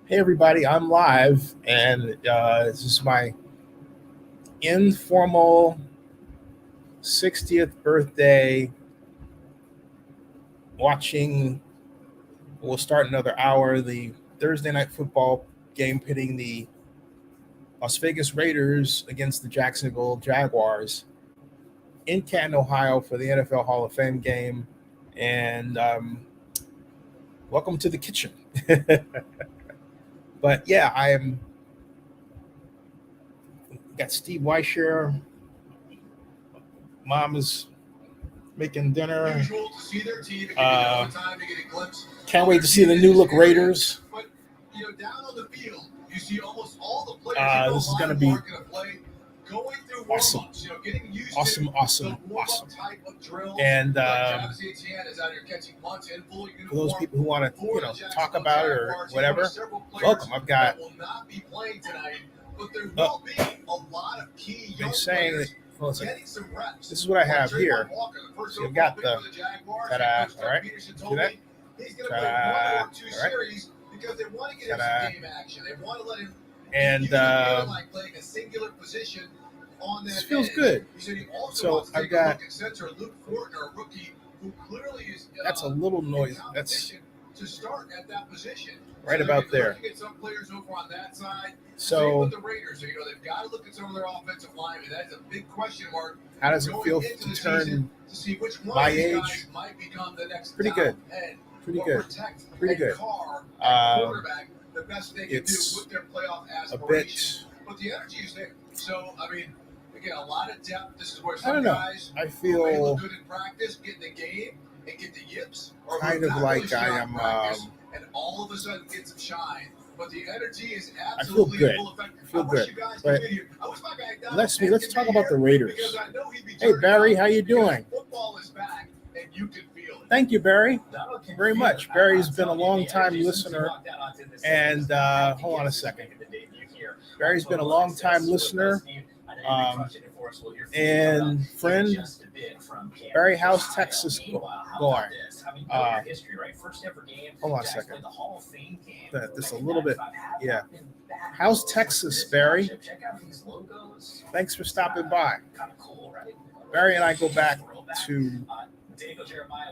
Hey everybody, I'm live, and this is my informal 60th birthday. We'll start another hour, the Thursday night football game pitting the Las Vegas Raiders against the Jacksonville Jaguars in Canton, Ohio for the NFL Hall of Fame game. And welcome to the kitchen. But yeah, got Steve Weischer. Mom is making dinner. Can't wait to see the new look Raiders. This is going to be awesome. Awesome. And for those people who want to, talk about it or whatever, welcome. I've got. They're saying that. This is what I have here. So you've got the ta-da, all right? See that? Ta-da, all right? Ta-da. And this feels good. So I've got. That's a little noise. That's right about there. So, how does it feel to turn my age? Pretty good. It's a bit. So, again, a lot of depth. This is where some guys I feel good in practice, get in the game and get the yips, or kind of like I am, and all of a sudden get some shine. But the energy is absolutely full effect. I feel good. But let's talk about the Raiders. Hey Barry, how you doing? Football is back, and you can feel it. Thank you, Barry, very much. Barry's been a long time listener, and hold on a second. Barry's been a long time listener. And friend, Barry, how's Texas going? Hold on a second. This a little bit, yeah. How's Texas, Barry? Thanks for stopping by. Barry and I go back to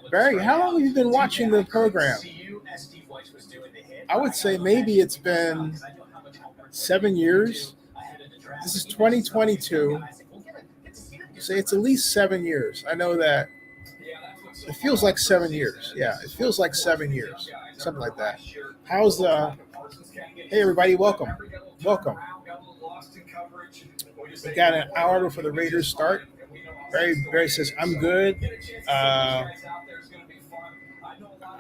Barry. How long have you been watching the program? I would say maybe it's been 7 years. This is 2022. Say it's at least 7 years. I know that it feels like 7 years. Yeah, it feels like 7 years, something like that. How's hey everybody, welcome. We got an hour before the Raiders start. Barry says I'm good. I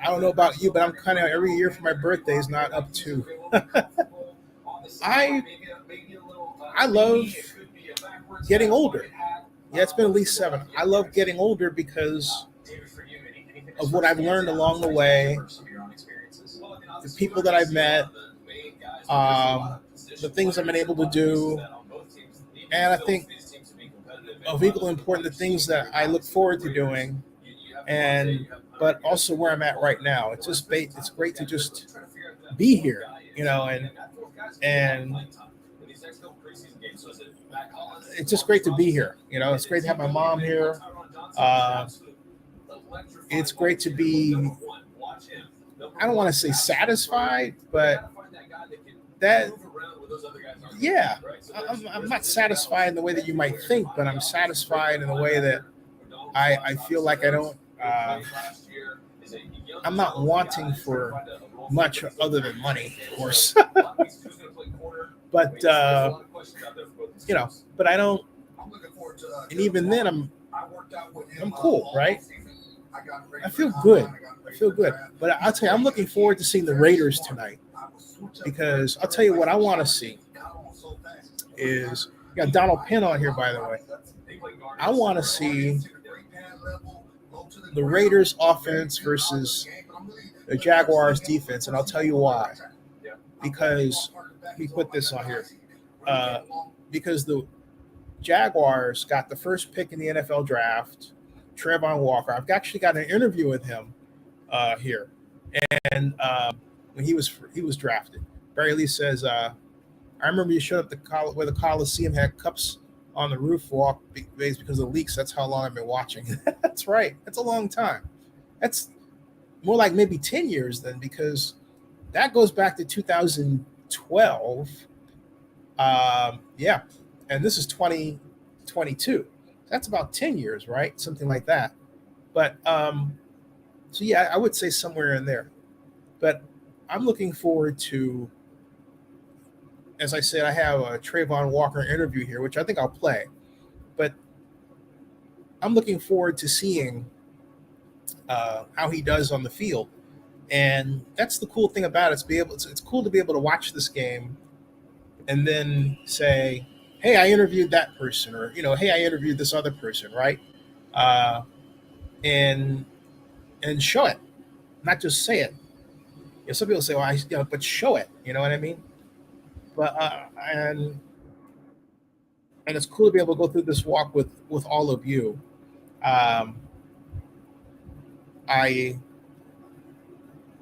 don't know about you, but I'm kind of every year for my birthday is not up to. I love getting older. Yeah, it's been at least 7. I love getting older because of what I've learned along the way, the people that I've met, the things I've been able to do, and I think of equal importance, the things that I look forward to doing, but also where I'm at right now. It's just it's great to just be here, and it's just great to be here. It's great to have my mom here. It's great to be, I don't want to say satisfied, but I'm not satisfied in the way that you might think, but I'm satisfied in the way that I feel like I don't, I'm not wanting for much other than money, of course. But but I don't, and even then I'm cool, right? I feel good. But I'll tell you, I'm looking forward to seeing the Raiders tonight, because I'll tell you what I want to see is, we got Donald Penn on here, by the way. I want to see the Raiders offense versus the Jaguars defense, and I'll tell you why. Because let me put this on here. Because the Jaguars got the first pick in the NFL draft, Trevor Walker. I've actually got an interview with him here. And when he was drafted, Barry Lee says, "I remember you showed up where the Coliseum had cups on the roof walk because of leaks. That's how long I've been watching." That's right. That's a long time. That's more like maybe 10 years then, because that goes back to 2012. Yeah, and this is 2022. That's about 10 years, right? Something like that. But so yeah, I would say somewhere in there. But I'm looking forward to, as I said, I have a Trayvon Walker interview here, which I think I'll play. But I'm looking forward to seeing how he does on the field, and that's the cool thing about it. It's cool to be able to watch this game and then say, "Hey, I interviewed that person," or "Hey, I interviewed this other person," right? Uh, and show it, not just say it. Some people say, "Well, but show it." You know what I mean? But and it's cool to be able to go through this walk with all of you. Um, I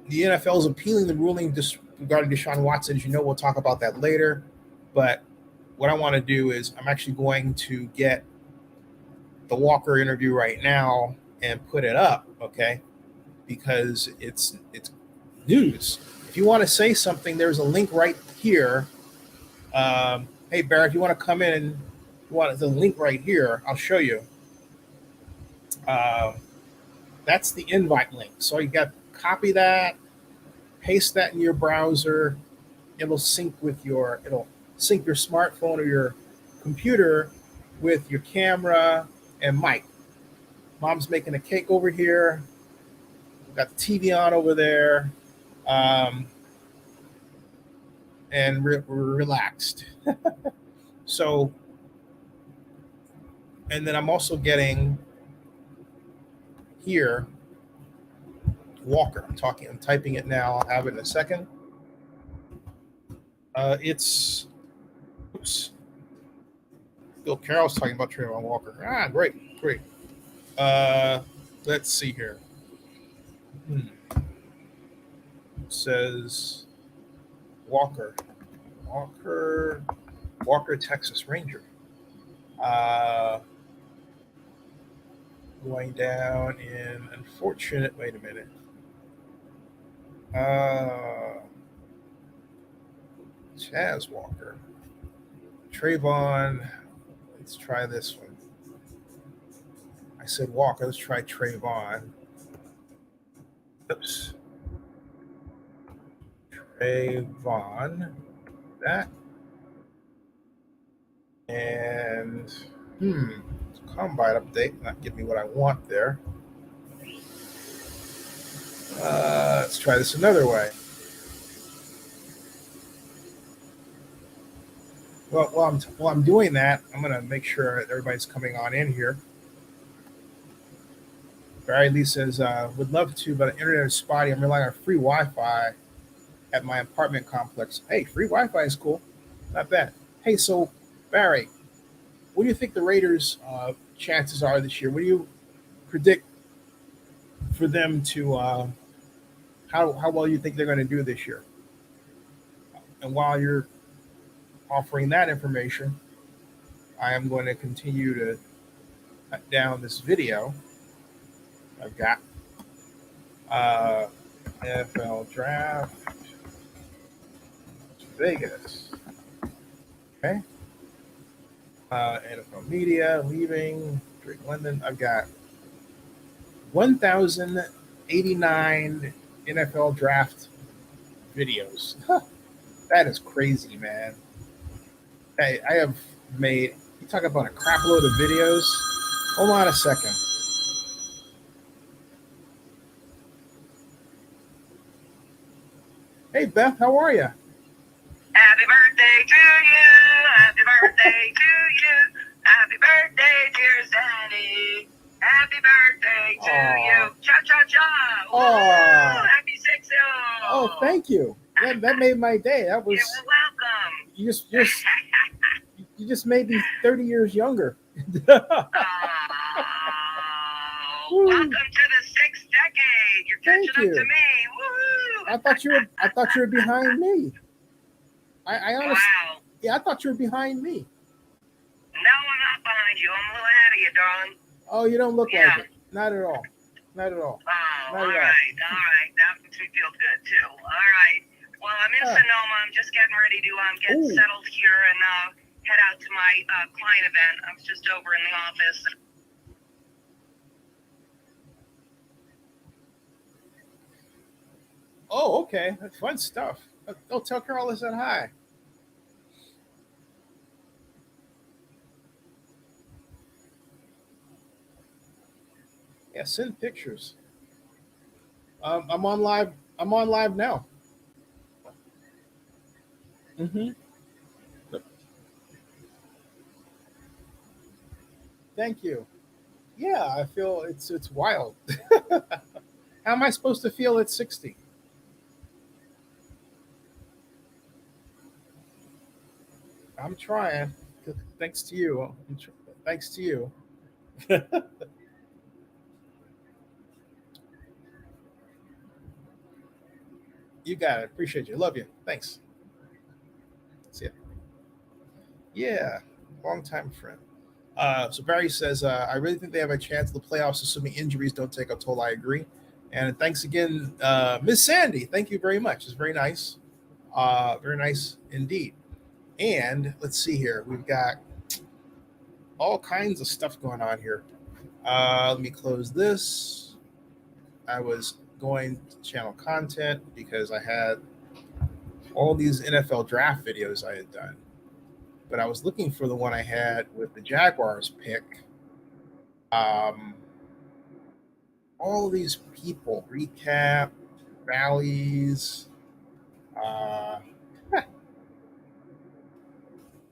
The NFL is appealing the ruling regarding Deshaun Watson. As you know, we'll talk about that later. But what I want to do is I'm actually going to get the Walker interview right now and put it up, okay? Because it's news. If you want to say something, there's a link right here. Hey, Barrett, if you want to come in and you want the link right here, I'll show you. That's the invite link. So you got to copy that, paste that in your browser. It'll sync your smartphone or your computer with your camera and mic. Mom's making a cake over here. We've got the TV on over there. And we're relaxed. So, and then I'm also getting here Walker. I'm typing it now. I'll have it in a second. It's Bill Carroll's talking about Trayvon Walker. Great. Let's see here. It says Walker, Texas Ranger. Going down in unfortunate. Wait a minute. Chaz Walker. Trayvon. Let's try this one. I said Walker. Let's try Trayvon. Oops. Trayvon. That. And combine update. Not give me what I want there. Let's try this another way. Well, while I'm doing that, I'm going to make sure that everybody's coming on in here. Barry Lee says, would love to, but the internet is spotty. I'm relying on free Wi-Fi at my apartment complex. Hey, free Wi-Fi is cool. Not bad. Hey, so Barry, what do you think the Raiders' chances are this year? What do you predict for them to how well you think they're going to do this year? And while you're offering that information, I am going to continue to cut down this video. I've got NFL Draft Vegas. Okay. NFL Media leaving. Drake London. I've got 1,089 NFL Draft videos. That is crazy, man. Hey, I have made. You talk about a crap load of videos. Hold on a second. Hey, Beth, how are you? Happy birthday to you. Happy birthday to you. Happy birthday, dear Zennie. Happy birthday to you. Cha-cha-cha. Oh, happy 6-0. Oh, thank you. That made my day. That was. You're welcome. You just made me 30 years younger. Welcome to the 6th decade. You're catching up to me. Woo-hoo. thought you were behind me. I honestly, Wow. yeah, I thought you were behind me. No, I'm not behind you. I'm a little ahead of you, darling. Oh, you don't look Yeah. like it. Not at all. Not at all. Oh, Not all at all. right. That makes me feel good too. All right. Well, I'm in Sonoma. I'm just getting ready to get Ooh. settled here and head out to my client event. I was just over in the office. Oh, okay. That's fun stuff. Oh, tell Carol I said hi. Yeah, send pictures. I'm on live. I'm on live now. Mm-hmm. Thank you. Yeah, I feel it's wild. How am I supposed to feel at 60? I'm trying. Thanks to you. Thanks to you. You got it. Appreciate you. Love you. Thanks. See ya. Yeah, long time friend. So Barry says, I really think they have a chance in the playoffs, assuming injuries don't take a toll. I agree. And thanks again, Miss Sandy. Thank you very much. It's very nice. Very nice indeed. And let's see here. We've got all kinds of stuff going on here. Let me close this. I was going to channel content because I had all these NFL draft videos I had done. But I was looking for the one I had with the Jaguars pick. All these people, recap, rallies,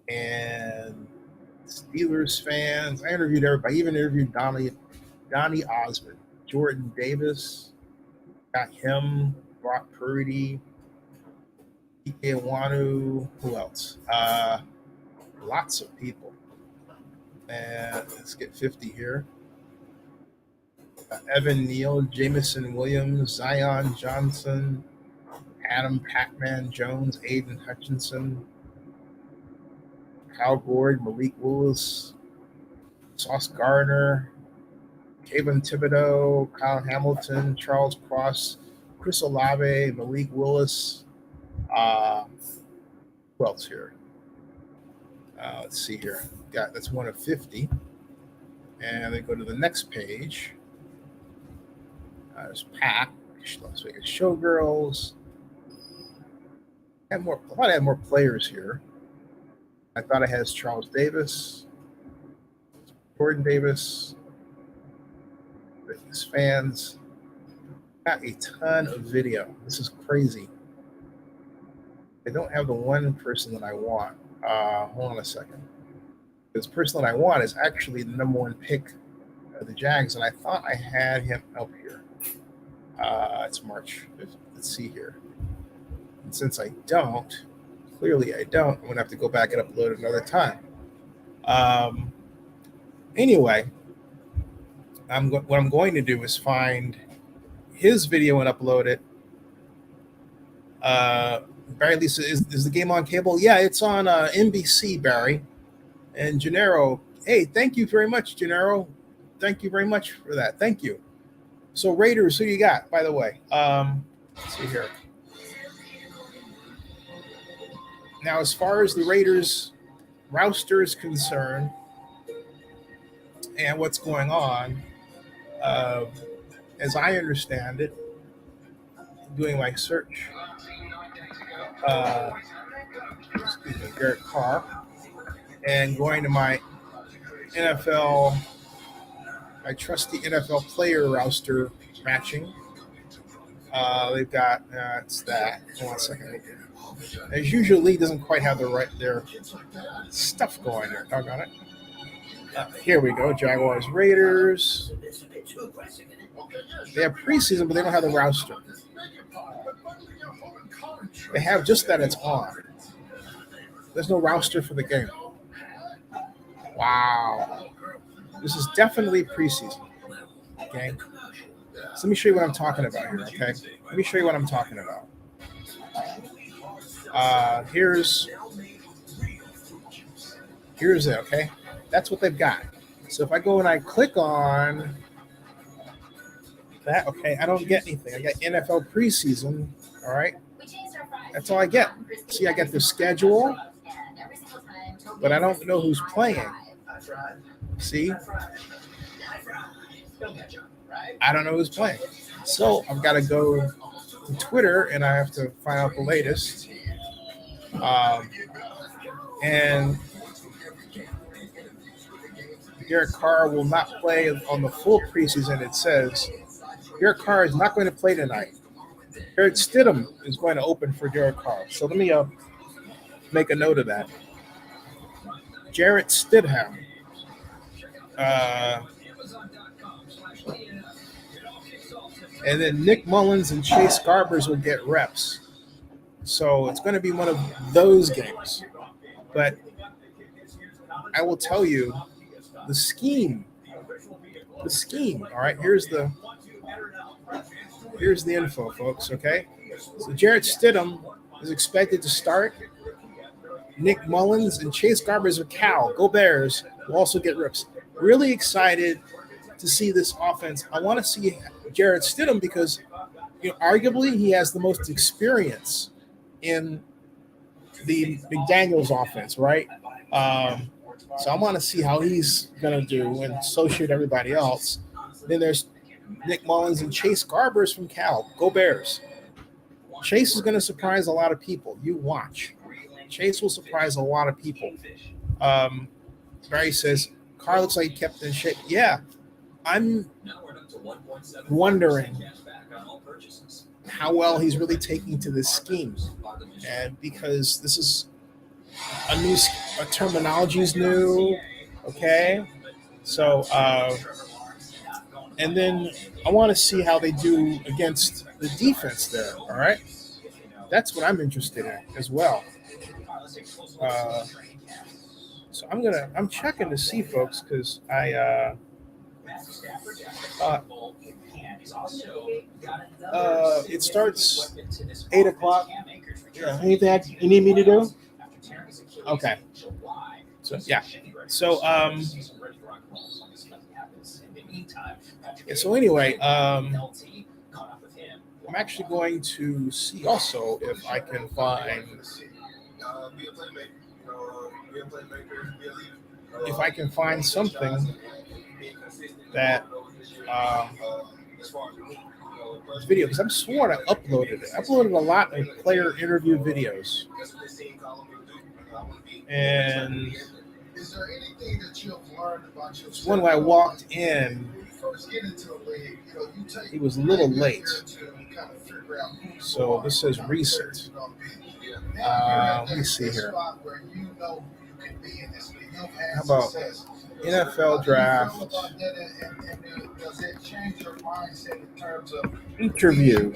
and Steelers fans. I interviewed everybody. I even interviewed Donnie Osmond, Jordan Davis, got him, Brock Purdy, Ike Wanu, who else? Lots of people. And let's get 50 here. Evan Neal, Jamison Williams, Zion Johnson, Adam Pac-Man Jones, Aiden Hutchinson, Kyle Gord, Malik Willis, Sauce Gardner, Kevin Thibodeau, Kyle Hamilton, Charles Cross, Chris Olave, Malik Willis. Who else here? Let's see here. That's one of 50. And then go to the next page. There's Pack, Las Vegas Showgirls. I thought I had more players here. I thought I had Charles Davis, Jordan Davis, Vegas fans. Got a ton of video. This is crazy. I don't have the one person that I want. Hold on a second. This person that I want is actually the number one pick of the Jags, and I thought I had him up here. It's March 5th. Let's see here. And since I don't, clearly I don't, I'm going to have to go back and upload it another time. Anyway, what I'm going to do is find his video and upload it. Barry Lisa, is the game on cable? Yeah, it's on NBC, Barry. And Gennaro, hey, thank you very much, Gennaro. Thank you very much for that. Thank you. So Raiders, who you got, by the way? Let's see here. Now, as far as the Raiders roster is concerned and what's going on, as I understand it, doing my search, Derek Carr, and going to my NFL, my trusty NFL player roster matching. They've got it's that. Hold on a second. As usual, league doesn't quite have their stuff going there. Doggone it. Here we go. Jaguars, Raiders. They have preseason, but they don't have the roster. They have just that it's on. There's no roster for the game. Wow. This is definitely preseason. Okay. So let me show you what I'm talking about here, okay? Let me show you what I'm talking about. Here's it, okay? That's what they've got. So if I go and I click on that, okay, I don't get anything. I get NFL preseason, all right? That's all I get. See, I get the schedule, but I don't know who's playing. See? I don't know who's playing. So I've got to go to Twitter and I have to find out the latest. And Derek Carr will not play on the full preseason, it says. Derek Carr is not going to play tonight. Jarrett Stidham is going to open for Derek Carr. So let me make a note of that. Jarrett Stidham. And then Nick Mullins and Chase Garbers will get reps. So it's going to be one of those games. But I will tell you the scheme. The scheme. All right, here's the info, folks, okay? So Jarrett Stidham is expected to start. Nick Mullins and Chase Garbers of Cal, go Bears, will also get reps. Really excited to see this offense. I want to see Jarrett Stidham because, arguably he has the most experience in the McDaniels offense, right? So I want to see how he's going to do, and so should everybody else. Then there's Nick Mullins and Chase Garbers from Cal. Go Bears. Chase is going to surprise a lot of people. You watch. Chase will surprise a lot of people. Barry says, Carr looks like he kept in shape. Yeah, I'm wondering how well he's really taking to this scheme. And because this is a terminology is new, okay? So, and then I want to see how they do against the defense there, all right? That's what I'm interested in as well. So I'm checking to see, folks, because it starts 8 o'clock. Yeah, anything you need me to do? Okay. So yeah. So so anyway, I'm actually going to see also if I can find something that this video, because I'm sworn I uploaded it. I uploaded a lot of player interview videos. And this one when I walked in, he was a little late. So this says recent. Let me see here. How about NFL draft interview?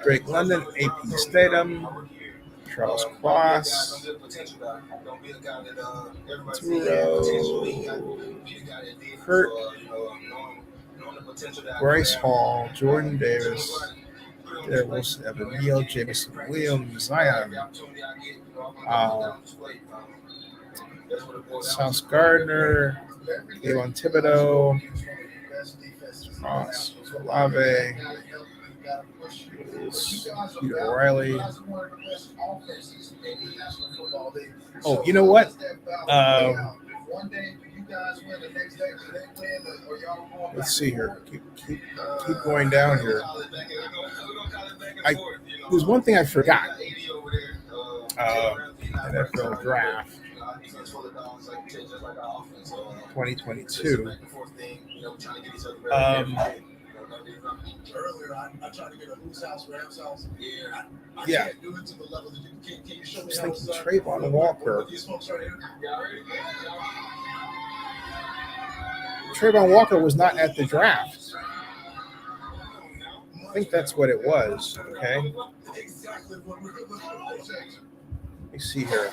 Drake London, AP Statham, Charles Cross, Turo, Kurt, Bryce Hall, Jordan Davis, Derek Wilson, Evan Neal, Jameson Williams, Zion, Sauce Gardner, Kayvon Thibodeau, Ross Olave, Peter O'Reilly. Oh, you know what? Let's see here. Keep going down here. There's one thing I forgot. NFL draft 2022. Yeah. I was thinking Trayvon Walker. Trayvon Walker was not at the draft. I think that's what it was. Okay. Let me see here.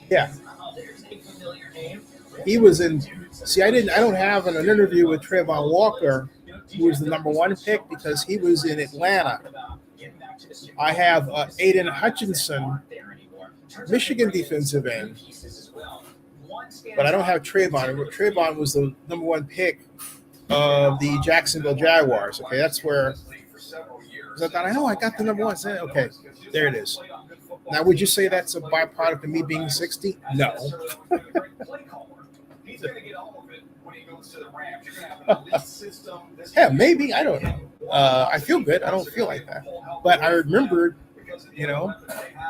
Yeah. He was in. See, I don't have an interview with Trayvon Walker, who was the number 1 pick, because he was in Atlanta. I have Aiden Hutchinson, Michigan defensive end, but I don't have Trayvon. Trayvon was the number 1 pick of the Jacksonville Jaguars. Okay, that's where. I thought, I got the number 1. Okay, there it is. Now, would you say that's a byproduct of me being 60? No. Yeah, maybe. I don't know. I feel good. I don't feel like that. But I remembered,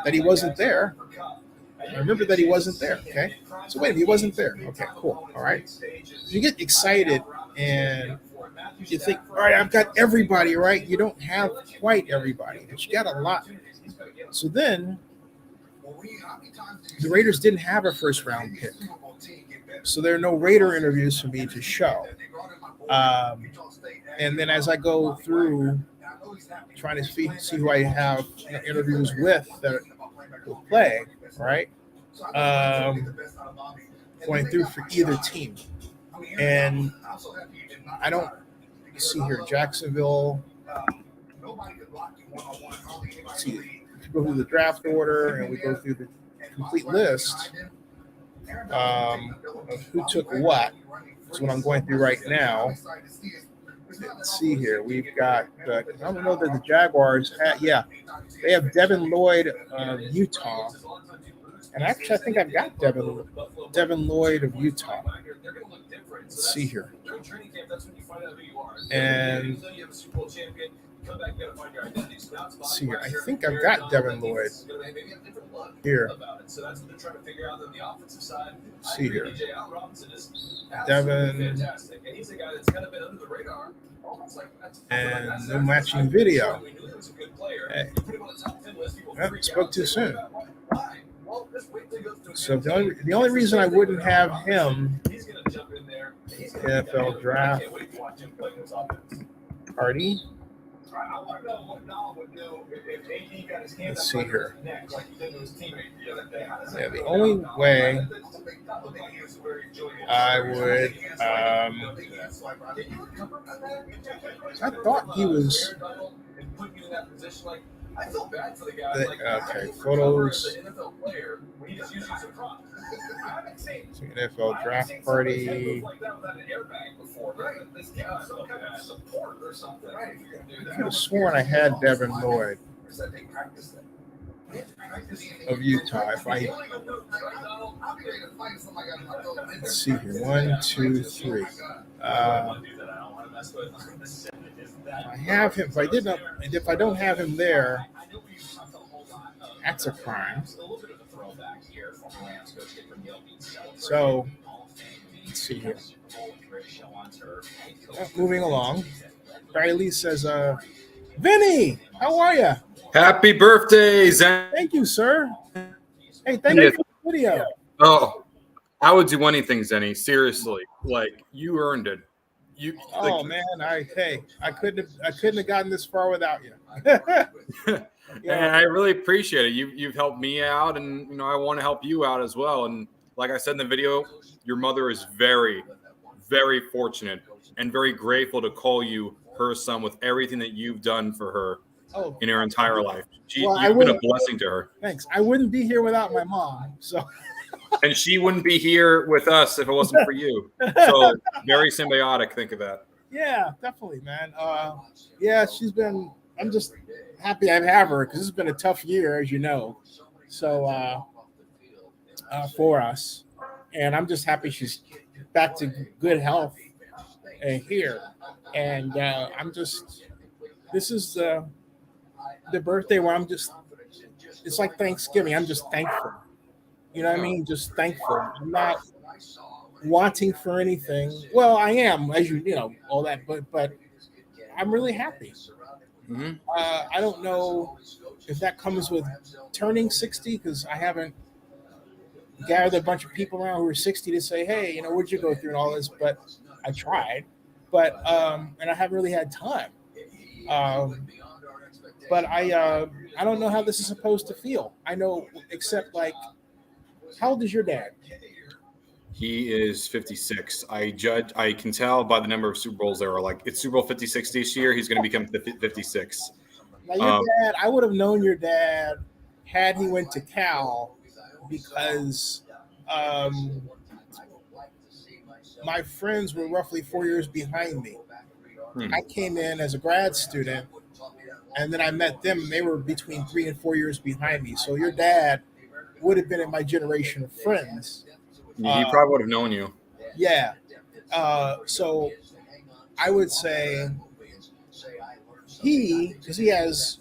that he wasn't there. I remember that he wasn't there. Okay. So wait, he wasn't there. Okay, cool. All right. You get excited and you think, all right, I've got everybody, right? You don't have quite everybody, but you got a lot. So then the Raiders didn't have a first round pick. So there are no Raider interviews for me to show. And then as I go through trying to see who I have interviews with that will play, right? Going through for either team. And I don't see here Jacksonville. Let's see, we go through the draft order and we go through the complete list of who took what. That's what I'm going through right now. Let's see here. We've got, I don't know that the Jaguars they have Devin Lloyd of Utah. And actually, I think I've got Devin Lloyd of Utah. Let's see here. And let's see here. I think I've got Devin Lloyd here. Let's see here. Devin. And no matching video. Hey. Spoke too soon. So the only reason I wouldn't have him NFL draft party. Let's see here. Yeah, the only way I would. I thought he was. Okay, photos. NFL draft party. I could have sworn I had Devin Lloyd of Utah. Let's see here. 1, 2, 3. I have him. If I don't have him there, that's a crime. So let's see here. Moving along. Barry Lee says, Vinny, how are you? Happy birthday, Zen. Thank you, sir. Hey, thank you for the video. Oh, I would do anything, Zennie. Seriously, like you earned it. Man, I couldn't have gotten this far without you. And I really appreciate it. You've helped me out, and I want to help you out as well. And like I said in the video, your mother is very, very fortunate and very grateful to call you her son with everything that you've done for her in her entire life. You've been a blessing to her. Thanks. I wouldn't be here without my mom. So. And she wouldn't be here with us if it wasn't for you. So very symbiotic. Think of that. Yeah, definitely, man. She's been. I'm just happy I have her because it's been a tough year, as you know. So for us, and I'm just happy she's back to good health here. And this is the birthday where it's like Thanksgiving. I'm just thankful. You know what I mean? Just thankful. I'm not wanting for anything. Well, I am, as you know, all that, but I'm really happy. Mm-hmm. I don't know if that comes with turning 60 because I haven't gathered a bunch of people around who are 60 to say, hey, what'd you go through and all this, but I tried. But and I haven't really had time. But I don't know how this is supposed to feel. I know, except like, how old is your dad? He is 56. I can tell by the number of Super Bowls there are. Like, it's Super Bowl 56 this year. He's going to become 56. Now, your dad, I would have known your dad had he went to Cal because my friends were roughly 4 years behind me. I came in as a grad student, and then I met them, and they were between 3 and 4 years behind me. So your dad would have been in my generation of friends. He probably would have known you. Yeah. So I would say because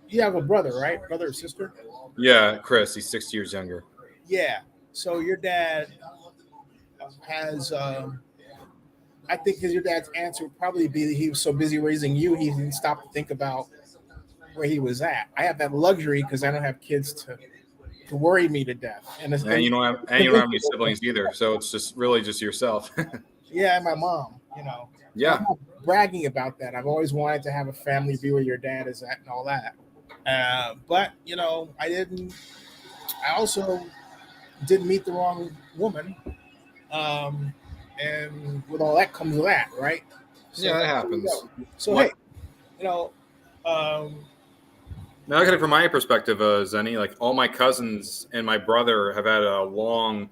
you have a brother, right? Brother or sister? Yeah, Chris. He's 6 years younger. Yeah. So your dad has, I think because your dad's answer would probably be that he was so busy raising you, he didn't stop to think about where he was at. I have that luxury because I don't have kids to worry me to death. And you don't have any siblings either. So it's just really just yourself. Yeah, and my mom, Yeah. I'm not bragging about that. I've always wanted to have a family, be where your dad is at and all that. But, I also didn't meet the wrong woman. And with all that comes with that, right? So, yeah, that happens. So, hey, now, looking at it from my perspective, Zennie, like all my cousins and my brother have had a long,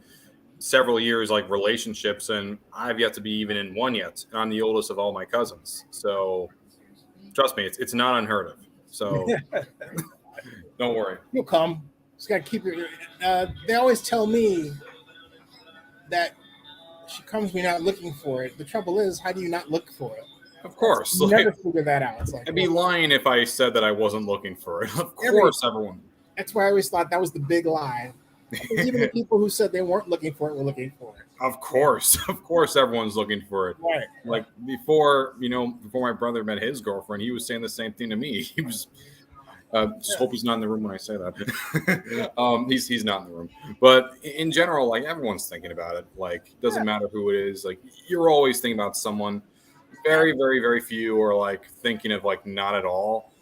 several years like relationships, and I've yet to be even in one yet. And I'm the oldest of all my cousins, so trust me, it's not unheard of. So don't worry, you'll come. Just gotta keep it. They always tell me that she comes to me not looking for it. The trouble is, how do you not look for it? Of course. You never figure that out. It's like, I'd be lying if I said that I wasn't looking for it. Of course, everyone. That's why I always thought that was the big lie. Even the people who said they weren't looking for it were looking for it. Of course, everyone's looking for it. Right. Like before my brother met his girlfriend, he was saying the same thing to me. He was. Just hope he's not in the room when I say that. He's not in the room. But in general, like everyone's thinking about it. Like doesn't matter who it is. Like you're always thinking about someone. Very, very, very few are like thinking of like not at all.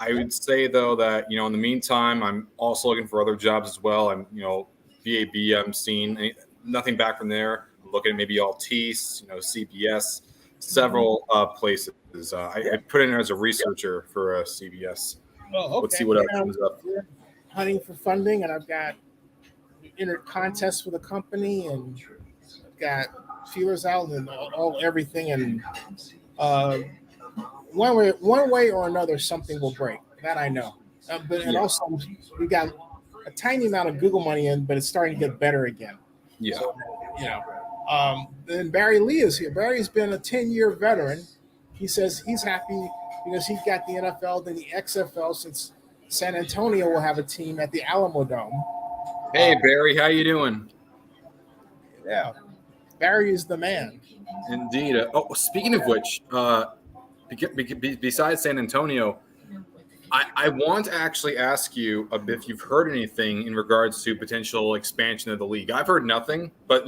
I would say though that in the meantime, I'm also looking for other jobs as well. I'm VAB. I'm seeing nothing back from there. I'm looking at maybe Altice, CBS, several places. I put in as a researcher for CBS. Oh, okay. Let's see what else comes up. We're hunting for funding, and I've got entered contests with a company, and I've got feelers out and everything. And one way or another, something will break. That I know. And also, we got a tiny amount of Google money in, but it's starting to get better again. Yeah. So, then Barry Lee is here. Barry's been a 10-year veteran. He says he's happy because he got the NFL, then the XFL, since San Antonio will have a team at the Alamo Dome. Hey, Barry, how you doing? Yeah, Barry is the man. Indeed. Speaking of which, besides San Antonio, I want to actually ask you if you've heard anything in regards to potential expansion of the league. I've heard nothing, but,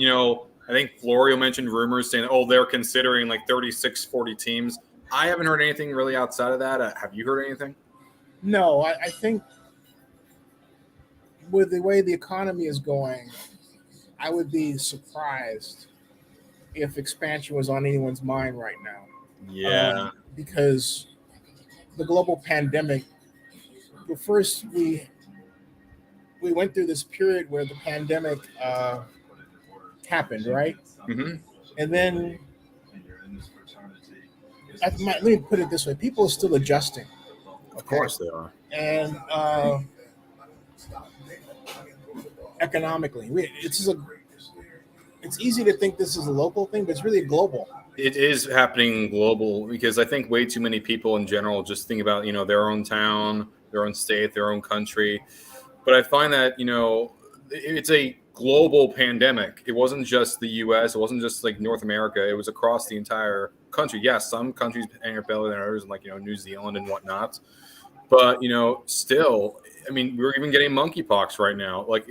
I think Florio mentioned rumors saying, they're considering like 36, 40 teams. I haven't heard anything really outside of that. Have you heard anything? No, I think with the way the economy is going, I would be surprised if expansion was on anyone's mind right now. Yeah. Because the global pandemic, first we went through this period where the pandemic happened, right? Mm-hmm. And then let me put it this way: people are still adjusting. Of course they are. And economically, it's easy to think this is a local thing, but it's really global. It is happening global because I think way too many people in general just think about, their own town, their own state, their own country. But I find that, it's a global pandemic. It wasn't just the U.S. It wasn't just like North America. It was across the entire country. Yes, some countries are better than others, like, New Zealand and whatnot. But, still, I mean, we're even getting monkeypox right now. Like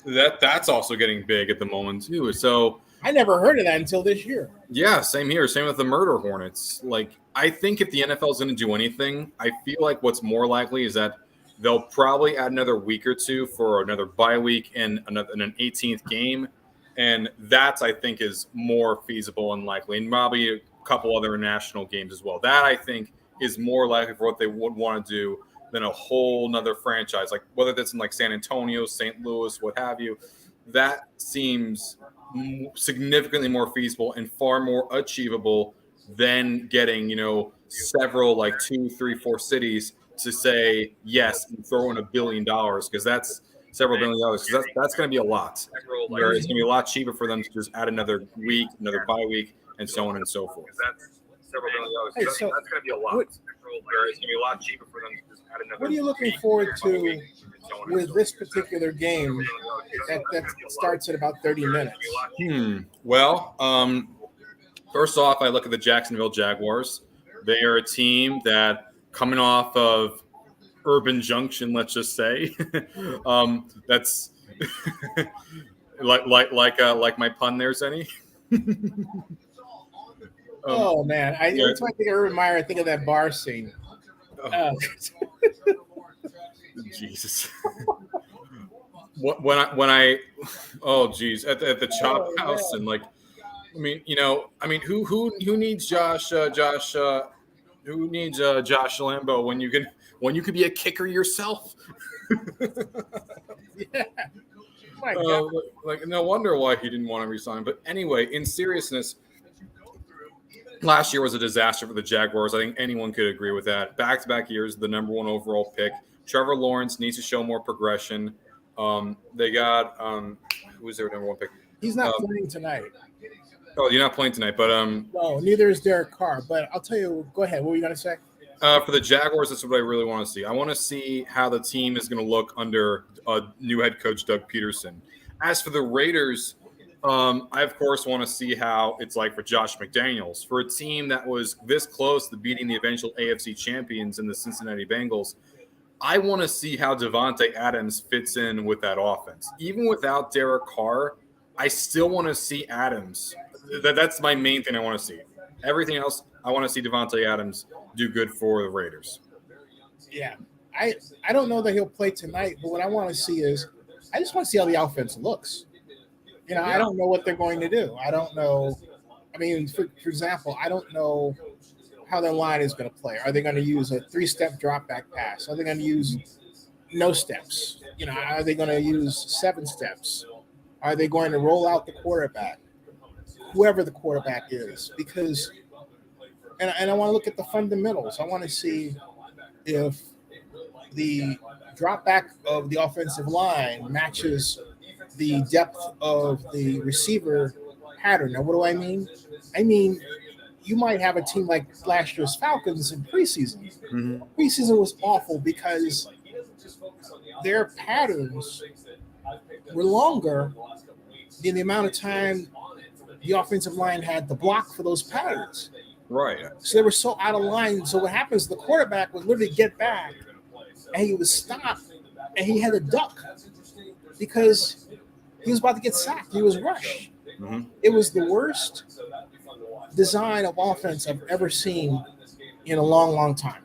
that's also getting big at the moment too. So I never heard of that until this year. Yeah, same here. Same with the murder hornets. Like I think if the NFL is going to do anything, I feel like what's more likely is that they'll probably add another week or two for another bye week and an 18th game. And that, I think, is more feasible and likely. And probably a couple other national games as well. That, I think, is more likely for what they would want to do than a whole nother franchise. Like whether that's in like San Antonio, St. Louis, what have you. That seems significantly more feasible and far more achievable than getting, several like 2, 3, 4 cities to say yes and throw in $1 billion, because that's several $1 billion. Because that's going to be a lot. Where it's going to be a lot cheaper for them to just add another week, another bye week, and so on and so forth. That's several $1 billion. Hey, that's so going to be a lot. Where it's going to be a lot cheaper for them to just add another. What are you looking forward to with this particular game that starts at about 30 minutes? Well, first off, I look at the Jacksonville Jaguars. They are a team that, coming off of Urban Junction, let's just say, that's like my pun there, Zennie. Oh man! Every time I think of Urban Meyer, I think of that bar scene. Jesus. when I oh geez, at the Chop House, and like, who needs Josh who needs Josh Lambo when you could be a kicker yourself? Yeah. My God. Like, no wonder why he didn't want to resign. But anyway, in seriousness, last year was a disaster for the Jaguars. I think anyone could agree with that. Back-to-back years, the number 1 overall pick. Trevor Lawrence needs to show more progression. They got who's their number 1 pick? He's not playing tonight. Oh, you're not playing tonight, but no, neither is Derek Carr. But I'll tell you. Go ahead. What were you going to say? For the Jaguars, that's what I really want to see. I want to see how the team is going to look under new head coach Doug Peterson. As for the Raiders, I of course want to see how it's like for Josh McDaniels, for a team that was this close to beating the eventual AFC champions in the Cincinnati Bengals. I want to see how Davante Adams fits in with that offense. Even without Derek Carr, I still want to see Adams. That's my main thing I want to see. Everything else, I want to see Davante Adams do good for the Raiders. Yeah. I don't know that he'll play tonight, but what I want to see is I just want to see how the offense looks. I don't know what they're going to do. I don't know. I mean, for example, I don't know how their line is going to play. Are they going to use a 3-step drop back pass? Are they going to use no steps? Are they going to use 7 steps? Are they going to roll out the quarterback? Whoever the quarterback is, because and I want to look at the fundamentals. I want to see if the drop back of the offensive line matches the depth of the receiver pattern. Now, what do I mean? I mean, you might have a team like last year's Falcons in preseason. Mm-hmm. Preseason was awful because their patterns were longer than the amount of time the offensive line had to block for those patterns. Right. So they were so out of line. So what happens, the quarterback would literally get back and he would stop and he had to duck because he was about to get sacked. He was rushed. Mm-hmm. It was the worst design of offense I've ever seen in a long, long time.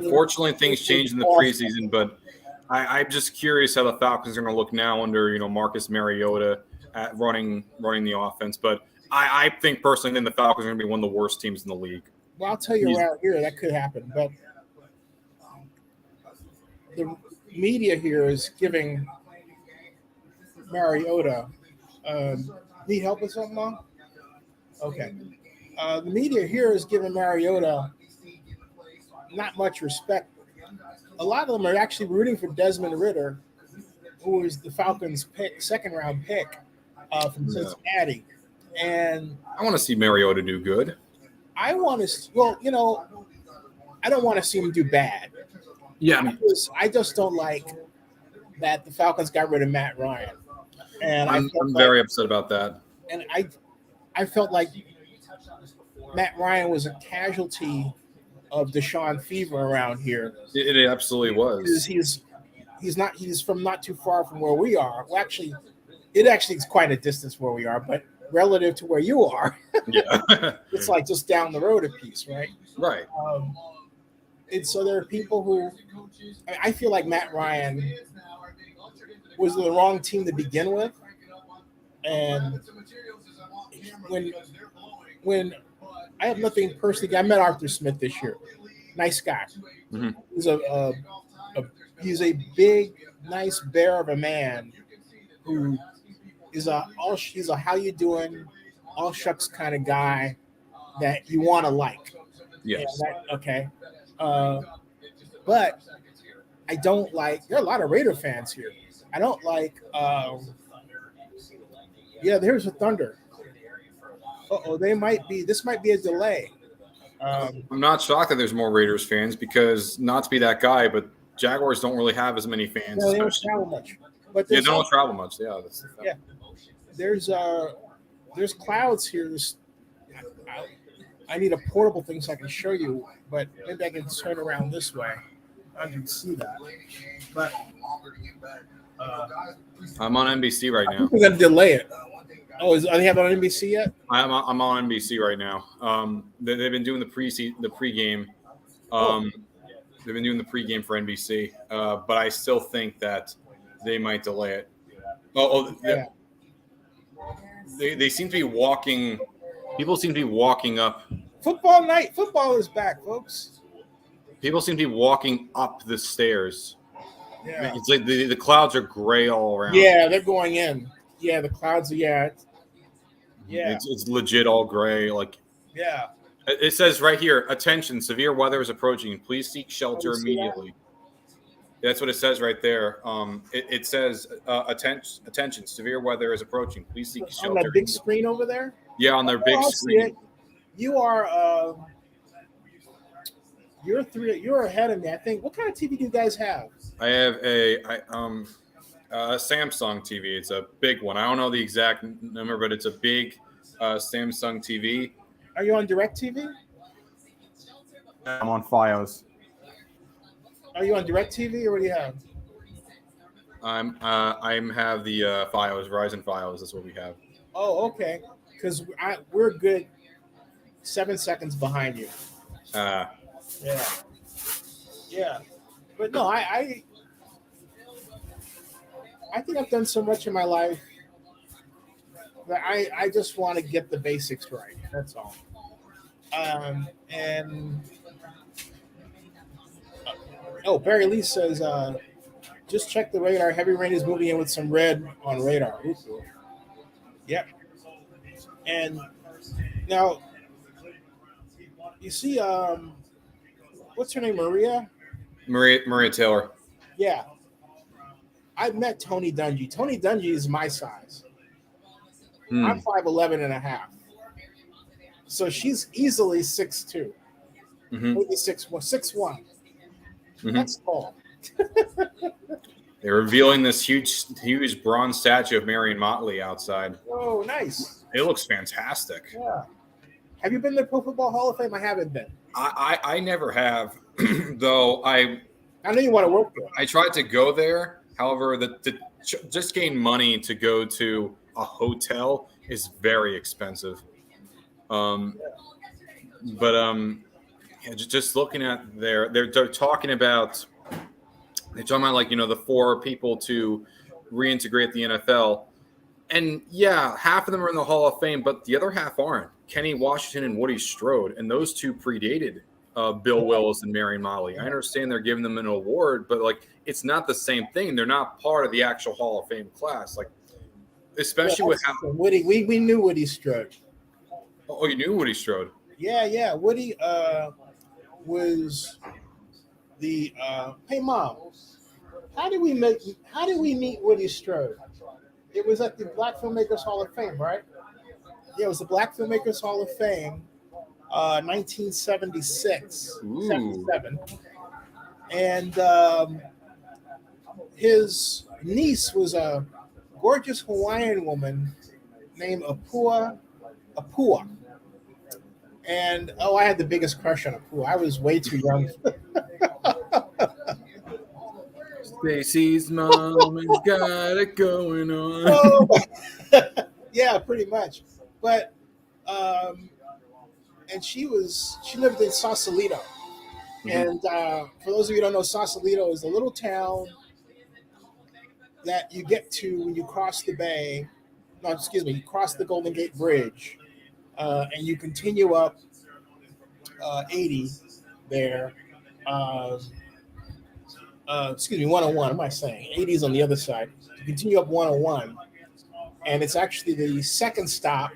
Fortunately, things changed in the preseason, but I'm just curious how the Falcons are going to look now under, Marcus Mariota at running the offense. But I think personally, then the Falcons are going to be one of the worst teams in the league. Well, I'll tell you around here that could happen, but the media here is giving Mariota. Need help with something, Mom? Okay. The media here is giving Mariota not much respect. A lot of them are actually rooting for Desmond Ridder, who is the Falcons' second-round pick from Cincinnati. And I want to see Mariota do good. I want to. Well, I don't want to see him do bad. Yeah, I just don't like that the Falcons got rid of Matt Ryan. And I'm very upset about that. And I felt like Matt Ryan was a casualty of Deshaun fever around here. It absolutely was. He's from not too far from where we are. Well, it actually is quite a distance where we are, but relative to where you are, Yeah. It's like just down the road a piece, right? Right. And so there are people who I feel like Matt Ryan was the wrong team to begin with, and when I have nothing personally, I met Arthur Smith this year, nice guy. Mm-hmm. He's a big, nice bear of a man who is he's a how you doing, all shucks kind of guy that you want to like. Yes. Okay. But I don't like. There are a lot of Raider fans here. I don't like. There's a Thunder. They might be. This might be a delay. I'm not shocked that there's more Raiders fans because not to be that guy, but Jaguars don't really have as many fans. No, they don't travel much. But they don't travel much. Yeah. There's clouds here. I need a portable thing so I can show you, but maybe I can turn around this way. I can see that. But I'm on NBC right now. We're gonna delay it. Are they have it on NBC yet? I'm on NBC right now. They've been doing the pregame. They've been doing the pregame for NBC, but I still think that they might delay it. Yeah. They seem to be walking. People seem to be walking up. Football night. Football is back, folks. People seem to be walking up the stairs. Yeah. It's like the clouds are gray all around. Yeah, they're going in. Yeah, the clouds are. Yeah. It's legit all gray. Like. Yeah. It says right here, attention, severe weather is approaching. Please seek shelter immediately. That's what it says right there. It says, attention, severe weather is approaching. Please seek shelter. On that big screen over there? Yeah, on their big screen. You are you're ahead of me, I think. What kind of TV do you guys have? I have a Samsung TV. It's a big one. I don't know the exact number, but it's a big Samsung TV. Are you on DirecTV? I'm on Fios. Are you on DirecTV or what do you have? I have the Fios, Verizon Fios. That's what we have. Oh, okay. Because we're good 7 seconds behind you. Yeah. But no, I think I've done so much in my life that I just want to get the basics right. That's all. Barry Lee says, just check the radar. Heavy rain is moving in with some red on radar. Ooh. Yep. And now, you see, what's her name? Maria Taylor. Yeah. I've met Tony Dungy. Tony Dungy is my size. I'm 5'11" and a half. So she's easily 6'2". Maybe 6'1". Mm-hmm. That's tall. They're revealing this huge bronze statue of Marion Motley outside. Oh, nice. It looks fantastic. Yeah. Have you been to the Pro Football Hall of Fame? I haven't been. I never have, though. I know you want to work there. I tried to go there. However, just gain money to go to a hotel is very expensive. Just looking at they're talking about like, the 4 people to reintegrate the NFL. And yeah, half of them are in the Hall of Fame, but the other half aren't. Kenny Washington and Woody Strode, and those two predated Bill Willis and Marion Motley. I understand they're giving them an award, but like it's not the same thing. They're not part of the actual Hall of Fame class. Like, especially with how Woody, we knew Woody Strode. Oh, you knew Woody Strode? Yeah. Woody was the hey mom. How did we meet Woody Strode? It was at the Black Filmmakers Hall of Fame, right? Yeah, it was the Black Filmmakers Hall of Fame, 1976, 77. And his niece was a gorgeous Hawaiian woman named Apua. And, I had the biggest crush on Apua. I was way too young. Stacy's mom has got it going on. Yeah, pretty much. But and she lived in Sausalito. Mhm. And for those of you who don't know, Sausalito is a little town that you get to when you cross the bay. No, excuse me, you cross the Golden Gate Bridge, and you continue up 80 there. Excuse me, 101. What am I saying? 80 is on the other side. You continue up 101, and it's actually the second stop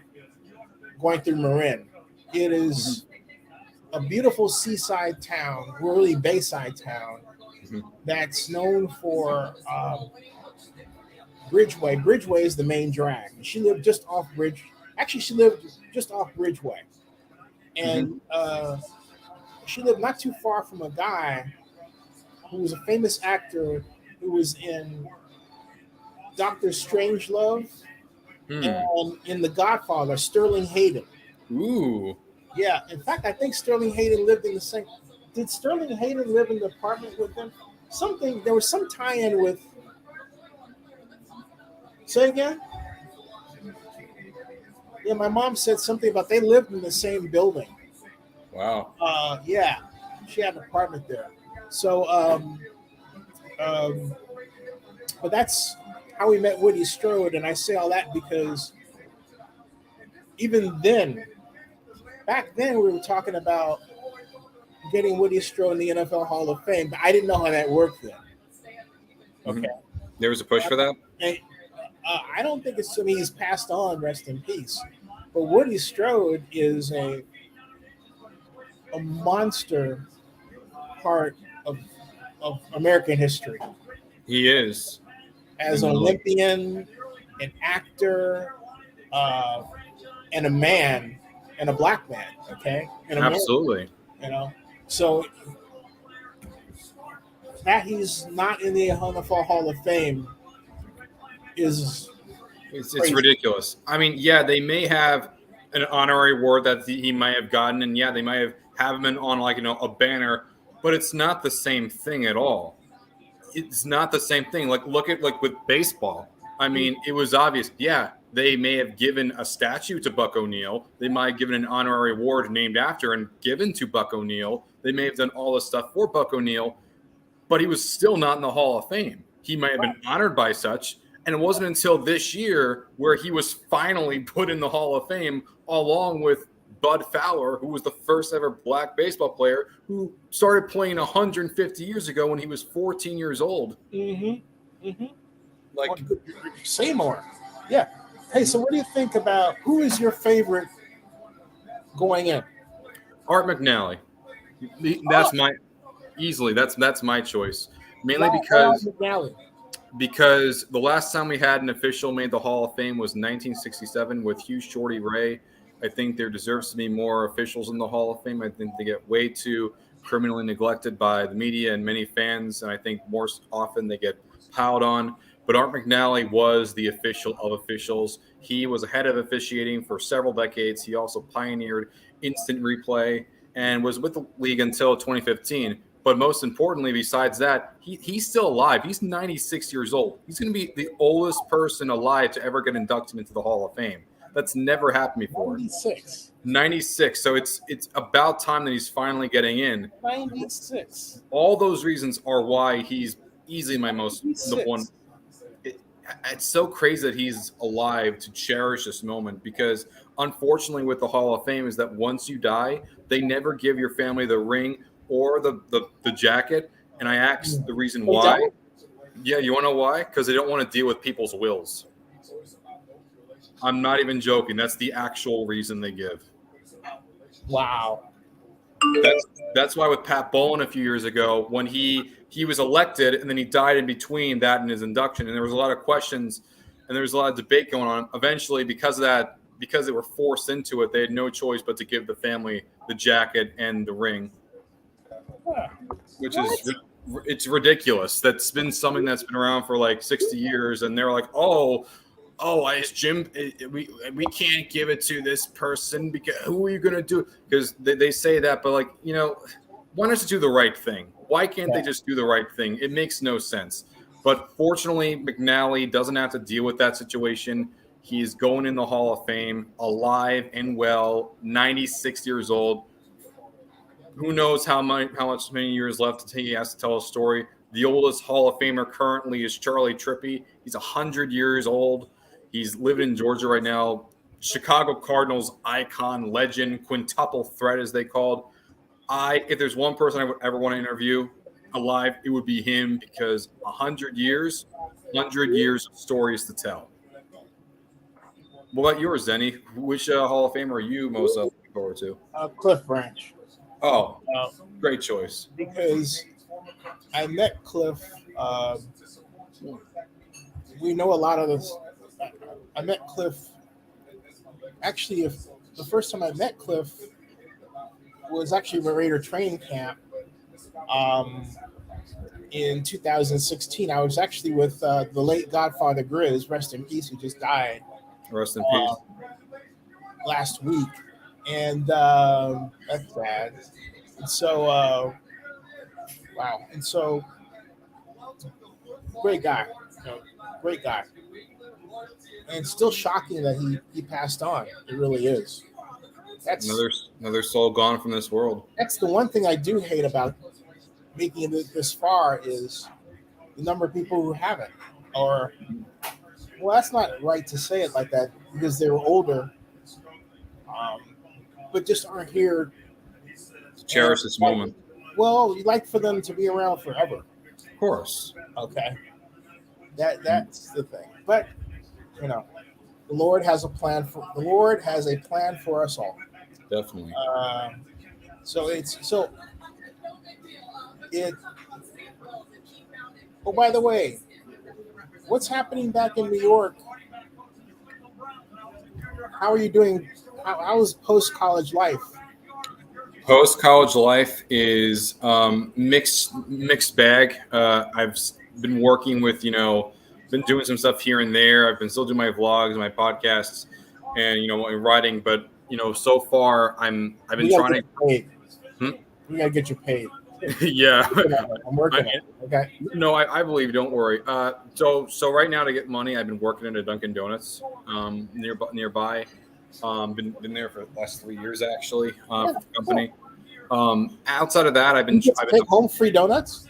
going through Marin. It is a beautiful seaside town, really bayside town, that's known for Bridgeway. Bridgeway is the main drag. She lived just off Bridge. Actually, she lived just off Bridgeway, and she lived not too far from a guy who was a famous actor who was in Doctor Strangelove and in The Godfather, Sterling Hayden. Ooh. Yeah, in fact, I think Sterling Hayden lived in the same. Did Sterling Hayden live in the apartment with them? There was some tie-in with. Say again? Yeah, my mom said something about they lived in the same building. Wow. Yeah, she had an apartment there. So, but that's how we met Woody Strode, and I say all that because even then, back then we were talking about getting Woody Strode in the NFL Hall of Fame, but I didn't know how that worked then. Okay. There was a push for that? And, I don't think it's. I mean, he's passed on, rest in peace. But Woody Strode is a monster part of American history. He is. As an Olympian, an actor, and a man, and a black man. Okay. And Absolutely. you know, so that he's not in the NFL Hall of Fame is it's ridiculous. I mean, yeah, they may have an honorary award that he might have gotten, and yeah, they might have him on like a banner, but it's not the same thing at all. It's not the same thing. Like look at with baseball. I mean, it was obvious. Yeah, they may have given a statue to Buck O'Neil. They might have given an honorary award named after and given to Buck O'Neil. They may have done all this stuff for Buck O'Neil, but he was still not in the Hall of Fame. He might have been honored by such. And it wasn't until this year where he was finally put in the Hall of Fame along with Bud Fowler, who was the first ever black baseball player who started playing 150 years ago when he was 14 years old. Like say more. Yeah. Hey, so what do you think about who is your favorite going in? Art McNally. That's that's my choice. Mainly because the last time we had an official made the Hall of Fame was 1967 with Hugh Shorty Ray. I think there deserves to be more officials in the Hall of Fame. I think they get way too criminally neglected by the media and many fans, and I think more often they get piled on. But Art McNally was the official of officials. He was ahead of officiating for several decades. He also pioneered instant replay and was with the league until 2015. But most importantly, besides that, he's still alive. He's 96 years old. He's going to be the oldest person alive to ever get inducted into the Hall of Fame. That's never happened before. 96. So it's about time that he's finally getting in. 96. All those reasons are why he's easily my most the one. It's so crazy that he's alive to cherish this moment because unfortunately with the Hall of Fame is that once you die, they never give your family the ring or the jacket. And I asked the reason why. Yeah, you want to know why? Because they don't want to deal with people's wills. I'm not even joking. That's the actual reason they give. Wow. That's why with Pat Bowlen a few years ago, when he was elected and then he died in between that and his induction, and there was a lot of questions and there was a lot of debate going on. Eventually, because of that, because they were forced into it, they had no choice but to give the family the jacket and the ring, which is it's ridiculous. That's been something that's been around for like 60 years, and they're like, it's Jim. We can't give it to this person because who are you going to do? Because they say that, but like, why not just do the right thing? Why can't they just do the right thing? It makes no sense. But fortunately, McNally doesn't have to deal with that situation. He's going in the Hall of Fame, alive and well, 96 years old. Who knows how many years left until he has to tell a story. The oldest Hall of Famer currently is Charlie Trippy. He's 100 years old. He's living in Georgia right now. Chicago Cardinals icon, legend, quintuple threat, as they called. If there's one person I would ever want to interview alive, it would be him, because 100 years of stories to tell. What about yours, Zennie? Which Hall of Famer are you most looking forward to? Cliff Branch. Oh, great choice. Because I met Cliff. We know a lot of this. I met Cliff. Actually, the first time I met Cliff was actually a Raider training camp in 2016. I was actually with the late Godfather Grizz, rest in peace, who just died. Rest in peace. Last week. And that's bad. And so, wow. And so, great guy. Great guy. And still shocking that he passed on. It really is. That's another soul gone from this world. That's the one thing I do hate about making it this far is the number of people who haven't. Or, well, that's not right to say it like that because they were older, but just aren't here to cherish this moment. Well, you'd like for them to be around forever. Of course. Okay. That's the thing. But the Lord has a plan for us all. Definitely. Oh, by the way, what's happening back in New York? How are you doing? How is post-college life? Post-college life is mixed bag. I've been working with, been doing some stuff here and there. I've been still doing my vlogs, my podcasts, and writing. But so far I've been trying to. We gotta get you paid. Yeah, I'm working on it. Okay. No, I believe. Don't worry. So right now to get money, I've been working at a Dunkin' Donuts nearby. Been there for the last 3 years actually. For the company. Outside of that, I've been take home free donuts.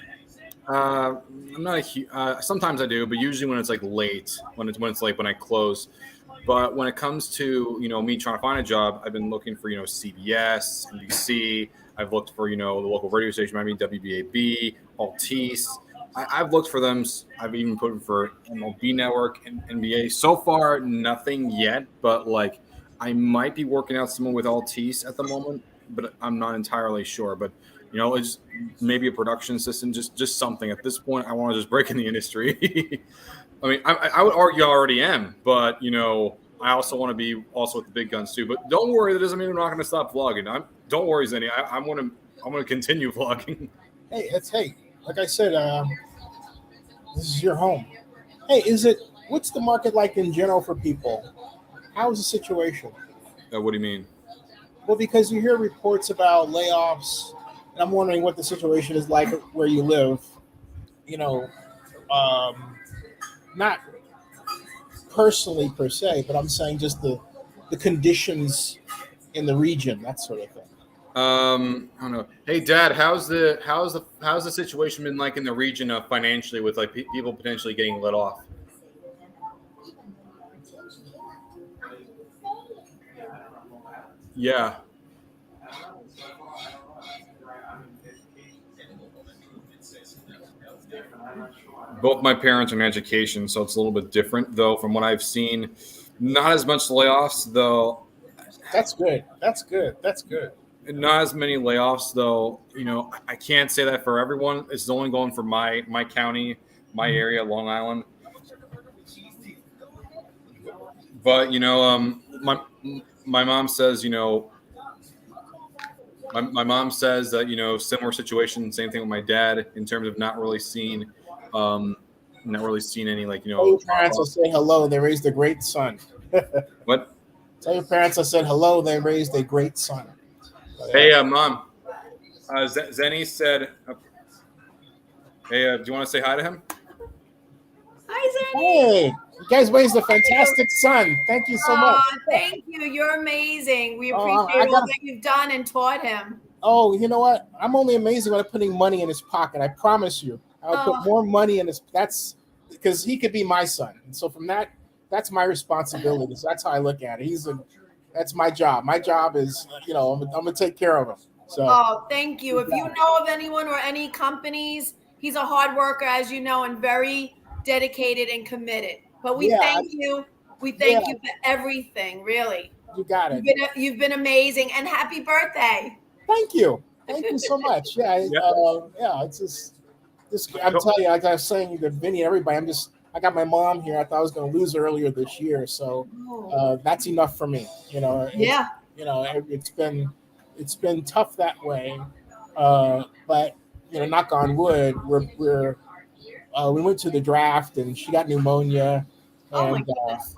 I'm not a huge. Sometimes I do, but usually when it's like late, when it's late when I close. But when it comes to me trying to find a job, I've been looking for CBS, NBC. I've looked for the local radio station, WBAB, Altice. I've looked for them. I've even put them for MLB Network and NBA. So far, nothing yet. But I might be working out someone with Altice at the moment, but I'm not entirely sure. But it's maybe a production assistant, just something. At this point, I want to just break in the industry. I mean, I would argue I already am, but I also want to be also with the big guns too. But don't worry, that doesn't mean I'm not going to stop vlogging. Don't worry, Zennie. I'm going to continue vlogging. Hey, like I said, this is your home. Hey, what's the market like in general for people? How's the situation? What do you mean? Well, because you hear reports about layoffs, and I'm wondering what the situation is like where you live. Not personally per se, but I'm saying just the conditions in the region, that sort of thing. I don't know. Hey, Dad, how's the situation been like in the region financially with people potentially getting let off? Yeah. Both my parents are in education, so it's a little bit different, though, from what I've seen. Not as much layoffs, though. That's good. Not as many layoffs, though. I can't say that for everyone. It's only going for my county, my area, Long Island. But my mom says, my mom says that similar situation, same thing with my dad in terms of not really seeing any Tell your parents I said hello. They raised a great son. What? Tell your parents I said hello. They raised a great son. Hey, Mom. Zennie said, "Hey, do you want to say hi to him?" Hi, Zennie. Hey, You guys raised a fantastic son. Thank you so much. Thank you. You're amazing. We appreciate all that you've done and taught him. Oh, you know what? I'm only amazing when I'm putting money in his pocket. I promise you. I'll put more money in his. That's because he could be my son. And so from that, that's my responsibility. So that's how I look at it. That's my job. My job is, I'm gonna take care of him. So. Thank you. If you know of anyone or any companies, he's a hard worker, as you know, and very dedicated and committed. But we thank you. We thank you for everything, really. You got it. You've been amazing, and happy birthday. Thank you. Thank you so much. It's just I'm telling you, like I was saying to Vinny and everybody, I got my mom here. I thought I was going to lose her earlier this year. So that's enough for me. It's been tough that way. But, knock on wood, we went to the draft and she got pneumonia. Oh my goodness.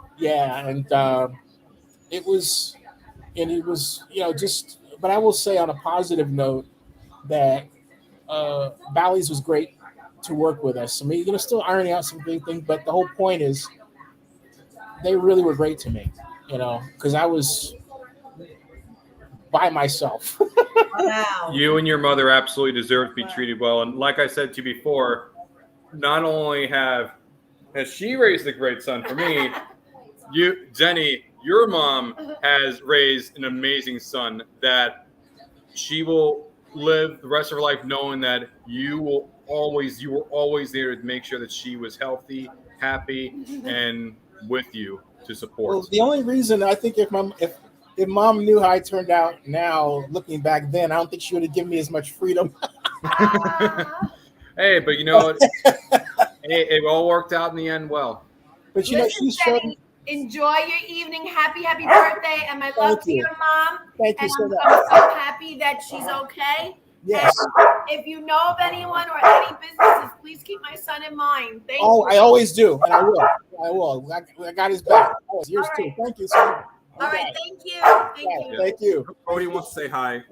It was, but I will say on a positive note that Bally's was great to work with us. I mean, still ironing out some big things, but the whole point is they really were great to me, because I was by myself. Wow. You and your mother absolutely deserve to be treated well. And like I said to you before, not only has she raised a great son for me, Zennie, your mom has raised an amazing son that she will live the rest of her life knowing that you were always there to make sure that she was healthy, happy, and with you to support. Well, the only reason I think if mom knew how I turned out now, looking back then, I don't think she would have given me as much freedom. Hey, but you know what? It all worked out in the end well. But she showed me. Enjoy your evening. Happy birthday. And my love to your mom. Thank you so much. I'm so happy that she's okay. Yes. And if you know of anyone or any businesses, please keep my son in mind. Thank you. I always do. And I will. I got his back. Yours too. Thank you so much. All right. Thank you. Thank you. Cody wants to say hi.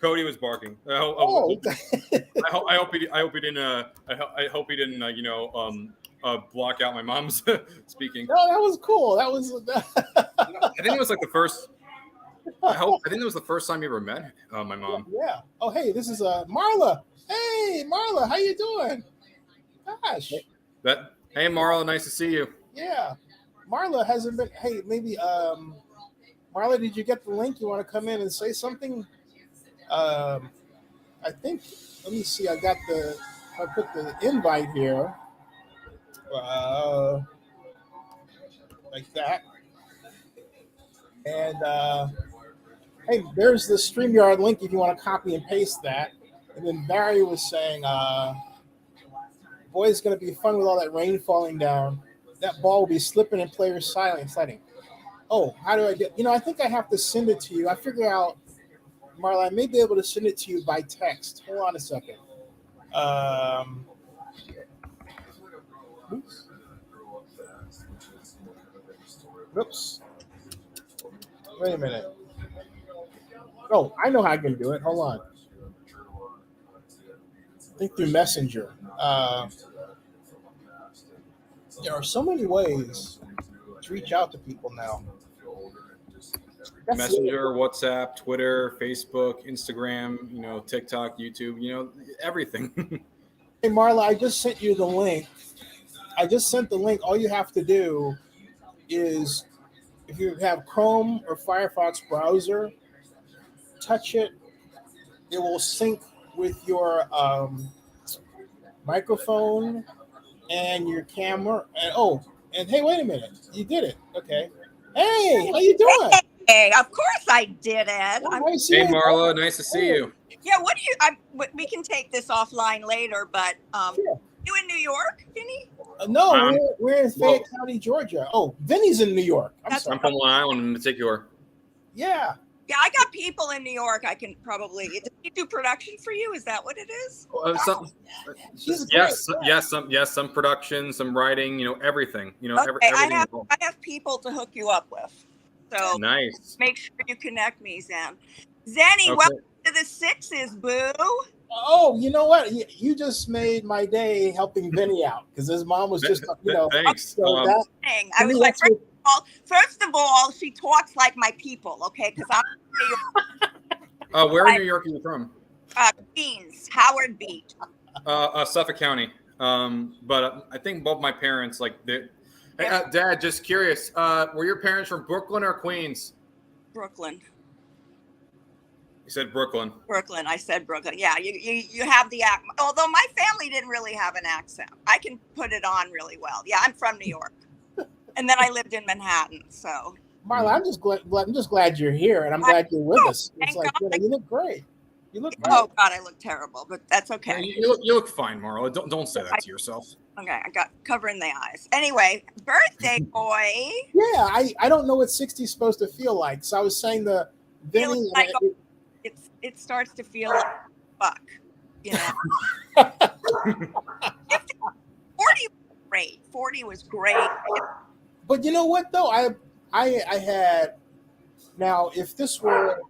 Cody was barking. I hope he didn't block out my mom's speaking. No, that was cool. That was. I think it was like the first. I think it was the first time you ever met my mom. Yeah. Oh, hey, this is Marla. Hey, Marla, how you doing? Gosh. Hey, Marla, nice to see you. Yeah. Marla hasn't been. Hey, maybe Marla, did you get the link? You want to come in and say something? I think. Let me see. I put the invite here. Like that. And hey, there's the StreamYard link if you want to copy and paste that. And then Barry was saying, boy, it's going to be fun with all that rain falling down. That ball will be slipping in players' sliding. Oh, how do I get, I think I have to send it to you. I figure out, Marla, I may be able to send it to you by text. Hold on a second. Oops. Wait a minute. Oh, I know how I can do it. Hold on. I think through Messenger. There are so many ways to reach out to people now. Messenger, WhatsApp, Twitter, Facebook, Instagram, TikTok, YouTube, everything. Hey, Marla, I just sent you the link. I just sent the link. All you have to do is, if you have Chrome or Firefox browser, touch it. It will sync with your microphone and your camera. And hey, wait a minute. You did it. Okay. Hey, how you doing? Hey, of course I did, Ed. Hey, Marla, nice to see you. Yeah, we can take this offline later, but sure. You in New York, Vinny? No, we're in Fayette County, Georgia. Oh, Vinny's in New York. I'm sorry. I'm from Long Island in particular. Yeah. Yeah, I got people in New York. I can probably do production for you. Is that what it is? Some production, some writing, everything. Okay, everything. I have people to hook you up with. So nice. Make sure you connect me, Zen. Zennie, okay. Welcome to the Sixes, boo. Oh, you know what? You just made my day helping Vinny out because his mom was just, Thanks. So that, I was like, first of all, she talks like my people, okay? Because I'm from New York. Where in New York are you from? Queens, Howard Beach. Suffolk County. But I think both my parents, Dad, just curious, were your parents from Brooklyn or Queens? Brooklyn. You said Brooklyn. Brooklyn. I said Brooklyn. Yeah, you have the accent. Although my family didn't really have an accent. I can put it on really well. Yeah, I'm from New York. And then I lived in Manhattan, so. Marla, I'm just glad you're here, and I'm glad you're with us. It's like, you look great. You look great. Oh God, I look terrible, but that's okay. You look fine, Marla. Don't say that to yourself. Okay, I got covering the eyes. Anyway, birthday boy. Yeah, I don't know what 60 is supposed to feel like. So I was saying the Vinny. It starts to feel like fuck, you know. 40 was great. 40 was great. But you know what though? I had, now if this were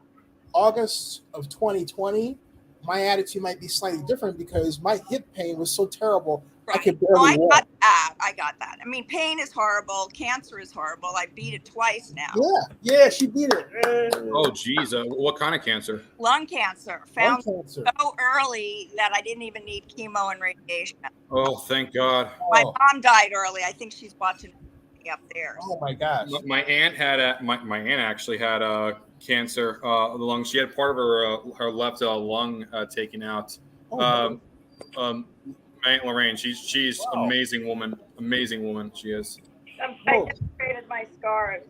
August of 2020, my attitude might be slightly different because my hip pain was so terrible. Right. I could barely walk. I got that. I mean, pain is horrible. Cancer is horrible. I beat it twice now. Yeah, she beat it. Oh, geez. What kind of cancer? Lung cancer. Found so early that I didn't even need chemo and radiation. Oh, thank God. My mom died early. I think she's watching me upstairs. Oh my gosh. My aunt had my aunt actually had cancer of the lungs. She had part of her left lung taken out. My Aunt Lorraine, she's amazing woman. Amazing woman, she is. I just created my scars.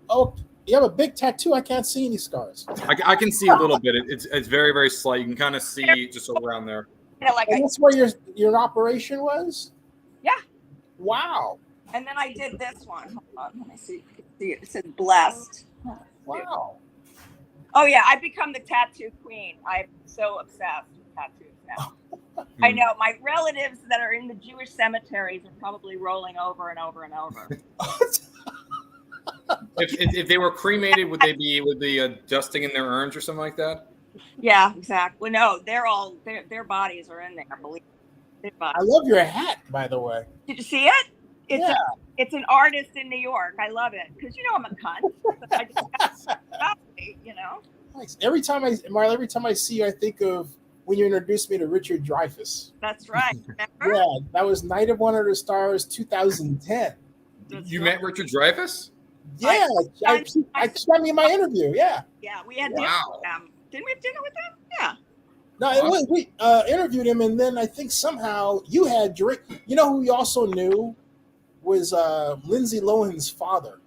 Oh, you have a big tattoo. I can't see any scars. I can see a little bit. It's very, very slight. You can kind of see just around there. You know, and that's where your operation was? Yeah. Wow. And then I did this one. Hold on, let me see. It says blessed. Wow. Oh yeah, I've become the tattoo queen. I'm so obsessed with tattoos now. I know my relatives that are in the Jewish cemeteries are probably rolling over and over and over. If they were cremated, would they be dusting in their urns or something like that? Yeah, exactly. No, they're all their bodies are in there. Believe me. I love your hat, by the way. Did you see it? It's an artist in New York. I love it because I'm a cunt. I just got you know. Nice. Every time I see you, I think of when you introduced me to Richard Dreyfuss. That's right. Remember? Yeah, that was Night of One of the Stars 2010. You met Richard Dreyfuss? Yeah, I shot me in my interview. Yeah. Yeah, we had dinner with them. Didn't we have dinner with them? Yeah. No, we interviewed him, and then I think somehow you had drink. You know who we also knew was Lindsay Lohan's father.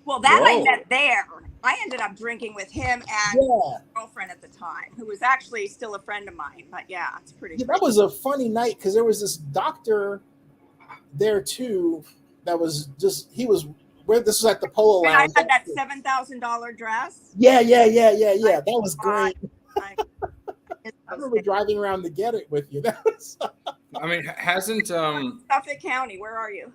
Well, that I met there. I ended up drinking with him and my girlfriend at the time, who was actually still a friend of mine. But yeah, it's pretty. Yeah, that was a funny night because there was this doctor there too. That was just this was at the Polo Lounge. I had that $7,000 dress. Yeah. That was great. I remember driving around to get it with you. That was. I mean, hasn't Suffolk County? Where are you?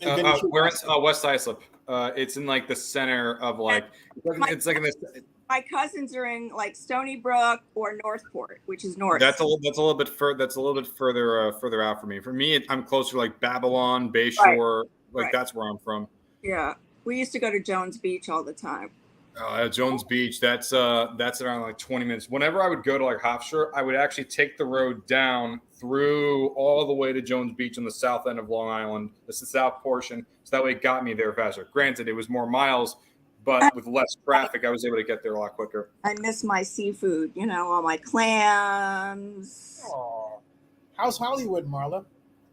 We're in West Islip. It's in like the center of it's like in this. My cousins are in like Stony Brook or Northport, which is north. That's a little bit further out for me. For me, I'm closer to like Babylon, Bayshore. That's where I'm from. Yeah, we used to go to Jones Beach all the time. Jones Beach. That's around like 20 minutes. Whenever I would go to like Hofstra, I would actually take the road down through all the way to Jones Beach on the south end of Long Island. That's the south portion. So that way it got me there faster. Granted, it was more miles, but with less traffic, I was able to get there a lot quicker. I miss my seafood, all my clams. Oh, how's Hollywood, Marla?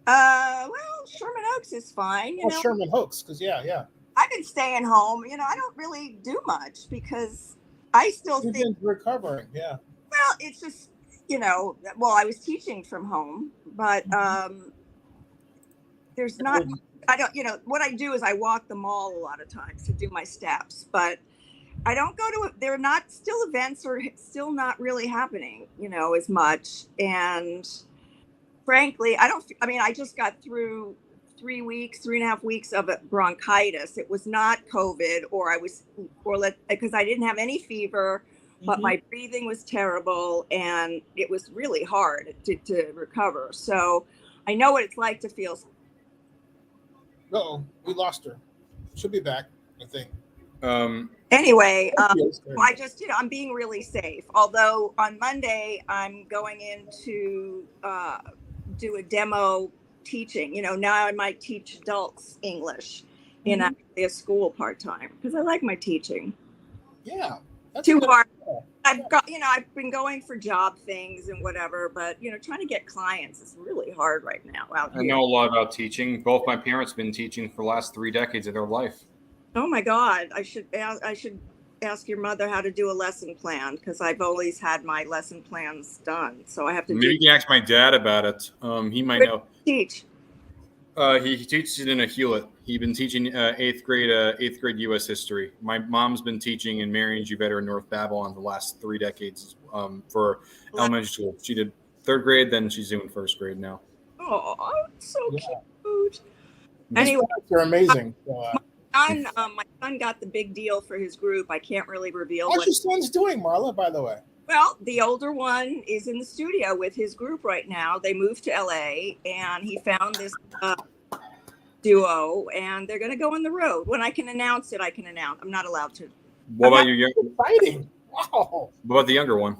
Well, Sherman Oaks is fine. Sherman Oaks, because yeah. I've been staying home. I don't really do much because I still You've been recovering. Yeah. Well, it's just, I was teaching from home, but there's not, what I do is I walk the mall a lot of times to do my steps, but I don't go to, they're not, still events are still not really happening, as much. And frankly, I just got through 3.5 weeks of bronchitis. It was not COVID because I didn't have any fever but my breathing was terrible and it was really hard to recover. So I know what it's like to feel. Uh-oh, we lost her. She'll be back, I think. Anyway, I just, I'm being really safe. Although on Monday, I'm going in to do a demo teaching. Now I might teach adults English in a school part-time because I like my teaching. Yeah. That's Too hard. I've been going for job things and whatever, but trying to get clients is really hard right now out here. I know a lot about teaching. Both my parents have been teaching for the last 3 decades of their life. Oh my God! I should ask your mother how to do a lesson plan because I've always had my lesson plans done. So I have to. Maybe you can ask my dad about it. He might know. Teach. He teaches in a Hewlett. He's been teaching eighth grade U.S. history. My mom's been teaching in Marion Juveder in North Babylon the last 3 decades for elementary school. She did 3rd grade, then she's doing 1st grade now. Oh, so cute. Anyway, you're amazing. My son got the big deal for his group. I can't really reveal. How's your son's doing, Marla, by the way? Well, the older one is in the studio with his group right now. They moved to LA and he found this duo and they're going to go on the road. When I can announce it, I can announce. I'm not allowed to. What about your younger? Exciting. Wow. What about the younger one?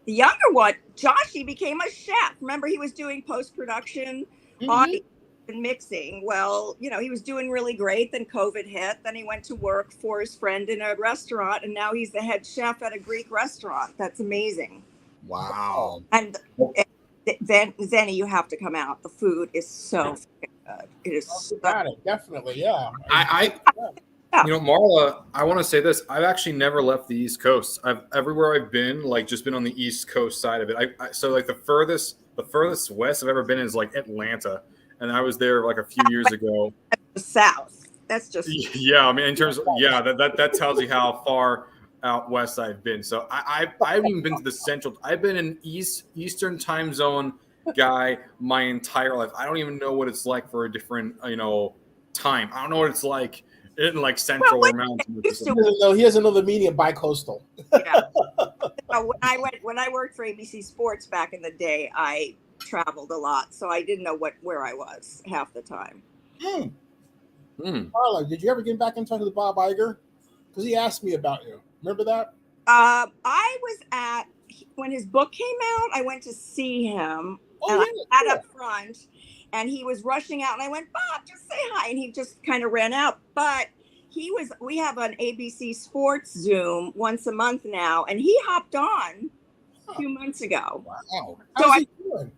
The younger one, Josh, he became a chef. Remember, he was doing post-production, audio, and mixing. Well, he was doing really great. Then COVID hit. Then he went to work for his friend in a restaurant, and now he's the head chef at a Greek restaurant. That's amazing. Wow. And then, Zennie, you have to come out. The food is so good. It is. Got it. Definitely, yeah. Marla, I want to say this. I've actually never left the East Coast. Everywhere I've been, just been on the East Coast side of it. So the furthest west I've ever been is Atlanta. And I was there a few years ago. The South. That's just. Yeah, I mean, in terms of that tells you how far out west I've been. So I haven't even been to the central. I've been an Eastern time zone guy my entire life. I don't even know what it's like for a different time. I don't know what it's like in Central or Mountain. He doesn't know the meaning of bi-coastal. Yeah. When I worked for ABC Sports back in the day, I traveled a lot, so I didn't know where I was half the time. Marla, did you ever get back in touch with Bob Iger? Because he asked me about you. Remember that? I was when his book came out, I went to see him. I sat up front, and he was rushing out, and I went, Bob, just say hi, and he just kind of ran out. But we have an ABC Sports Zoom once a month now, and he hopped on a few months ago. Wow. So How's he doing?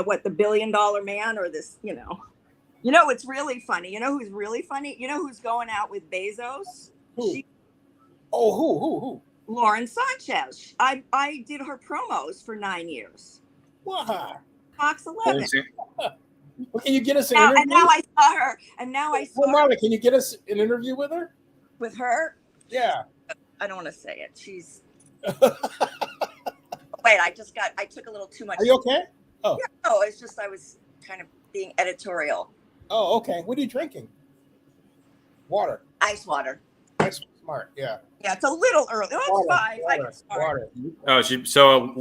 What, the $1 billion man or this, it's really funny. Who's really funny? Who's going out with Bezos? Who? Who? Lauren Sanchez. I did her promos for 9 years. Wow. Fox 11. Well, can you get us an interview? And now I saw her. And now I saw her. Marla, can you get us an interview with her? With her? Yeah. I don't want to say it. She's. Wait, I took a little too much. Are you okay? Oh. Yeah, no, it's just I was kind of being editorial. Oh, okay. What are you drinking? Water. Ice water. Ice, smart, yeah. Yeah, it's a little early. Oh, it's 5. I can start.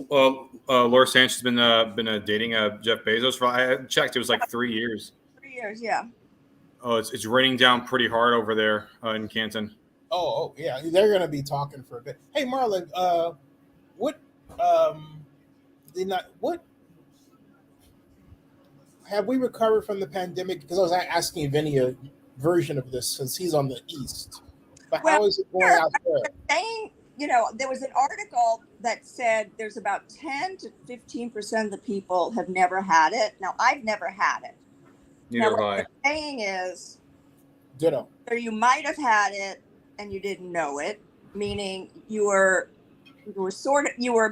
Water. Laura Sanchez has been dating Jeff Bezos for. I checked. It was 3 years. 3 years, yeah. Oh, it's raining down pretty hard over there in Canton. Oh, yeah. They're going to be talking for a bit. Hey, Marla, what have we recovered from the pandemic? Because I was asking Vinny a version of this since he's on the East. But how is it going out there? Saying, there was an article that said there's about 10 to 15% of the people have never had it. Now, I've never had it. Neither have I. What they're saying is, ditto. Or you might have had it and you didn't know it, meaning you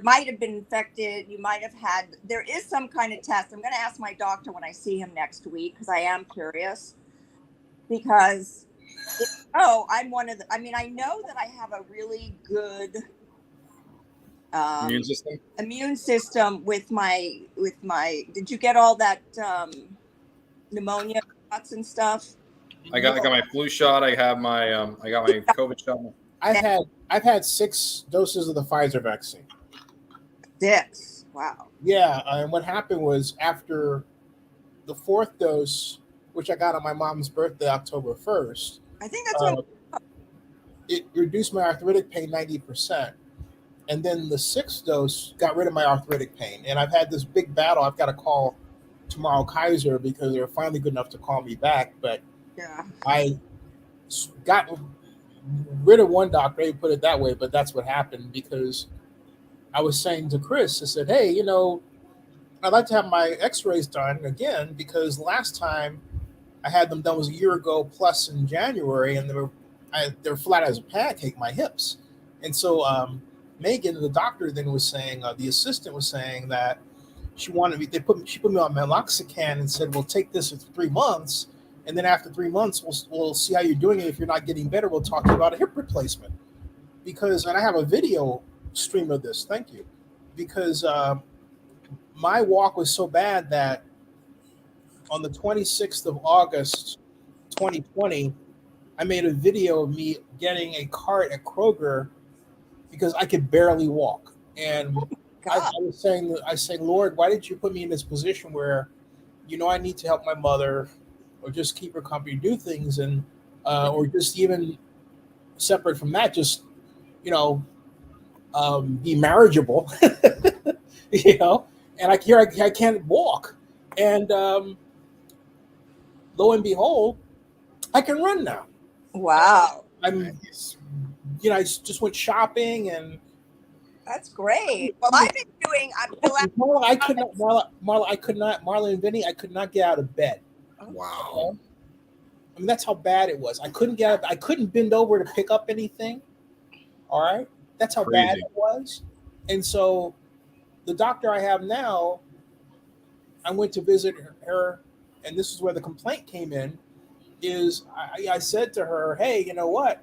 might have been infected. You might have had. There is some kind of test. I'm going to ask my doctor when I see him next week because I am curious. Because I'm one of the. I mean, I know that I have a really good immune system with my. Did you get all that pneumonia shots and stuff? I got my flu shot. I have my I got my COVID shot. I've had 6 doses of the Pfizer vaccine. 6. Wow. Yeah, and what happened was after the 4th dose, which I got on my mom's birthday, October 1st, I think that's when it reduced my arthritic pain 90%. And then the 6th dose got rid of my arthritic pain. And I've had this big battle. I've got to call tomorrow Kaiser because they're finally good enough to call me back. But yeah. I got rid of one doctor, put it that way, but that's what happened because I was saying to Chris, I said, hey, I'd like to have my x-rays done again because last time I had them done was a year ago plus in January, and they're flat as a pancake, my hips. And so Megan, the doctor, then was saying, the assistant was saying that she wanted me. She put me on meloxicam and said, "We'll take this for 3 months, and then after 3 months, we'll see how you're doing. And if you're not getting better, we'll talk to you about a hip replacement." And I have a video stream of this. Thank you, because my walk was so bad that on the 26th of August, 2020, I made a video of me getting a cart at Kroger because I could barely walk. And I was saying, Lord, why did you put me in this position where, I need to help my mother or just keep her company, do things, and or just even separate from that, just, be marriageable, and I can't walk. And lo and behold, I can run now. Wow. I just went shopping, and that's great. Well, I've been doing. Marla, and Vinny, I could not get out of bed. Wow. I mean, that's how bad it was. I couldn't get up. I couldn't bend over to pick up anything. All right. That's how bad it was. And so the doctor I have now, I went to visit her, and this is where the complaint came in, is I said to her, hey, you know what?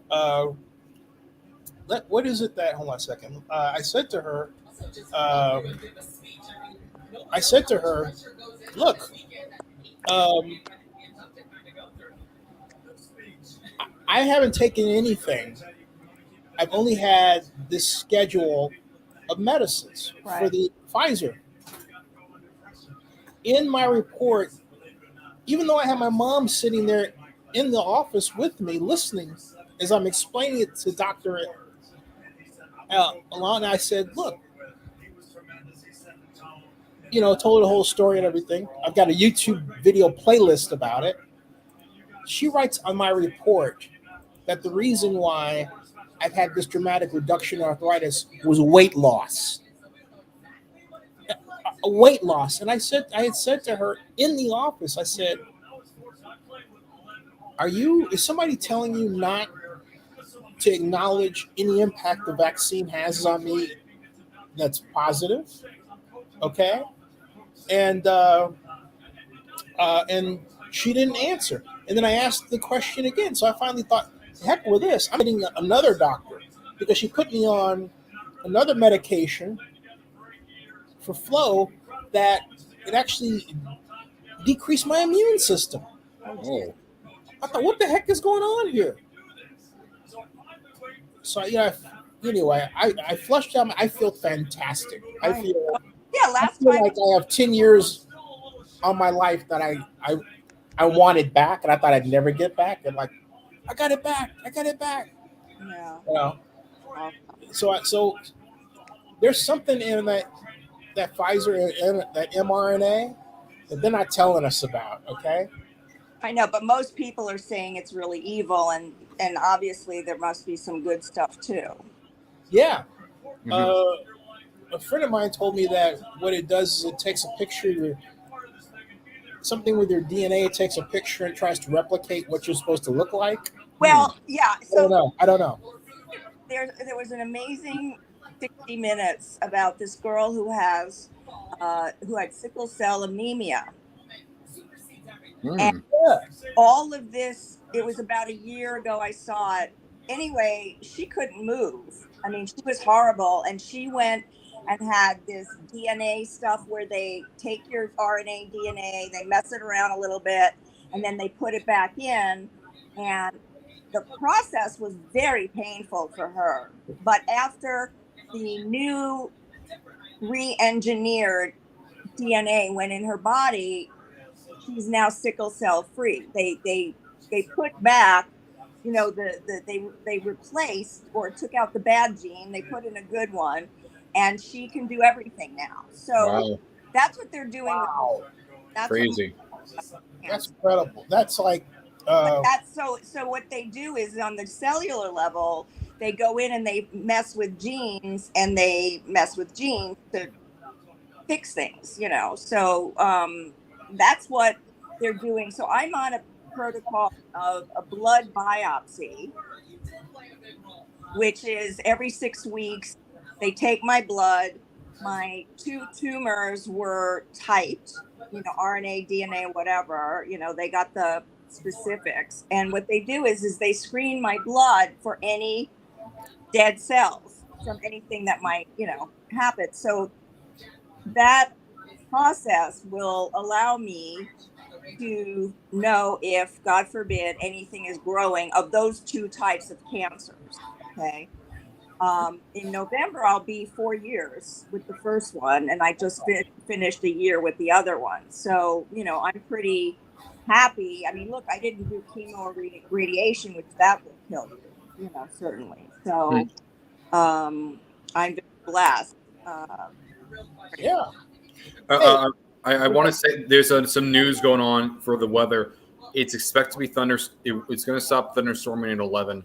What is it that, hold on a second. I said to her, look, I haven't taken anything. I've only had this schedule of medicines for the Pfizer. In my report, even though I have my mom sitting there in the office with me listening as I'm explaining it to Dr. Alana, I said, look, told her the whole story and everything. I've got a YouTube video playlist about it. She writes on my report that the reason why I've had this dramatic reduction in arthritis was weight loss. A weight loss. And I had said to her in the office, I said, is somebody telling you not to acknowledge any impact the vaccine has on me that's positive? Okay. And she didn't answer. And then I asked the question again. So I finally thought, heck with this. I'm getting another doctor because she put me on another medication for flow that it actually decreased my immune system. Oh. I thought, what the heck is going on here? So anyway, I flushed out. I feel fantastic. I feel like I have 10 years on my life that I wanted back, and I thought I'd never get back. And like, I got it back. Yeah. So there's something in that Pfizer and that mRNA that they're not telling us about. Okay. I know, but most people are saying it's really evil, and obviously there must be some good stuff too. Yeah. A friend of mine told me that what it does is it takes a picture, something with your DNA, it takes a picture and tries to replicate what you're supposed to look like. Well, yeah. So I don't know. There was an amazing 60 Minutes about this girl who had sickle cell anemia. And all of this, it was about a year ago I saw it. Anyway, she couldn't move. I mean, she was horrible. And she went and had this DNA stuff where they take your RNA, DNA, they mess it around a little bit, and then they put it back in. And the process was very painful for her. But after the new re-engineered DNA went in her body, she's now sickle cell free. They put back, they replaced or took out the bad gene. They put in a good one, and she can do everything now. So Wow. that's what they're doing. Wow. That's Crazy. That's incredible. That's like But that's so what they do is on the cellular level, they go in and they mess with genes to fix things, So that's what they're doing. So I'm on a protocol of a blood biopsy, which is every 6 weeks. They take my blood. My 2 tumors were typed, RNA, DNA, whatever. They got the specifics. And what they do is they screen my blood for any dead cells from anything that might, happen. So that process will allow me to know if, God forbid, anything is growing of those 2 types of cancers. Okay. In November, I'll be 4 years with the first one, and I just finished a year with the other one. So, I'm pretty happy. I mean, look, I didn't do chemo or radiation, which that would kill you, certainly. So, I'm very blessed. yeah. I want to say there's some news going on for the weather. It's expected to be it's going to stop thunderstorming at 11.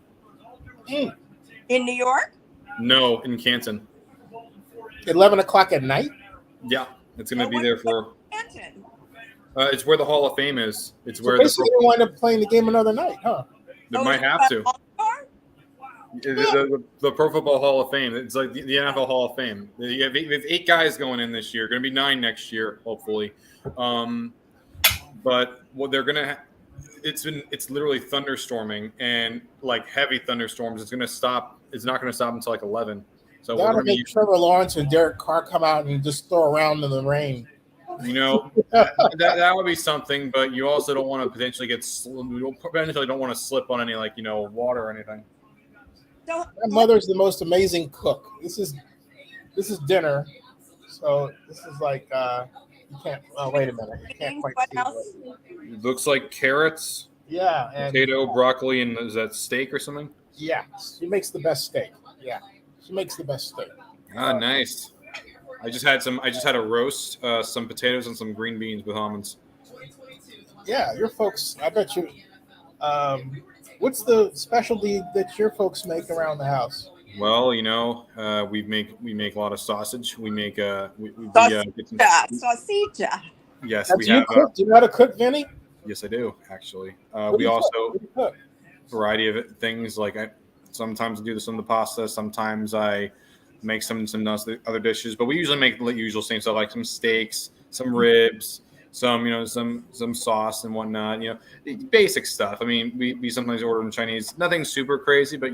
Mm. In New York? No, in Canton. 11 o'clock at night? Yeah, it's going to be there for. Canton. It's where the Hall of Fame is. It's So where basically they wind up playing the game another night, huh? they might have to. The Pro Football Hall of Fame. It's like the NFL Hall of Fame. You have 8 guys going in this year. Going to be 9 next year, hopefully. But what they're going to it's literally thunderstorming and like heavy thunderstorms. It's going to stop. It's not going to stop until like 11. So That'll make Trevor Lawrence and Derek Carr come out and just throw around in the rain. That would be something, but you also don't want to potentially don't want to slip on any water or anything. So, My mother's the most amazing cook. This is dinner, so this is like you can't. Oh, wait a minute, you can't quite what see else? It looks like carrots, Yeah, and potato, broccoli, and is that steak or something? yeah, she makes the best steak. Yeah, she makes the best steak. Ah, nice. I just had a roast, some potatoes and some green beans with almonds. Yeah, your folks. I bet you. What's the specialty that your folks make around the house? Well, we make a lot of sausage. We make Sausage. Yes, Do you cook? Do you know how to cook, Vinny? Yes, I do actually. What do We you also cook? What do you cook? variety of things. Like I sometimes do some of the pasta. Sometimes I make some other dishes. But we usually make the usual same stuff, like some steaks, some ribs, some some sauce and whatnot. Basic stuff. I mean, we sometimes order in Chinese. Nothing super crazy, but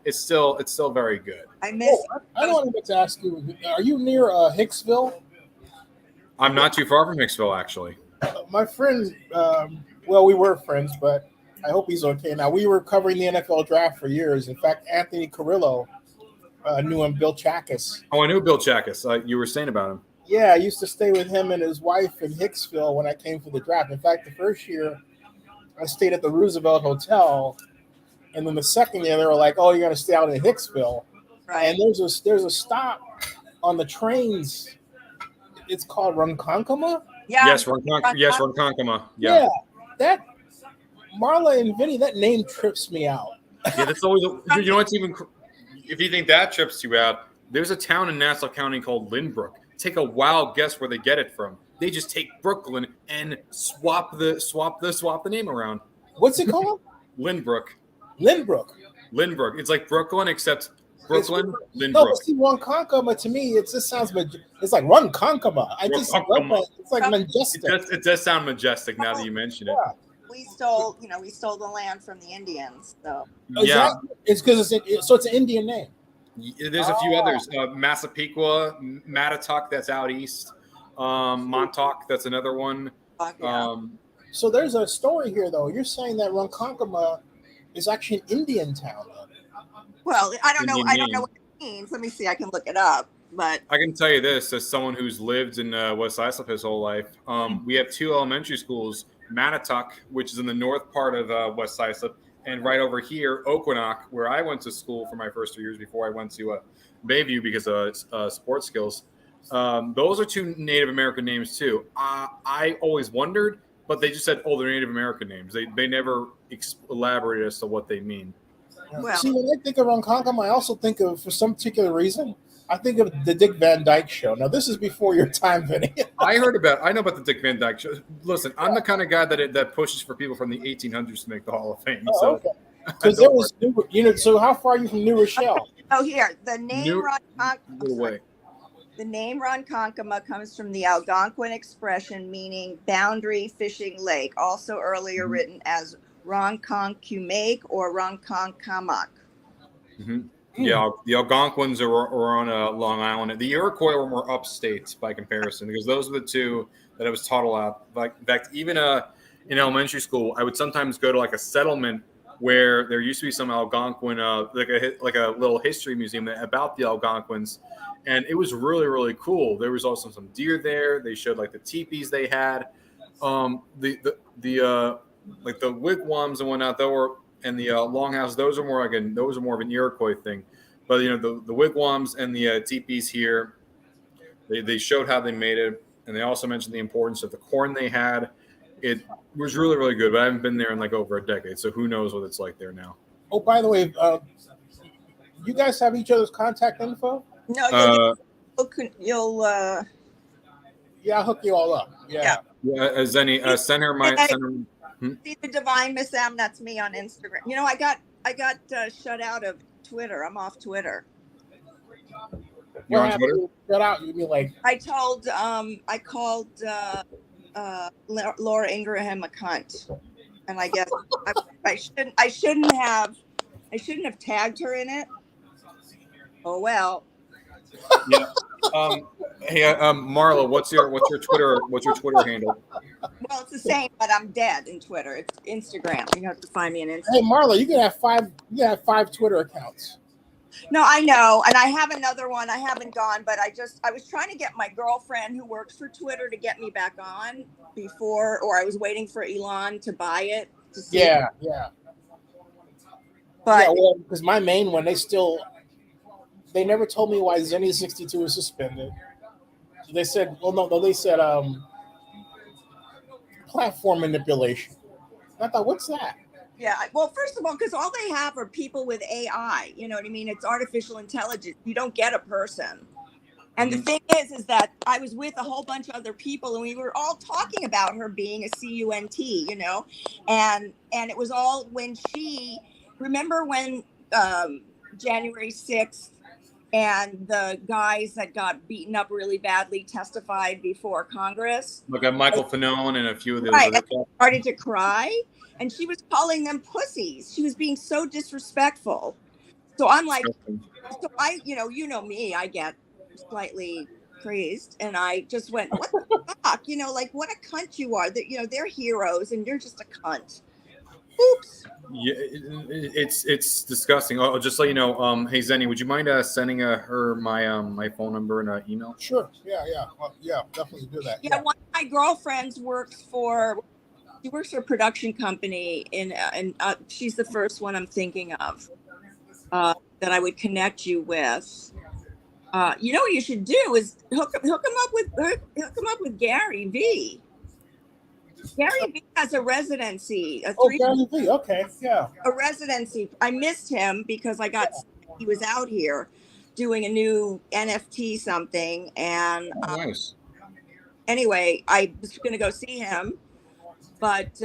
it's still very good. I miss. I wanted to ask you. Are you near Hicksville? I'm not too far from Hicksville, actually. My friend. Well, we were friends, but I hope he's okay now. We were covering the NFL draft for years. In fact, Anthony Carrillo knew him, Bill Chackus. Oh, I knew Bill Chackus. You were saying about him. Yeah, I used to stay with him and his wife in Hicksville when I came for the draft. In fact, the first year I stayed at the Roosevelt Hotel, and then the second year they were like, "Oh, you're going to stay out in Hicksville." Right. And there's a stop on the trains. It's called Ronkonkoma. Yeah. Yes, Ronkonkoma. Yeah, that Marla and Vinny, that name trips me out. Yeah, that's always. What's even. If you think that trips you out, there's a town in Nassau County called Lynbrook. Take a wild guess where they get it from. They just take Brooklyn and swap the name around. What's it called? Lynbrook. Lynbrook. It's like Brooklyn, except Brooklyn, No, Lynbrook. but see, Ronkonkoma to me, it just sounds. It's like Ronkonkoma. I just love that. It's like majestic. It does sound majestic now that you mention it. Yeah. We stole the land from the Indians. So Yeah. It's because it's an Indian name. There's a few others. Massapequa, Mattatuck, that's out east. Montauk, that's another one. yeah. So there's a story here, though. You're saying that Ronkonkoma is actually an Indian town. Well, I don't know. Indian I don't know name. what it means. Let me see. I can look it up. But I can tell you this, as someone who's lived in West Islip his whole life, we have two elementary schools, Manitouk, which is in the north part of West Islip, and right over here, Oakland, where I went to school for my first 3 years before I went to Bayview because of sports skills. Those are two Native American names too. I always wondered, but they just said, "Oh, they're Native American names." They never elaborated as to what they mean. well, See, when I think of Ronkonkoma, I also think of, for some particular reason, I think of the Dick Van Dyke Show. Now, this is before your time, Vinny. I know about the Dick Van Dyke Show. Listen, I'm the kind of guy that pushes for people from the 1800s to make the Hall of Fame. So, Okay. Because there was, so how far are you from New Rochelle? oh, here the name The name Ronkonkoma comes from the Algonquin expression meaning boundary fishing lake, also earlier written as Ronkonkumake or Ronkonkamak. Mm-hmm. Yeah, the Algonquins are on Long Island. The Iroquois were more upstate by comparison because those are the two that I was taught a lot. Like, in fact, even in elementary school, I would sometimes go to like a settlement where there used to be some Algonquin, like a little history museum about the Algonquins, and it was really, really cool. There was also some deer there. They showed like the teepees they had, like the wigwams and whatnot. And the longhouses, those are more of an Iroquois thing. But the wigwams and the teepees here, they showed how they made it, and they also mentioned the importance of the corn they had. It was really, really good, but I haven't been there in like over a decade, so who knows what it's like there now. Oh, by the way, you guys have each other's contact info? No, you'll Yeah, I'll hook you all up. Yeah. Zennie, send her my. See the Divine Miss M. That's me on Instagram. I got shut out of Twitter. I'm off Twitter. You're on Twitter? Shut out. You mean like? I called Laura Ingraham a cunt, and I guess I shouldn't have tagged her in it. Oh well. Yeah. Hey, Marla, what's your Twitter handle? Well, it's the same, but I'm dead in Twitter. It's Instagram. You have to find me on Instagram. Hey, Marla, you can have five. You can have 5 Twitter accounts. No, I know, and I have another one. I haven't gone, but I was trying to get my girlfriend who works for Twitter to get me back on before, or I was waiting for Elon to buy it. To see Yeah. But because my main one, they never told me why Zennie 62 was suspended. So they said, they said platform manipulation. I thought, what's that? yeah, well, first of all, because all they have are people with AI. You know what I mean? It's artificial intelligence. You don't get a person. And the thing is that I was with a whole bunch of other people, and we were all talking about her being a CUNT, and it was all when remember when January 6th and the guys that got beaten up really badly testified before Congress. Like Michael Fanone and a few of those. Right, and started to cry, and she was calling them pussies. She was being so disrespectful. So I'm like, you know me, I get slightly crazed, and I just went, what the fuck? Like, what a cunt you are. That they're heroes, and you're just a cunt. Oops. Yeah, it's disgusting. Oh, just so you know, hey Zennie, would you mind sending her my phone number and email? Sure. Yeah. Definitely do that. Yeah, one of my girlfriends works for a production company, and she's the first one I'm thinking of that I would connect you with. What you should do is hook him up with Gary V. Gary V has a residency. Gary V. Okay, yeah. A residency. I missed him because he was out here doing a new NFT something, and Nice. Anyway, I was going to go see him, but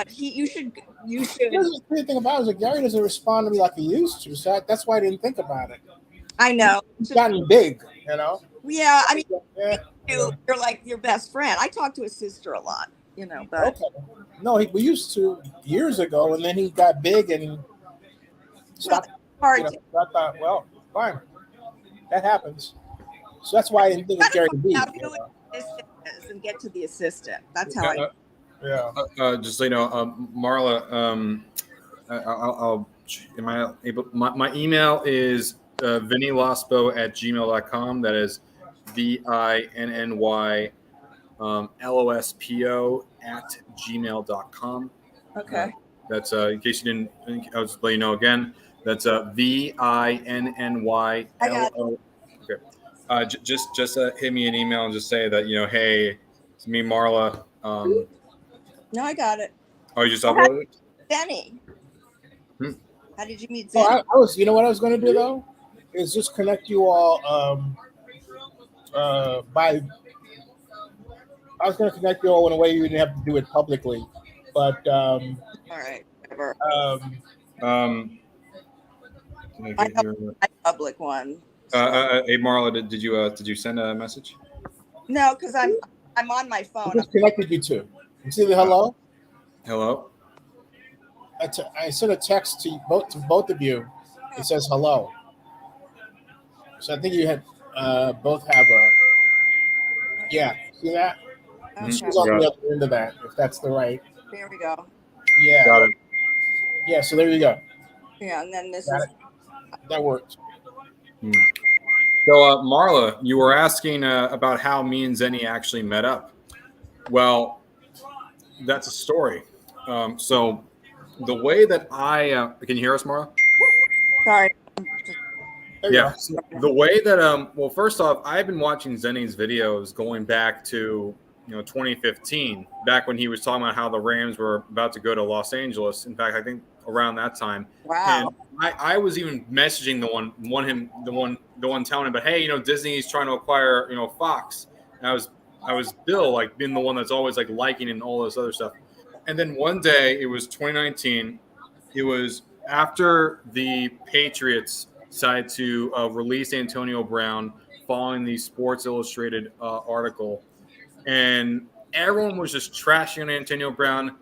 you should. Here's the great thing about it is that Gary doesn't respond to me like he used to, so that's why I didn't think about it. I know. He's gotten big, Yeah, I mean, Yeah. you're like your best friend. I talk to his sister a lot, but Okay. No, we used to years ago, and then he got big and stopped. hard. So I thought, well, fine, that happens. So that's why I didn't think of Gary V. And get to the assistant. That's how I. Yeah. Just so you know, Marla, Am I able? My email is vinnylaspo@gmail.com. That is VINNY LOSPO@gmail.com. Okay. That's in case you didn't. I'll just let you know again. That's VINNY LO. Okay. Just hit me an email and just say that hey, it's me, Marla. No, I got it. Oh, you just uploaded it? Zennie. Hmm. How did you meet Oh, Zennie? I was. You know what I was going to do though is just connect you all by. I was going to connect you all in a way you didn't have to do it publicly, but All right. Whatever. Can I I get have your, my public one. hey Marla, did you send a message? No, because I'm on my I phone. just connected you two. You see the hello? Hello. I sent a text to both of you. It says hello. So I think you had both have a. Yeah, see that? Okay. She's on the other end of that. If that's the right. There we go. Yeah. Got it. Yeah. So there you go. Yeah, and then this Got is it. That works. So Marla, you were asking about how me and Zennie actually met up. Well, that's a story. So the way that I can you hear us, Marla? sorry. There you Yeah. go. So the way that well, first off, I've been watching Zennie's videos going back to 2015, back when he was talking about how the Rams were about to go to Los Angeles. In fact, I think around that time. Wow. And I was even messaging the one telling him, but hey, Disney's trying to acquire Fox. And I was Bill, like being the one that's always like liking and all this other stuff. And then one day, it was 2019. It was after the Patriots decided to release Antonio Brown following the Sports Illustrated article. And everyone was just trashing on Antonio Brown.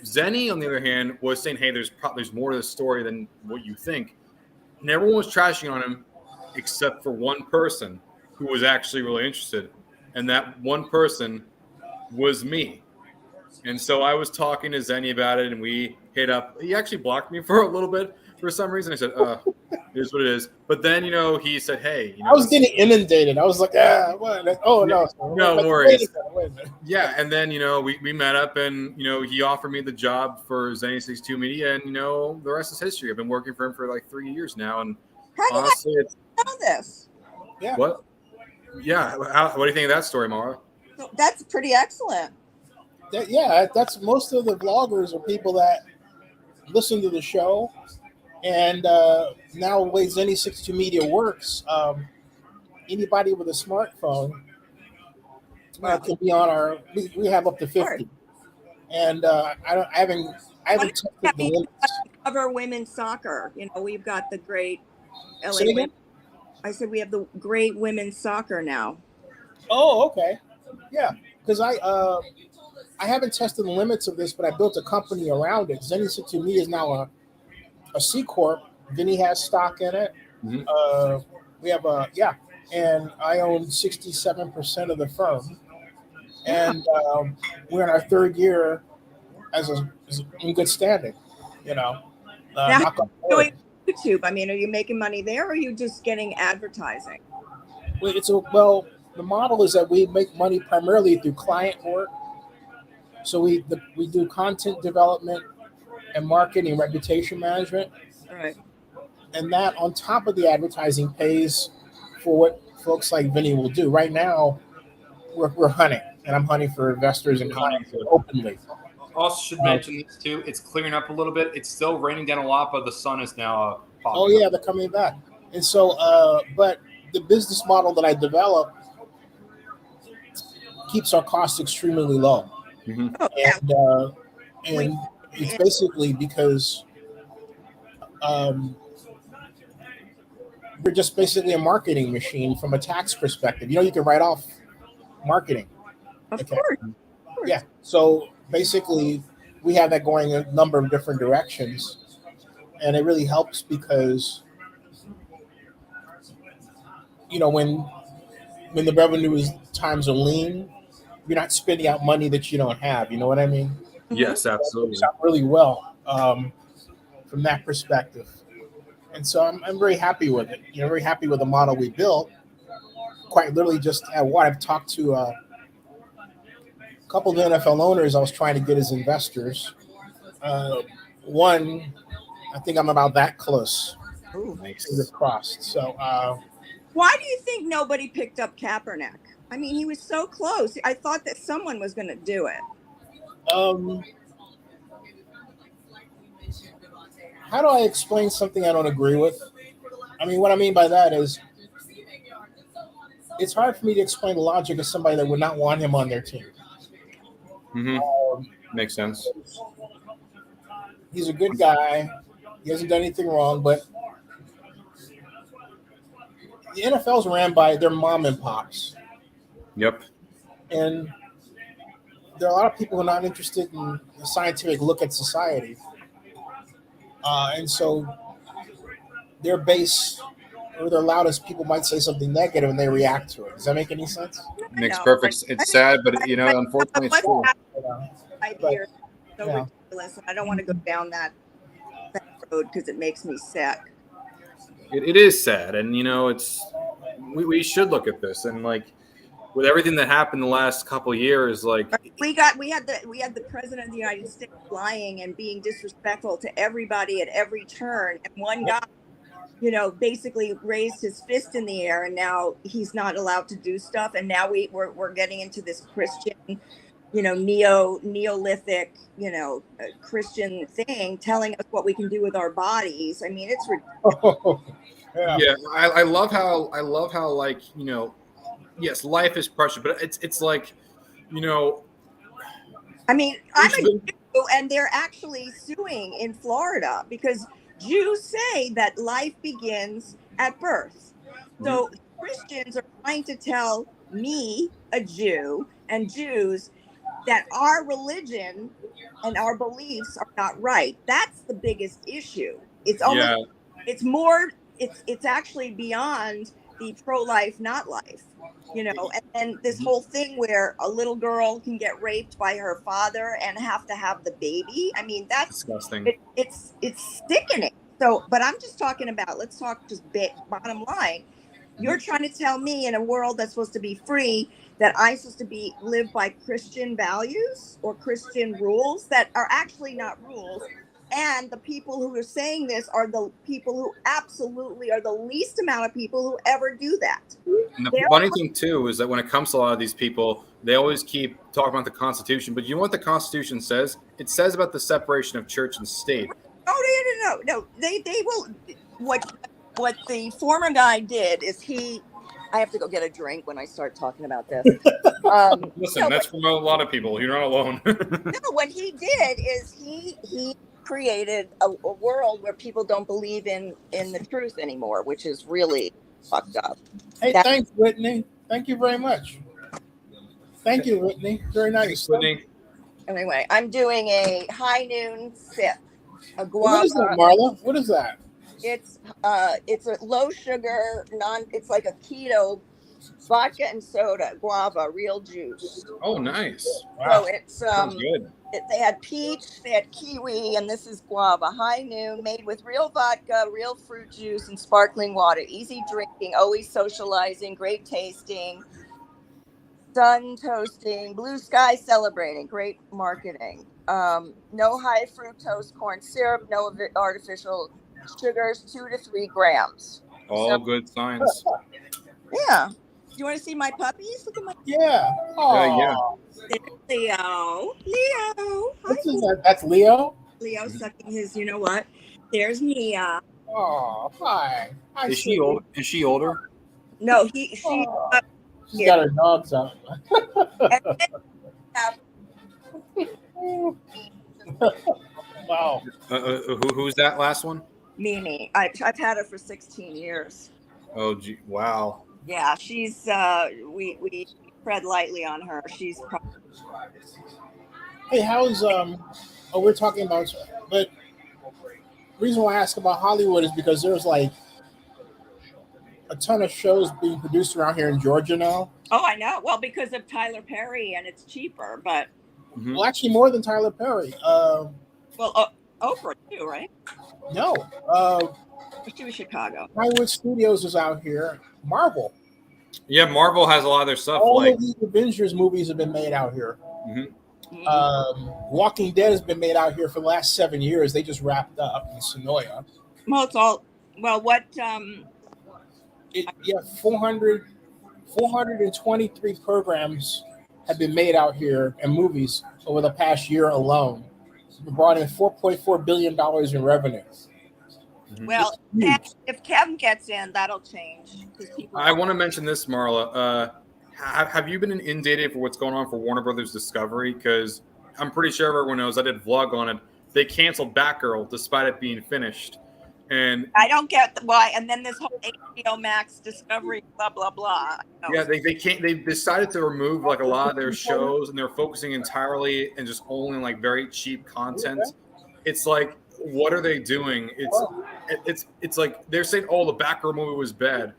Zennie, on the other hand, was saying, hey, there's more to the story than what you think. And everyone was trashing on him except for one person who was actually really interested. And that one person was me. And so I was talking to Zennie about it, and we hit up. He actually blocked me for a little bit for some reason. I said, here's what it is. But then, he said, hey. I was getting inundated. I was like, what? Oh, no. No Wait worries. Wait a minute. Yeah, and then, we met up, and, he offered me the job for Zennie 62 Media, and, the rest is history. I've been working for him for like 3 years now, and How did honestly, it's I know this? Yeah. what? Yeah, what do you think of that story, Mara? That's pretty excellent. That's most of the vloggers are people that listen to the show. And now the way Zennie 62 Media works, anybody with a smartphone can be on our. We have up to 50, and I haven't tested the limits. Cover women's soccer. We've got the great LA Say again? women. I said we have the great women's soccer now. Oh, okay, yeah. Because I haven't tested the limits of this, but I built a company around it. Zennie 62 Media is now a C corp. Vinny has stock in it. Mm-hmm. We have and I own 67% of the firm, and we're in our third year as in good standing. Now, how are you doing YouTube? I mean, are you making money there, or are you just getting advertising? The model is that we make money primarily through client work. So we do content development and marketing, reputation management. All right. And that on top of the advertising pays for what folks like Vinny will do. Right now, we're hunting, and I'm hunting for investors and clients openly. Also should mention this too. It's clearing up a little bit. It's still raining down a lot, but the sun is now popping. Oh yeah, they're coming back. And so, but the business model that I developed keeps our costs extremely low. Mm-hmm. And it's basically because we're just basically a marketing machine from a tax perspective. You can write off marketing. Of course. Yeah. So basically, we have that going a number of different directions, and it really helps because when the revenue times are lean, you're not spending out money that you don't have. You know what I mean? Yes, absolutely. It's out really well from that perspective. And so I'm very happy with it. Very happy with the model we built. Quite literally just at what I've talked to a couple of NFL owners I was trying to get as investors. One, I think I'm about that close. Ooh. Fingers crossed. So why do you think nobody picked up Kaepernick? I mean, he was so close. I thought that someone was going to do it. How do I explain something I don't agree with? I mean, what I mean by that is it's hard for me to explain the logic of somebody that would not want him on their team. Mm-hmm. Makes sense. He's a good guy. He hasn't done anything wrong, but the NFL's ran by their mom and pops. Yep. And there are a lot of people who are not interested in a scientific look at society. And so their base or their loudest people might say something negative and they react to it. Does that make any sense? Makes perfect. It's sad, but unfortunately, it's true. Idea so ridiculous. I don't want to go down that road because it makes me sick. It is sad, and it's we should look at this and with everything that happened the last couple of years, we had the president of the United States lying and being disrespectful to everybody at every turn, and one guy, basically raised his fist in the air, and now he's not allowed to do stuff, and now we're getting into this Christian, Neolithic, Christian thing, telling us what we can do with our bodies. I mean, it's ridiculous. Yeah, I love how yes, life is precious, but it's I mean, I'm a Jew, and they're actually suing in Florida because Jews say that life begins at birth. So Christians are trying to tell me, a Jew, and Jews that our religion and our beliefs are not right. That's the biggest issue. It's almost, it's actually beyond the pro-life, not life, and this whole thing where a little girl can get raped by her father and have to have the baby. I mean, that's disgusting. It's sickening. So, but I'm just talking about, let's talk just bottom line. You're trying to tell me in a world that's supposed to be free that I'm supposed to live by Christian values or Christian rules that are actually not rules. And the people who are saying this are the people who absolutely are the least amount of people who ever do that. And the funny thing, too, is that when it comes to a lot of these people, they always keep talking about the Constitution. But you know what the Constitution says? It says about the separation of church and state. Oh, no. They will. What the former guy did is I have to go get a drink when I start talking about this. Listen, that's from a lot of people. You're not alone. No, what he did is he created a world where people don't believe in the truth anymore, which is really fucked up. Hey, thanks, Whitney. Thank you very much. Thank you, Whitney. Very nice. Whitney. Anyway, I'm doing a high noon sip. A guava. What is that, Marla? What is that? It's a low sugar, it's like a keto vodka and soda, guava, real juice. Oh, nice. Wow. So it's good. They had peach, they had kiwi, and this is guava. High noon, made with real vodka, real fruit juice, and sparkling water. Easy drinking, always socializing, great tasting, sun toasting, blue sky celebrating, great marketing. No high fructose corn syrup, no artificial sugars, 2 to 3 grams. All good signs. Yeah. Do you want to see my puppies? Look at my. Yeah. Yeah. Leo. What's that? That's Leo? Leo sucking his, you know what? There's Mia. Oh, hi. Is she old? Is she older? No, she's got her dogs up. Wow. Who's that last one? Mimi. I've had her for 16 years. Oh, gee, wow. Yeah, she's we tread lightly on her. She's probably. Hey, how's we're talking about, but the reason why I ask about Hollywood is because there's like a ton of shows being produced around here in Georgia now. Oh, I know. Well, because of Tyler Perry, and it's cheaper, but well, actually more than Tyler Perry. Oprah too, right? No. She was Chicago. Hollywood Studios is out here. Marvel. Yeah, Marvel has a lot of their stuff. All like of the Avengers movies have been made out here. Mhm. Walking Dead has been made out here for the last 7 years. They just wrapped up in Sonoya. Well, it's all what 423 programs have been made out here and movies over the past year alone. We brought in $4.4 billion in revenue. well, if Kevin gets in, that'll change. I want to mention this, Marla. Have you been inundated for what's going on for Warner Brothers Discovery? Because I'm pretty sure everyone knows. I did a vlog on it. They canceled Batgirl despite it being finished. And I don't get why. And then this whole HBO Max Discovery, blah blah blah. Yeah, they can't. They decided to remove like a lot of their shows, and they're focusing entirely and just only like very cheap content. It's like, what are they doing? It's like they're saying, oh, the Batgirl movie was bad.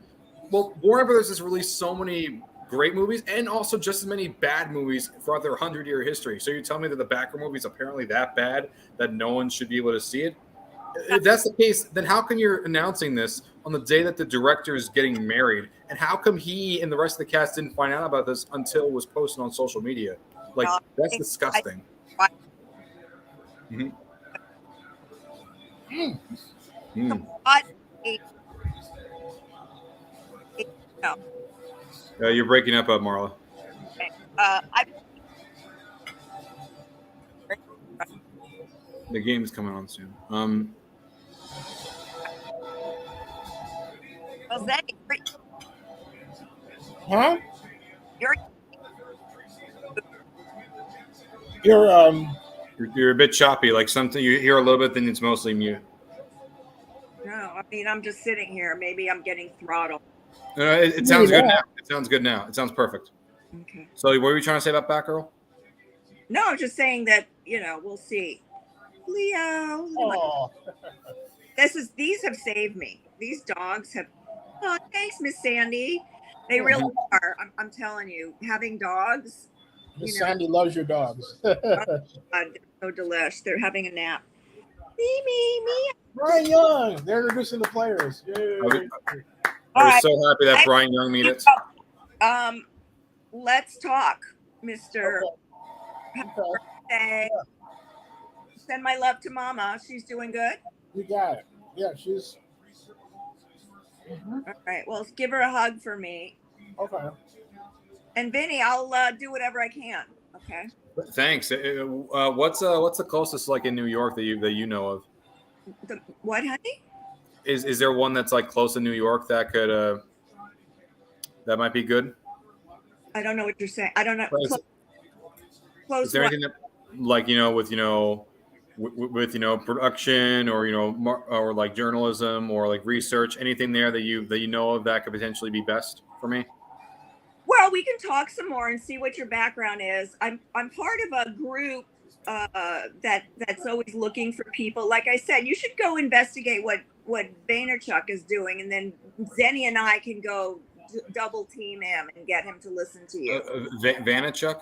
Well, Warner Brothers has released so many great movies and also just as many bad movies throughout their 100-year history. So you tell me that the Batgirl movie is apparently that bad that no one should be able to see it? If that's the case, then how come you're announcing this on the day that the director is getting married? And how come he and the rest of the cast didn't find out about this until it was posted on social media? Like, that's disgusting. You're breaking up, Marla. The game is coming on soon. Well, Zennie, Huh? You're a bit choppy, like something you hear a little bit, then it's mostly mute. No, I mean, I'm just sitting here. Maybe I'm getting throttled. It sounds good now. It sounds good now. It sounds perfect. Okay. So what were you trying to say about Batgirl? No, I'm just saying that, we'll see. Leo. Oh. These have saved me. These dogs have. Oh, thanks, Miss Sandy. They really are. I'm telling you, having dogs. Miss Sandy loves your dogs. They're so delish. They're having a nap. Me. Brian Young. They're introducing the players. I'm so happy that Brian Young made it. Let's talk, Mr. Happy birthday. Send my love to Mama. She's doing good. You got it. Yeah, she's. All right. Well, give her a hug for me. Okay. And Vinny, I'll do whatever I can. Okay. Thanks. What's the closest like in New York that you know of? What, honey? Is there one that's like close in New York that could that might be good? I don't know what you're saying. I don't know. Close. Is there anything that, like, with production or or like journalism or like research, anything there that you know of that could potentially be best for me? Well, we can talk some more and see what your background is. I'm part of a group that's always looking for people. Like I said, you should go investigate what Vaynerchuk is doing, and then Zennie and I can go double team him and get him to listen to you. Vaynerchuk?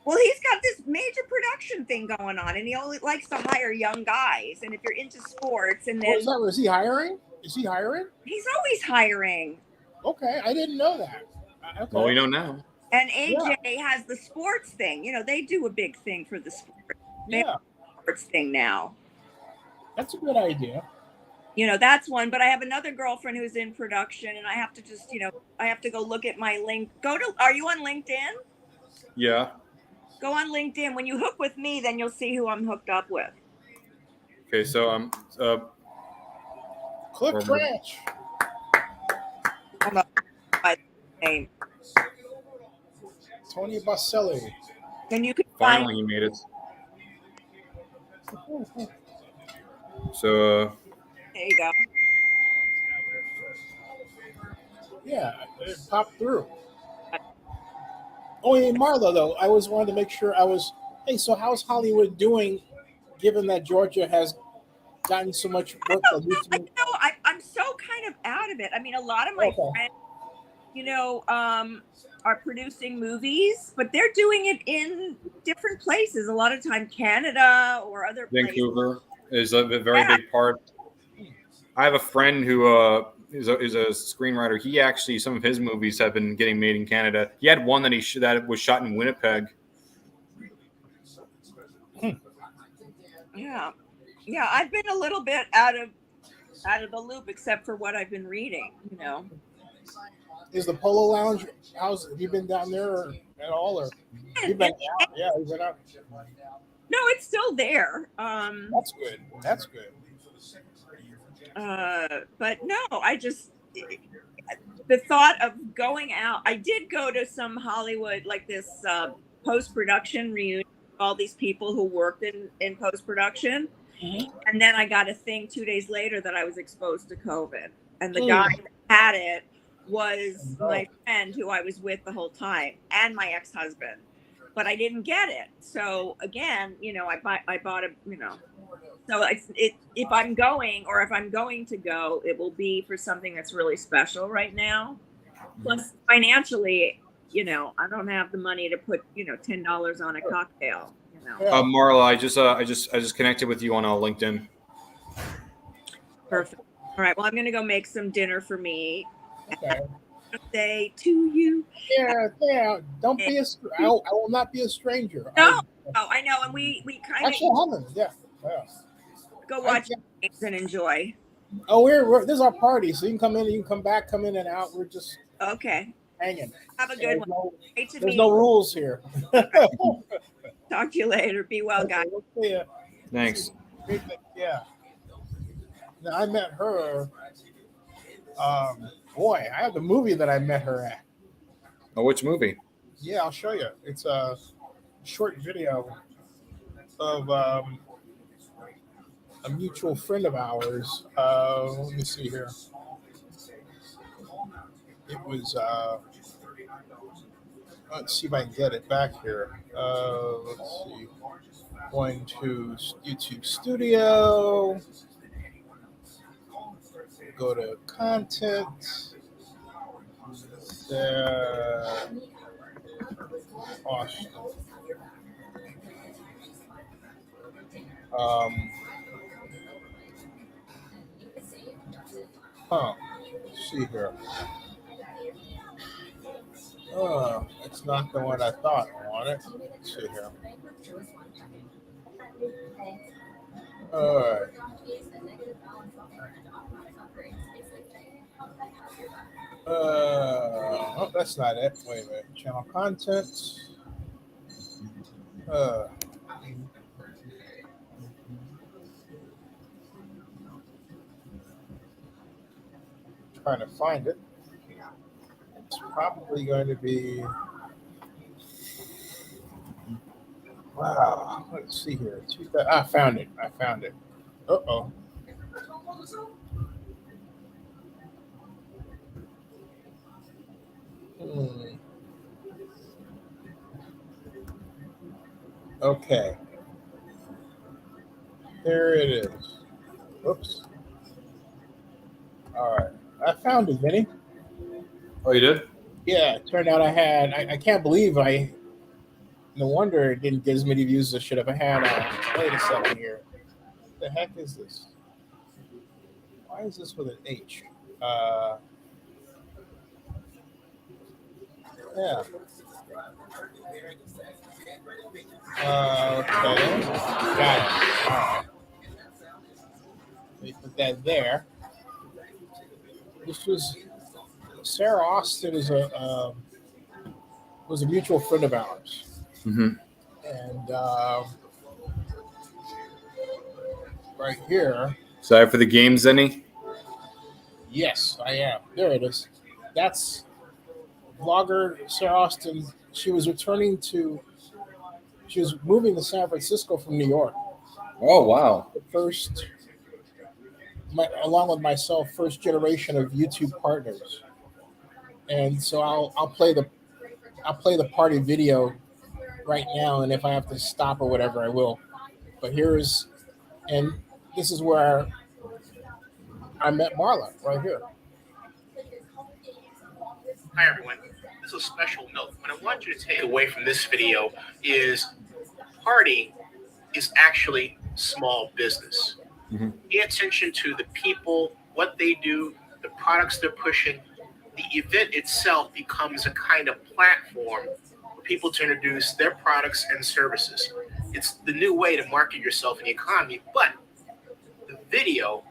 Well, he's got this major production thing going on, and he only likes to hire young guys. And if you're into sports, and then is he hiring? Is he hiring? He's always hiring. Okay, I didn't know that. Okay. Well, we know now. And AJ has the sports thing. They do a big thing for the sport. They have a sports thing now. That's a good idea. That's one. But I have another girlfriend who's in production, and I have to just, I have to go look at my link. Are you on LinkedIn? Yeah. Go on LinkedIn. When you hook with me, then you'll see who I'm hooked up with. Okay, so Cliff Branch. Name. Tony Baselli. And you can finally he made it. So there you go. Yeah, it popped through. Oh, and Marla, though, I always wanted to make sure hey, so how's Hollywood doing, given that Georgia has gotten so much work? I'm so kind of out of it. I mean, a lot of my friends, are producing movies, but they're doing it in different places. A lot of time, Canada or other places. Vancouver is a very big part. I have a friend who is a screenwriter. He actually, some of his movies have been getting made in Canada. He had one that that was shot in Winnipeg. Yeah, I've been a little bit out of the loop, except for what I've been reading. Is the Polo Lounge house? Have you been down there at all, or you've been out? Yeah, you've been out. No, it's still there. That's good. That's good. But no, the thought of going out. I did go to some Hollywood, like this post-production reunion. All these people who worked in post-production. Mm-hmm. And then I got a thing 2 days later that I was exposed to COVID. And the guy that had it was my friend who I was with the whole time and my ex-husband. But I didn't get it. So again, I bought a, so if I'm going to go, it will be for something that's really special right now. Plus financially, I don't have the money to put, $10 on a cocktail. Marla, I just connected with you on LinkedIn. Perfect. All right. Well, I'm gonna go make some dinner for me. Okay. Happy birthday to you. Yeah. Don't be I will not be a stranger. No, I know, and we kind of go watch games and enjoy. Oh, we're this is our party, so you can come in, you can come back, come in and out. We're just okay. Hanging. Have a good one. There's no rules here. Talk to you later. Be well, guys. Yeah. Thanks. Yeah. Now, I met her. Boy, I have the movie that I met her at. Oh, which movie? Yeah, I'll show you. It's a short video of a mutual friend of ours. Let me see here. It was, let's see if I can get it back here. Let's see. Going to YouTube Studio. Go to content. Awesome. Let's see here. It's not the one I thought I wanted. Let's see here. All right. Oh, that's not it. Wait a minute. Channel content. Trying to find it. It's probably going to be. Wow. Let's see here. I found it. Uh-oh. Okay. There it is. Oops. All right. I found it, Vinny. Oh, you did? Yeah, it turned out I can't believe no wonder it didn't get as many views as it should have. I had, wait a second here. What the heck is this? Why is this with an H? Yeah. Okay. Got it. All right. Let me put that there. This was Sarah Austin was a mutual friend of ours. Mm-hmm. And right here. Sorry for the game, Zennie? Yes, I am. There it is. That's vlogger Sarah Austin. She was moving to San Francisco from New York. Oh, wow. Along with myself, first generation of YouTube partners. And so I'll play the party video right now, and if I have to stop or whatever, I will. But this is where I met Marla, right here. Hi, everyone. This is a special note. What I want you to take away from this video is party is actually small business. Mhm. Pay attention to the people, what they do, the products they're pushing. The event itself becomes a kind of platform for people to introduce their products and services. It's the new way to market yourself in the economy, but the video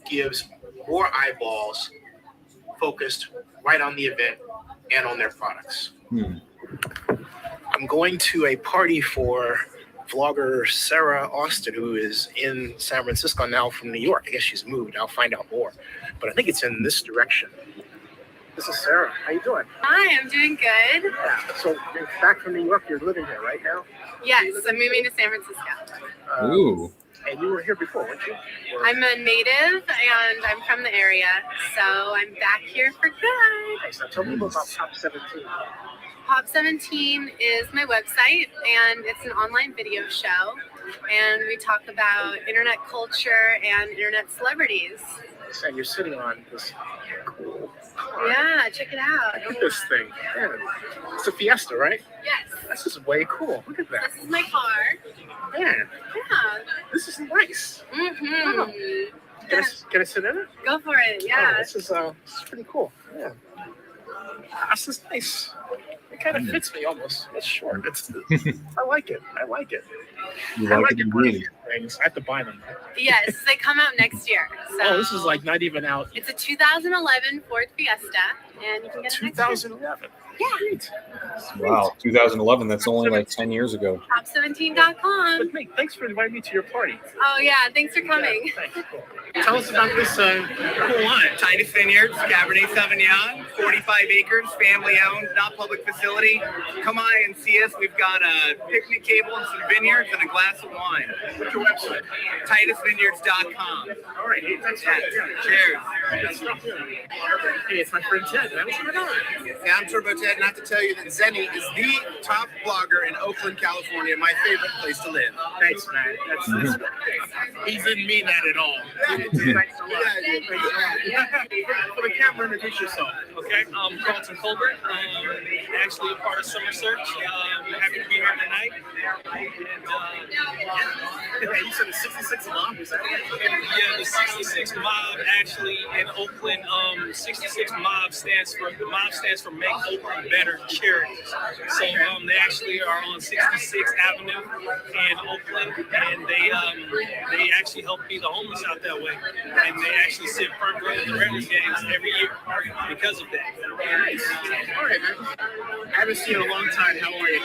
gives more eyeballs focused right on the event and on their products. I'm going to a party for vlogger Sarah Austin, who is in San Francisco now from New York. I guess she's moved. I'll find out more. But I think it's in this direction. This is Sarah. How you doing? Hi, I'm doing good. Yeah. So you're back from New York. You're living here right now? Yes, I'm moving to San Francisco. Ooh. And you were here before, weren't you? Or- I'm a native and I'm from the area, so I'm back here for good. Nice. Now tell me about Top 17. Pop 17 is my website, and it's an online video show, and we talk about internet culture and internet celebrities. So you're sitting on this cool car. Yeah, check it out. Look at this thing. Man, it's a Fiesta, right? Yes, This is way cool. Look at that. this is my car. Man, Yeah. this is nice. Mm-hmm. Can I sit in it? Go for it. Oh, Yeah. this is pretty cool. Yeah. This is nice. It kind of fits me almost. It's short. I like it. I like it. You I like like it it when indeed. things. I have to buy them. Yes, they come out next year. So Oh, this is like not even out. It's a 2011 Ford Fiesta, and you can get it next year. 2011. Yeah. Sweet. Wow, 2011. That's only like 10 years ago. Top17.com. But mate, thanks for inviting me to your party. Oh yeah, thanks for coming. Yeah, thanks. Cool. Tell us about this cool wine. Titus Vineyards, Cabernet Sauvignon, 45 acres, family owned, not public facility. Come on and see us. We've got a picnic table and some vineyards and a glass of wine. What's your website? TitusVineyards.com. All right. Hey, thanks for Cheers. Hey, it's my friend Ted. What's going on? Hey, I'm Turbo Ted, not to tell you that Zennie is the top blogger in Oakland, California, my favorite place to live. Thanks, man. That's he didn't mean that at all. Thanks a lot. For the camera, introduce yourself. Okay, Carlton Colbert, actually a part of Summer Search. Happy to be here tonight. And You said the 66 Mob, is that right? yeah, the 66 Mob actually in Oakland. 66 Mob stands for Make Oakland Better Charities. So they actually are on 66th Avenue in Oakland, and they actually help feed the homeless out that way. And they actually sit front row at the Ravens games every year because of that. Nice. All right, man. I haven't seen you in a long time. How are you?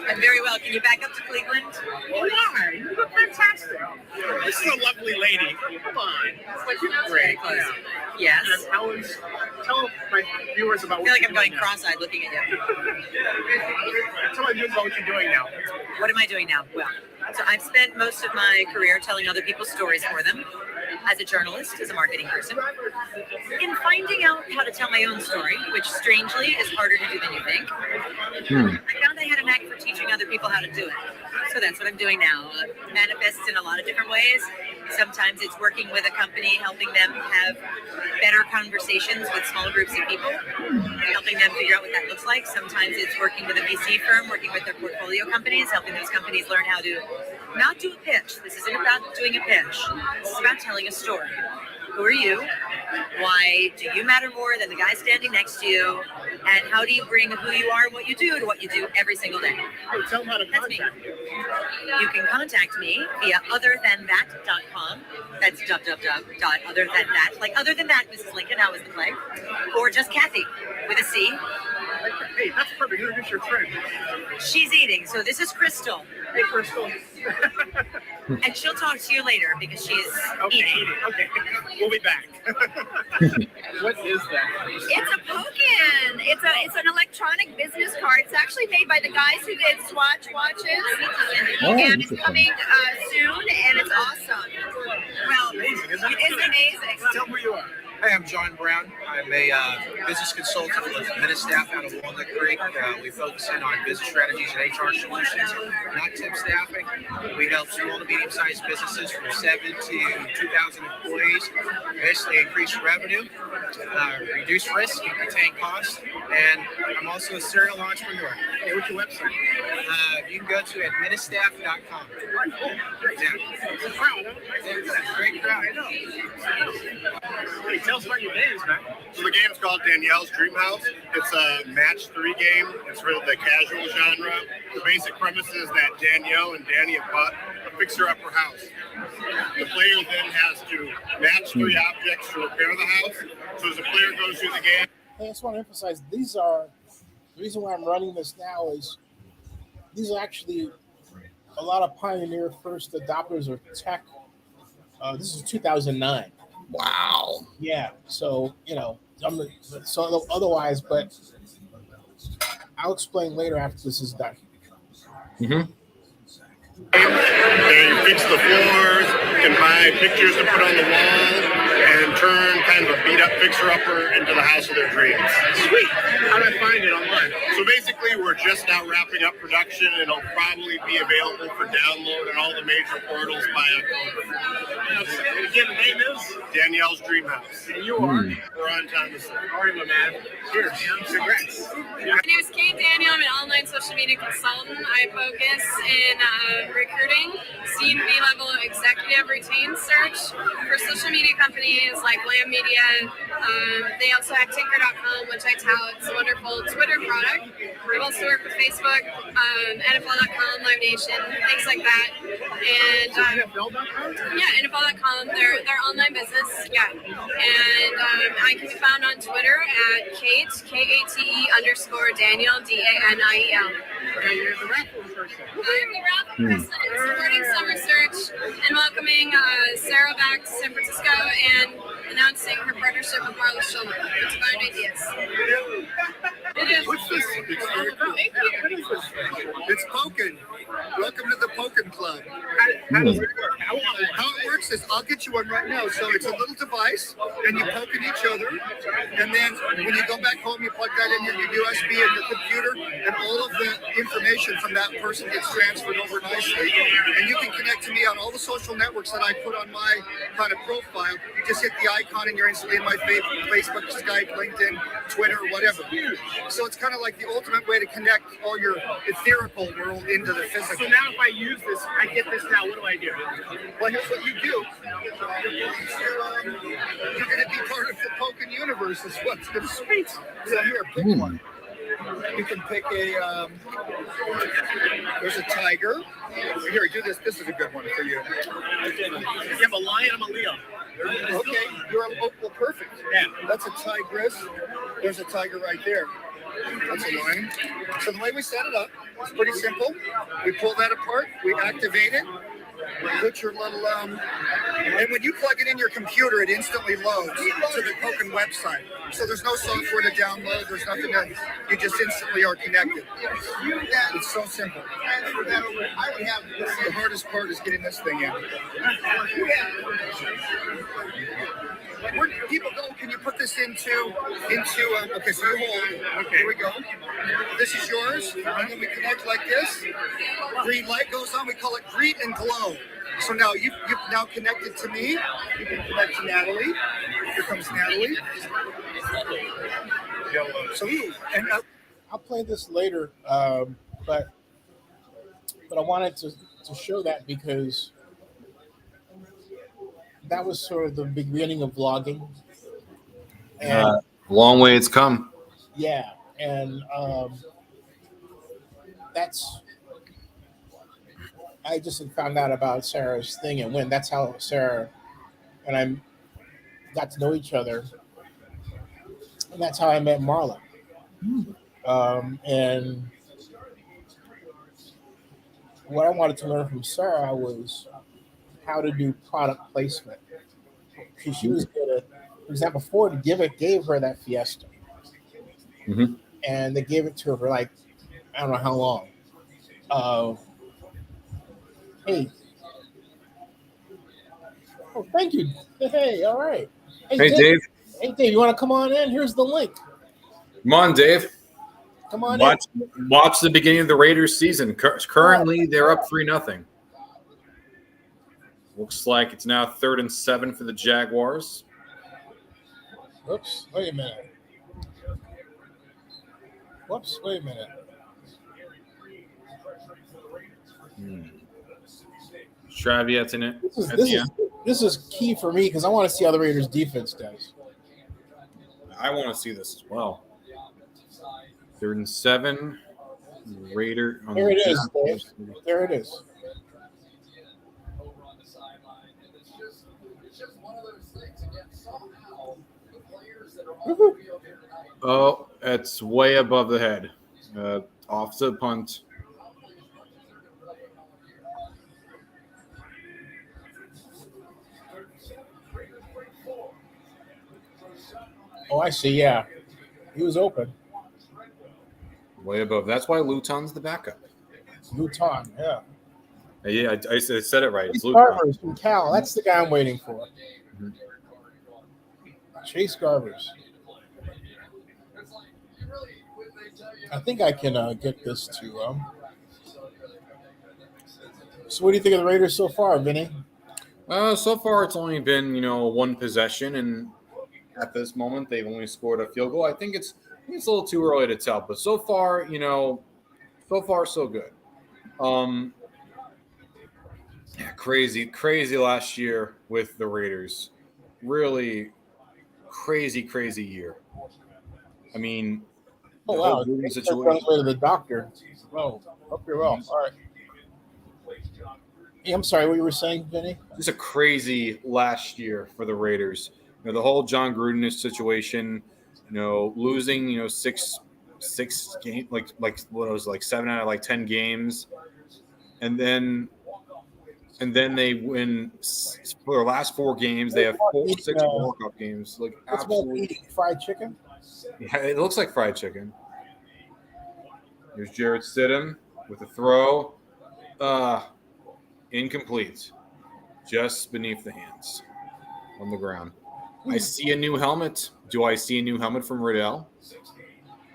I'm very well. Can you back up to Cleveland? Why? You look fantastic. This is a lovely lady. Come on. It's like you're great. Close. Yes. And tell my viewers about I what feel like you're I'm going doing now. cross-eyed looking at you. Tell my viewers about what you're doing now. What am I doing now? Well, so I've spent most of my career telling other people's stories for them as a journalist, as a marketing person, in finding out how to tell my own story, which strangely is harder to do than you think. I found I had a knack for teaching other people how to do it. So that's what I'm doing now. Manifests in a lot of different ways. Sometimes it's working with a company, helping them have better conversations with small groups of people, helping them figure out what that looks like. Sometimes it's working with a VC firm, working with their portfolio companies, helping those companies learn how to not do a pitch. This isn't about doing a pitch. This is about telling a story. Who are you? Why do you matter more than the guy standing next to you? And how do you bring who you are and what you do to what you do every single day? Hey, tell them how to That's me. contact you. You can contact me via otherthanThat.com. That's www.otherthanThat. Like Other Than That, Mrs. Lincoln, how was the play? Or just Kathy with a C. Hey, that's perfect. Introduce your friend. She's eating. So this is Crystal. Hey, Crystal. And she'll talk to you later because she's eating. Okay. We'll be back. What is that? It's a Pokin. It's an electronic business card. It's actually made by the guys who did Swatch watches, and it's coming soon, and it's awesome. Well, Amazing, isn't it? it's amazing. Tell them who you are. Hi, I'm John Brown. I'm a business consultant with Ministaff out of Walnut Creek. We focus in on business strategies and HR solutions, not temp staffing. We help small to medium-sized businesses from 7 to 2,000 employees basically increase revenue, reduce risk, and retain costs. And I'm also a serial entrepreneur. Hey, what's your website? You can go to administstaff.com. Yeah. Great crowd. I know. Hey, tell us about your games, man. So the game's called Danielle's Dream House. It's a match 3 game. It's for the casual genre. The basic premise is that Danielle and Danny have bought a fixer-upper house. The player then has to match 3 objects to repair the house. So as the player goes through the game. I just want to emphasize these are the reason why I'm running this now is these are actually a lot of pioneer first adopters of tech. This is 2009. Wow. Yeah. So otherwise, but I'll explain later after this is done. Mm-hmm. And you fix the floors, you can buy pictures to put on the wall, and turn kind of a beat-up fixer-upper into the house of their dreams. Sweet. How do I find it online? So basically, we're just now wrapping up production, and it'll probably be available for download in all the major portals by October. And again, the name is? Danielle's Dream House. And you are? We're on Thomas. All right, my man. Cheers. Congrats. My name is Kate Daniel. I'm an online social media consultant. I focus in recruiting, C and B-level executive retained search for social media companies like Lamb Media. They also have Tinker.com, which I tout. It's a wonderful Twitter product. I've also worked with Facebook, NFL.com, Live Nation, things like that. And yeah, NFL.com, their online business. Yeah, and I can be found on Twitter at Kate Kate_Daniel DANIEL. Okay, you're the raffle person. I'm the raffle person supporting Summer Search and welcoming Sarah back to San Francisco and announcing her partnership with Marla Schulman. Inspired Ideas. It is. What's this? Thank you. It's Pokin. Welcome to the Pokin Club. How does it work? How it works is I'll get you one right now. So it's a little device, and you poke at each other, and then when you go back home, you plug that in your USB in your computer, and all of the information from that person gets transferred over nicely. And you can connect to me on all the social networks that I put on my kind of profile. You just hit the icon, and you're instantly in my Facebook, Skype, LinkedIn, Twitter, whatever. So it's kind of like the ultimate way to connect all your etherical world into the physical. So now if I use this, I get this now, what do I do? Well, here's what you do. You're going to be part of the Pokin universe is what's going to be. So here, pick one. You can pick a, there's a tiger. Here, do this. This is a good one for you. You have a lion, I'm a Leo. Okay, well, perfect. Yeah. That's a tigress. There's a tiger right there. That's a lion. So the way we set it up is pretty simple. We pull that apart, we activate it, put your little, and when you plug it in your computer, it instantly loads to the Pokin website. So there's no software to download, there's nothing else. You just instantly are connected. It's so simple. The hardest part is getting this thing in. Where do people go? Can you put this into okay, so you hold. Okay, here we go. This is yours, and then we connect like this. Green light goes on, we call it greet and glow. So now you've now connected to me. You can connect to Natalie. Here comes Natalie. So and I'll play this later, but I wanted to show that because that was sort of the beginning of vlogging. And long way it's come. yeah, and I just had found out about Sarah's thing and when that's how Sarah and I got to know each other, and that's how I met Marla. And what I wanted to learn from Sarah was how to do product placement. Because she was good at, for example, Ford gave her that Fiesta. Mm-hmm. And they gave it to her for like, I don't know how long. Hey. Oh, thank you. Hey, all right. Hey, Dave. Hey, Dave, you want to come on in? Here's the link. Come on, Dave. Come on Watch the beginning of the Raiders season. Currently, they're up 3-0. Looks like it's now 3rd and 7 for the Jaguars. Oops. Wait a minute. Whoops, wait a minute. Traviat's in it. This is key for me because I want to see how the Raiders defense does. I want to see this as well. 3rd and 7. Raider. There it is. There it is. Oh, it's way above the head. Offset punt. Oh, I see. Yeah. He was open. Way above. That's why Luton's the backup. Luton, yeah. Yeah, I said it right. It's Chase Luton. Garbers from Cal. That's the guy I'm waiting for. Mm-hmm. Chase Garbers. I think I can get this to. So, what do you think of the Raiders so far, Vinny? So far, it's only been one possession, and at this moment, they've only scored a field goal. I think it's a little too early to tell, but so far, so far so good. Crazy last year with the Raiders. Really crazy year. I mean, oh the wow, whole Gruden running situation. away to the doctor. Oh, hope you're well. All right. Hey, I'm sorry, what you were saying, Vinny? Just a crazy last year for the Raiders. The whole John Gruden situation. Losing six games, like what it was, like 7 out of 10 games, and then they win for their last 4 games. They have 6 World Cup games. Like What's more absolutely, eating fried chicken? yeah, it looks like fried chicken. Here's Jared Stidham with a throw, incomplete, just beneath the hands on the ground. I see a new helmet. Do I see a new helmet from Riddell?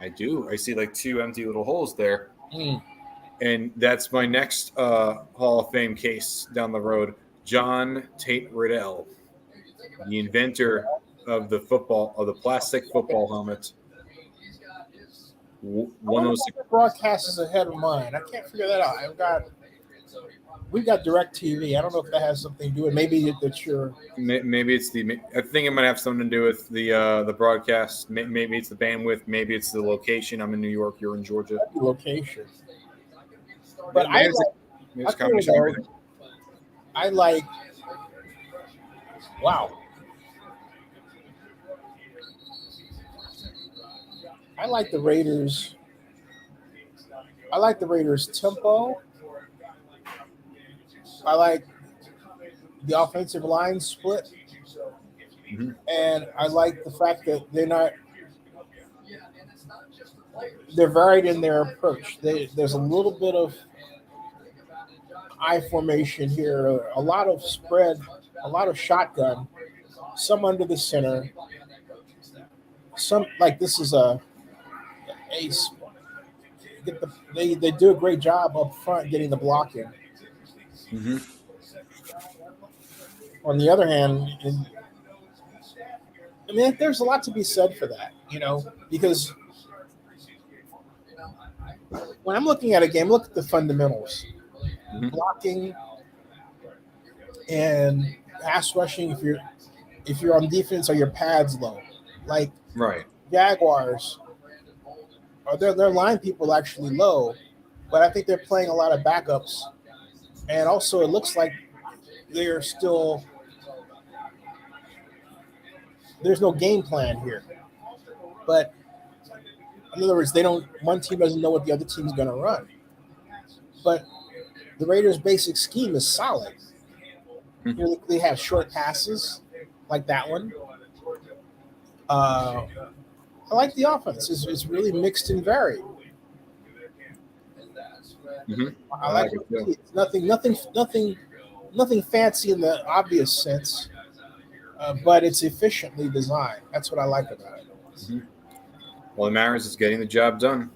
I do. I see 2 empty little holes there. And that's my next Hall of Fame case down the road. John Tate Riddell, the inventor of the plastic football helmet. One of the broadcast is ahead of mine. I can't figure that out. We've got Direct TV. I don't know if that has something to do with it. Maybe that's your. Maybe it's I think it might have something to do with the broadcast. Maybe it's the bandwidth. Maybe it's the location. I'm in New York. You're in Georgia. Location. But wow. I like the Raiders. I like the Raiders' tempo. I like the offensive line split. Mm-hmm. And I like the fact that they're varied in their approach. There's a little bit of I formation here, a lot of spread, a lot of shotgun, some under the center. Some this is a ace. They do a great job up front getting the block in. Mm-hmm. On the other hand, there's a lot to be said for that, because when I'm looking at a game, look at the fundamentals. Mm-hmm. Blocking and pass rushing. If you're on defense, are your pads low? Right. Jaguars, are their line people actually low? But I think they're playing a lot of backups, and also it looks like they're still. There's no game plan here, but in other words, one team doesn't know what the other team's going to run. But the Raiders' basic scheme is solid. Mm-hmm. They have short passes like that one. I like the offense. It's really mixed and varied. Mm-hmm. I like it. It's nothing fancy in the obvious sense, but it's efficiently designed. That's what I like about it. Mm-hmm. Well, Maris is getting the job done.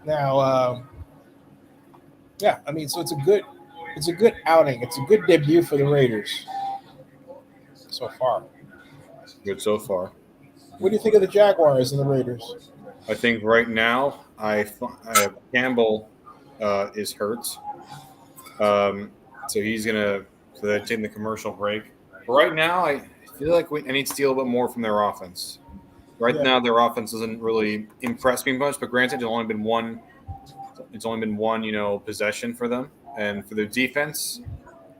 Now, so it's a good outing. It's a good debut for the Raiders so far. Good so far. What do you think of the Jaguars and the Raiders? I think right now, Campbell is hurt. So he's so they're taking the commercial break. But right now, I feel like I need to see a little bit more from their offense. Right now, their offense doesn't really impress me much. But granted, it's only been one, possession for them, and for their defense,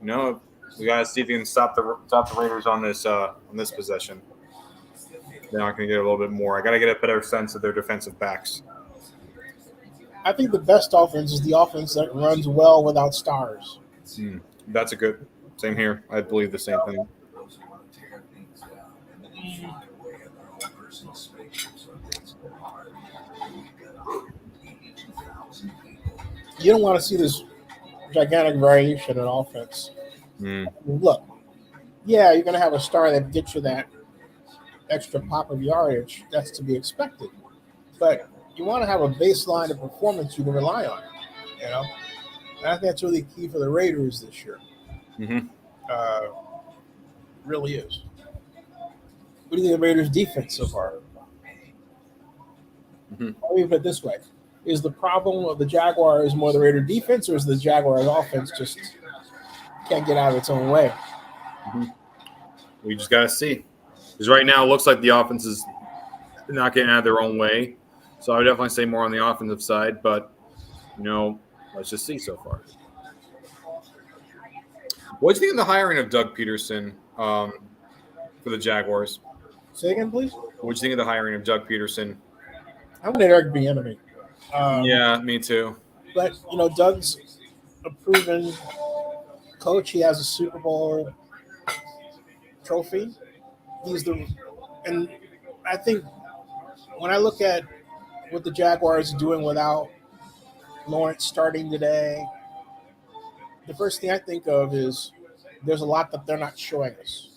we got to see if they can stop the Raiders on this possession. They're not going to get a little bit more. I got to get a better sense of their defensive backs. I think the best offense is the offense that runs well without stars. That's a good. Same here. I believe the same thing. You don't want to see this gigantic variation in offense. Look, you're going to have a star that gets you that extra pop of yardage. That's to be expected. But you want to have a baseline of performance you can rely on. And I think that's really key for the Raiders this year. Really is. What do you think of the Raiders' defense so far? Let me put it this way. Is the problem of the Jaguars more the Raider defense, or is the Jaguars offense just can't get out of its own way? We just got to see. Because right now it looks like the offense is not getting out of their own way. So I would definitely say more on the offensive side. But, let's just see so far. What do you think of the hiring of Doug Peterson for the Jaguars? Say again, please. What do you think of the hiring of Doug Peterson? I want Eric Bieniemy. Yeah, me too. But, Doug's a proven coach. He has a Super Bowl trophy. And I think when I look at what the Jaguars are doing without Lawrence starting today, the first thing I think of is there's a lot that they're not showing us.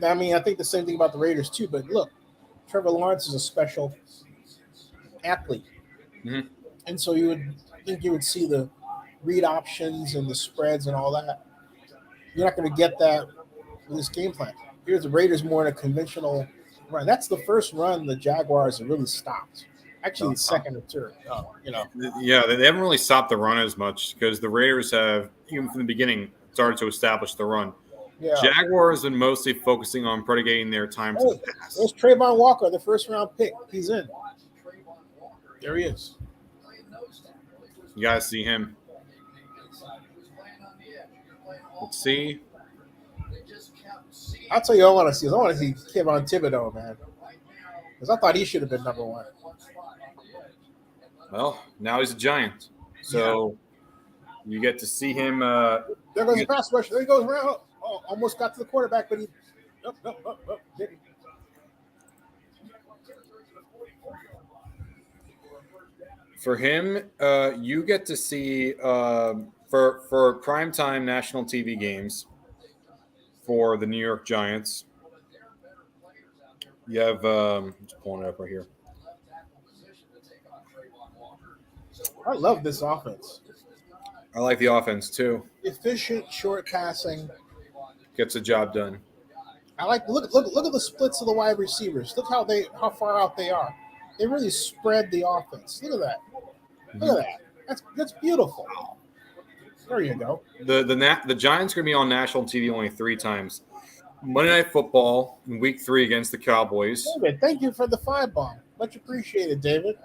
I mean, I think the same thing about the Raiders too, but look, Trevor Lawrence is a special athlete. And so you would see the read options and the spreads and all that. You're not going to get that with this game plan. Here's the Raiders more in a conventional run. That's the first run the Jaguars have really stopped. Actually, second or third. Yeah, they haven't really stopped the run as much because the Raiders have, even from the beginning, started to establish the run. Yeah. Jaguars have been mostly focusing on predicating their time to the pass. There's Trayvon Walker, the first-round pick. He's in. There he is. You got to see him. Let's see. I'll tell you what I want to see. I want to see Kevin Thibodeau, man. Because I thought he should have been number one. Well, now he's a Giant. So you get to see him. There goes the pass rush. There he goes around. Oh, almost got to the quarterback, but he didn't. For him, you get to see for primetime national TV games for the New York Giants. You have just pulling it up right here. I love this offense. I like the offense too. Efficient, short passing. Gets the job done. I like look at the splits of the wide receivers. Look how far out they are. They really spread the offense. Look at that. Look at that. That's beautiful. There you go. The Giants are going to be on national TV only 3 times. Monday Night Football in Week 3 against the Cowboys. David, thank you for the 5-bomb. Much appreciated, David.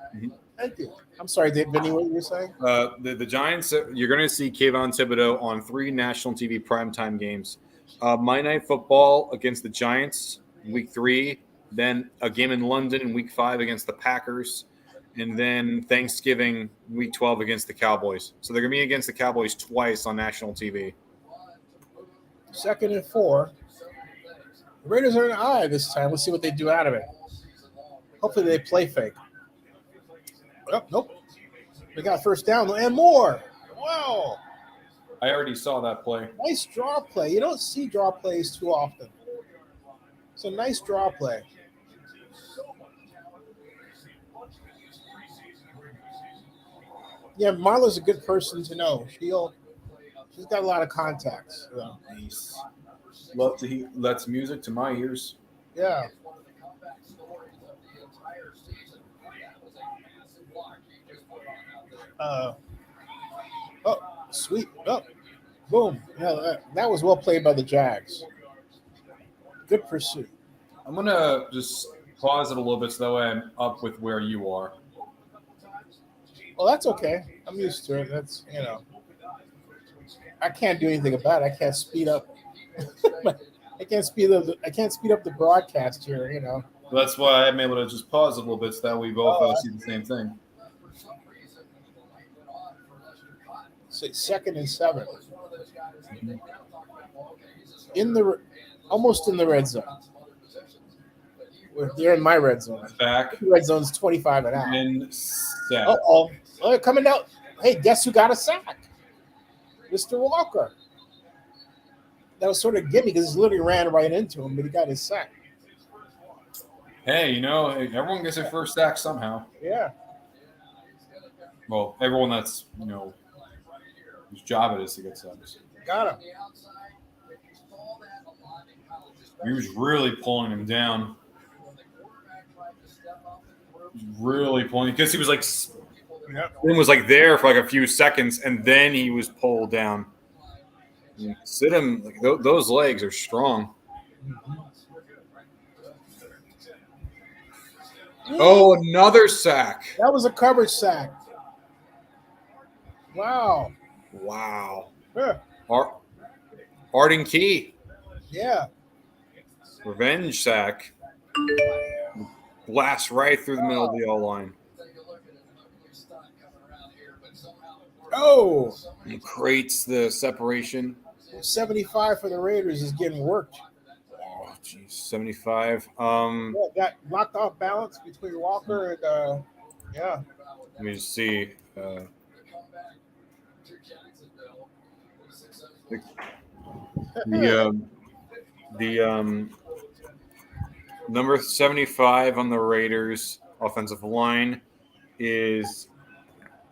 Thank you. I'm sorry, Vinny, what you were saying? The Giants, you're going to see Kayvon Thibodeau on 3 national TV primetime games. Monday Night Football against the Giants in Week 3, then a game in London in Week 5 against the Packers, and then Thanksgiving Week 12 against the Cowboys. So they're going to be against the Cowboys twice on national TV. 2nd and 4. The Raiders are in an eye this time. Let's see what they do out of it. Hopefully they play fake. Oh, nope. They got first down and more. Wow. I already saw that play. Nice draw play. You don't see draw plays too often. It's a nice draw play. Yeah, Marla's a good person to know. She's got a lot of contacts. Nice. That's music to my ears. Yeah. Sweet. Oh, boom. Yeah, that was well played by the Jags. Good pursuit. I'm going to just pause it a little bit so that way I'm up with where you are. Well, that's okay. I'm used to it. That's, I can't do anything about it. I can't speed up. I can't speed up the broadcast here, Well, that's why I'm able to just pause a little bit so that we both see the same thing. So 2nd and 7. Almost in the red zone. They're in my red zone. Back. The red zone's 25 and out. And sack. Oh, they're coming out. Hey, guess who got a sack? Mr. Walker. That was sort of gimme because he literally ran right into him, but he got his sack. Hey, everyone gets their first sack somehow. Yeah. Well, everyone that's, whose job it is to get sacks. Got him. He was really pulling him down. Really pulling because he was like, was like there for like a few seconds, and then he was pulled down. Sit him. Like, those legs are strong. Oh, another sack. That was a coverage sack. Wow. Yeah. Arden Key. Yeah. Revenge sack. Blast right through the middle of the O-line. Oh. He creates the separation. 75 for the Raiders is getting worked. Oh, geez. 75. Got locked off balance between Walker and yeah. Let me just see. The number 75 on the Raiders offensive line is,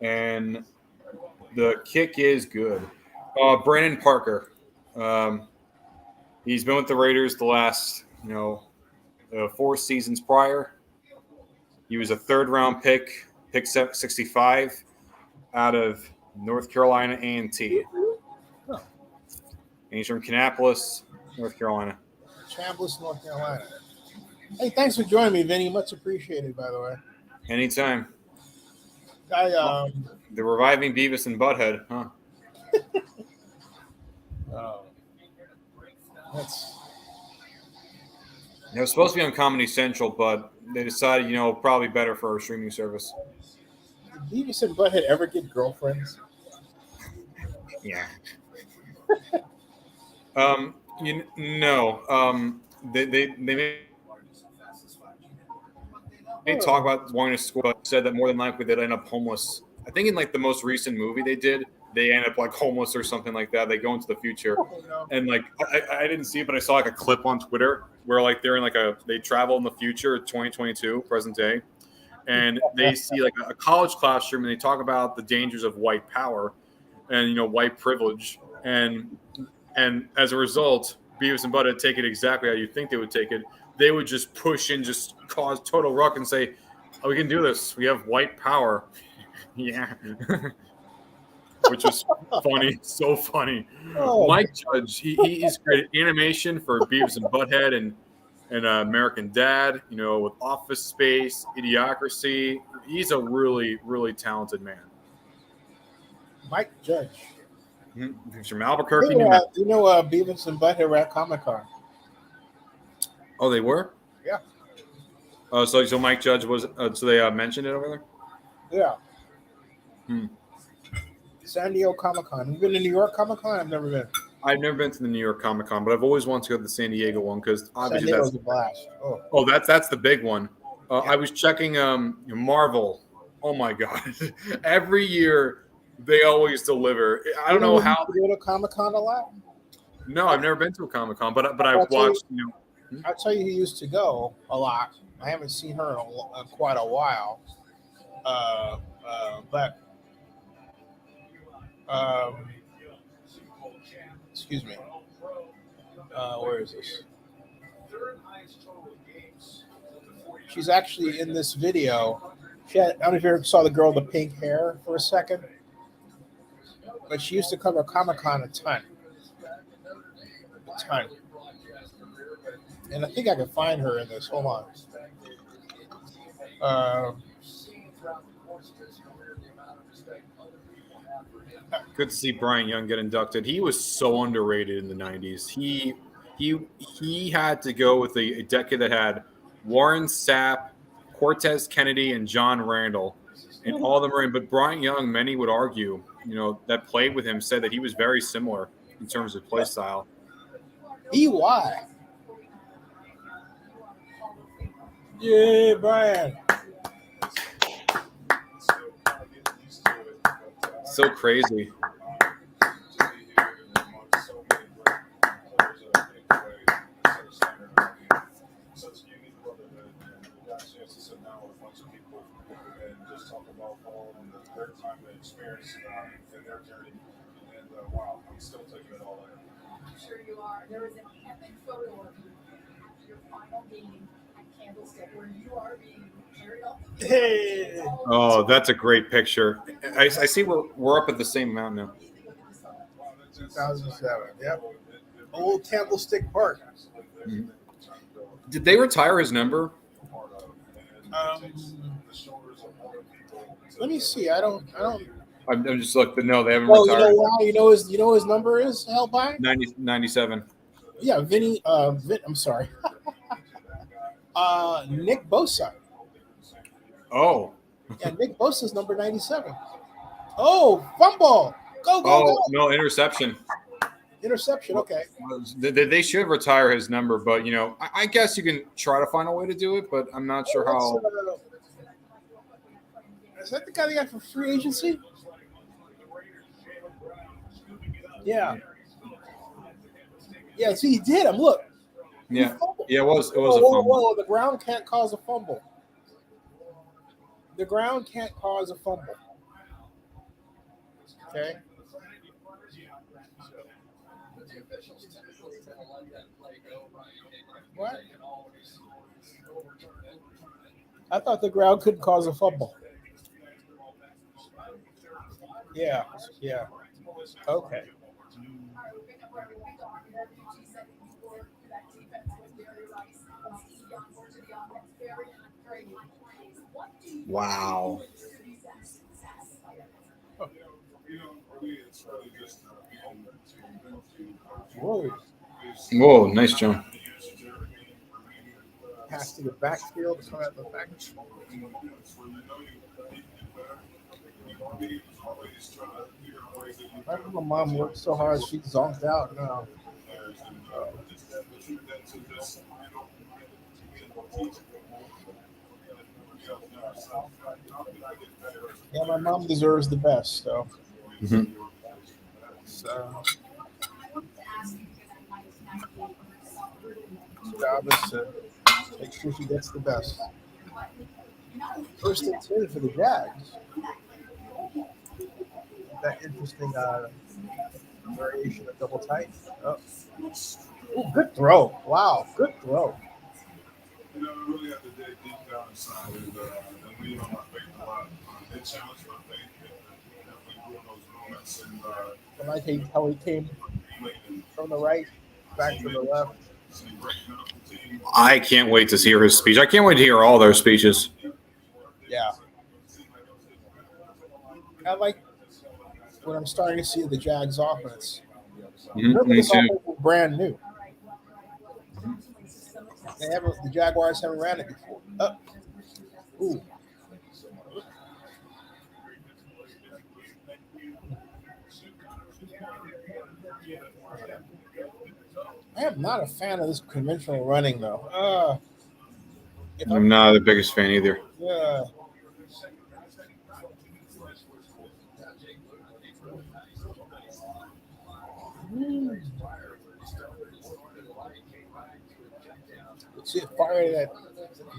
and the kick is good. Brandon Parker. He's been with the Raiders the last, 4 seasons prior. He was a 3rd-round pick 65 out of North Carolina A&T. Huh. And he's from Kannapolis, North Carolina. Kannapolis, North Carolina. Hey, thanks for joining me, Vinny. Much appreciated, by the way. Anytime. The reviving Beavis and Butthead, huh? It was supposed to be on Comedy Central, but they decided, probably better for our streaming service. Did Beavis and Butthead ever get girlfriends? Yeah. They talk about wanting to score, but said that more than likely they'd end up homeless. I think in like the most recent movie they did, they end up like homeless or something like that. They go into the future, and like I didn't see it, but I saw like a clip on Twitter where like they're in they travel in the future, 2022, present day, and they see like a college classroom, and they talk about the dangers of white power and white privilege, and as a result, Beavis and Butthead take it exactly how you think they would take it. They would just push and just cause total ruck and say, "Oh, we can do this. We have white power." Yeah. Which was funny, so funny. Oh. Mike Judge, he's created animation for Beavis and Butthead and American Dad, with Office Space, Idiocracy. He's a really, really talented man. Mike Judge. He's from Albuquerque, Beavis and Butthead were at Comic-Con. Oh, they were? Yeah. Oh, so Mike Judge was. So they mentioned it over there. Yeah. San Diego Comic-Con. Have you been to New York Comic-Con? I've never been. I've never been to the New York Comic-Con, but I've always wanted to go to the San Diego one because obviously that's a blast. Oh, that's the big one. Yeah. I was checking Marvel. Oh my God! Every year they always deliver. I don't know how. You go to Comic-Con a lot? No, I've never been to a Comic-Con, but I've watched. I'll tell you who used to go a lot. I haven't seen her in quite a while. But excuse me. Where is this? She's actually in this video I don't know if you ever saw the girl with the pink hair for a second, but she used to cover Comic-Con a ton. And I think I can find her in this. Hold on. Good to see Brian Young get inducted. He was so underrated in the 90s. He had to go with a decade that had Warren Sapp, Cortez Kennedy, and John Randall, and all of them were in. But Brian Young, many would argue, that played with him, said that he was very similar in terms of play style. EY. Yeah, Brian. So crazy. There is an epic photo of you after your final game at Candlestick where you are being carried off the field. Hey. Oh, that's a great picture. I see we're up at the same amount now. 2007. Yep. Old Candlestick Park. Mm-hmm. Did they retire his number? Let me see. I don't. I'm just looking. No, they haven't Oh, retired. you know why? You know his number is held by 97. Yeah, Vinny. I'm sorry. Nick Bosa. Oh. Yeah, Nick Bosa's number 97. Oh, fumble! Go! No, interception. Interception. Okay. They should retire his number, but I guess you can try to find a way to do it, but I'm not sure how. Is that the guy they got for free agency? Yeah. Yeah. See, he did him. Look. Yeah. Yeah. It was a fumble. fumble. The ground can't cause a fumble. The ground can't cause a fumble. Okay. What? I thought the ground couldn't cause a fumble. Yeah. Okay. Wow. Whoa, nice jump. Pass to the backfield, come out the back. My mom worked so hard, she zonked out now. Yeah, my mom deserves the best, though. Mm-hmm. So, job is to make sure she gets the best. First and 10 for the Jags. That interesting variation of double tight. Oh. Ooh, good throw. Wow, good throw. I really have to dig deep down inside and lean on my faith a lot. It challenged my faith and definitely grew in those moments. And I like how he came from the right back to the left. I can't wait to hear his speech. I can't wait to hear all their speeches. Yeah. I like what I'm starting to see of the Jags offense. Remember, this offense was brand new. The Jaguars haven't ran it before. Ooh. I am not a fan of this conventional running, though. I'm not the biggest fan either. Yeah. Let's see it fire that.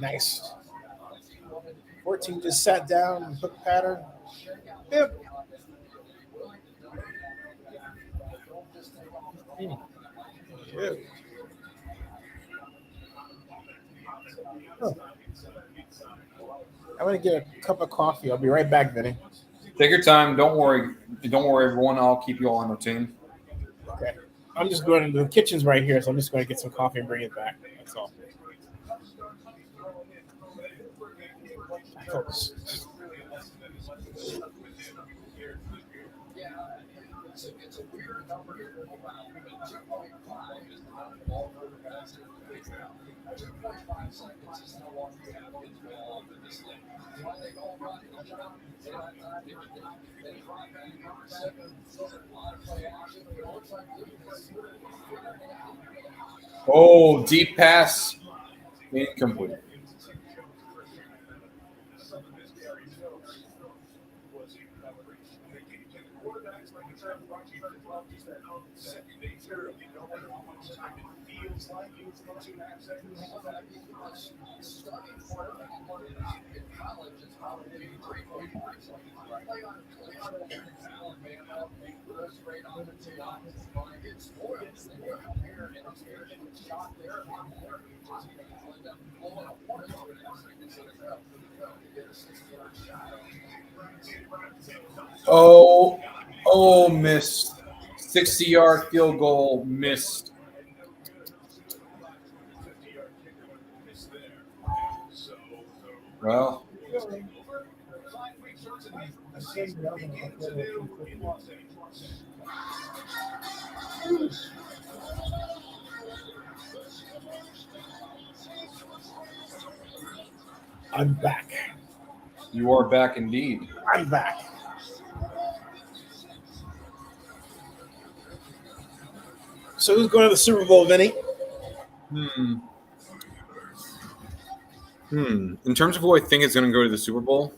Nice. 14 just sat down and hook pattern. Yep. Yeah. Huh. I'm gonna get a cup of coffee. I'll be right back, Vinny. Take your time. Don't worry. Don't worry, everyone. I'll keep you all entertained. Okay. I'm just going to the kitchen's right here, so I'm just going to get some coffee and bring it back. That's all. Oh, deep pass. Incomplete. Oh, missed. 60-yard field goal missed. Well, I'm back. You are back indeed. I'm back. So who's going to the Super Bowl, Vinny? In terms of who I think is going to go to the Super Bowl,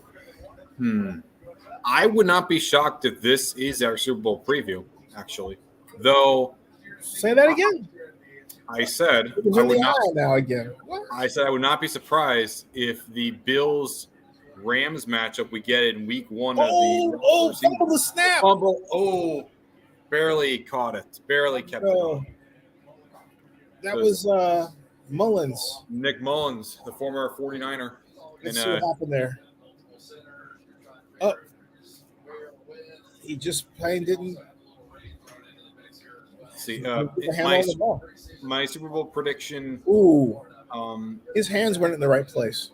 I would not be shocked if this is our Super Bowl preview, actually. Though, say that again. I said I would not. Now again. I said I would not be surprised if the Bills Rams matchup we get in Week 1 of the fumble the snap. Fumble. Barely caught it. Barely kept it. That was Mullins. Nick Mullins, the former 49er. Let's see what happened there. Oh, he just plain didn't. See, my Super Bowl prediction. Ooh. His hands weren't in the right place.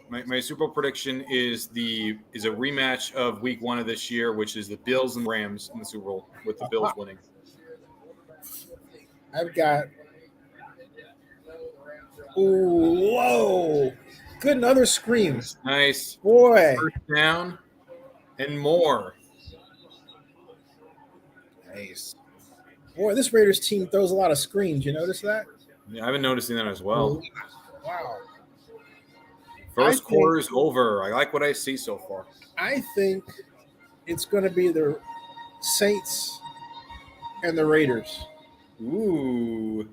My Super Bowl prediction is a rematch of Week 1 of this year, which is the Bills and Rams in the Super Bowl, with the Bills winning. I've got. Ooh, whoa! Good, another scream. Nice, boy. First down and more. Nice. Boy, this Raiders team throws a lot of screens. You notice that? Yeah, I've been noticing that as well. Wow. First quarter is over. I like what I see so far. I think it's going to be the Saints and the Raiders. Ooh.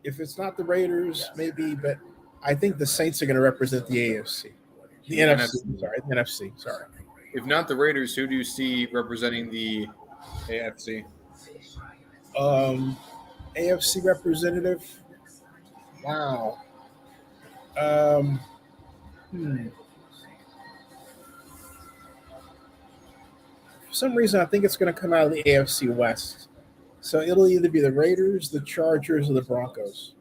If it's not the Raiders, maybe, but I think the Saints are going to represent the AFC. The NFC. Sorry, the NFC. Sorry. If not the Raiders, who do you see representing the AFC? AFC representative. Wow. For some reason, I think it's going to come out of the AFC West. So it'll either be the Raiders, the Chargers, or the Broncos.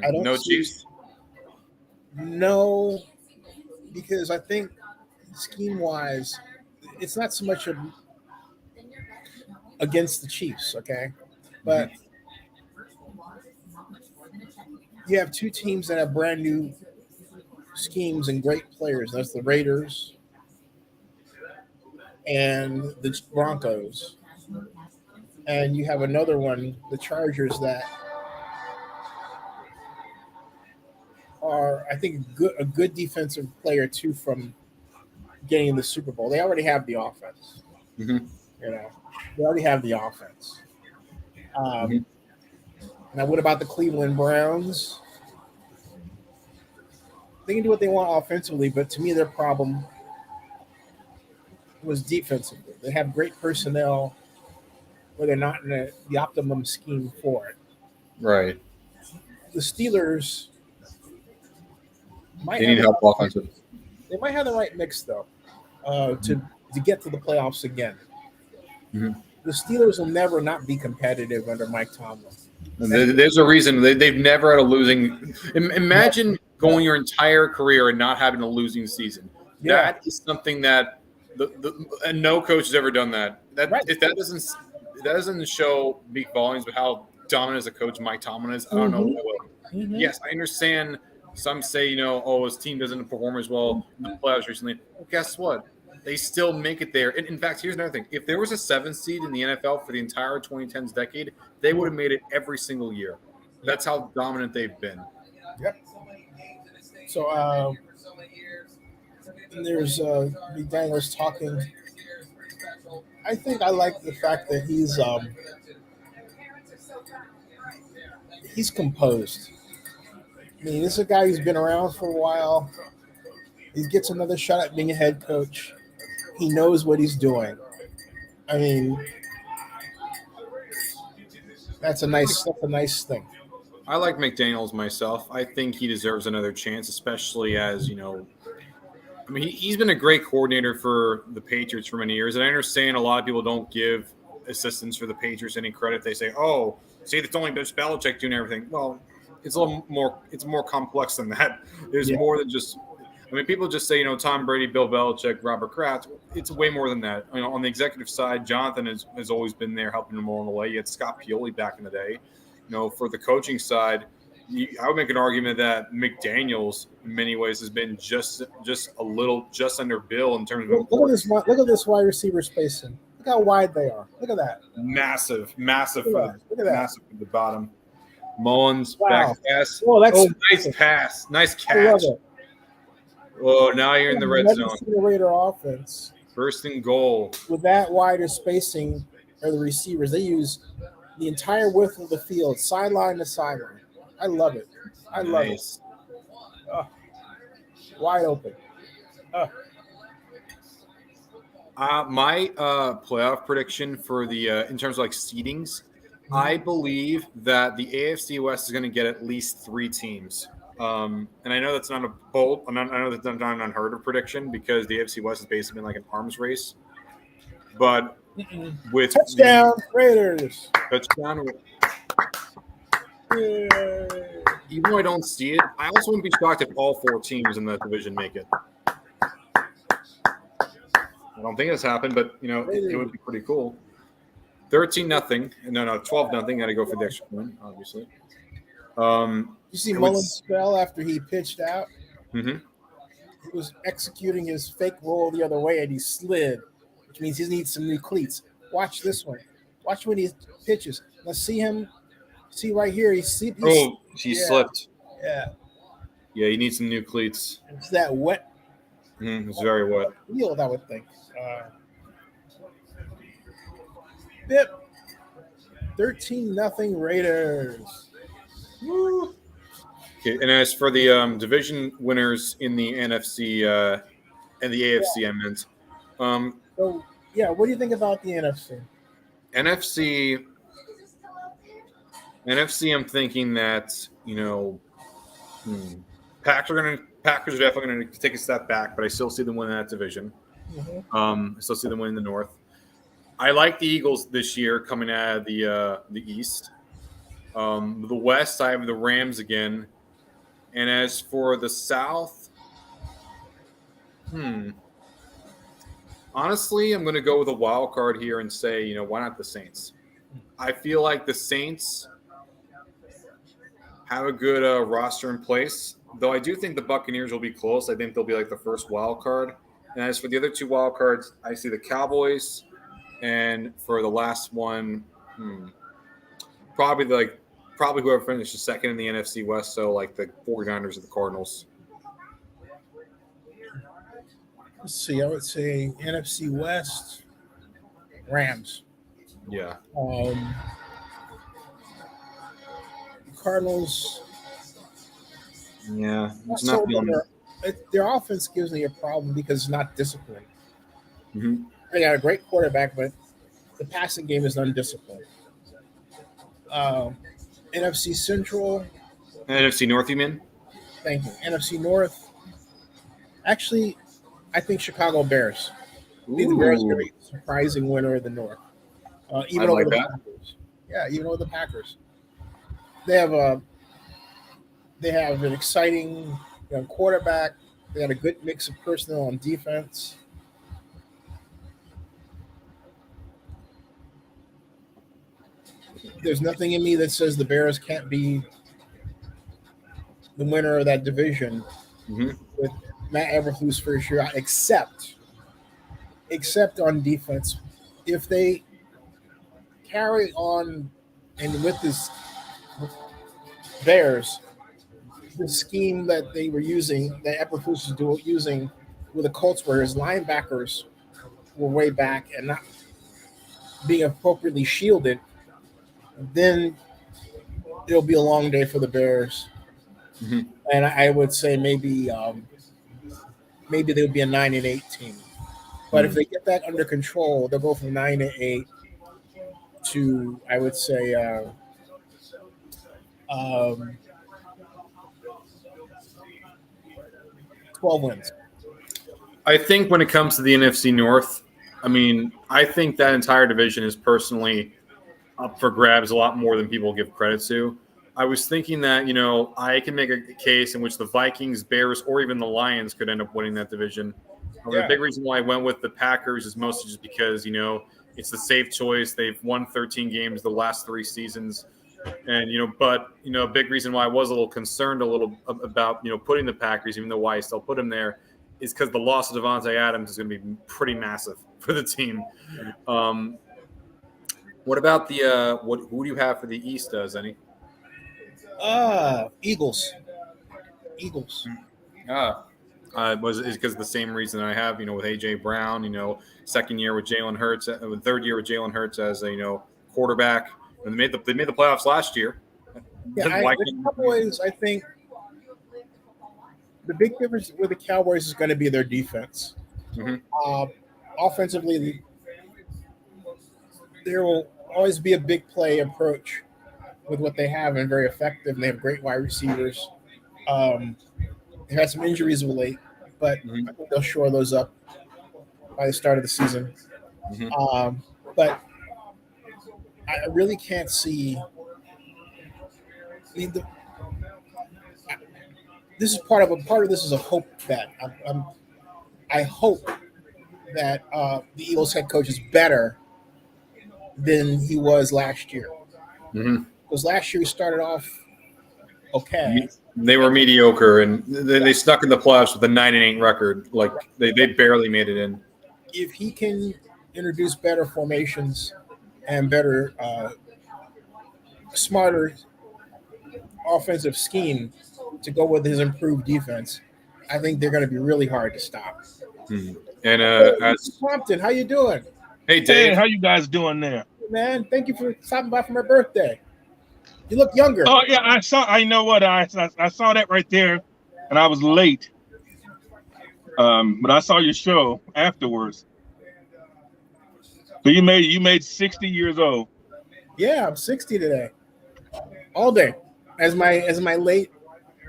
I don't no Chiefs. No, because I think scheme-wise, it's not so much against the Chiefs, okay? But you have two teams that have brand new schemes and great players. That's the Raiders and the Broncos. And you have another one, the Chargers, that are, I think, a good defensive player too from getting the Super Bowl. They already have the offense. Mm-hmm. You know, they already have the offense. Now, what about the Cleveland Browns? They can do what they want offensively, but to me, their problem was defensively. They have great personnel, but they're not in the optimum scheme for it. Right. The Steelers They need help offensive. They might have the right mix though, to get to the playoffs again. Mm-hmm. The Steelers will never not be competitive under Mike Tomlin. There's a reason they've never had a losing. Imagine going your entire career and not having a losing season. Yeah. That is something that and no coach has ever done that. If that doesn't show big volumes of how dominant as a coach Mike Tomlin is, I don't know what will. Mm-hmm. Yes, I understand. Some say, his team doesn't perform as well in the playoffs recently. Well, guess what? They still make it there. And in fact, here's another thing. If there was a 7th seed in the NFL for the entire 2010s decade, they would have made it every single year. That's how dominant they've been. Yep. So there's McDaniels talking. I think I like the fact that he's composed. I mean, this is a guy who's been around for a while. He gets another shot at being a head coach. He knows what he's doing. I mean, that's a nice thing. I like McDaniels myself. I think he deserves another chance, especially as, he's been a great coordinator for the Patriots for many years. And I understand a lot of people don't give assistants for the Patriots any credit. They say, it's only just Belichick doing everything. Well, it's a little more. It's more complex than that. There's more than just. People just say, Tom Brady, Bill Belichick, Robert Kraft. It's way more than that. On the executive side, Jonathan has always been there helping him along the way. You had Scott Pioli back in the day. For the coaching side, I would make an argument that McDaniels, in many ways, has been just under Bill in terms of. Look at this wide receiver spacing. Look how wide they are. Look at that. Massive. Look at that. Massive at the bottom. Mullins, back pass. Nice pass. Nice catch. I love it. Oh, now you're in the red zone. The Raider offense. First and goal. With that wider spacing, or the receivers, they use the entire width of the field, sideline to sideline. I love it. I love it. Wide open. My playoff prediction for the in terms of seedings, I believe that the AFC West is going to get at least 3 teams. And I know that's not a bold. I know that's not an unheard of prediction because the AFC West has basically been like an arms race. But with touchdown Raiders, touchdown. Even though I don't see it, I also wouldn't be shocked if all 4 teams in that division make it. I don't think it's happened, but it would be pretty cool. 13-0. No, 12-0. Got to go for the extra point, obviously. You see Mullins fell after he pitched out. Mm-hmm. He was executing his fake roll the other way, and he slid, which means he needs some new cleats. Watch this one. Watch when he pitches. Let's see him. See right here. He slipped. Yeah. Yeah, he needs some new cleats. It's that wet. It's very wet. Field, I would think. Bip. 13-0 Raiders. Woo. Okay, and as for the division winners in the NFC and the AFC, I meant. So, what do you think about the NFC? NFC, I'm thinking that Packers are definitely going to take a step back, but I still see them winning that division. Mm-hmm. I still see them winning the North. I like the Eagles this year coming out of the East. The West, I have the Rams again. And as for the South, honestly, I'm going to go with a wild card here and say, why not the Saints? I feel like the Saints have a good roster in place, though I do think the Buccaneers will be close. I think they'll be like the first wild card. And as for the other 2 wild cards, I see the Cowboys. And for the last one, probably whoever finishes second in the NFC West, so like the 49ers or the Cardinals. Let's see. I would say NFC West, Rams. Yeah. Cardinals. Yeah. It's not so their offense gives me a problem because it's not disciplined. Mm-hmm. They got a great quarterback, but the passing game is undisciplined. NFC Central. NFC North, you mean? Thank you. NFC North. Actually, I think Chicago Bears. I think the Bears are going to be a surprising winner of the North. Even over the Packers. Yeah, even over the Packers. They have an exciting young quarterback. They got a good mix of personnel on defense. There's nothing in me that says the Bears can't be the winner of that division with Matt Eberflus first year, except on defense. If they carry on and with this Bears, the scheme that they were using, that Eberflus was using with the Colts, where his linebackers were way back and not being appropriately shielded, then it'll be a long day for the Bears. And I would say maybe they would be a 9-8 team. But if they get that under control, they'll go from 9-8 to, I would say, 12 wins. I think when it comes to the NFC North, I mean, I think that entire division is personally up for grabs a lot more than people give credit to. I was thinking that, I can make a case in which the Vikings, Bears, or even the Lions could end up winning that division. The big reason why I went with the Packers is mostly just because, it's the safe choice. They've won 13 games the last 3 seasons. And, a big reason why I was a little concerned about, putting the Packers, even though why I still put them there, is because the loss of Davante Adams is going to be pretty massive for the team. What about who do you have for the East, Zennie? Eagles. Is because the same reason I have, with AJ Brown, second year with Jalen Hurts, third year with Jalen Hurts as a quarterback, and they made the playoffs last year. Yeah, the Cowboys. I think the big difference with the Cowboys is going to be their defense. Offensively, there will always be a big play approach with what they have, and very effective. And they have great wide receivers. They had some injuries of late, but I think they'll shore those up by the start of the season. But I really can't see. I mean, this is part of this is a hope bet. I hope that the Eagles head coach is better than he was last year. Because last year he started off okay. They were mediocre, and they stuck in the playoffs with a 9-8 record. Like they barely made it in. If he can introduce better formations and better, smarter offensive scheme to go with his improved defense, I think they're going to be really hard to stop. And Compton, how you doing? Hey, Dave. Hey, how you guys doing there? Man, thank you for stopping by for my birthday. You look younger. Oh yeah, I saw that right there, and I was late. But I saw your show afterwards. So you made 60 years old. Yeah, I'm 60 today. All day. As my late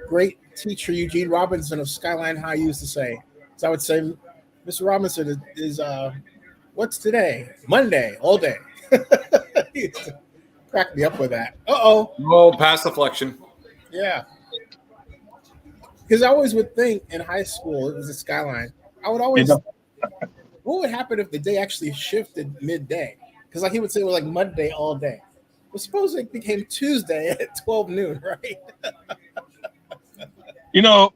great teacher Eugene Robinson of Skyline High used to say. So I would say, Mr. Robinson is what's today? Monday, all day. He used to crack me up with that. Oh, pass deflection. Yeah. Because I always would think in high school, it was a Skyline. I would always what would happen if the day actually shifted midday? Because like he would say it was like Monday all day. Well, suppose it became Tuesday at 12 noon, right? You're the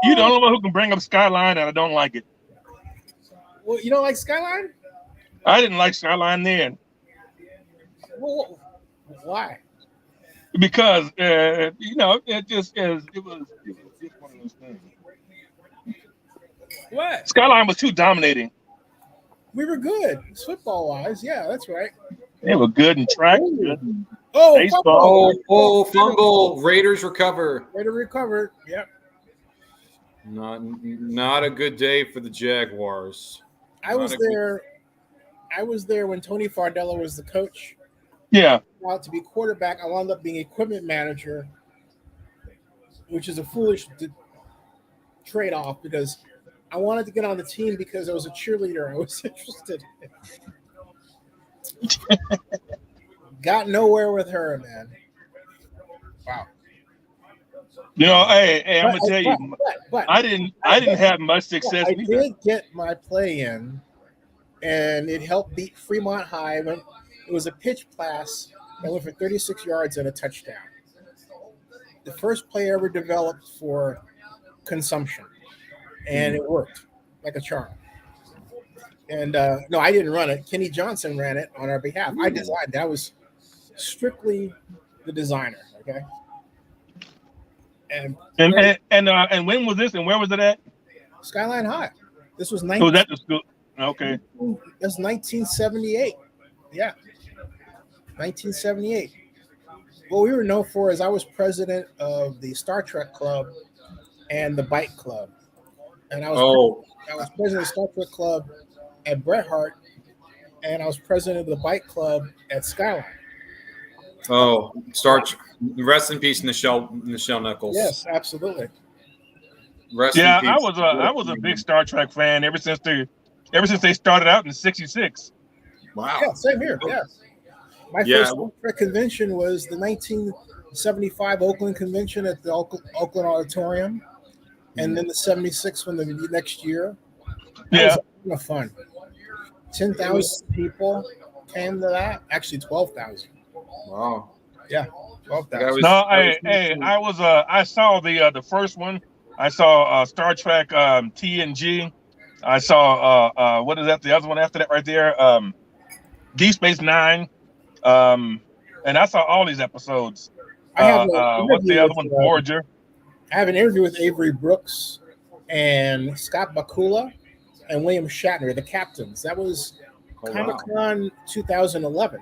only one who can bring up Skyline, and I don't like it. Well, you don't like Skyline? I didn't like Skyline then. Well, why? Because it was just one of those things. What? Skyline was too dominating. We were good, football wise. Yeah, that's right. They were good in track. Baseball. Fumble. Raiders recover. Raiders recovered. Yep. Not a good day for the Jaguars. I was there when Tony Fardella was the coach. Yeah. To be quarterback, I wound up being equipment manager, which is a foolish trade-off because I wanted to get on the team because I was a cheerleader. I was interested. Got nowhere with her, man. Wow. You know, hey, I'm gonna tell you, but I didn't have much success. I did get my play in, and it helped beat Fremont High. It was a pitch pass that went for 36 yards and a touchdown. The first play I ever developed for consumption, and it worked like a charm. And no, I didn't run it. Kenny Johnson ran it on our behalf. I designed it. I was strictly the designer. Okay. And when was this and where was it at? Skyline High. This was Oh, that was good. Okay. That's 1978. Yeah. 1978. What we were known for is I was president of the Star Trek Club and the Bike Club. And I was president of the Star Trek Club at Bret Hart, and I was president of the Bike Club at Skyline. Oh, rest in peace, Nichelle Nichols. Yes, absolutely. I was a big Star Trek fan ever since they started out in '66. Wow. Yeah, same here. Yeah. My first Star Trek convention was the 1975 Oakland convention at the Oakland Auditorium, and then the '76 one the next year. That was fun. 10,000 people came to that. Actually, 12,000. Wow. Yeah, 12,000. No, I saw the first one. I saw Star Trek TNG. I saw what is that? The other one after that, right there, Deep Space Nine. And I saw all these episodes. What's the other one? Voyager. I have an interview with Avery Brooks and Scott Bakula and William Shatner, the captains. That was Comic-Con 2011.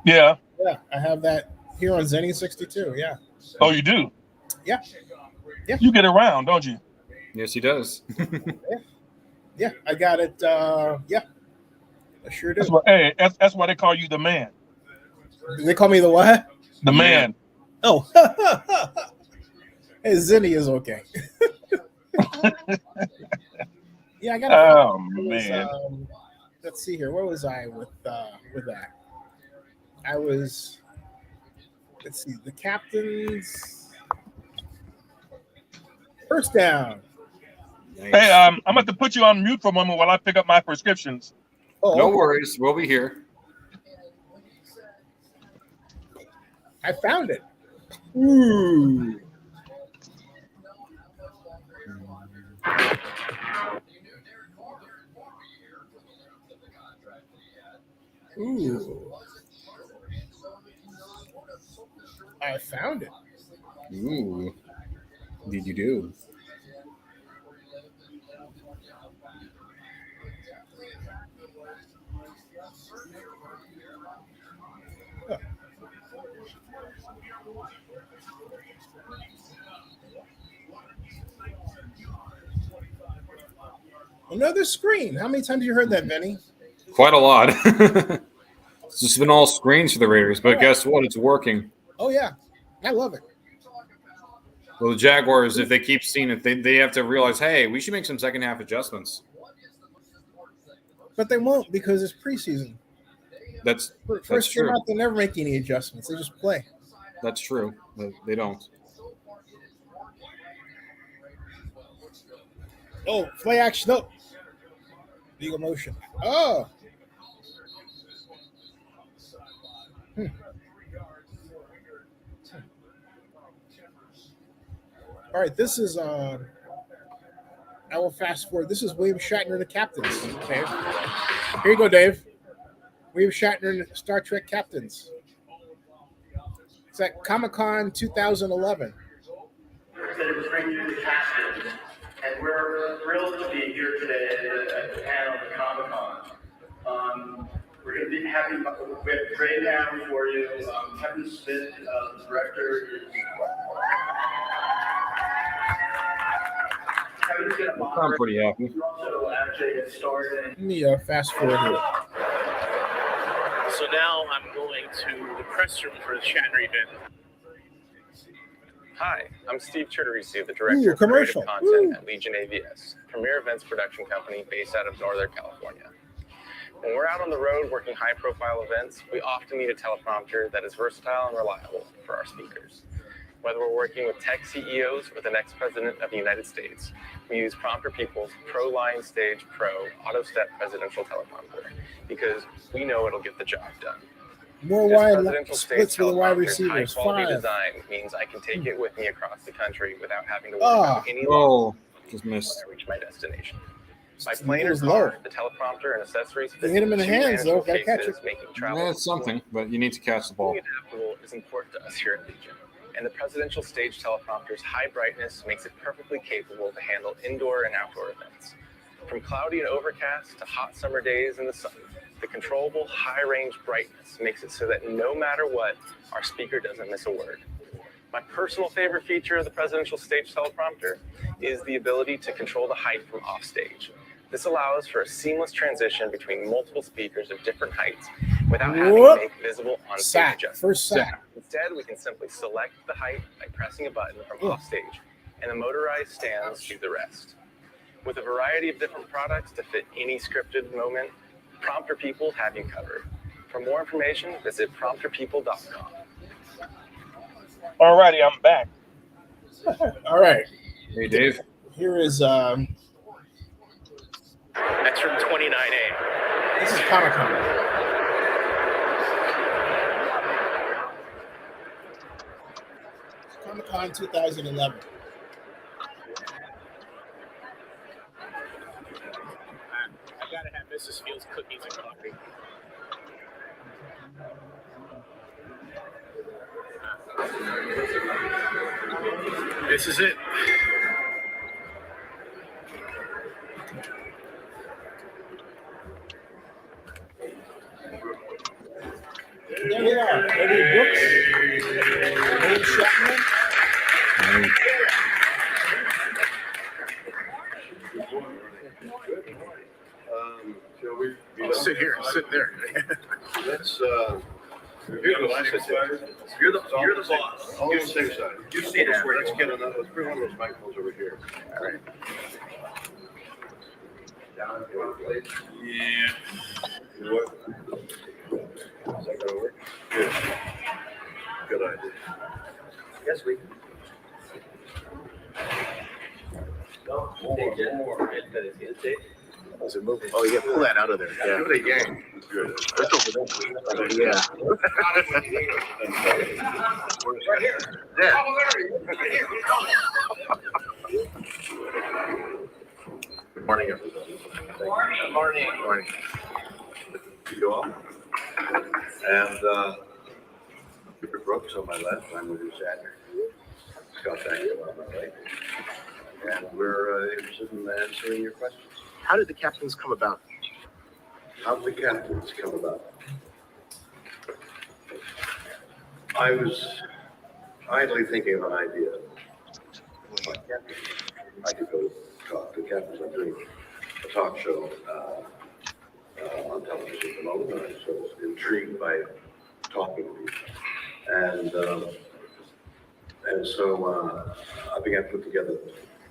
Yeah. Yeah, I have that here on Zennie 62. Yeah. Oh, you do? Yeah. Yeah. You get around, don't you? Yes, he does. Yeah, I got it. Yeah, I sure do. That's why they call you the man. They call me the what? The man. Oh. Hey, Zennie is okay. Yeah, I got. Oh man. Let's see here. Where was I with that? I was. Let's see. The captains. First down. Nice. Hey, I'm about to put you on mute for a moment while I pick up my prescriptions. Oh, no worries. We'll be here. I found it. Ooh. Ooh. I found it. Ooh. Did you do? Another screen. How many times have you heard that, Benny? Quite a lot. It's just been all screens for the Raiders, but guess what? It's working. Oh, yeah. I love it. Well, the Jaguars, if they keep seeing it, they have to realize, hey, we should make some second half adjustments. But they won't because it's preseason. That's First true. year out, they never make any adjustments. They just play. That's true. They don't. Oh, play action. No. Legal motion. Oh. All right, this is I will fast forward. This is William Shatner, the captains. Dave. Here you go, Dave. William Shatner and Star Trek captains. It's at Comic-Con 2011. And we're thrilled to be here today at the panel at Comic-Con. We're going to be having a great panel for you. Kevin Smith, the director, Kevin's going to moderate. I'm pretty happy. Also, actually get started. Let me fast forward here. So now I'm going to the press room for the Shatner event. Hi, I'm Steve Chertorisi, the Director of Creative Content at Legion AVS. premier events production company based out of Northern California. When we're out on the road working high-profile events, we often need a teleprompter that is versatile and reliable for our speakers. Whether we're working with tech CEOs or the next president of the United States, we use Prompter People's ProLine Stage Pro AutoStep presidential teleprompter because we know it'll get the job done. More This wide presidential splits stage for the wide teleprompter's receivers. high-quality 5. design means I can take it with me across the country without having to worry about any loss just missed. when I reach my destination. By It plane or was car, low. the teleprompter and accessories You fit hit him in the two hands, though. manageable Gotta catch cases, it. making travel That's something, but you need to catch the ball. Being adaptable is important to us here at Legion, and the presidential stage teleprompter's high brightness makes it perfectly capable to handle indoor and outdoor events. From cloudy and overcast to hot summer days in the sun, the controllable high-range brightness makes it so that no matter what, our speaker doesn't miss a word. My personal favorite feature of the presidential stage teleprompter is the ability to control the height from offstage. This allows for a seamless transition between multiple speakers of different heights without having to make visible on-stage Sack. adjustments. First sack. Instead, we can simply select the height by pressing a button from offstage, and the motorized stands do the rest. With a variety of different products to fit any scripted moment, Prompter People have you covered. For more information, visit prompterpeople.com. All righty, I'm back. All right. Hey, Dave. Here is That's from 29A. this is Comic-Con. Comic-Con 2011. I gotta have Mrs. Fields cookies and coffee. This is it. There we are. Eddie Brooks. Old Chapman. Shall we? Sit here. Sit there. Let's, here's what I said. You're the boss. All on the same side. You see that. Let's get another, let's bring one of those microphones over here. All right. Down here, please. Yeah. You know what? Is that gonna work? Good. Good idea. Yes, we can. No, more. Is it moving? Oh, yeah, pull that out of there. Yeah. Give it a yank. Good. That's over there. Yeah. Right here. Yeah. Good morning, everybody. Morning. Morning. You all. And Peter Brooks on my left, I'm with his Adler. Scott Daniel on my right. And we're interested in answering your questions. How did the captains come about? How did the captains come about? I was idly thinking of an idea. I could go talk to captains. I'm doing a talk show on television at the moment, and I was intrigued by talking to people. And so I began to put together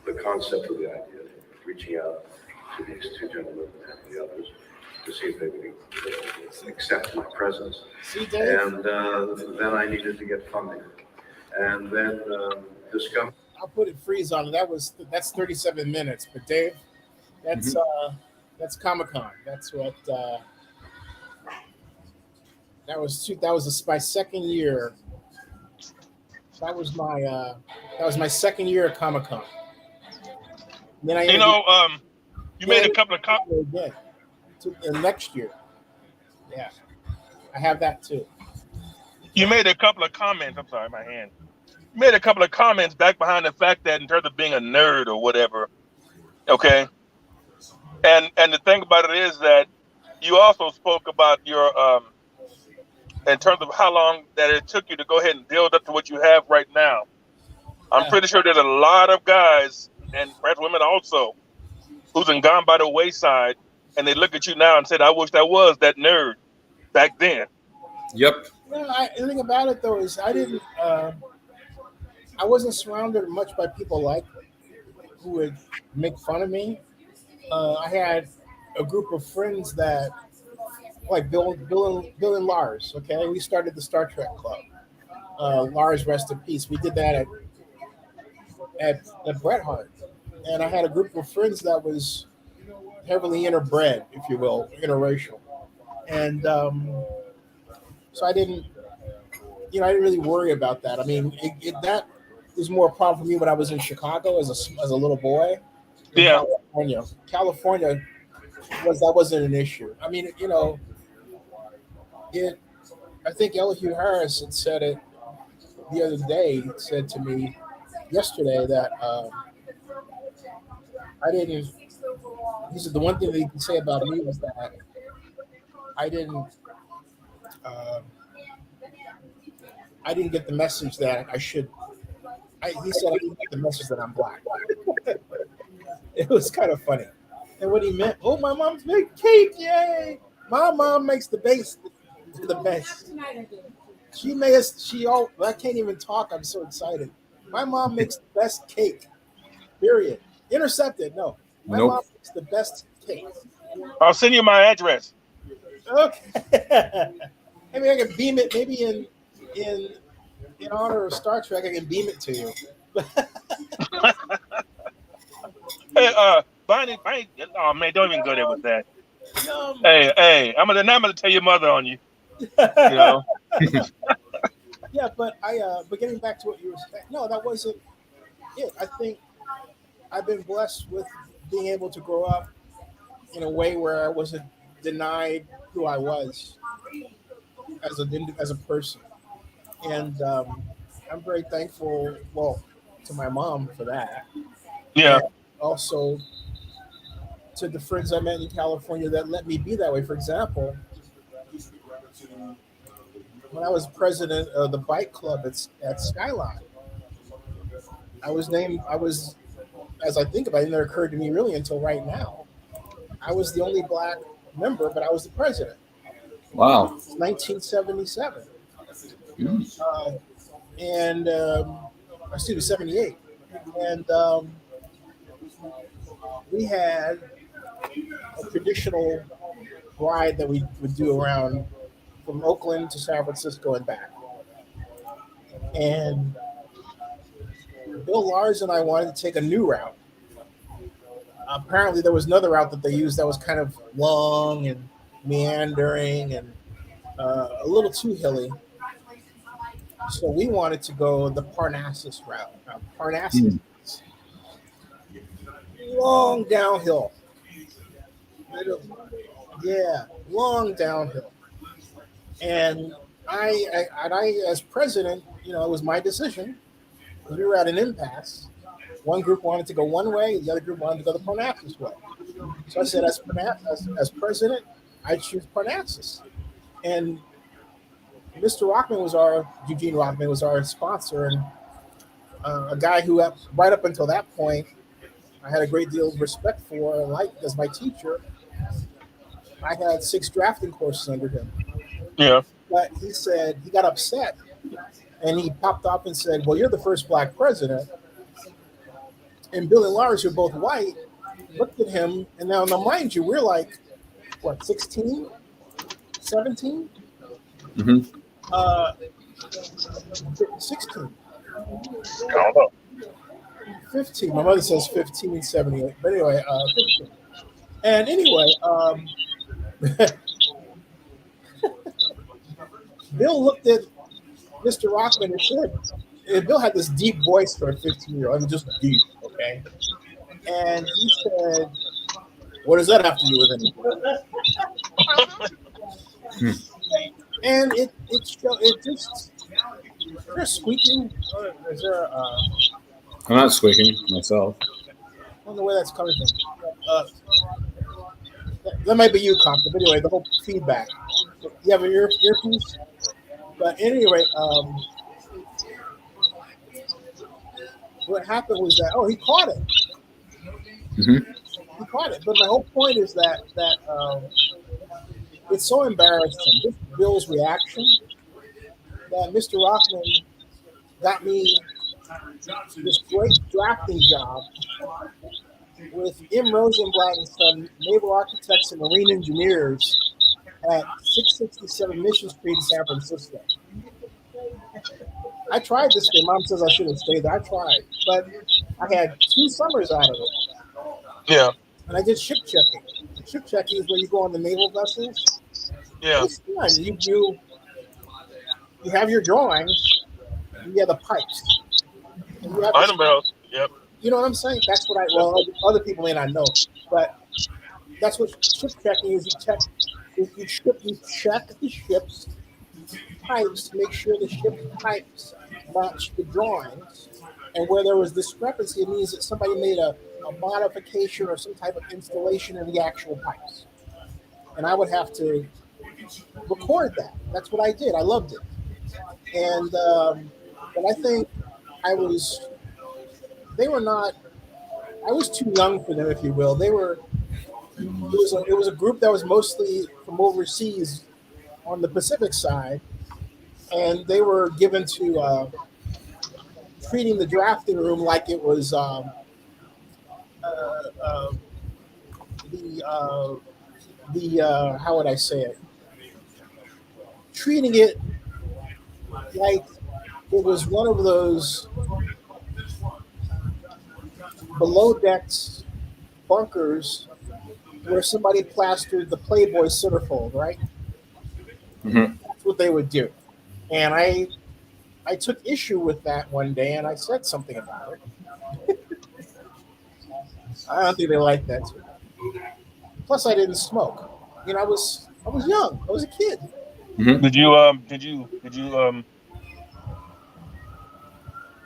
the concept of the idea, reaching out to these two gentlemen and the others to see if they would accept my presence. See, Dave? And then I needed to get funding. And then discover. I'll put it freeze on it. That's 37 minutes. But Dave, that's Comic-Con. That's what that was my second year. That was my second year at Comic-Con. Then I you made a couple of again next year. Yeah, I have that too. You made a couple of comments. I'm sorry, my hand. You made a couple of comments back behind the fact that in terms of being a nerd or whatever, okay. And the thing about it is that you also spoke about your in terms of how long that it took you to go ahead and build up to what you have right now. I'm pretty sure there's a lot of guys and perhaps women also who's gone by the wayside, and they look at you now and said, "I wish I was that nerd back then." Yep. The thing about it though is I wasn't surrounded much by people who would make fun of me I had a group of friends that, like Bill and Lars. Okay, we started the Star Trek Club. Lars, rest in peace. We did that at Bret Hart, and I had a group of friends that was heavily interbred, if you will, interracial, and so I didn't really worry about that. I mean, that was more a problem for me when I was in Chicago as a little boy. In California wasn't an issue. I mean, I think Elihu Harris had said it the other day. He said to me yesterday that I didn't. He said the one thing that he can say about me was that I didn't get the message that I should. He said I didn't get the message that I'm black. It was kind of funny. And what he meant, oh, my mom's making cake, yay! My mom makes the best. I can't even talk. I'm so excited. My mom makes the best cake. Period. Intercepted. No. My mom makes the best cake. I'll send you my address. Okay. Maybe I can beam it. Maybe in honor of Star Trek, I can beam it to you. Hey, Bonnie, oh man, don't even go there with that. Hey, I'm gonna tell your mother on you. Yeah, but but getting back to what you were saying, no, that wasn't it. I think I've been blessed with being able to grow up in a way where I wasn't denied who I was as a person, and I'm very thankful, to my mom for that. Yeah. And also to the friends I met in California that let me be that way. For example, when I was president of the bike club at Skyline, as I think about it, it never occurred to me really until right now. I was the only black member, but I was the president. Wow. 1977. And excuse me, 78. And we had a traditional ride that we would do around from Oakland to San Francisco and back. And Bill Lars and I wanted to take a new route. Apparently, there was another route that they used that was kind of long and meandering and a little too hilly. So we wanted to go the Parnassus route. Parnassus, long downhill. Yeah, long downhill. And I as president, it was my decision. We were at an impasse. One group wanted to go one way, the other group wanted to go the Parnassus way. So I said, as president, I choose Parnassus. And Mr. Eugene Rockman was our sponsor, and a guy who, right up until that point, I had a great deal of respect for and liked as my teacher. I had 6 drafting courses under him. Yeah. But he said, he got upset, and he popped up and said, well, you're the first black president. And Bill and Lars, who are both white, looked at him, and now mind you, we're like, 16, 17? Mm-hmm. 16. I don't know. 15. My mother says 1578. But anyway, 15. And anyway, Bill looked at Mr. Rockman and said, and Bill had this deep voice for a 15-year-old. I mean, just deep, okay? And he said, what does that have to do with anything? And it just, they're squeaking. Is there I'm not squeaking myself. I don't know where that's coming from. That might be you, Compton. But anyway, the whole feedback. You have an earpiece? But anyway, what happened was that, he caught it. Mm-hmm. He caught it. But my whole point is that it's so embarrassing, this Bill's reaction, that Mr. Rockman got me this great drafting job with M. Rosenblatt and Son, Naval Architects and Marine Engineers at 667 Mission Street in San Francisco. I tried this thing. Mom says I should have stayed there. I tried, but I had 2 summers out of it. Yeah. And I did ship checking. Ship checking is where you go on the naval vessels. Yeah. It's fun. You have your drawings. You have the pipes. I know. Yep. You know what I'm saying? That's what other people may not know, but that's what ship checking is. You check the ship's pipes to make sure the ship pipes match the drawings, and where there was discrepancy, it means that somebody made a modification or some type of installation in the actual pipes, and I would have to record that. That's what I did. I loved it, and but I think I was too young for them, if you will. It was a group that was mostly from overseas on the Pacific side, and they were given to treating the drafting room like it was how would I say it? Treating it like it was one of those below decks bunkers where somebody plastered the Playboy centerfold, right? Mm-hmm. That's what they would do. And I took issue with that one day, and I said something about it. I don't think they liked that too. Plus, I didn't smoke. You know, I was young. I was a kid. Mm-hmm. Did you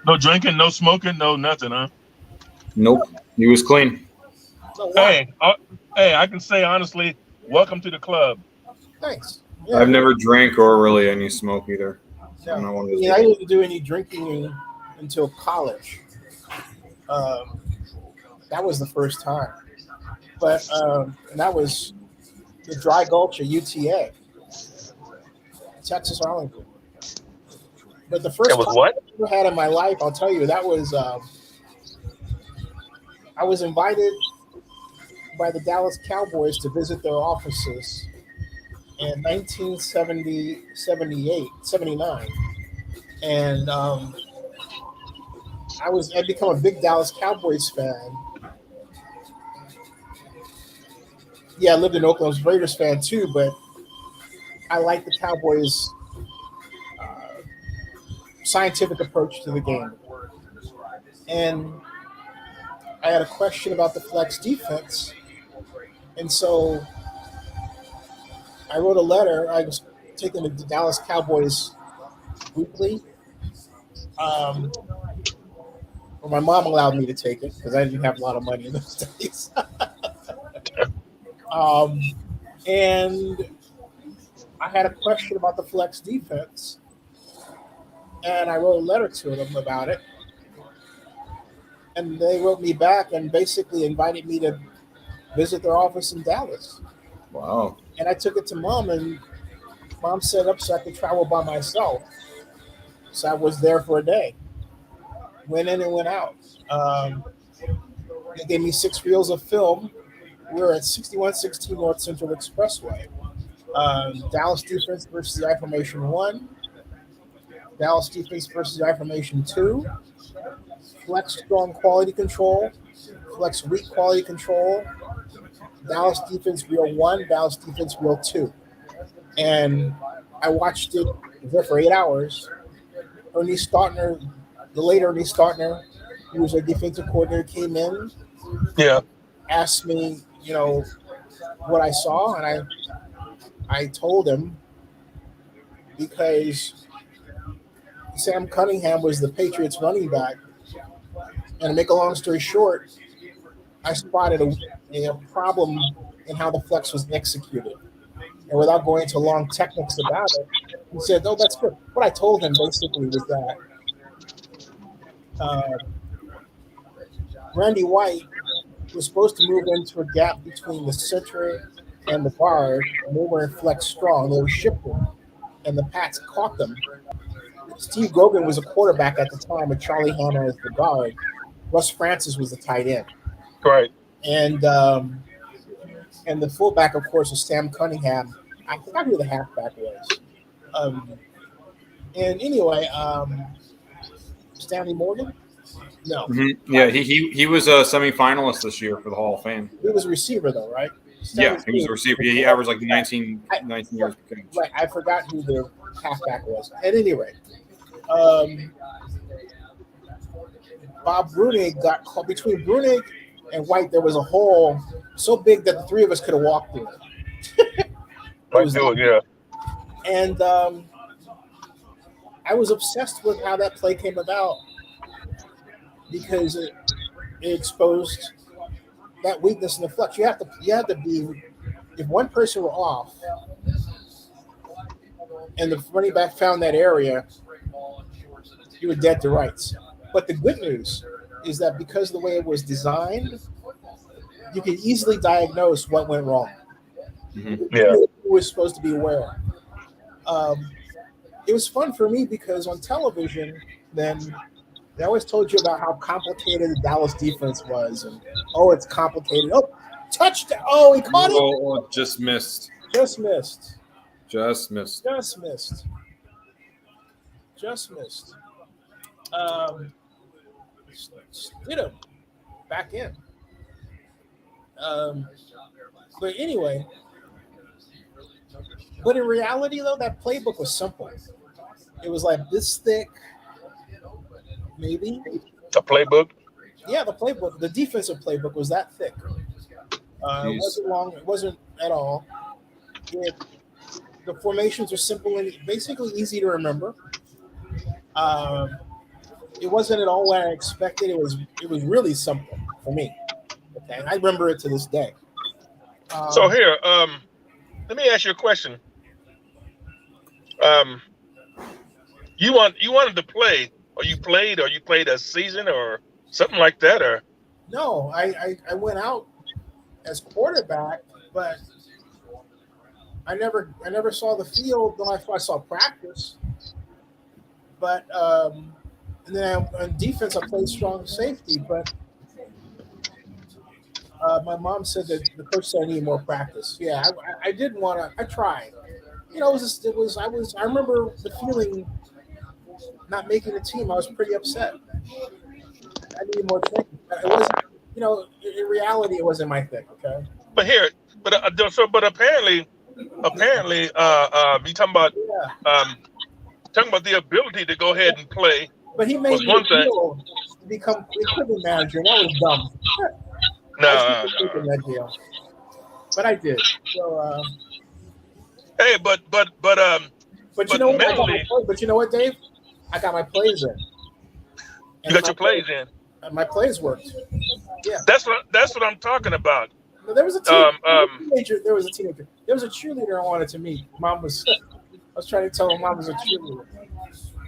no drinking, no smoking, no nothing, huh? Nope. He was clean. Hey, I can say honestly, welcome to the club. Thanks. Yeah. I've never drank or really any smoke either. I'm not one of those I didn't do any drinking until college. That was the first time. But that was the Dry Gulch at UTA, Texas Arlington. But the first time I ever had in my life, I'll tell you, that was I was invited by the Dallas Cowboys to visit their offices in 1979. And I'd become a big Dallas Cowboys fan. Yeah, I lived in Oakland. I was a Raiders fan too, but I liked the Cowboys' scientific approach to the game. And I had a question about the flex defense. And so I wrote a letter. I was taking the Dallas Cowboys weekly. Well, my mom allowed me to take it because I didn't have a lot of money in those days. And I had a question about the flex defense. And I wrote a letter to them about it. And they wrote me back and basically invited me to visit their office in Dallas. Wow. And I took it to Mom, and Mom set up so I could travel by myself. So I was there for a day. Went in and went out. They gave me 6 reels of film. We were at 6116 North Central Expressway. Dallas defense versus I formation 1. Dallas defense versus I formation 2. Flex strong quality control. Flex weak quality control. Dallas defense reel 1. Dallas defense reel 2. And I watched it there for 8 hours. Ernie Stautner, the late Ernie Stautner, he was our defensive coordinator, came in. Yeah. Asked me, what I saw, and I told him because Sam Cunningham was the Patriots running back. And to make a long story short, I spotted a problem in how the flex was executed. And without going into long techniques about it, he said, "Oh, that's good." What I told him basically was that Randy White was supposed to move into a gap between the center and the guard, and they were in flex strong. They were shifting, and the Pats caught them. Steve Gogan was a quarterback at the time with Charlie Hanna as the guard. Russ Francis was the tight end. Right. And the fullback, of course, was Sam Cunningham. I forgot who the halfback was. And anyway, Stanley Morgan? No. Mm-hmm. Yeah, he was a semifinalist this year for the Hall of Fame. He was a receiver, though, right? Yeah, he was a receiver. He averaged like 19 years. Right, I forgot who the halfback was. At any rate, Bob Brunig got caught between Brunig and White. There was a hole so big that the three of us could have walked through it. Yeah. And I was obsessed with how that play came about because it exposed that weakness in the flex. You have to be, if one person were off and the running back found that area, you were dead to rights. But the good news is that because of the way it was designed, you can easily diagnose what went wrong. Mm-hmm. Yeah. Who was supposed to be where. It was fun for me because on television, then they always told you about how complicated the Dallas defense was, and it's complicated. Oh, touchdown! Oh, he caught it. Oh, just missed. Just missed. Just missed. Just missed. Just missed. Hit him back in. But anyway, but in reality, though, that playbook was simple. It was like this thick, maybe. The playbook? Yeah, the playbook. The defensive playbook was that thick. It wasn't long. It wasn't at all. The formations are simple and basically easy to remember. It wasn't at all what I expected. It was really simple for me. Okay, and I remember it to this day. So here, let me ask you a question. You wanted to play, or you played a season or something like that, or? No, I went out as quarterback, but I never saw the field. Though I saw practice, but and then on defense I played strong safety, but my mom said that the coach said I need more practice. Yeah, I didn't want to. I tried. You know, I remember the feeling not making the team. I was pretty upset. I needed more training. It wasn't, in reality, it wasn't my thing. Okay. But apparently, you talking about the ability to go ahead and play. But he made me to become equipment manager. That was dumb. No. That deal. But I did. So. Hey, but you know what? But you know what, Dave? I got my plays in. You got your plays in. My plays worked. Yeah. That's what I'm talking about. There was a teenager. There was a teenager. There was a cheerleader I wanted to meet. I was trying to tell her mom was a cheerleader.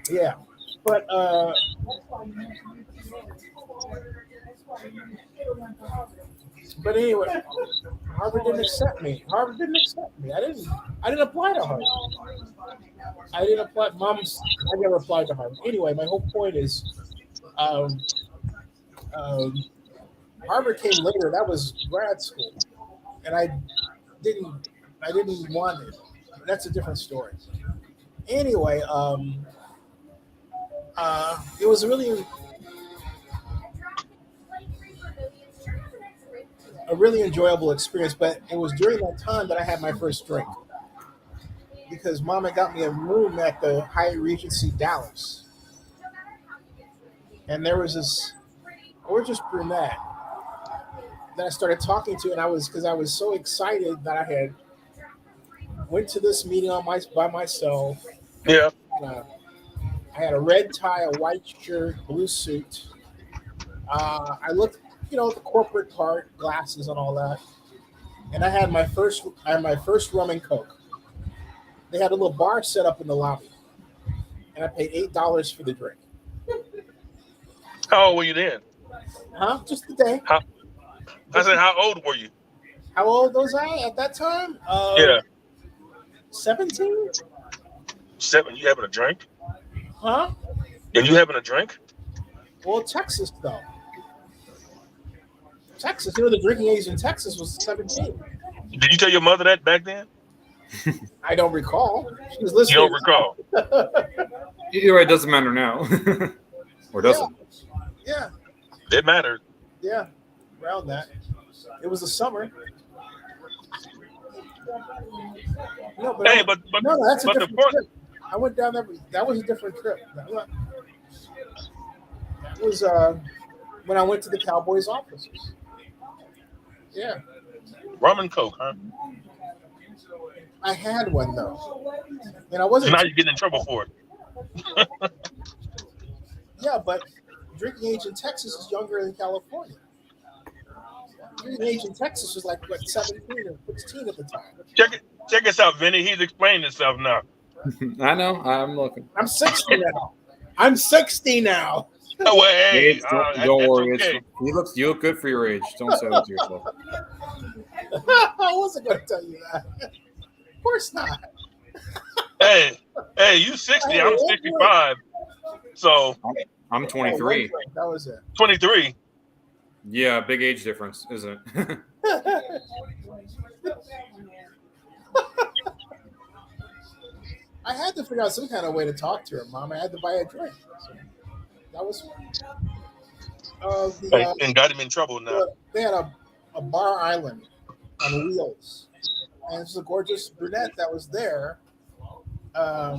Yeah, but anyway, Harvard didn't accept me. I didn't apply to Harvard. I didn't apply. I never applied to Harvard. Anyway, my whole point is, Harvard came later. That was grad school, and I didn't want it. That's a different story. Anyway, it was really a really enjoyable experience, but it was during that time that I had my first drink because Mom had got me a room at the Hyatt Regency Dallas, and there was this gorgeous brunette that I started talking to, and I was so excited that I had went to this meeting by myself. Yeah. I had a red tie, a white shirt, blue suit. I looked, the corporate part, glasses and all that. And I had my first rum and Coke. They had a little bar set up in the lobby, and I paid $8 for the drink. How old were you then? Huh? Just the day. I said, how old were you? How old was I at that time? 17. 7. You having a drink? Huh? And you having a drink? Well, Texas though. Texas. You know, the drinking age in Texas was 17. Did you tell your mother that back then? I don't recall. She was listening. You don't recall? Either way, it doesn't matter now. Or does it? Yeah. It mattered. Yeah. Around that. It was the summer. No, but Hey, but no, that's a but the different point. trip. I went down there. That was a different trip. That was when I went to the Cowboys offices. Yeah. Rum and Coke, huh? I had one though, and I wasn't. Now you're getting in trouble for it. Yeah, but drinking age in Texas is younger than California. Drinking age in Texas was like what 17 or 16 at the time. Check us out, Vinny. He's explained himself now. I know. I'm looking. I'm 60 now. I'm 60 now. No way. Hey, don't worry. Okay. You look good for your age. Don't say that to yourself. I wasn't going to tell you that. Of course not. Hey, you 60. I'm 65. So I'm 23. That was it. 23. Yeah, big age difference, isn't it? I had to figure out some kind of way to talk to her, Mom. I had to buy a drink. So that was and got him in trouble now. They had a bar island on wheels. And it's a gorgeous brunette that was there. Where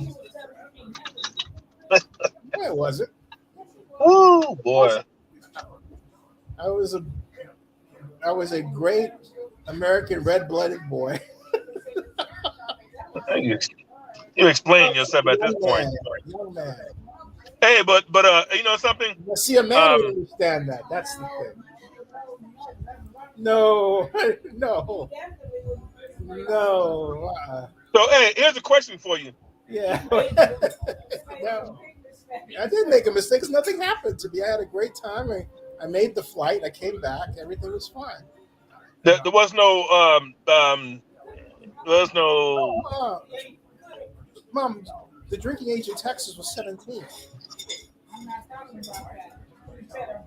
was it? Oh boy! I was a great American red-blooded boy. You explain yourself at this point. Young man. Hey, but you know something? See, a man would understand that. That's the thing. No. So, hey, here's a question for you. Yeah. No. I did make a mistake. Nothing happened to me. I had a great time. I made the flight. I came back. Everything was fine. There was no Mom, the drinking age in Texas was 17.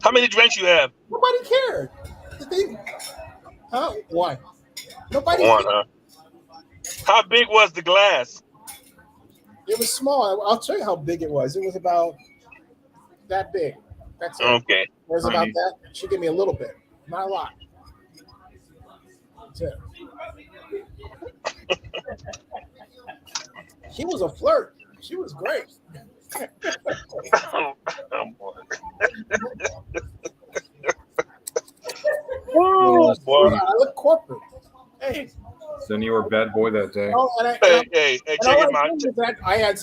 How many drinks you have? Nobody cared. One. Nobody One, cared. huh? How big was the glass? It was small. I'll tell you how big it was. It was about that big. That's it. Okay. It was about that. She gave me a little bit, not a lot. That's it. She was a flirt. She was great. Oh, boy. I look corporate. Hey. Then you were a bad boy that day. Hey, check him out.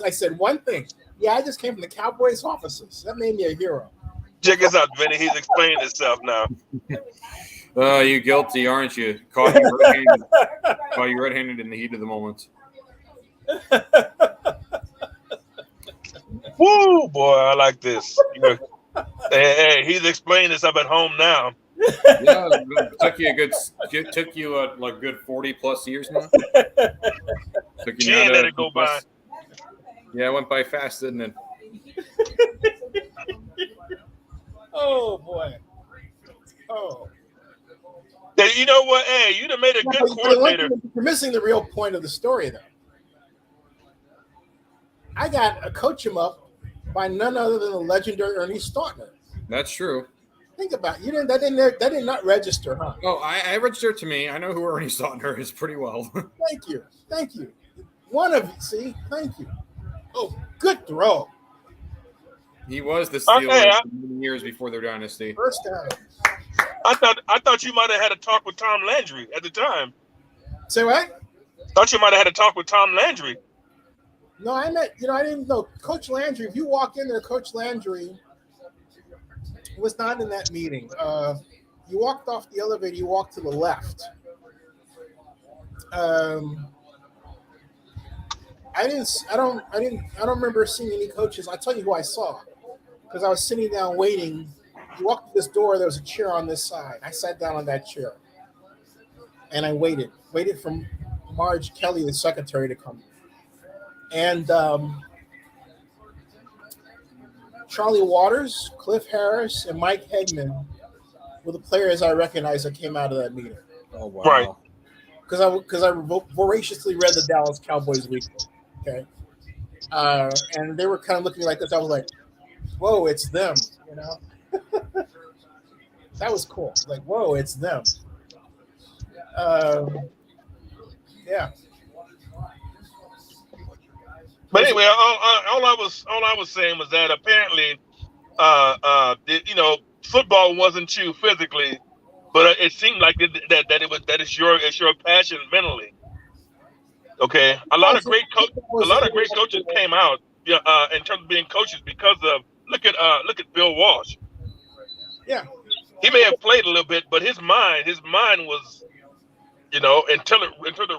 I said one thing. Yeah, I just came from the Cowboys offices. That made me a hero. Check us out, Vinny. He's explaining himself now. You guilty, aren't you? Caught you red-handed in the heat of the moment. Woo, boy, I like this. Hey, he's explaining himself at home now. Yeah, it took you a good 40 plus years now. Took you Let it go by. Yeah, it went by fast, didn't it? Oh boy. Oh. Hey, you know what? Hey, you'd have made a good coordinator. You're missing the real point of the story, though. I got a coach him up by none other than the legendary Ernie Stautner. That's true. Think about it. That did not register, huh? Oh, I registered to me. I know who Ernie Stautner is pretty well. Thank you. One of you. See, thank you. Oh, good throw. He was the Steelers for many years before their dynasty. First down. I thought you might have had a talk with Tom Landry at the time. Say what? Thought you might have had a talk with Tom Landry. No, I didn't know Coach Landry. If you walk in there, Coach Landry was not in that meeting. You walked off the elevator. You walked to the left. I don't remember seeing any coaches. I'll tell you who I saw because I was sitting down waiting. You walked to this door. There was a chair on this side. I sat down on that chair, and I waited for Marge Kelly, the secretary, to come. And Charlie Waters, Cliff Harris, and Mike Hegman were the players I recognized that came out of that meeting. Oh wow! Right. Because I voraciously read the Dallas Cowboys Weekly. Okay. And they were kind of looking like this. I was like, "Whoa, it's them!" You know. That was cool. Like, whoa, it's them. Yeah. But anyway, all I was saying was that apparently, football wasn't you physically, but it seemed like it's your passion mentally. Okay, a lot of great coaches came out in terms of being coaches because of look at Bill Walsh. Yeah. He may have played a little bit, but his mind was, until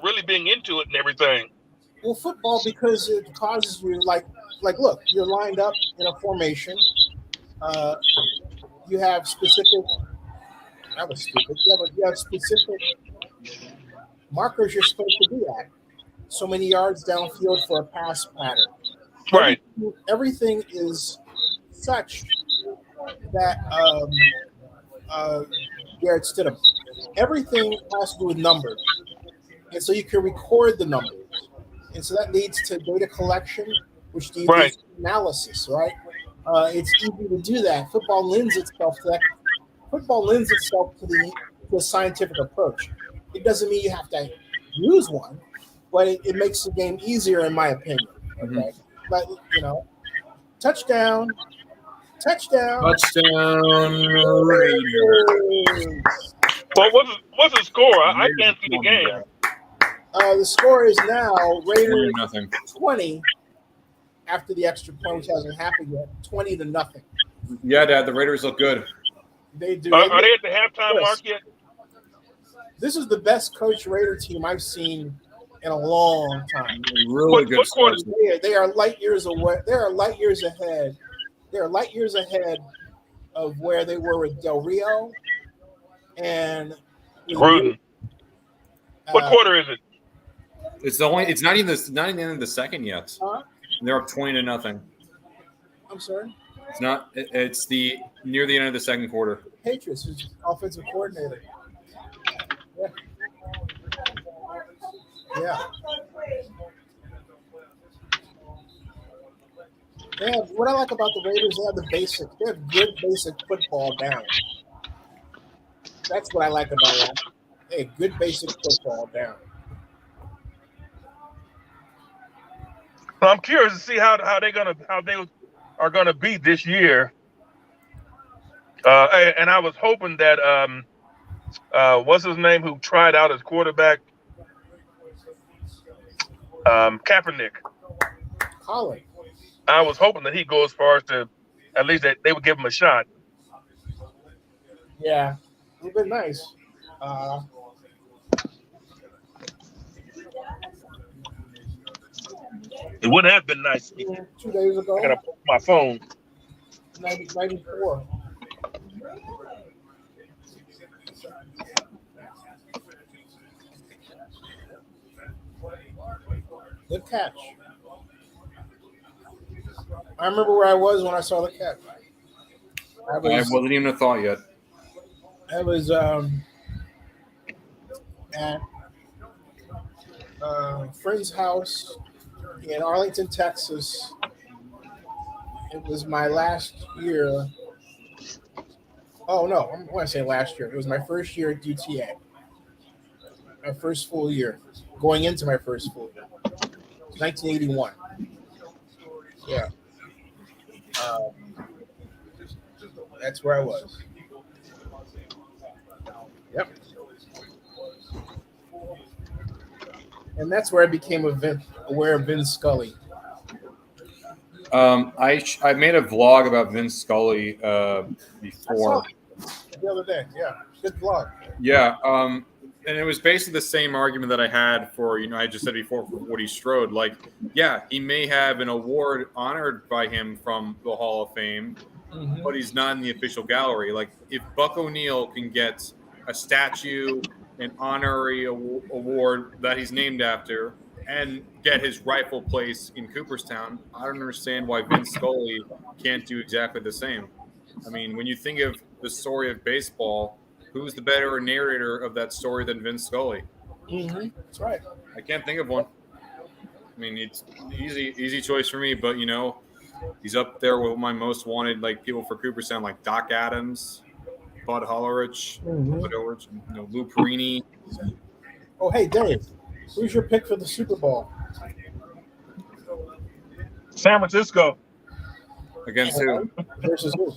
really being into it and everything. Well, football, because it causes you like look, you're lined up in a formation. You have specific. That was stupid. You have specific markers you're supposed to be at. So many yards downfield for a pass pattern. Right. Everything is such that Garrett Stidham. Everything has to do with numbers, and so you can record the numbers, and so that leads to data collection, which leads to analysis. Right? It's easy to do that. Football lends itself to that. Football lends itself to a scientific approach. It doesn't mean you have to use one, but it makes the game easier, in my opinion. Okay, but touchdown. Raiders. Well, what's the score? I can't see the game. The score is now Raiders 20. After the extra point, which hasn't happened yet, 20-0. Yeah, Dad, the Raiders look good. They do. Are they at the halftime mark yet? This is the best coach Raider team I've seen in a long time. Really good. They are light years away. They are light years ahead. They are light years ahead of where they were with Del Rio and Gruden. What quarter is it? It's not even the end of the second yet. They're up 20-0. I'm sorry. It's not. It's near the end of the second quarter. Patriots, who's offensive coordinator. Yeah. What I like about the Raiders, they have the basics. They have good basic football down. That's what I like about that. They have good basic football down. Well, I'm curious to see how they are gonna be this year. And I was hoping that what's his name who tried out as quarterback, Kaepernick. Colin. I was hoping that he goes as far as to at least that they would give him a shot. Yeah, it would have been nice. It would have been nice. 2 days ago. I gotta pull my phone. 94. Good catch. I remember where I was when I saw the catch. I wasn't even a thought yet. I was at a friend's house in Arlington, Texas. It was my last year. Oh, no. I want to say last year. It was my first year at UTA. My first full year. Going into my first full year. 1981. Yeah. That's where I was. Yep. And that's where I became aware of Vin Scully. I made a vlog about Vince Scully before. The other day, yeah, good vlog. Yeah, and it was basically the same argument that I had for I just said before for Woody Strode. Like, yeah, he may have an award honored by him from the Hall of Fame, but he's not in the official gallery. Like, if Buck O'Neil can get a statue, an honorary award that he's named after, and get his rightful place in Cooperstown, I don't understand why Vince Scully can't do exactly the same. I mean, when you think of the story of baseball, who's the better narrator of that story than Vince Scully? Mm-hmm. That's right. I can't think of one. I mean, it's easy choice for me, but he's up there with my most wanted people for Cooperstown, like Doc Adams, Bud Hollerich, Lou Perini. Oh, hey, Dave, who's your pick for the Super Bowl? San Francisco. Against who? Versus who?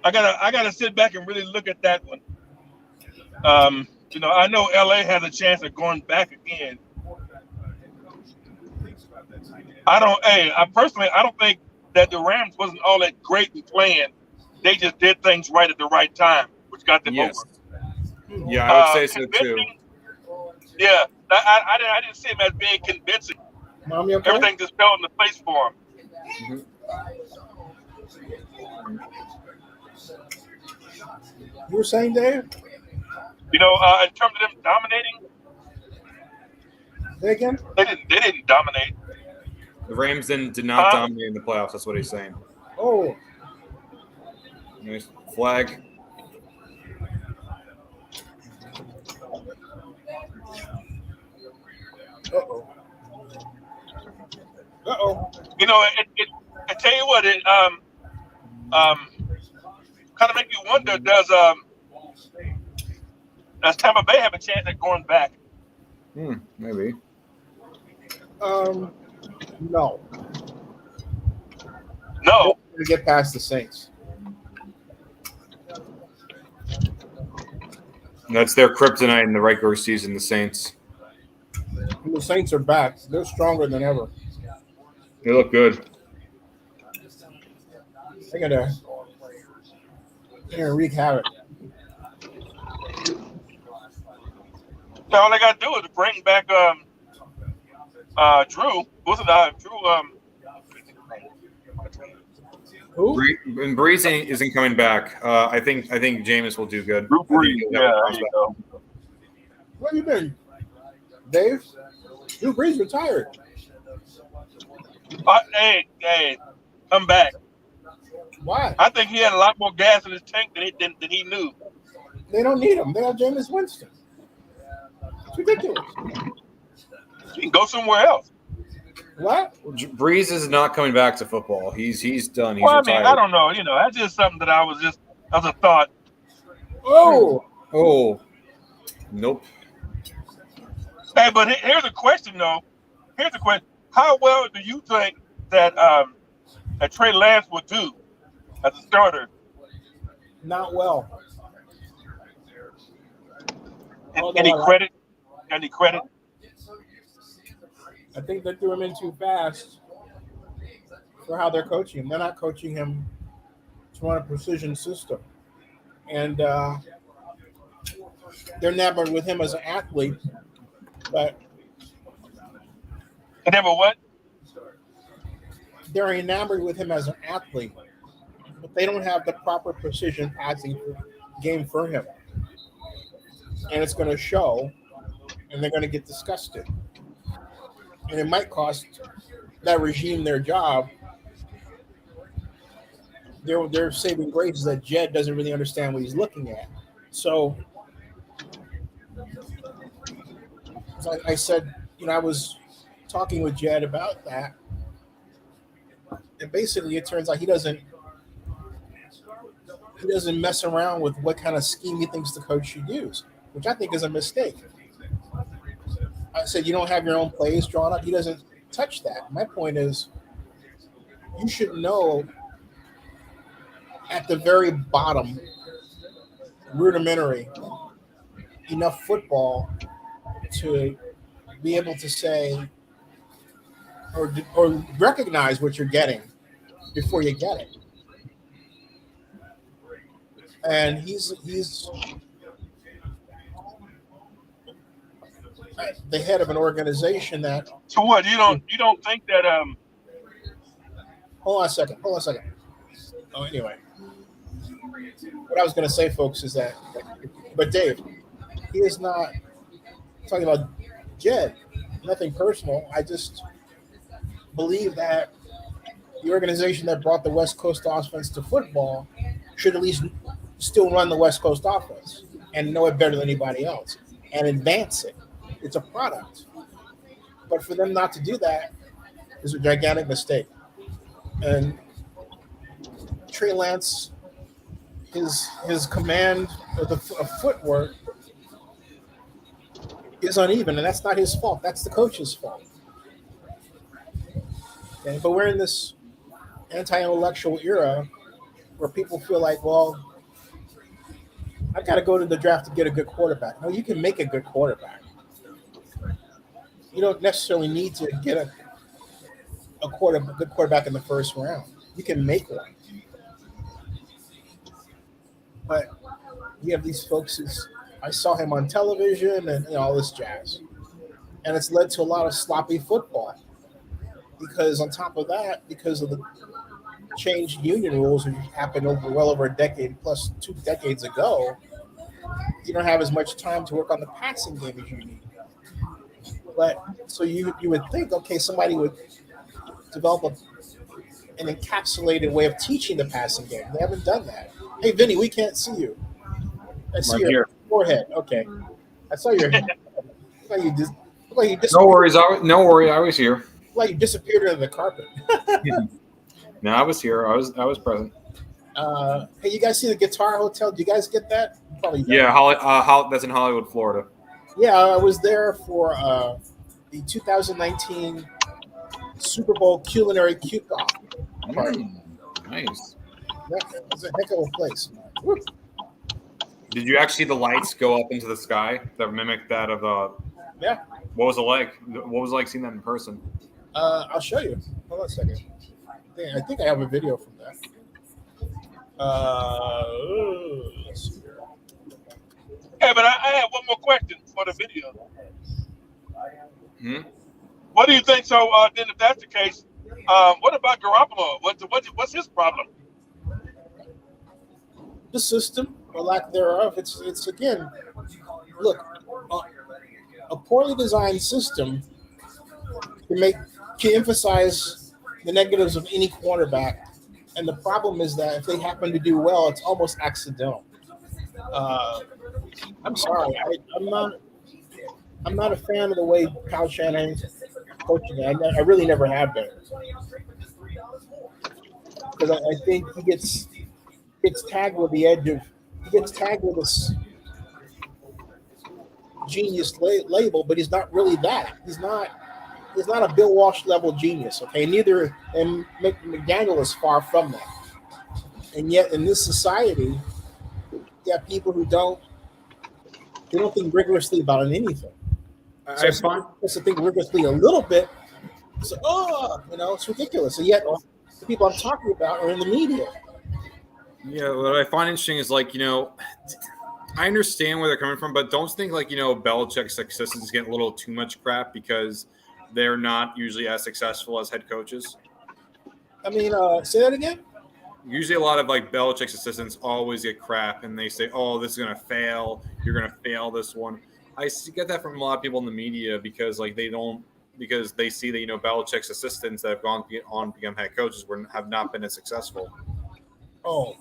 I gotta sit back and really look at that one. I know LA has a chance of going back again. I personally don't think that the Rams wasn't all that great in playing. They just did things right at the right time, which got them over. Yeah, I would say so too. Yeah, I didn't see him as being convincing. Mommy, okay? Everything just fell into place for him. Mm-hmm. You were saying, Dave? In terms of them dominating, say again? They didn't dominate. The Rams did not dominate in the playoffs. That's what he's saying. Oh. Nice flag. Uh-oh. I tell you what, it kind of make you wonder, does Tampa Bay have a chance at going back? Maybe. No. No. To get past the Saints. That's their kryptonite in the regular season, the Saints. And the Saints are back. They're stronger than ever. They look good. They're gonna wreak havoc. All they got to do is bring back Drew. Wasn't Drew? Who? And Breeze isn't coming back. I think Jameis will do good. Drew Brees. Yeah, there you go. Where you been, Dave? Drew Brees retired. Hey, come back. Why? I think he had a lot more gas in his tank than he knew. They don't need him. They have Jameis Winston. It's ridiculous. He can go somewhere else. What? Breeze is not coming back to football. He's done. He's Well, retired. I don't know. That's just something that I was a thought. Oh. Nope. Hey, but here's a question, though. Here's the question: how well do you think that that Trey Lance would do as a starter? Not well. Any credit? Any credit? I think they threw him in too fast for how they're coaching him. They're not coaching him to run a precision system. And they're enamored with him as an athlete, but what? They're enamored with him as an athlete, but they don't have the proper precision passing game for him. And it's going to show, and they're going to get disgusted. And it might cost that regime their job. Their saving grace is that Jed doesn't really understand what he's looking at. So I said, I was talking with Jed about that. And basically it turns out he doesn't mess around with what kind of scheme he thinks the coach should use, which I think is a mistake. I said, you don't have your own plays drawn up. He doesn't touch that. My point is, you should know at the very bottom, rudimentary, enough football to be able to say or recognize what you're getting before you get it. And he's the head of an organization that. So what? You don't think that Hold on a second. Oh, anyway, what I was going to say, folks, is that, but Dave, he is not talking about Jed. Nothing personal. I just believe that the organization that brought the West Coast offense to football should at least still run the West Coast offense and know it better than anybody else and advance it. It's a product. But for them not to do that is a gigantic mistake. And Trey Lance, his command of footwork is uneven, and that's not his fault. That's the coach's fault. Okay? But we're in this anti-intellectual era where people feel like, well, I've got to go to the draft to get a good quarterback. No, you can make a good quarterback. You don't necessarily need to get a good quarterback in the first round. You can make one. But you have these folks I saw him on television and all this jazz. And it's led to a lot of sloppy football. Because on top of that, because of the changed union rules which happened well over a decade plus 2 decades ago, you don't have as much time to work on the passing game as you need. But so you would think, okay, somebody would develop an encapsulated way of teaching the passing game. They haven't done that. Hey, Vinny, we can't see you. I see your forehead. Okay, I saw your head. No worries. No worry. I was here. Like you disappeared under the carpet. No, I was here. I was present. Hey, you guys see the Guitar Hotel? Do you guys get that? Probably don't. Yeah, that's in Hollywood, Florida. Yeah, I was there for the 2019 Super Bowl culinary kickoff party. Nice. That was a heck of a place. Woo. Did you actually see the lights go up into the sky that mimicked that of Yeah. What was it like? What was it like seeing that in person? I'll show you. Hold on a second. I think I have a video from that. Let's see here. Hey, but I have one more question for the video. Hmm? What do you think? So then, if that's the case, what about Garoppolo? What's his problem? The system, or lack thereof. It's again. Look, a poorly designed system can emphasize the negatives of any quarterback, and the problem is that if they happen to do well, it's almost accidental. I'm sorry, I'm not a fan of the way Kyle Shanahan's coaching. I really never have been, because I think he gets tagged with the edge of this genius label, but he's not really that. He's not a Bill Walsh level genius. Okay, and McDaniel is far from that. And yet, in this society, you have people who don't think rigorously about anything. So I find to think rigorously a little bit. So, it's ridiculous. And yet, the people I'm talking about are in the media. Yeah, what I find interesting is I understand where they're coming from, but don't think Belichick's assistants get a little too much crap because they're not usually as successful as head coaches. I mean, say that again? Usually a lot of Belichick's assistants always get crap and they say, oh, this is going to fail. You're going to fail this one. I get that from a lot of people in the media because because they see that, Belichick's assistants that have gone on to become head coaches have not been as successful. Oh,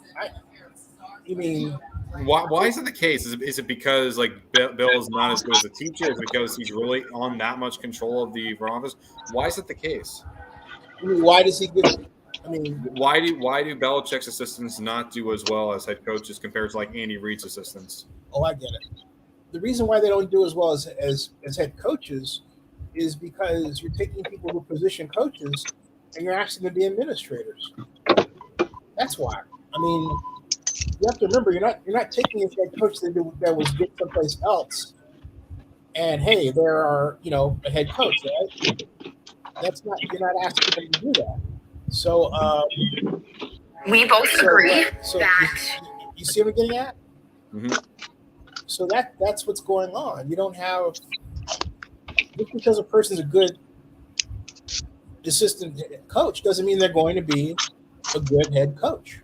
you mean why is it the case? Is it because Bill is not as good as a teacher? Is it because he's really on that much control of the front office? Why is it the case? Why does he get? Why do Belichick's assistants not do as well as head coaches compared to Andy Reid's assistants? Oh, I get it. The reason why they don't do as well as head coaches is because you're taking people who are position coaches and you're asking them to be administrators. That's why. You have to remember you're not taking a head coach that was good someplace else, and hey, there are a head coach, right? You're not asking them to do that. So we both agree that you see what I'm getting at. Mm-hmm. So that's what's going on. You don't have just because a person's a good assistant coach doesn't mean they're going to be a good head coach.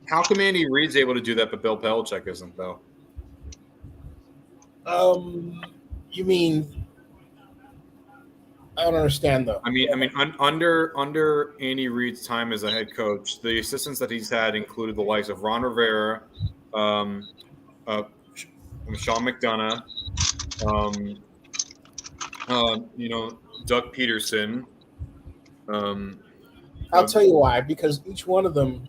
How come Andy Reid's able to do that, but Bill Belichick isn't, though? You mean I don't understand though. Under Andy Reid's time as a head coach, the assistants that he's had included the likes of Ron Rivera, Sean McDonough, Doug Peterson. I'll tell you why. Because each one of them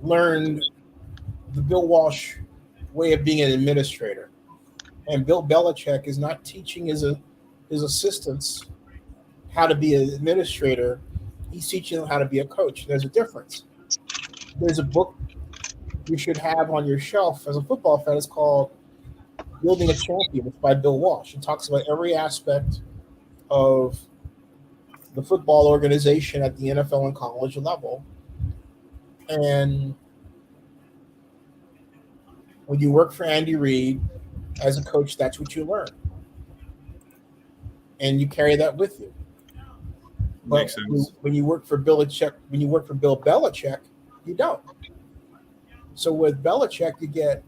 learned the Bill Walsh way of being an administrator, and Bill Belichick is not teaching his assistants how to be an administrator. He's teaching them how to be a coach. There's a difference. There's a book you should have on your shelf as a football fan. It's called Building a Champion. It's by Bill Walsh. It talks about every aspect of the football organization at the NFL and college level. And when you work for Andy Reid as a coach, that's what you learn. And you carry that with you. Makes sense. When you work for Bill Belichick, you don't. So with Belichick, you get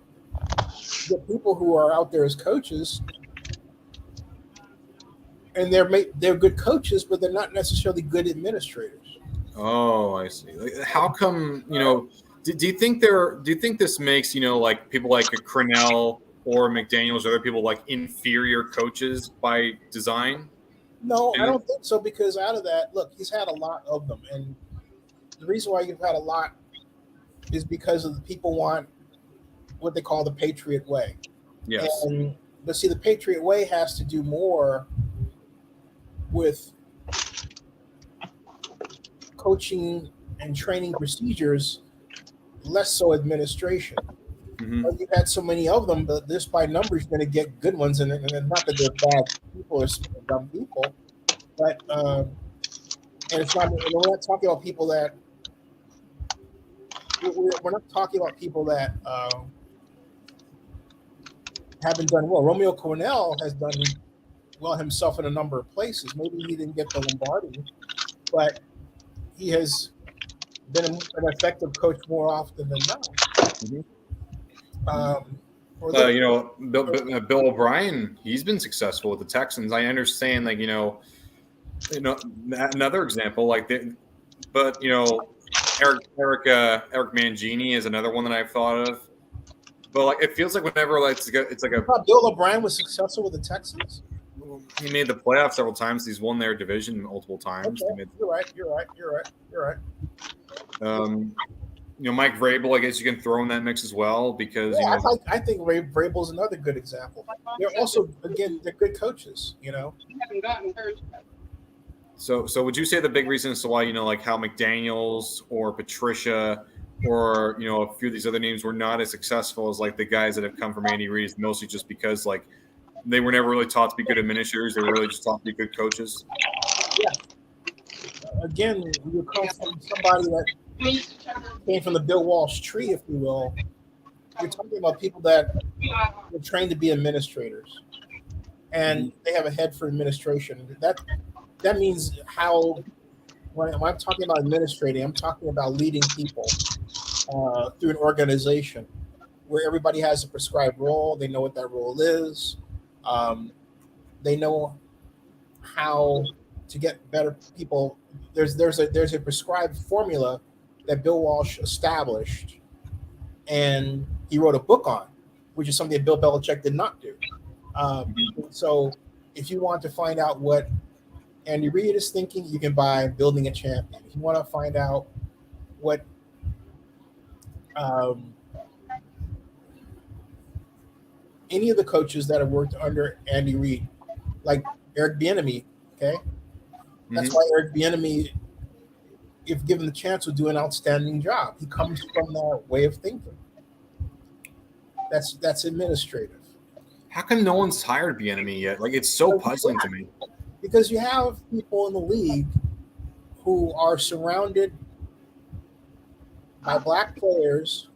people who are out there as coaches, and they're good coaches, but they're not necessarily good administrators. Oh, I see. How come, do you think this makes, like people like a Crennel or McDaniels, other people like inferior coaches by design? No, I don't think so, because out of that, look, he's had a lot of them. And the reason why you've had a lot is because of the people want what they call the Patriot way. Yes. But see, the Patriot way has to do more with coaching and training procedures, less so administration. Mm-hmm. But you've had so many of them, but this by numbers going to get good ones, and not that they're bad people or dumb people, but and it's not. We're not talking about people that. We're not talking about people that haven't done well. Romeo Cornell has done well himself in a number of places. Maybe he didn't get the Lombardi, but he has been an effective coach more often than not. Mm-hmm. Bill O'Brien, he's been successful with the Texans. I understand, another example, Eric Mangini is another one that I've thought of. But it feels like whenever it's like a Bill O'Brien was successful with the Texans. He made the playoffs several times. He's won their division multiple times. Okay. You're right. Mike Vrabel, I guess you can throw in that mix as well because I think Vrabel's another good example. They're also they're good coaches. So would you say the big reason as to why how McDaniels or Patricia or a few of these other names were not as successful as the guys that have come from Andy Reid is mostly just because they were never really taught to be good administrators. They were really just taught to be good coaches. Yeah. Again, you come from somebody that came from the Bill Walsh tree, if you will. You're talking about people that were trained to be administrators, and they have a head for administration. That means when I'm talking about administrating, I'm talking about leading people through an organization where everybody has a prescribed role. They know what that role is. They know how to get better people. There's a prescribed formula that Bill Walsh established, and he wrote a book on, which is something that Bill Belichick did not do. So if you want to find out what Andy Reid is thinking, you can buy Building a Champion. If you want to find out what any of the coaches that have worked under Andy Reid, like Eric Bieniemy, okay? That's why Eric Bieniemy, if given the chance, will do an outstanding job. He comes from that way of thinking. That's administrative. How come no one's hired Bieniemy yet? It's so puzzling to me. Because you have people in the league who are surrounded by black players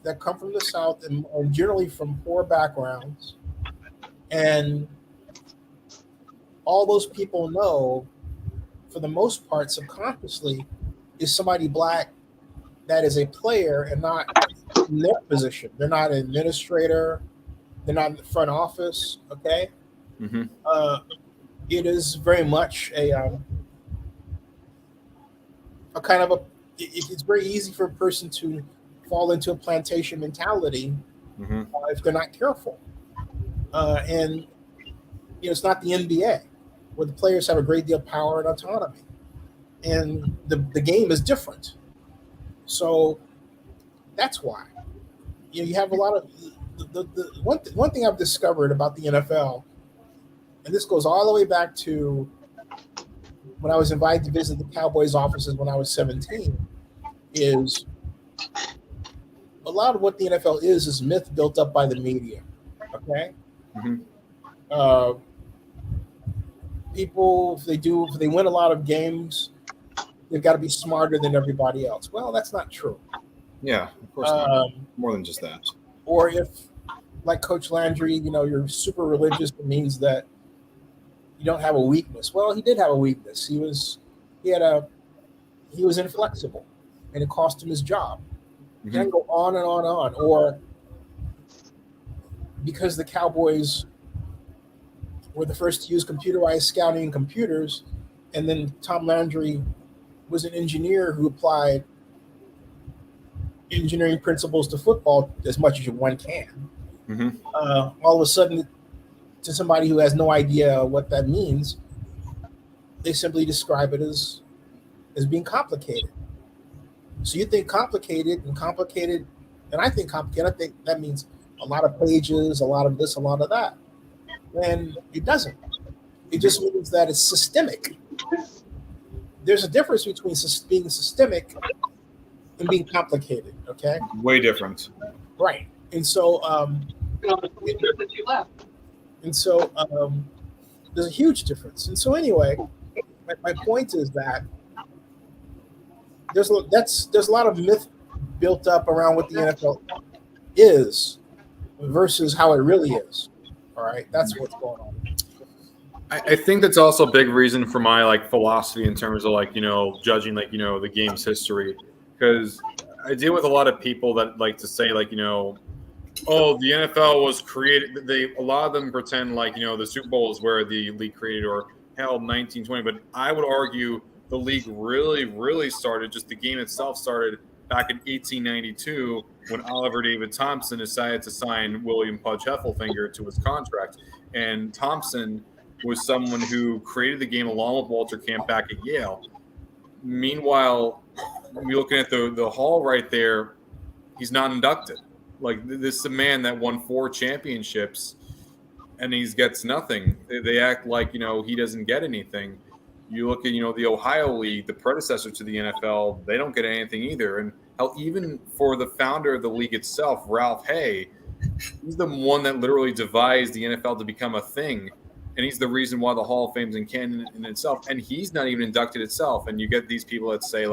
that come from the South and generally from poor backgrounds. And all those people know, for the most part, subconsciously, is somebody black that is a player and not in their position. They're not an administrator. They're not in the front office, okay? Mm-hmm. it is very much a kind of it's very easy for a person to fall into a plantation mentality if they're not careful. And it's not the NBA where the players have a great deal of power and autonomy, and the game is different. So that's why you have a lot of the one thing I've discovered about the NFL, and this goes all the way back to when I was invited to visit the Cowboys offices when I was 17, is a lot of what the NFL is myth built up by the media. Okay. People, if they win a lot of games, they've got to be smarter than everybody else. Well, that's not true. Yeah, of course not. More than just that. Or if, like Coach Landry, you're super religious, it means that you don't have a weakness. Well, he did have a weakness. He was inflexible, and it cost him his job. You can go on and on and on. Or because the Cowboys were the first to use computerized scouting and computers, and then Tom Landry was an engineer who applied engineering principles to football as much as one can. All of a sudden, to somebody who has no idea what that means, they simply describe it as being complicated. So you think complicated, and I think complicated. I think that means a lot of pages, a lot of this, a lot of that. And it doesn't. It just means that it's systemic. There's a difference between being systemic and being complicated. Okay. Way different. Right. And so, there's a huge difference. And so, anyway, my point is that there's a lot of myth built up around what the NFL is versus how it really is. All right, that's what's going on. I think that's also a big reason for my philosophy in terms of judging the game's history, because I deal with a lot of people that like to say oh, the NFL was created. A lot of them pretend the Super Bowl is where the league created, or hell, 1920. But I would argue the league really started. Just the game itself started back in 1892 when Oliver David Thompson decided to sign William Pudge Heffelfinger to his contract. And Thompson was someone who created the game along with Walter Camp back at Yale. Meanwhile, we're looking at the hall right there. He's not inducted. This is a man that won 4 championships, and he gets nothing. They act like he doesn't get anything. You look at the Ohio League, the predecessor to the NFL, they don't get anything either. And hell, even for the founder of the league itself, Ralph Hay, he's the one that literally devised the NFL to become a thing, and he's the reason why the Hall of Fame's in Canton in itself. And he's not even inducted itself. And you get these people that say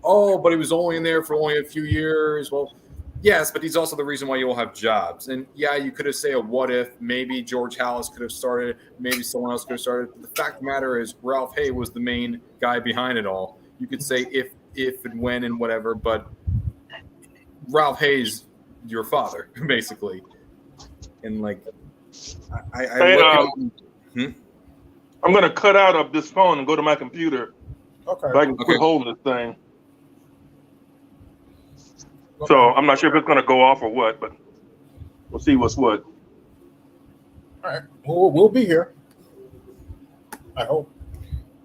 oh, but he was only in there for only a few years. Well, yes, but he's also the reason why you all have jobs. And yeah, you could have said a what if, maybe George Halas could have started, maybe someone else could have started. But the fact of the matter is Ralph Hay was the main guy behind it all. You could say if and when and whatever, but Ralph Hay's your father, basically. And I'm going to cut out of this phone and go to my computer. Okay. So I can quit holding this thing. So I'm not sure if it's going to go off or what, but we'll see what's what. All right. We'll be here. I hope.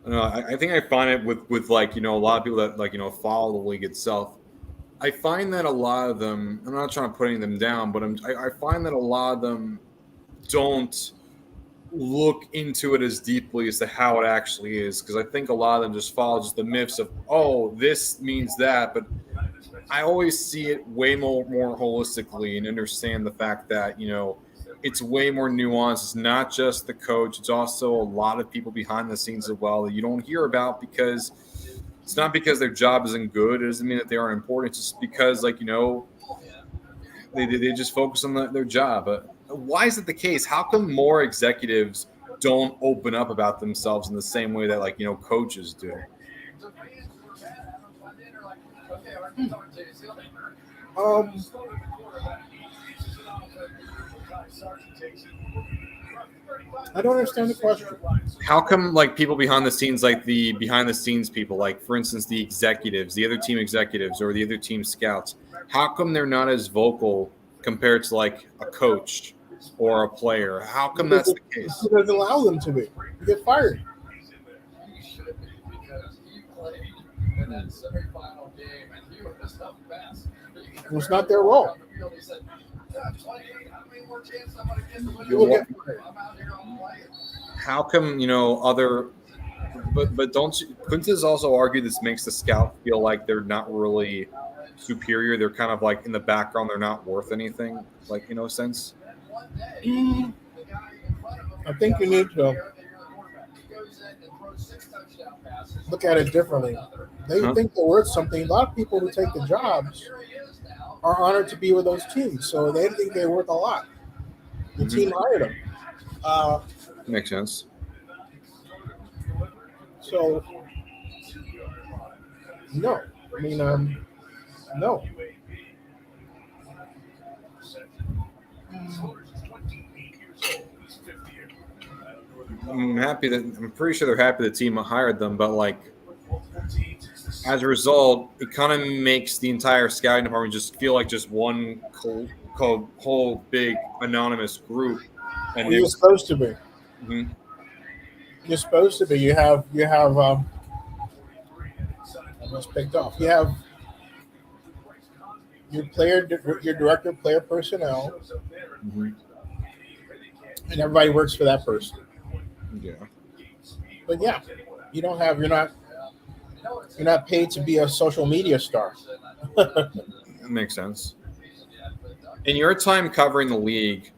I think I find it with a lot of people that follow the league itself. I find that a lot of them, I'm not trying to put any of them down, but I find that a lot of them don't look into it as deeply as to how it actually is, because I think a lot of them just follow just the myths of, oh, this means that, but I always see it way more holistically and understand the fact that it's way more nuanced. It's not just the coach, it's also a lot of people behind the scenes as well that you don't hear about, because it's not because their job isn't good. It doesn't mean that they aren't important. It's just because they just focus on their job. Why is it the case? How come more executives don't open up about themselves in the same way that coaches do? I don't understand the question. How come like people behind the scenes, like the behind the scenes people, like for instance the executives, the other team executives or the other team scouts, how come they're not as vocal compared to like a coach or a player? How come that's the case? It doesn't allow them to be. You get fired. It's not their role. How come, other but don't you, couldn't this also argue this makes the scout feel like they're not really superior? They're kind of like in the background, they're not worth anything, like sense? I think you need to look at it differently. They think they're worth something. A lot of people who take the jobs are honored to be with those teams, so they think they're worth a lot. The team hired them. Makes sense. So, no. I mean, no. I'm pretty sure they're happy the team hired them, but like as a result, it kind of makes the entire scouting department just feel like just one whole big anonymous group. And you're supposed to be. Mm-hmm. You're supposed to be. You have. I was picked off. You have your director of player personnel, and everybody works for that person. Yeah. But yeah, you're not paid to be a social media star. That makes sense. In your time covering the league,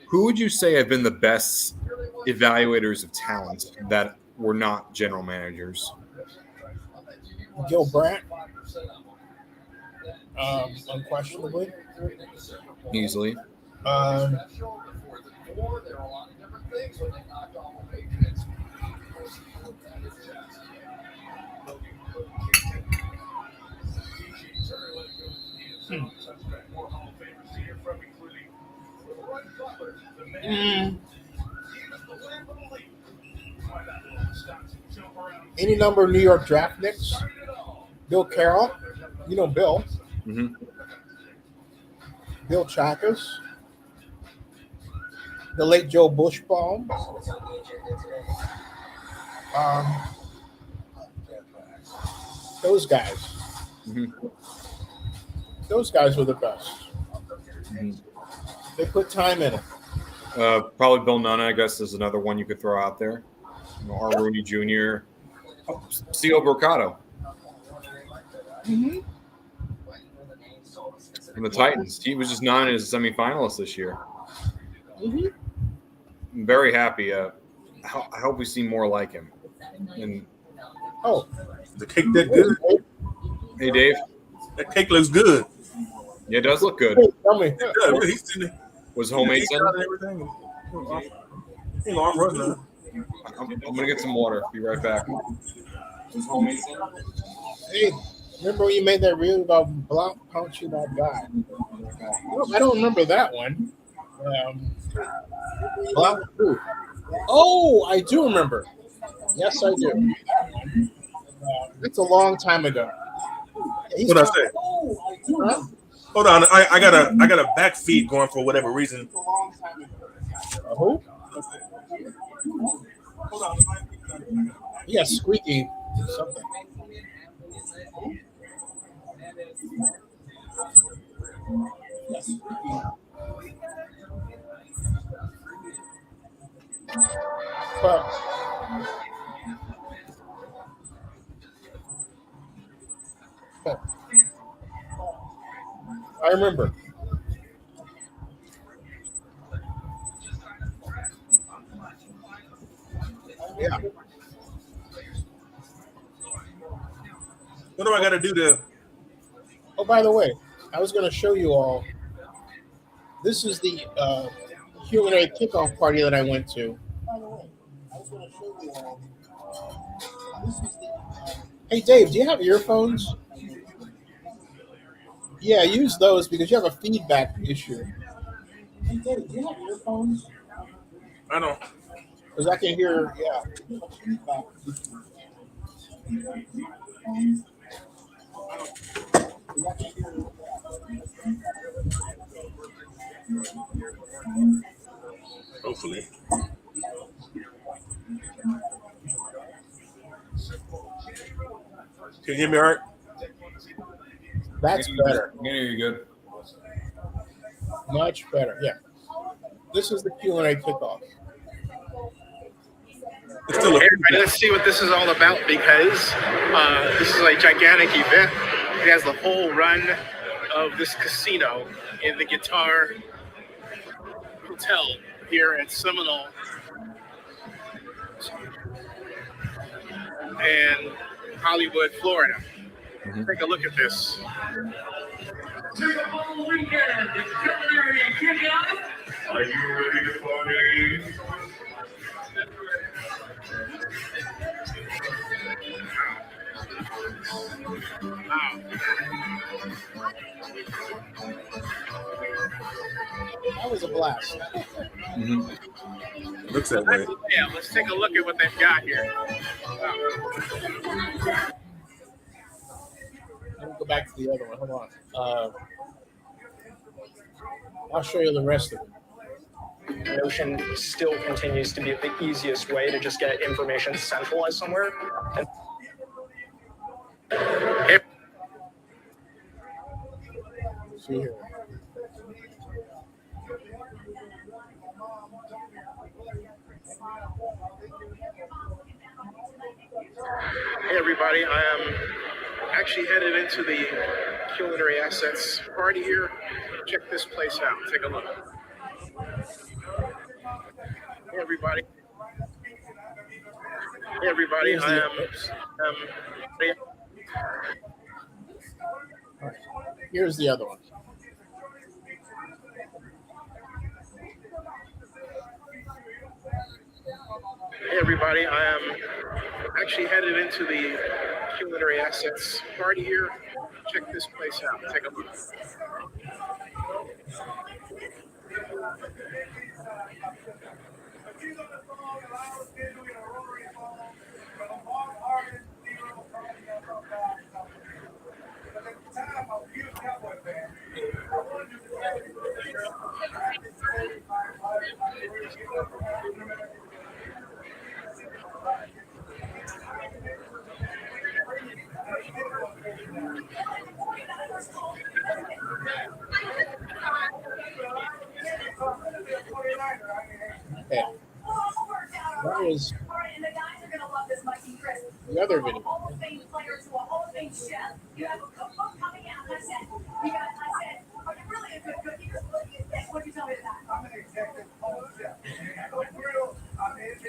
who would you say have been the best evaluators of talent that were not general managers? Gil Brandt, unquestionably. Easily. Any number of New York draft nicks. Bill Carroll, Bill. Mm-hmm. Bill Chakas. The late Joe Bushbaum. Those guys. Mm-hmm. Those guys were the best. Mm-hmm. They put time in it. Probably Bill Nunn, I guess, is another one you could throw out there. R. Rooney Jr. C.O. Brocato. Mm-hmm. And the Titans. He was just not as a semifinalist this year. Mm-hmm. I'm very happy. I hope we see more like him. And the cake that good. Hey, Dave. That cake looks good. Yeah, it does look good. Hey, tell me. Was homemade son? Everything. I'm running. I'm gonna get some water. Be right back. Was homemade son? Hey, remember when you made that reel about Blount punching that guy? I don't remember that one. Blount who? Oh, I do remember. Yes, I do. It's a long time ago. What I say? Hold on, I got a back feed going for whatever reason. Who? Yeah, squeaky something. But I remember. Yeah. What do I got to do to? Oh, by the way, I was going to show you all. This is the humanoid kickoff party that I went to. By the way, I was going to show you all. This is the. Hey, Dave, do you have earphones? Yeah, use those because you have a feedback issue. Hey, Dave, do you have earphones? I don't. Because I can hear, yeah. Hopefully. Can you hear me, Art? That's better. Yeah, you're good. Much better. Yeah. This is the Q&A kickoff. It's still Hey, everybody, let's see what this is all about because this is a gigantic event. It has the whole run of this casino in the Guitar Hotel here at Seminole and Hollywood, Florida. Take a look at this. Super Bowl weekend, the culinary kickoff. Are you ready to party? Wow. That was a blast. Looks that way. Yeah, let's take a look at what they've got here. Wow. Let me go back to the other one. Hold on. I'll show you the rest of it. Notion still continues to be the easiest way to just get information centralized somewhere. And See here. Hey everybody, I am actually headed into the Culinary Assets party here. Check this place out. Take a look. Hey everybody. Hey everybody, I am Here's the other one. Hey everybody, I am actually headed into the Culinary Assets party here. Check this place out. Take a look. Okay. That is the other video.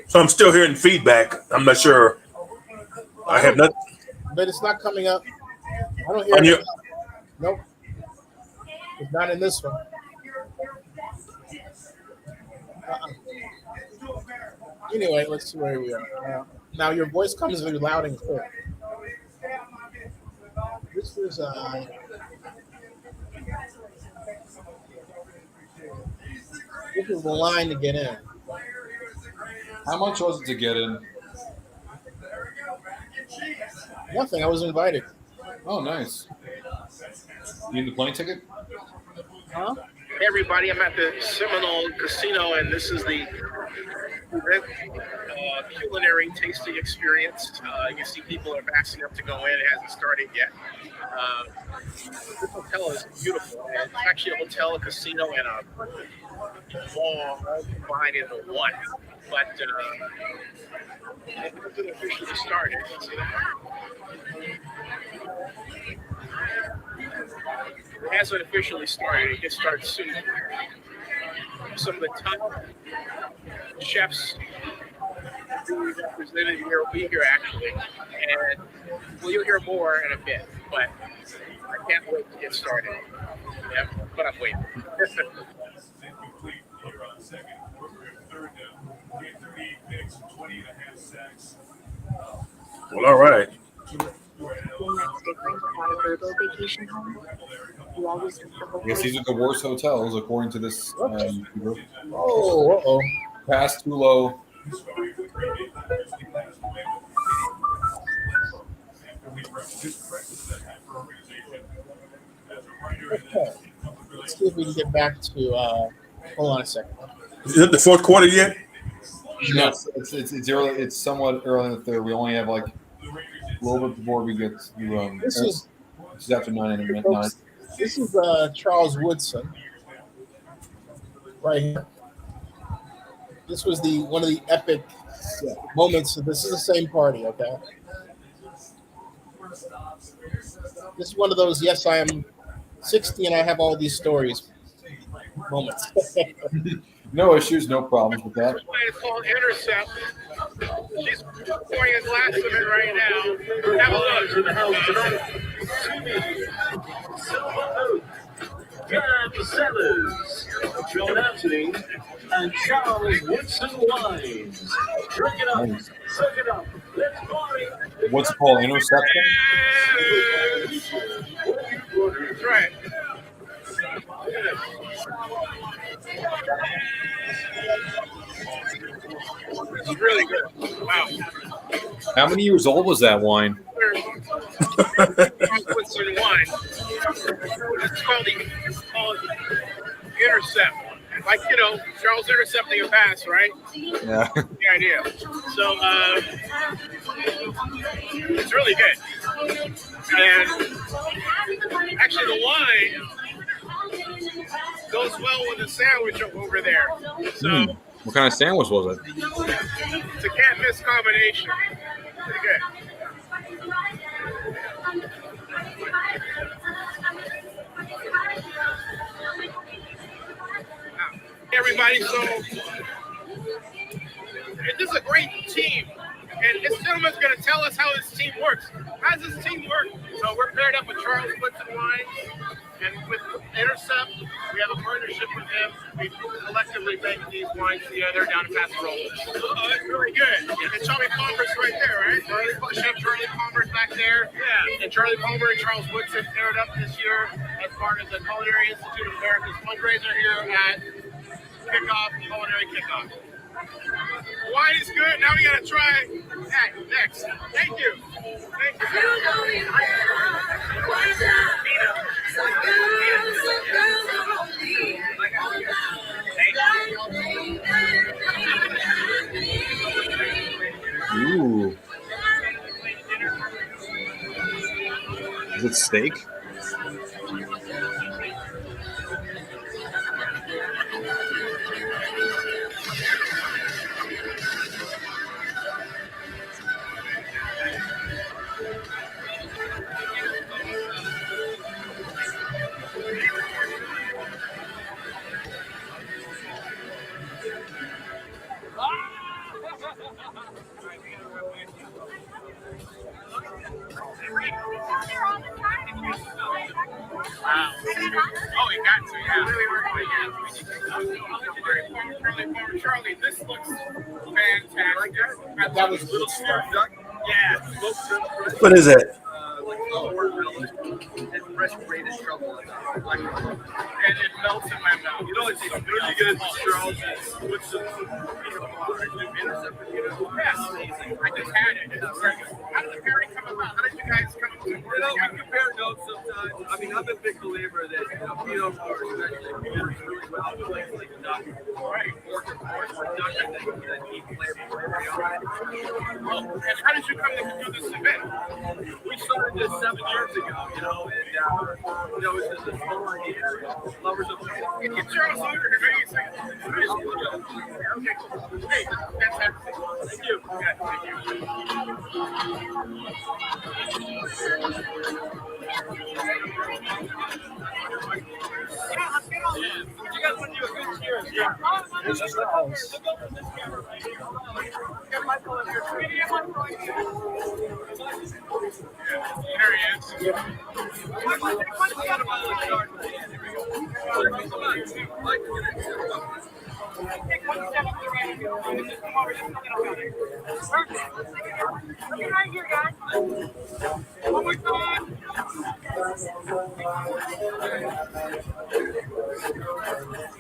So I'm still hearing feedback. I'm not sure. I have not. But it's not coming up. I don't hear On your- it. Nope. It's not in this one. Anyway, let's see where we are. Now your voice comes very loud and clear. This is this is the line to get in. How much was it to get in? Nothing. I was invited. Oh, nice. You need the plane ticket? Huh? Hey everybody, I'm at the Seminole Casino, and this is the culinary tasting experience. You can see people are backing up to go in. It hasn't started yet. This hotel is beautiful. It's actually a hotel, a casino, and a mall combined into one. But it hasn't officially started. See that? It hasn't officially started. It gets started soon. Some of the top chefs who we represented here will be here actually, and well, you'll hear more in a bit. But I can't wait to get started. Yeah, but I'm waiting. Well, all right. I guess these are the worst hotels according to this YouTuber. Oh, uh-oh. Pass too low. Okay. Let's see if we can get back to. Hold on a second. Is it the fourth quarter yet? No, it's early. It's somewhat early in the third. We only have like a little bit before we get to. This is after 9. This is Charles Woodson, right here. This was one of the epic moments. This is the same party, okay? This is one of those. Yes, I am 60 and I have all these stories moments. No issues, no problems with that. It's called Intercept. She's pouring a glass of it right now. Have a look. Cab Sellers, John Anthony, and Charles Woodson Wines. Drink it up, soak it up, let's party. What's it called? Interception? That's right. It's really good. Wow. How many years old was that wine? Woodson wine. It's called the Intercept. Like, Charles intercepting a pass, right? Yeah. The idea. So, it's really good. And actually, the wine goes well with the sandwich over there. So, What kind of sandwich was it? it's a can't miss combination. Pretty good. Everybody, so this is a great team, and this gentleman's going to tell us how this team works. How does this team work? So we're paired up with Charles Woodson Wine, and with Intercept, we have a partnership with them. We collectively make these wines together down in Paso Robles. It's really good. And Charlie Palmer's right there, right? Chef Charlie Palmer's back there. Yeah. And Charlie Palmer and Charles Woodson paired up this year as part of the Culinary Institute of America's fundraiser here at Culinary Kickoff. Wine is good. Now we gotta try that next. Thank you. Thank you. Ooh. Is it steak? Wow. Oh, he got to, yeah. Charlie, this looks fantastic. That was little Snoop Duck. Yeah. What is it? And fresh grated truffle. And it melts in my mouth. You know, it's really good. Charles with some intercept. Yeah, amazing. I just had it. How did the pairing come about? How did you guys come up with it? We compare notes sometimes. I mean, I'm a big believer that Pinot Noir especially pairs really well with like duck. Right. Pork, of course, but duck, I think, with that deep flavor. And how did you come to do this event? We started this 7 years ago, and it's just a small idea. Lovers of Get Charles over here, maybe a second. Okay, cool. Hey, fantastic. Thank you. Yeah, thank you. You guys want to do a good cheers? Yeah. This is Charles. There he is. Right here, guys. One more time.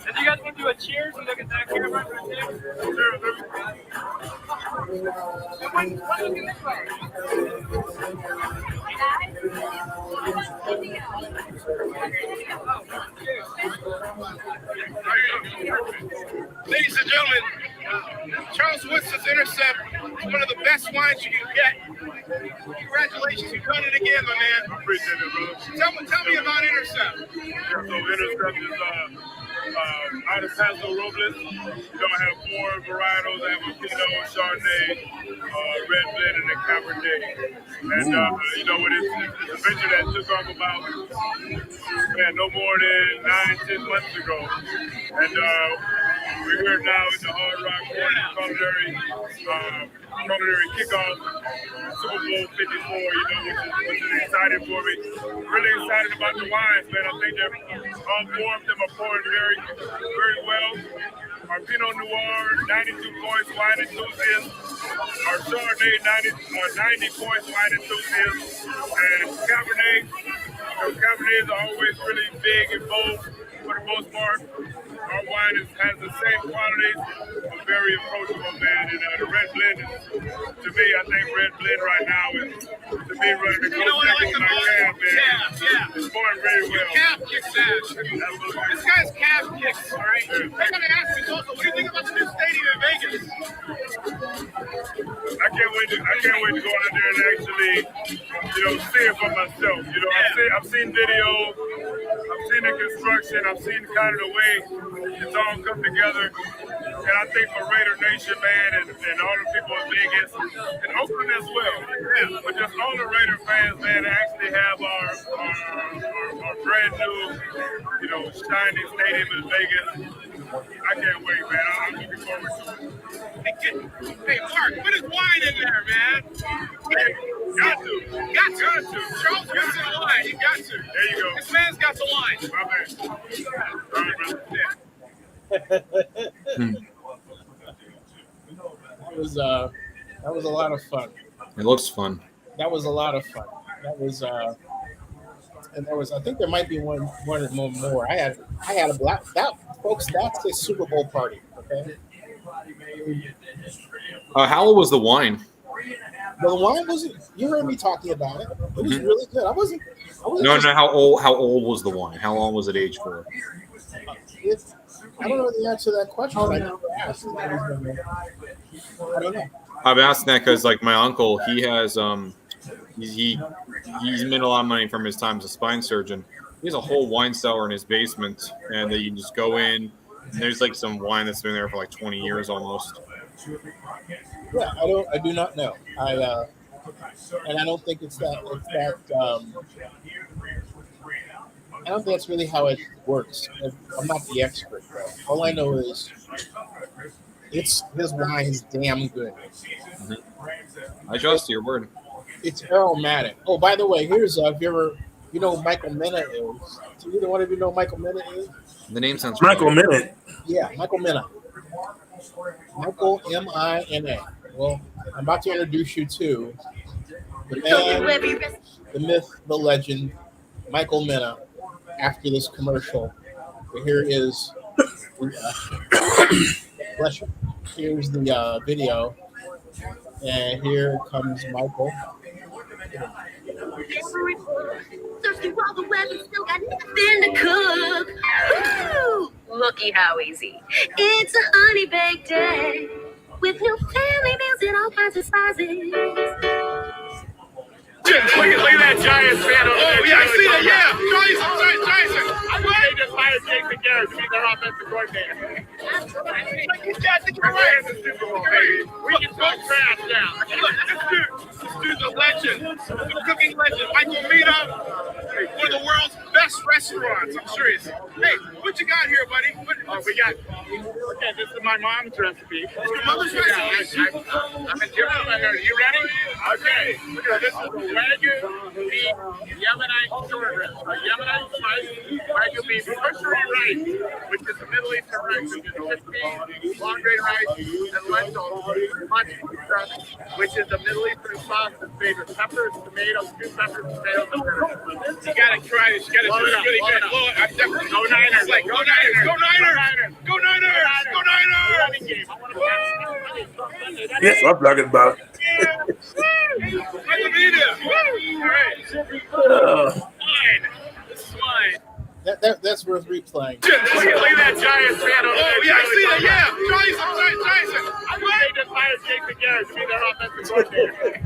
If you guys want to do a cheers and look at that camera right there. Ladies and gentlemen, Charles Woodson's Intercept is one of the best wines you can get. Congratulations, you've done it again, my man. I appreciate it, brother. Tell me about Intercept. So Intercept is out of Paso Robles. We're gonna have 4 varietals. I have a Pinot, Chardonnay, Red Blend, and a Cabernet. And you know what? It's a venture that took off about no more than 9-10 months ago. And we're here now in the Hard Rock culinary kickoff, Super Bowl 54. You know, which is exciting for me. Really excited about the wines, man. I think that all 4 of them are pouring very, very well. Our Pinot Noir, 92 points, wine enthusiast. Our Chardonnay, 90 points, wine enthusiast. And Cabernet, Cabernets are always really big and bold for the most part. Our wine has the same qualities, but very approachable, man. And the Red Blend is, to me, I think Red Blend right now is, to me, running the You know what I like the most? man. Yeah. It's pouring very well. Calf kicks ass. This guy's calf kicks, all right? I gotta ask you also, what do you think about the new stadium in Vegas? I can't wait to go out there and actually, see it for myself. I've seen video, I've seen the construction, I've seen kind of the way it's all come together. And I think for Raider Nation, man, and all the people in Vegas, and Oakland as well, but just all the Raider fans, man, to actually have our brand new, shiny stadium in Vegas. I can't wait, man. I'm looking forward to it. Hey, Mark, put his wine in there, man. Hey, got to. Charles Woodson wine. You got to. There you go. This man's got the wine. My man. All right, brother. That was a lot of fun. It looks fun. That was a lot of fun. That was and there was, I think there might be one more. I had a black folks. That's a Super Bowl party. Okay. How old was the wine? The wine wasn't. You heard me talking about it. It was really good. I wasn't. No. How old was the wine? How long was it aged for? I don't know the answer to that question. I never asked. I don't know. I'm asking that because, like, my uncle, he has he's made a lot of money from his time as a spine surgeon. He has a whole wine cellar in his basement, and that you can just go in. And there's like some wine that's been there for like 20 years almost. Yeah, I do not know. And I don't think it's that. I don't think that's really how it works. I'm not the expert, though. All I know is his wine is damn good. Mm-hmm. I trust your word. It's aromatic. Oh, by the way, here's if you ever, who Michael Minna is. Do either one of you know who Michael Minna is? The name sounds Michael Minna. Yeah, Michael Minna. Michael M-I-N-A. Well, I'm about to introduce you to the man, the myth, the legend, Michael Minna. After this commercial, here is bless you. Here's the video, and here comes Michael. Thirsty while the weather still got nothing to cook. Ooh, looky how easy. It's a honey baked day with new family meals and all kinds of spices. Look at that Giants fan. Oh, yeah, I see that. Yeah, Giants. I think they just hired Jason Garrett to be their offensive coordinator. You're right. We can talk trash now. Look, this dude's a legend. The cooking legend. Michael Minna, one of the world's best best restaurants. I'm serious. Hey, what you got here, buddy? We got. Okay, this is my mom's recipe. It's your mother's recipe. I'm in German. Are you ready? Okay. This is a Wagyu beef Yemenite short rib. Yemenite sliced Wagyu beef tertiary rice, which is a Middle Eastern rice, which is chickpeas, long grain rice, and lentils, which is a Middle Eastern sauce that's made with peppers, tomatoes, stewed peppers, tomatoes, and vinegar. You gotta try this. You gotta do it really good. Go Niners! Like, go Niners! Go Niners! Go Niners! Go Niners! Yes, I'm talking about. That's worth replaying. Look at that Giants fan over there. Oh, yeah, I see that. Yeah, Giants. I'm glad they just hired Jason Garrett to be their offensive coordinator.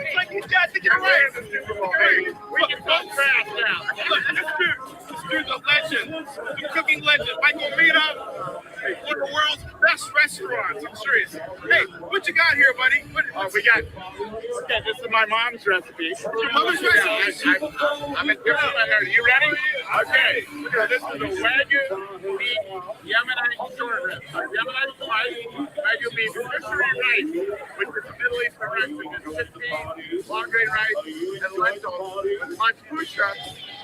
It's like he's got to get away in the Super Bowl. Hey, we can talk trash now. Look, this dude's a legend. The cooking legend. Michael Vito, one of the world's best restaurants. I'm serious. Hey, what you got here, buddy? We got. Okay, this is my mom's recipe. It's your mother's recipe. I'm in German. Are you ready? Okay, this is a Wagyu beef Yemenite short rib. Yemenite sliced Wagyu beef tertiary rice, which is a Middle Eastern rice, which is chickpeas, long grain rice, and lentils. Manchusha,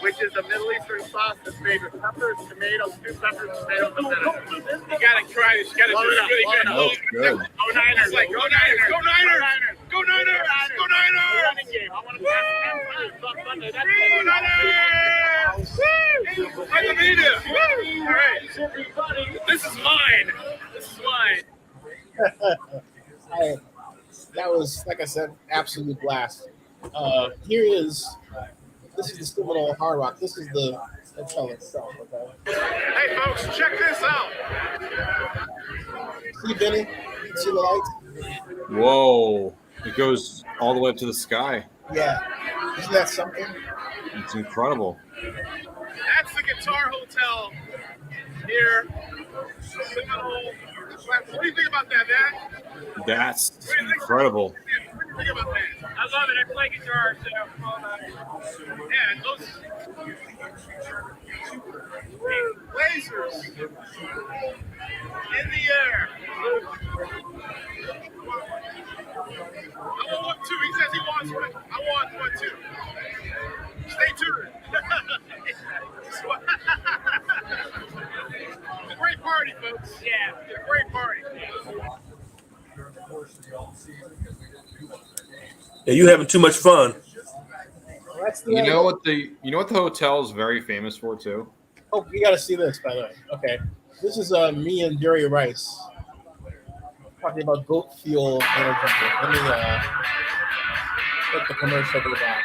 which is a Middle Eastern sauce that's made with peppers, tomatoes, stewed peppers, tomatoes, and vinegar. You gotta try this. You gotta do it really good. Oh, good. Go Niners! Like, go Niners! Go Niners! Go Niners! Go Niners! Running game. I want to pass 10 times on Sunday. That's go Niners! I can beat it. All right. This is mine. This is mine. That was, like I said, absolute blast. Here is, this is the Seminole Hard Rock. This is the hotel itself. Okay. Hey, folks, check this out. See, Benny? You see the lights? Whoa. It goes all the way up to the sky. Yeah. Isn't that something? It's incredible. That's the Guitar Hotel here. Seminole. What do you think about that, man? That's incredible. What do you think about that? I love it. I play guitar, so. Yeah, those lasers in the air. I want one too. He says he wants one. I want one too. Stay tuned. It's a great party, folks. Yeah, it's a great party. Yeah, you having too much fun. You know what the hotel is very famous for too? Oh, you got to see this, by the way. Okay. This is me and Jerry Rice talking about goat fuel energy. Let me put the commercial to the back.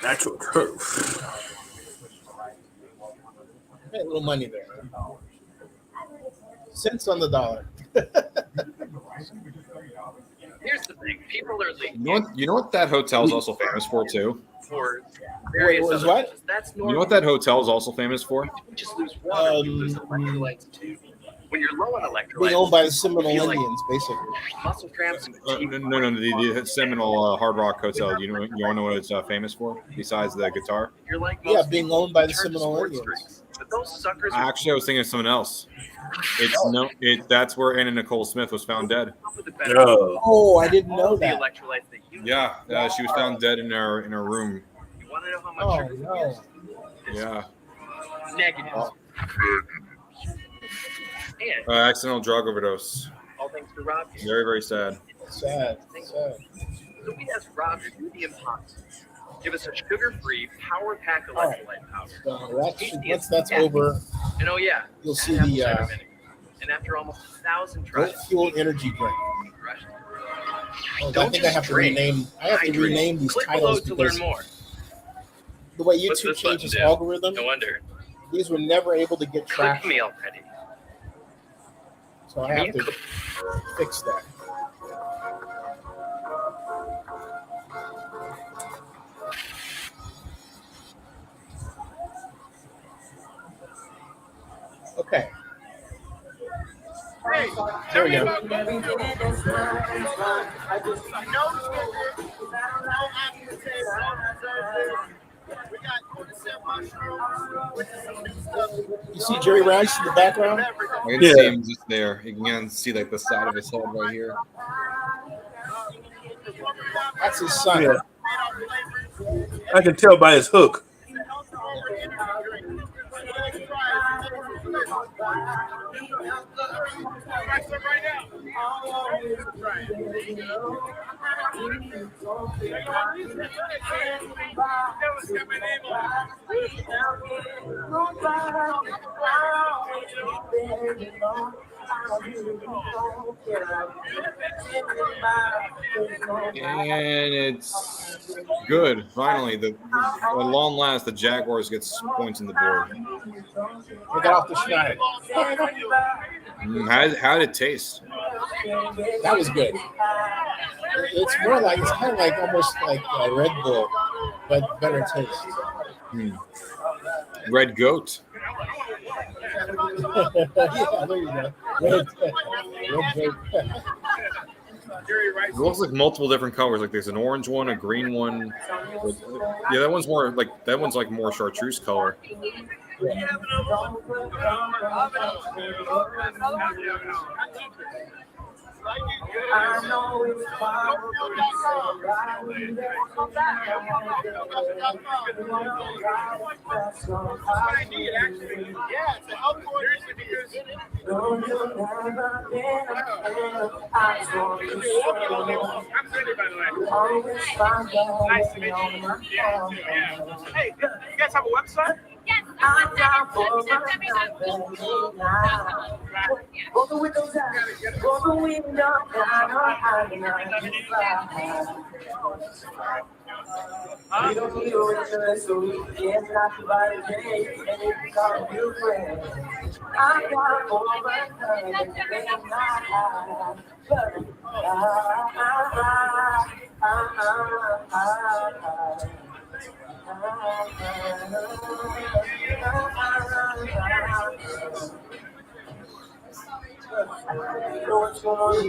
Natural turf. Made a little money there. Cents on the dollar. Here's the thing: people are like, You know what that hotel is also famous for too? for Wait, various was other what? reasons. That's You normal. know what that hotel is also famous for? You just lose water. You lose electrolytes too. When you're low on electrolytes, Being owned by the you Seminole feel like Indians, basically. muscle cramps. And No, the Seminole Hard Rock Hotel. You want to know what it's famous for besides the guitar? You're like Yeah, most being owned by the turn to Seminole sports Indians. drinks. But those suckers are Actually, I was thinking of someone else. That's where Anna Nicole Smith was found dead. up with the better. Oh, I didn't know All the that. electrolytes that you Yeah, she was found dead in her room. You want to know how much Oh, sugar no. Yeah, negative. And accidental drug overdose. all thanks to Rob. Very, very sad. Sad. So we asked Rob to do the impossible. Give us a sugar-free power pack electrolyte powder. So once that's over, And oh yeah, you'll add see apple the cider vinegar. And after almost 1,000 goat tries, fuel energy drink. crushed it. Oh, I Don't think I have just to drink. rename. I have to Hydrate. rename these Click titles below to because learn more. the way What's YouTube this button changes do? algorithm, No wonder. these were never able to get Click tracked. me already. So I have to fix that. Okay. There we go. You see Jerry Rice in the background? I can see him just there. You can see like the side of his head right here. That's his son. Yeah. I can tell by his hook. And it's good. Finally, at long last, the Jaguars gets points on the board. We got off the schneid. How did it taste? That was good. It's more like, it's kind of like almost like a Red Bull, but better taste. Red Goat. Yeah, there you go. Red Goat. It looks like multiple different colors. Like there's an orange one, a green one. Yeah, that one's like more chartreuse color. I know it's Hey, you guys have a website? Yes, I'm down for Go the window down, go the window down. We don't need a witness, so we can't talk about it. And if we call you friend, I'm down for You know what you wanna do?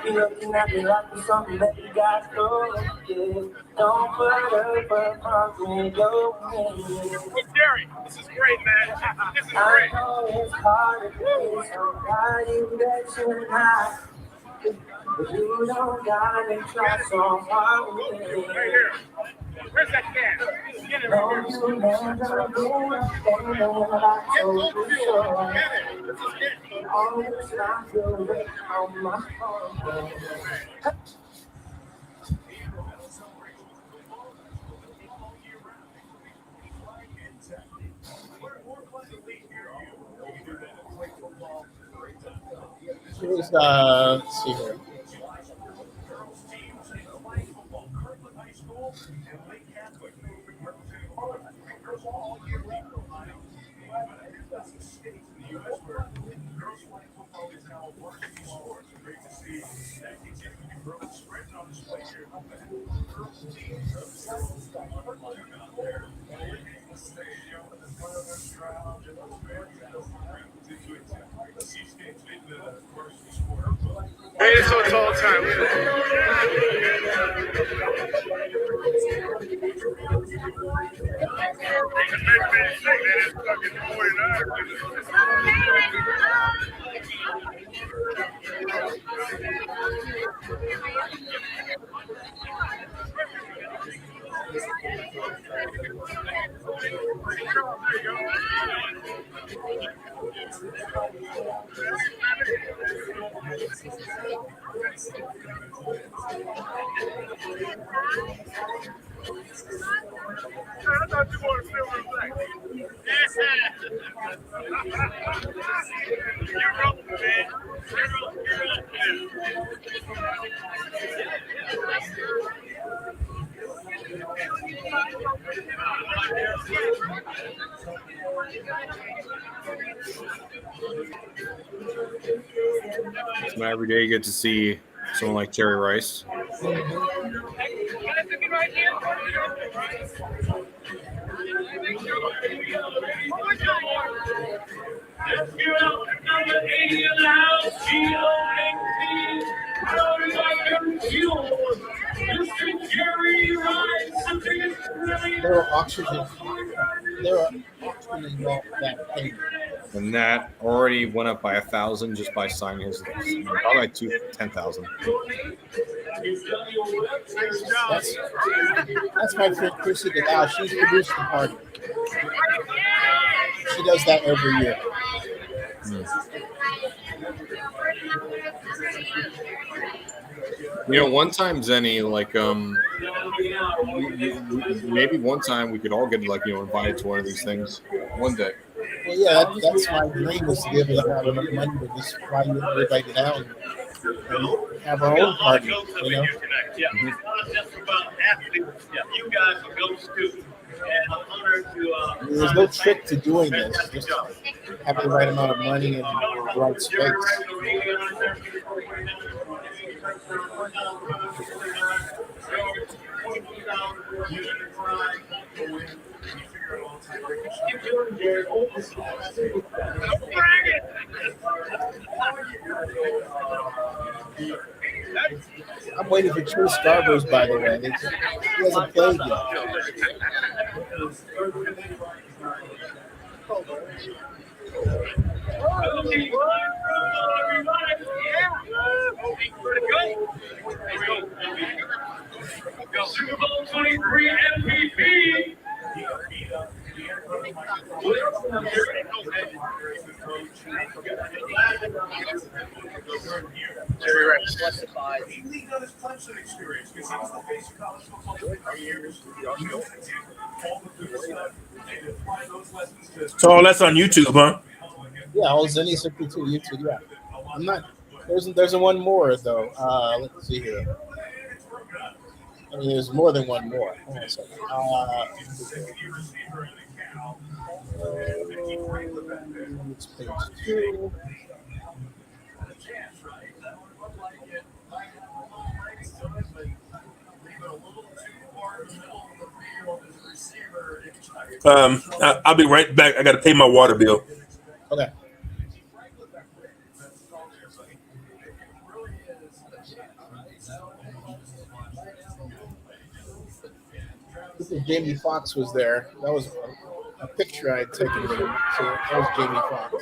You looking at me like it's something that you got to do. Don't put up a front window. Hey, Jerry, this is great, man. This is I great. know it's hard to be somebody that you're not. But you don't gotta try so hard with me. Right here. Where's that can? Get it right here. You never been a fan of I told you so. Always not your way on my phone. Let's see here. Hey, this one's all the time. I thought you wanted silver and black. You're rolling, man. So every day you get to see someone like Jerry Rice. Let's give it up to number 80 in the house, Mr. Jerry Rice. They were auctioning off that payment. And that already went up by 1,000 just by signing his. Probably 10,000. That's my friend Chrissy Goodall. She's produced the party. She does that every year. You know, one time, Zennie, like, maybe one time we could all get, like, invited to one of these things one day. Well, yeah, that's my dream is to be able to have enough money to just fly everybody down and have our own party, you know? Yeah, it's not just about athletes. Yeah, you guys are ghosts too. And I'm honored to. There's no trick to doing this. Just have the right amount of money and the right space. I'm waiting for True Starburst, by the way. He hasn't played yet. Super Bowl 23 MVP. Jerry Rice. He leaned on his Clemson experience because he was the face of college football for 3 years. So all that's on YouTube, huh? Yeah, all Zennie 62 YouTube. Yeah, I'm not. There's one more though. Let's see here. I mean, there's more than one more. Hold on a second. It's page 2. I'll be right back. I got to pay my water bill. Okay. Jamie Foxx was there. That was a picture I had taken with him. So that was Jamie Foxx.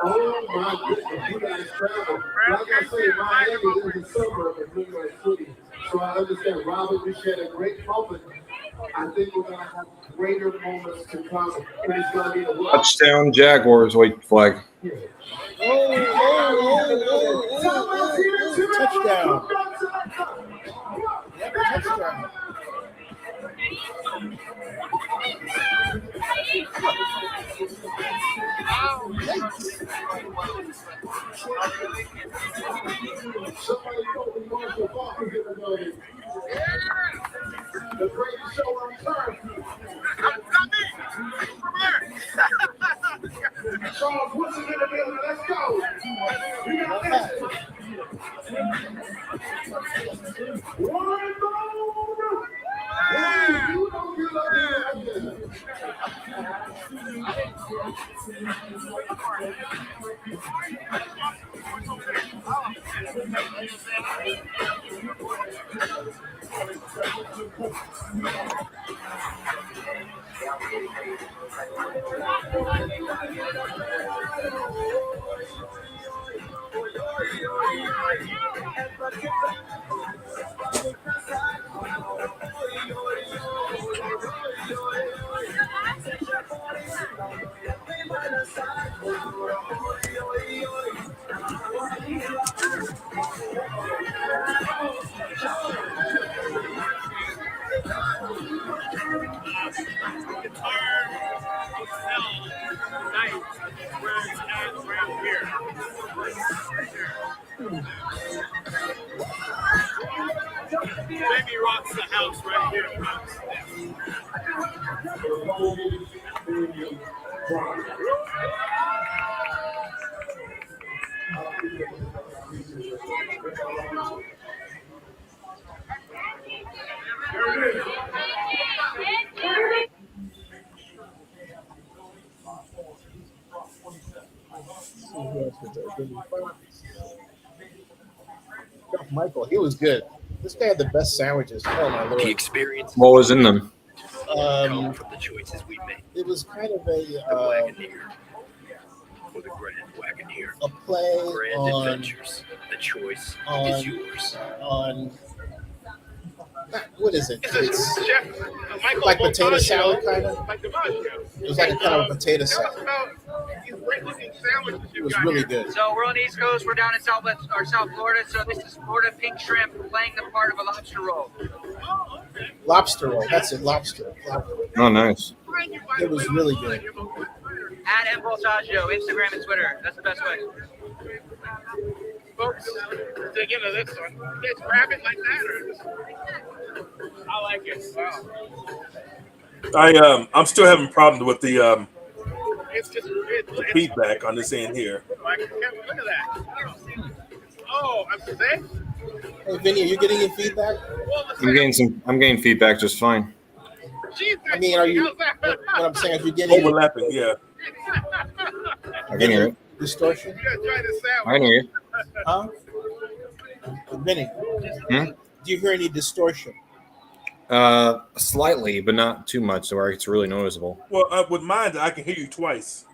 Oh my goodness, you guys travel. Like I say, Miami is a suburb of New York City. So I understand, Robert, we shared a great moment. I think we're going to have greater moments to come. And it's going to be a lot. Touchdown, Jaguars, white flag. Touchdown. Touchdown. Somebody told me Marshall Falk is in the building. The greatest show on turf. Charles Woodson in the building. Let's go. We got that. One ball. Hey, you don't get up here. Baby rocks the house right here. Michael, he was good. This guy had the best sandwiches. Oh my lord! The experience. What was in them? Come from the choices we make. It was kind of The Wagoneer. Or the Grand Wagoneer. a play Grand on Adventures. The choice on is yours. on what is it? It's Michael like potato Montaggio, salad kind of. Like DiMaggio. It was like a kind of a potato salad. These great looking sandwiches It you was got really here. good. So we're on the East Coast. We're down in South Florida. So this is Florida pink shrimp playing the part of a lobster roll. Lobster roll. That's it. Lobster. Oh, nice. It was really good. At Voltaggio, Instagram and Twitter. That's the best way. Folks, dig into this one. Just grab it like that. I like it. Wow. I'm still having problems with the It's just feedback on this end here. Like, look at that. Oh, I'm saying. Hey, Vinny, are you getting any feedback? I'm getting feedback just fine. I mean, are you? What I'm saying is, you getting overlapping? Yeah. I can hear it. Distortion. I can hear you. Huh? Vinny, Hmm? do you hear any distortion? Slightly, but not too much, so where it's really noticeable. Well, with mine, I can hear you twice.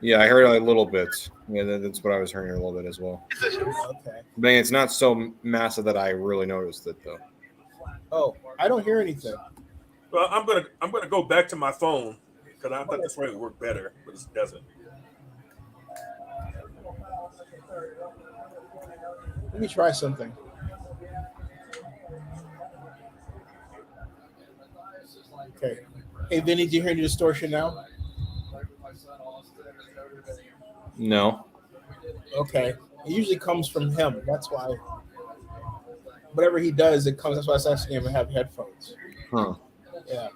Yeah, I heard it a little bit. Yeah, that's what I was hearing a little bit as well. Okay. But it's not so massive that I really noticed it though. Oh, I don't hear anything. Well, I'm gonna go back to my phone because I thought this way would work better, but it doesn't. Let me try something. Okay. Hey, Vinny, do you hear any distortion now? No. Okay. It usually comes from him. That's why. Whatever he does, it comes. That's why I was asking him to have headphones. Huh. Yeah.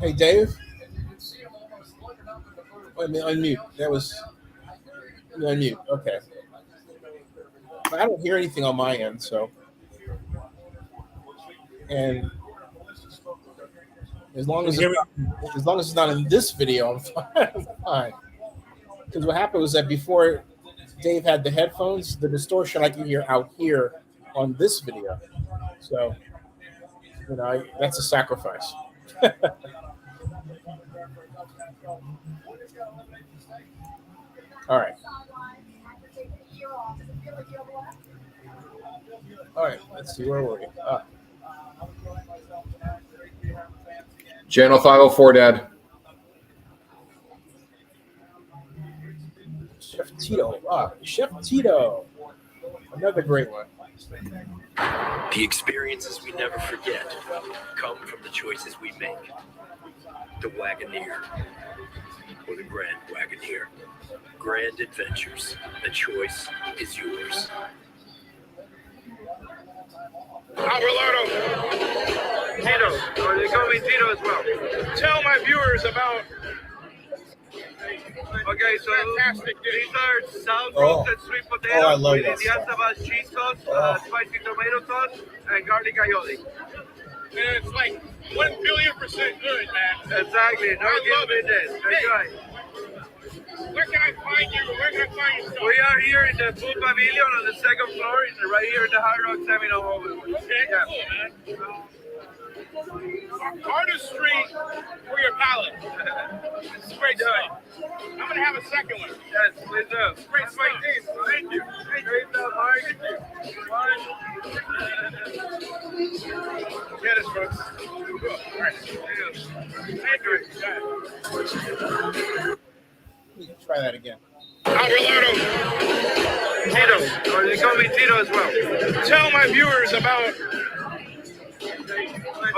Hey, Dave. Wait a minute, unmute. That was unmute. Okay. But I don't hear anything on my end, so. And as long as it's not in this video, I'm fine. I'm fine. Because what happened was that before Dave had the headphones, the distortion I can hear out here on this video. So, that's a sacrifice. All right. All right. Let's see. Where were we? Channel 504, Dad. Chef Tito. Chef Tito. Another great one. The experiences we never forget come from the choices we make. The Wagoneer. Or the Grand Wagoneer. Grand Adventures. The choice is yours. Abelardo. Tito, or they call me Tito as well. Tell my viewers about. Okay, so fantastic these are sound roasted sweet potatoes I love with that Indian Savage cheese sauce, spicy tomato sauce, and garlic aioli. And it's like 1 billion% good, man. Exactly. No business. Enjoy. Where can I find you? Where can I find you? We are here in the food pavilion on the second floor, right here in the Hard Rock Seminole Hall. Okay, cool, man. Artistry for your palate. It's a great stuff. I'm going to have a second one. Yes, please do. Great fight, Dave. Thank you. Great stuff, Mark. Get us, folks. Cool. All right. Thank you. Try that again. Abelardo. Tito, or they call me Tito as well. Tell my viewers about.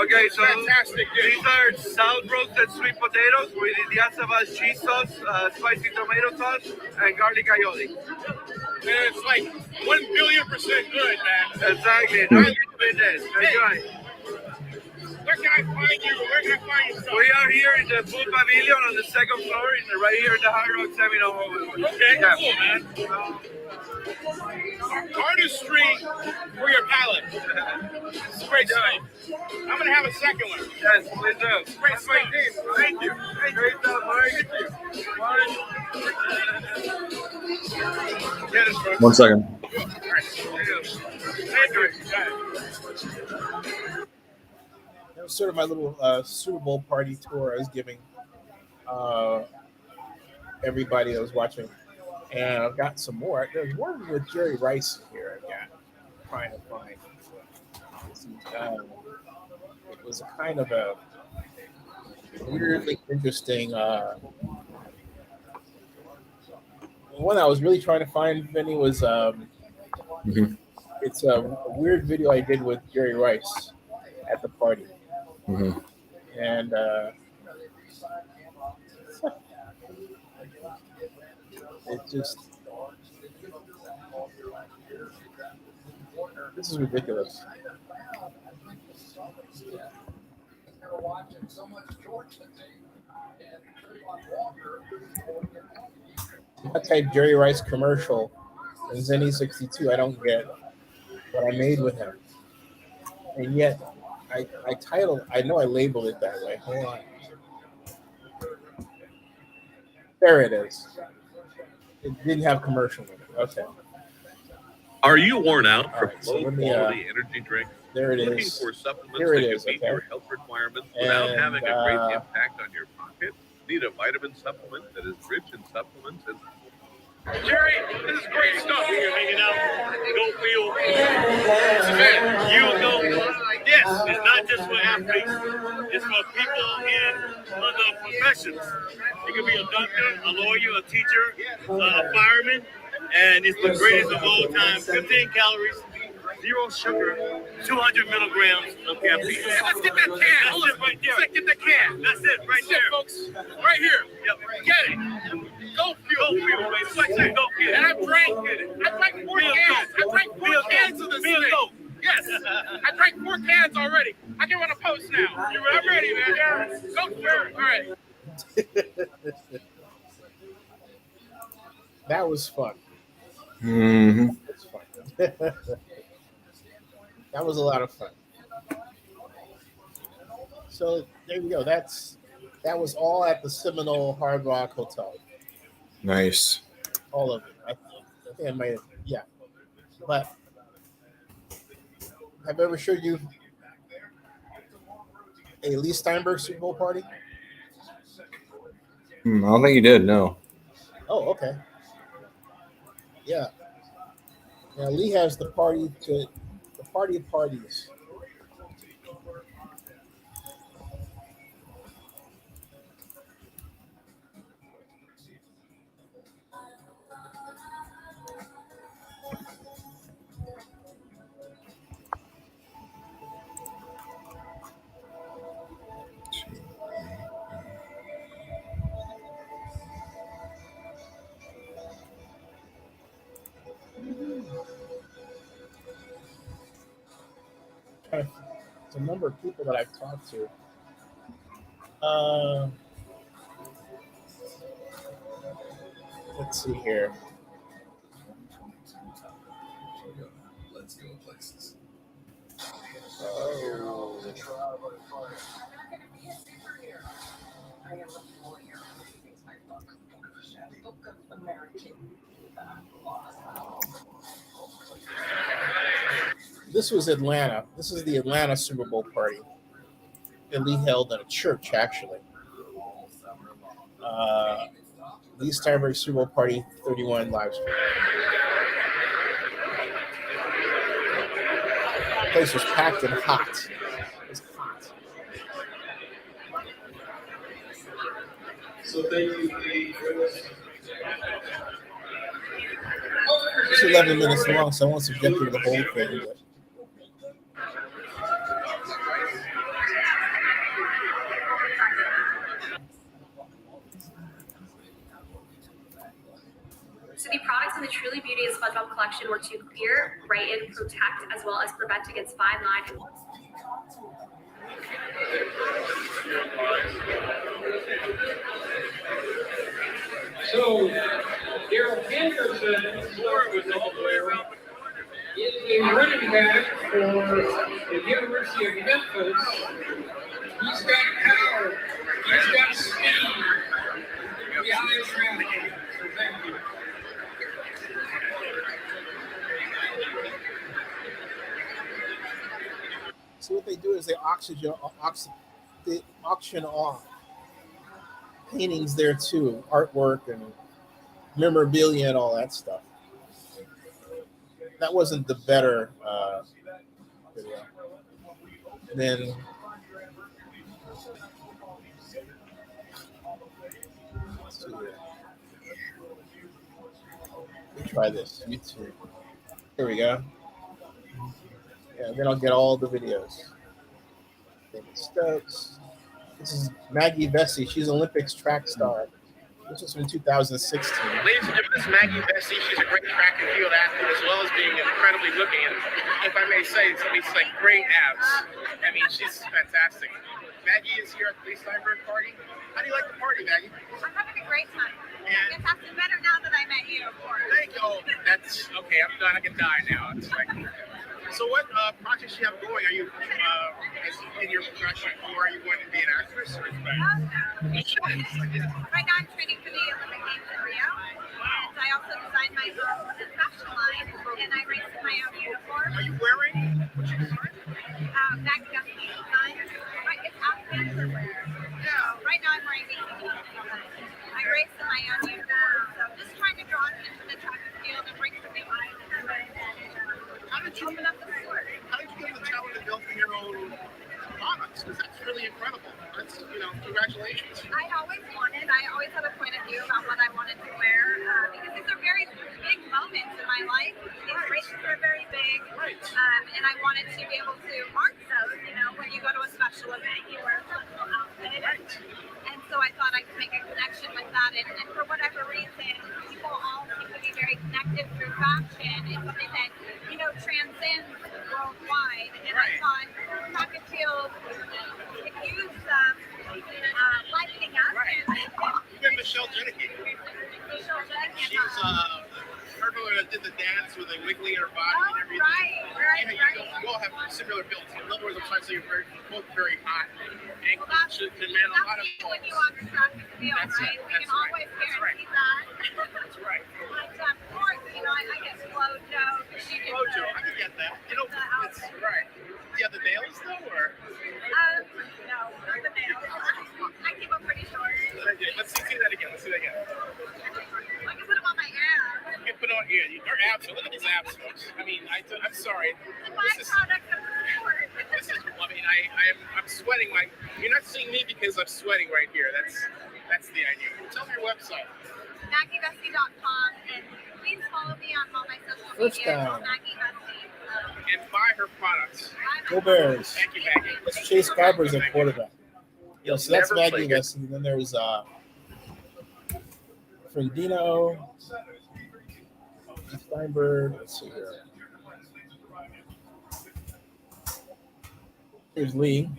Okay, so fantastic these are sound roasted sweet potatoes with Indian Savage cheese sauce, spicy tomato sauce, and garlic aioli. And it's like 1 billion% good, man. Exactly. No business. Enjoy. Where can I find you? Where can I find you? We are here in the food pavilion on the second floor, right here in the Hard Rock Seminole Hall. Okay, cool, man. Artistry for your palate. It's great stuff. I'm gonna have a second one. Yes, please do. Great stuff. Thank you. Great stuff, Mike. Get us, bro. 1 second. Thank you. That was sort of my little Super Bowl party tour I was giving everybody that was watching. And I've got some more. There's one with Jerry Rice here I've got trying to find. It was a kind of a weirdly interesting one I was really trying to find, Vinny, was it's a weird video I did with Jerry Rice at the party. And it just, this is ridiculous. I type Jerry Rice commercial and Zennie 62. I don't get what I made with him, and yet I titled. I know I labeled it that way. Hold on. There it is. It didn't have commercial in it. Okay. Are you worn out from right, so low-quality energy drinks? There it Looking is. for supplements Here it that is, can meet okay. your health requirements without And, having a great impact on your pocket? Need a vitamin supplement that is rich in supplements and Jerry, this is great stuff. You're hanging out. Go feel. You go. Yes, it's not just for athletes. It's for people in other professions. You can be a doctor, a lawyer, a teacher, a fireman, and it's the greatest of all time. 15 calories, 0 sugar, 200 milligrams of caffeine. Let's get that can. That's it right there. Let's get the can. That's it right That's there, it, folks. Right here. Yep. Get it. Go fuel. Go fuel, baby. Like that. Go fuel. And I drank 4 cans. I drank 4 cans of this thing. Yes. I drank 4 cans already. I can run a post now. I'm ready, man. Go fuel. All right. That was fun. That's fun. That was a lot of fun. So there you go. That was all at the Seminole Hard Rock Hotel. Nice. All of it. I think I might have, yeah. But have I ever showed you a Lee Steinberg Super Bowl party? I don't think you did, no. Oh, okay. Yeah. Now Lee has the party of parties. It's a number of people that I've talked to. Let's see here. Let's go places. Oh. This was Atlanta. This is the Atlanta Super Bowl party that Lee held at a church, actually. Lee Steinberg Super Bowl Party 31 live stream. The place was packed and hot. It was hot. So thank you, Lee. It's 11 minutes long, so I won't subject you to the whole thing. But. So the products in the Truly Beauty and SpongeBob collection were to clear, brighten, protect, as well as prevent against fine line. So, Daryl Henderson, Florida player, is a running back for the University of Memphis. He's got power. He's got speed. Behind traffic. So thank you. So what they do is they auction off paintings there too, artwork and memorabilia and all that stuff. That wasn't the better video. And then let's see here. Let me try this. YouTube. Here we go. Yeah, then I'll get all the videos. David Stokes. This is Maggie Vesey. She's Olympics track star. This was from 2016. Ladies and gentlemen, this is Maggie Vesey. She's a great track and field athlete as well as being incredibly looking. And if I may say, it's like great abs. I mean, she's fantastic. Maggie is here at the Lee Steinberg party. How do you like the party, Maggie? I'm having a great time. And It's actually better now that I met you, of course. thank you. Oh, that's okay. I'm done. I can die now. It's like, so what projects you have going? Are you in your profession, or are you going to be an actress? Or Right now I'm training for the Olympic Games in Rio. And I also designed my own fashion line, and I race in my own uniform. Are you wearing what you designed? Maggie Vesey design. It's outfits or wear. So right now I'm wearing bikinis. I race in my own uniform. So just trying to draw it into the track and field and bring some new eyes into it. How did you open up the sport? How did you get the talent to build your own products? Because that's really incredible. That's, congratulations. I always had a point of view about what I wanted to wear because these are very big moments in my life. These races are very big, and I wanted to be able to mark those. When you go to a special event, you wear a special outfit, and so I thought I could make a connection with that. And for whatever reason, people all seem to be very connected through fashion. It's something that transcends worldwide, and I thought track and field could use lightening up. Even Michelle Jenneke. She's her who did the dance with the wiggly in her body and everything. Right. You all have similar builds. In other words, I'm trying to say you're both very hot and should demand a lot of. That's when you walk the track and field, right? We can always guarantee that. That's right. But of course, I get slow Joe. Mojo, I can get that. It's right. Do you have the nails though, or? No, not the nails. I keep them pretty short. Let's see that again. Let's see that again. I can put them on my abs. You can put on your abs. Look at these abs, folks. I mean, I'm sorry. The byproduct of the sport. I'm sweating. You're not seeing me because I'm sweating right here. That's the idea. Tell me your website. MaggieVesey.com, and please follow me on all my social First media. down. Maggie Vesey. And buy her products. Go Bears. Thank you, Maggie. It's Chase Garbers at quarterback. You'll So that's never Maggie play Vesey. And then there's Frendino, Steinberg. Let's see here. Here's Lee.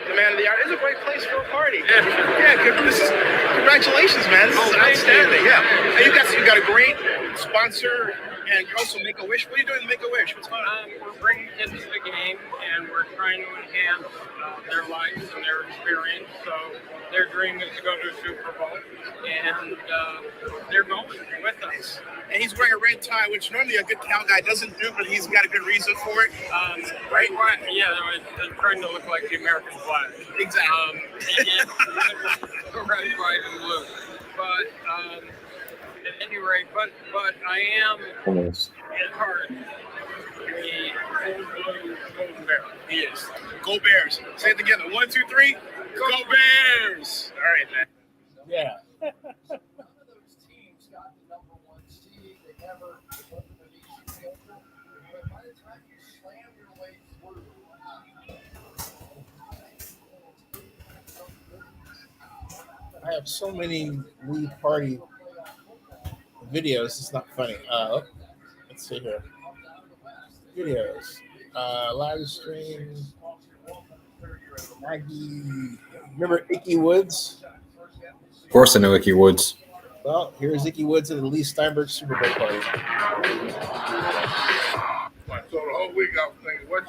The man of the hour is a great place for a party. Congratulations, man. This is outstanding. Yeah. And you got a great sponsor, and you also Make-A-Wish. What are you doing to Make-A-Wish? What's going on? We're bringing kids to the game, and we're trying to enhance their lives and their experience. So their dream is to go to a Super Bowl, and they're going with us. And he's wearing a red tie, which normally a good Cal guy doesn't do, but he's got a good reason for it. Right? Yeah, they're trying to look like the American flag. Exactly. Red, white, and blue. But at any rate, but I am at heart the old blue Golden Bear. He is. Go Bears. Say it together. 1, 2, 3. Go Bears. All right, man. Yeah. I have so many Lee party videos. It's not funny. Let's see here. Videos. Live stream. Maggie. Remember Icky Woods? course I know Icky Woods. Well, here's Icky Woods at the Lee Steinberg Super Bowl party. So the whole week I was thinking, what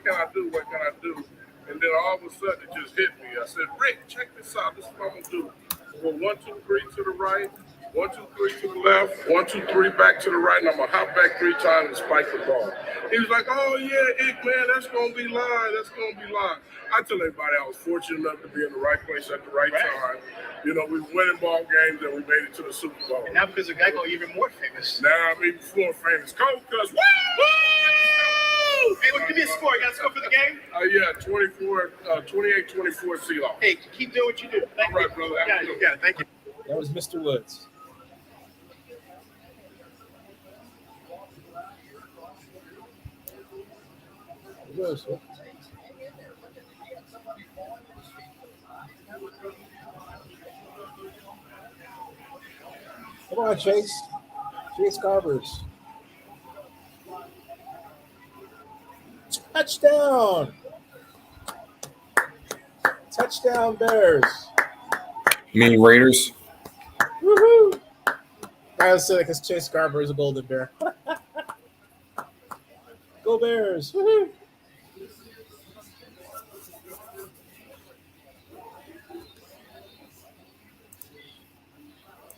can I do? What can I do? And then all of a sudden it just hit me. I said, Rick, check this out. This is what I'm gonna do. Well, 1, 2, 3 to the right, 1, 2, 3 to the left, 1, 2, 3 back to the right, and I'm gonna hop back 3 times and spike the ball. He was like, oh yeah, Ick, man, that's gonna be line. That's gonna be line. I tell everybody I was fortunate enough to be in the right place at the right time. You know, we were winning ball games and we made it to the Super Bowl. And now because of Geico, you're even more famous. Now I'm even more famous. Coach, cuz woo! Hey, well, give me a score. You got a score for the game? Yeah, 28-24 Seahawks. Hey, keep doing what you do. Thank you. All right, brother. Yeah, you got it. Thank you. That was Mr. Woods. Come on, Chase. Chase Garbers. Touchdown. Touchdown, Bears. You mean Raiders? Woohoo. I was saying because Chase Garber is a Golden Bear. Go Bears. Woohoo.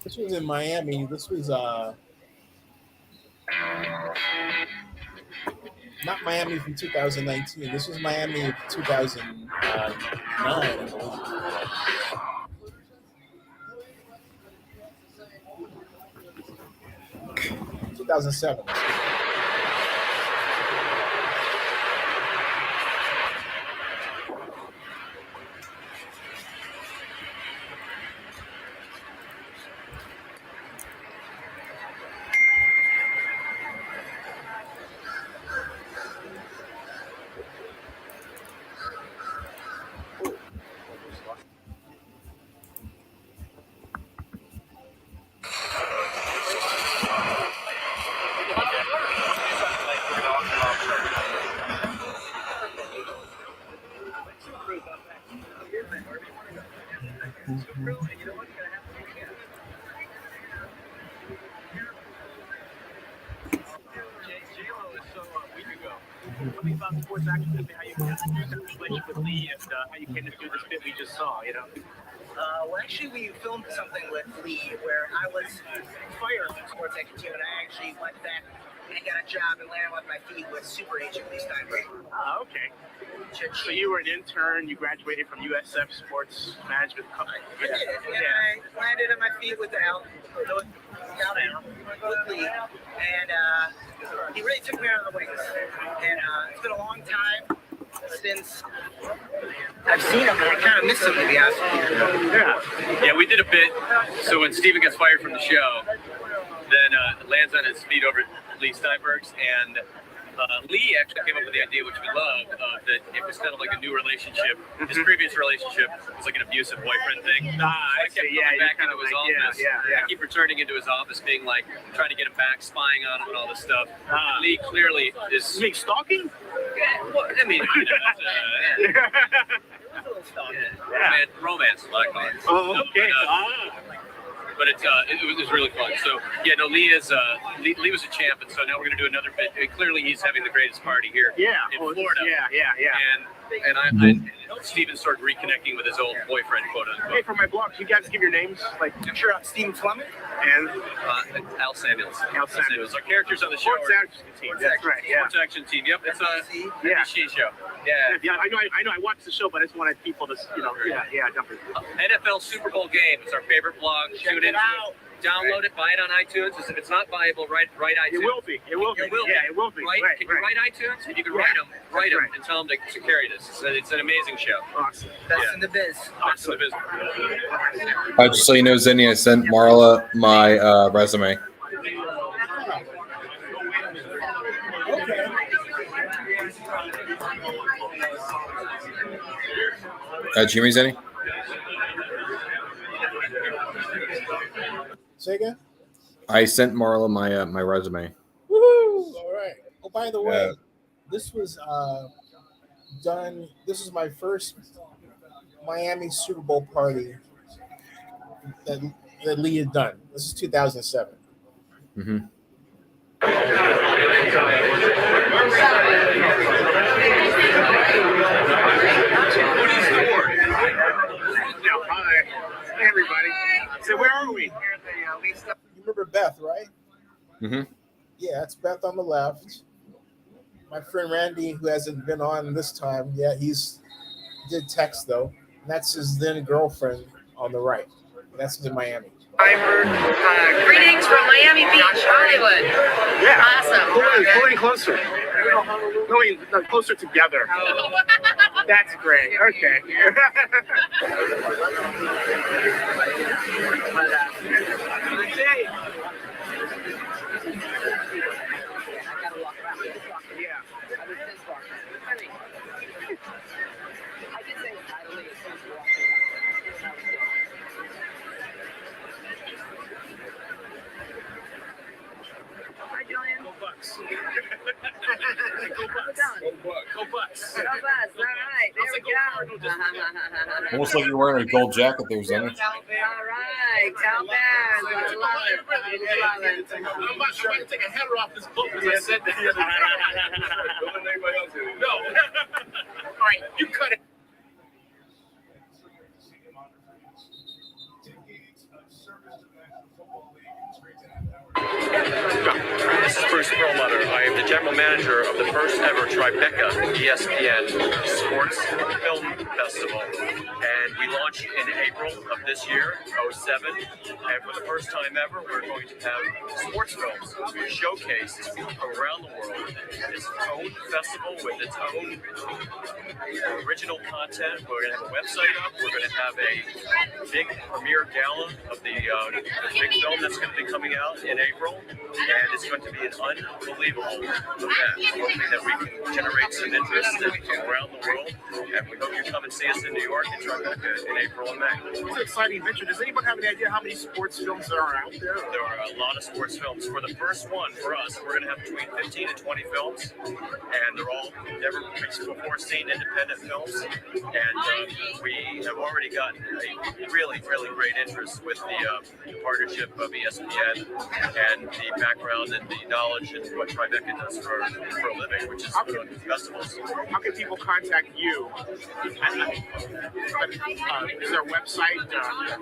This was in Miami. This was not Miami from 2019. This was Miami of 2009, I believe. 2007. Tell me about sports action, how you got your relationship with Lee and how you came to do this bit we just saw, you know? Well, actually, we filmed something with Lee where I was fired from the sports action team, and I actually went back and got a job and landed on my feet with Super Agent Lee Steinberg. Okay. So you were an intern, you graduated from USF Sports Management Company. I did, and I landed on my feet with Al with Lee, and he really took me under the wings. And it's been a long time since I've seen him, and I kind of miss him, to be honest with you. Yeah, we did a bit. So when Steven gets fired from the show, then lands on his feet over at Lee Steinberg's, and Lee actually came up with the idea, which we love, that it was kind of like a new relationship. His previous relationship was like an abusive boyfriend thing. I kept see. coming back into his office. Yeah. I keep returning into his office, being like, trying to get him back, spying on him and all this stuff. Lee clearly is. You mean stalking? Well, I mean, you know, romance, like that. Oh, okay. But it was really fun. So yeah, no, Lee Lee was a champ, and so now we're gonna do another bit. Clearly, he's having the greatest party here in Florida. And Steven started reconnecting with his old boyfriend, quote unquote. Hey, for my blogs, you guys give your names? Like, sure, Steven Fleming and Al Samuels. Al Samuels. Our characters on the show. Sports action team. That's right. Yeah. Sports action team. Yep. It's a NBC show. Yeah. I know. I watched the show, but I just wanted people to, jump in. NFL Super Bowl game. It's our favorite blog. Tune in. Download it, buy it on iTunes. If it's not viable, write iTunes. It will be. It will be. Yeah, it will be. Right? Can you write iTunes? If you can write them and tell them to carry this. It's an amazing show. Awesome. Best in the biz. Best in the biz. Just so you know, Zennie, I sent Marla my resume. Jimmy, Zennie? Say again? I sent Marla my resume. Woohoo! All right. Oh, by the way, this was done. This is my first Miami Super Bowl party that Lee had done. This is 2007. Mm-hmm. Hi, everybody. So where are we? You remember Beth, right? Mm-hmm. Yeah, that's Beth on the left. My friend Randy, who hasn't been on this time, did text though. And that's his then girlfriend on the right. That's in Miami. Greetings from Miami Beach, Hollywood. Yeah. Awesome. Pulling closer. No, closer together. That's great. Okay. Go Bucks. Go Bucks. All right, there we go. Almost like you're wearing a gold jacket there, Zennie. All right, Cal Bears. I love it. I love it. I'm about to take a header off this book because I said that. No. All right, you cut it. This is Bruce Perlmutter. I am the general manager of the first ever Tribeca ESPN Sports Film Festival. And we launched in April of this year, 07. And for the first time ever, we're going to have sports films showcased around the world. Its own festival with its own original content. We're going to have a website up. We're going to have a big premiere gala of the big film that's going to be coming out in April. And it's going to be an unbelievable event. Hoping that we can generate some interest around the world. And we hope you come and see us in New York and Tribeca in April and May. It's an exciting venture. Does anyone have any idea how many sports films there are out there? There are a lot of sports films. For the first one, for us, we're going to have between 15 and 20 films. And they're all never before seen independent films. And we have already gotten a really, really great interest with the partnership of ESPN and the background and the knowledge and what Tribeca does for a living, which is put on festivals. How can people contact you? Is there a website?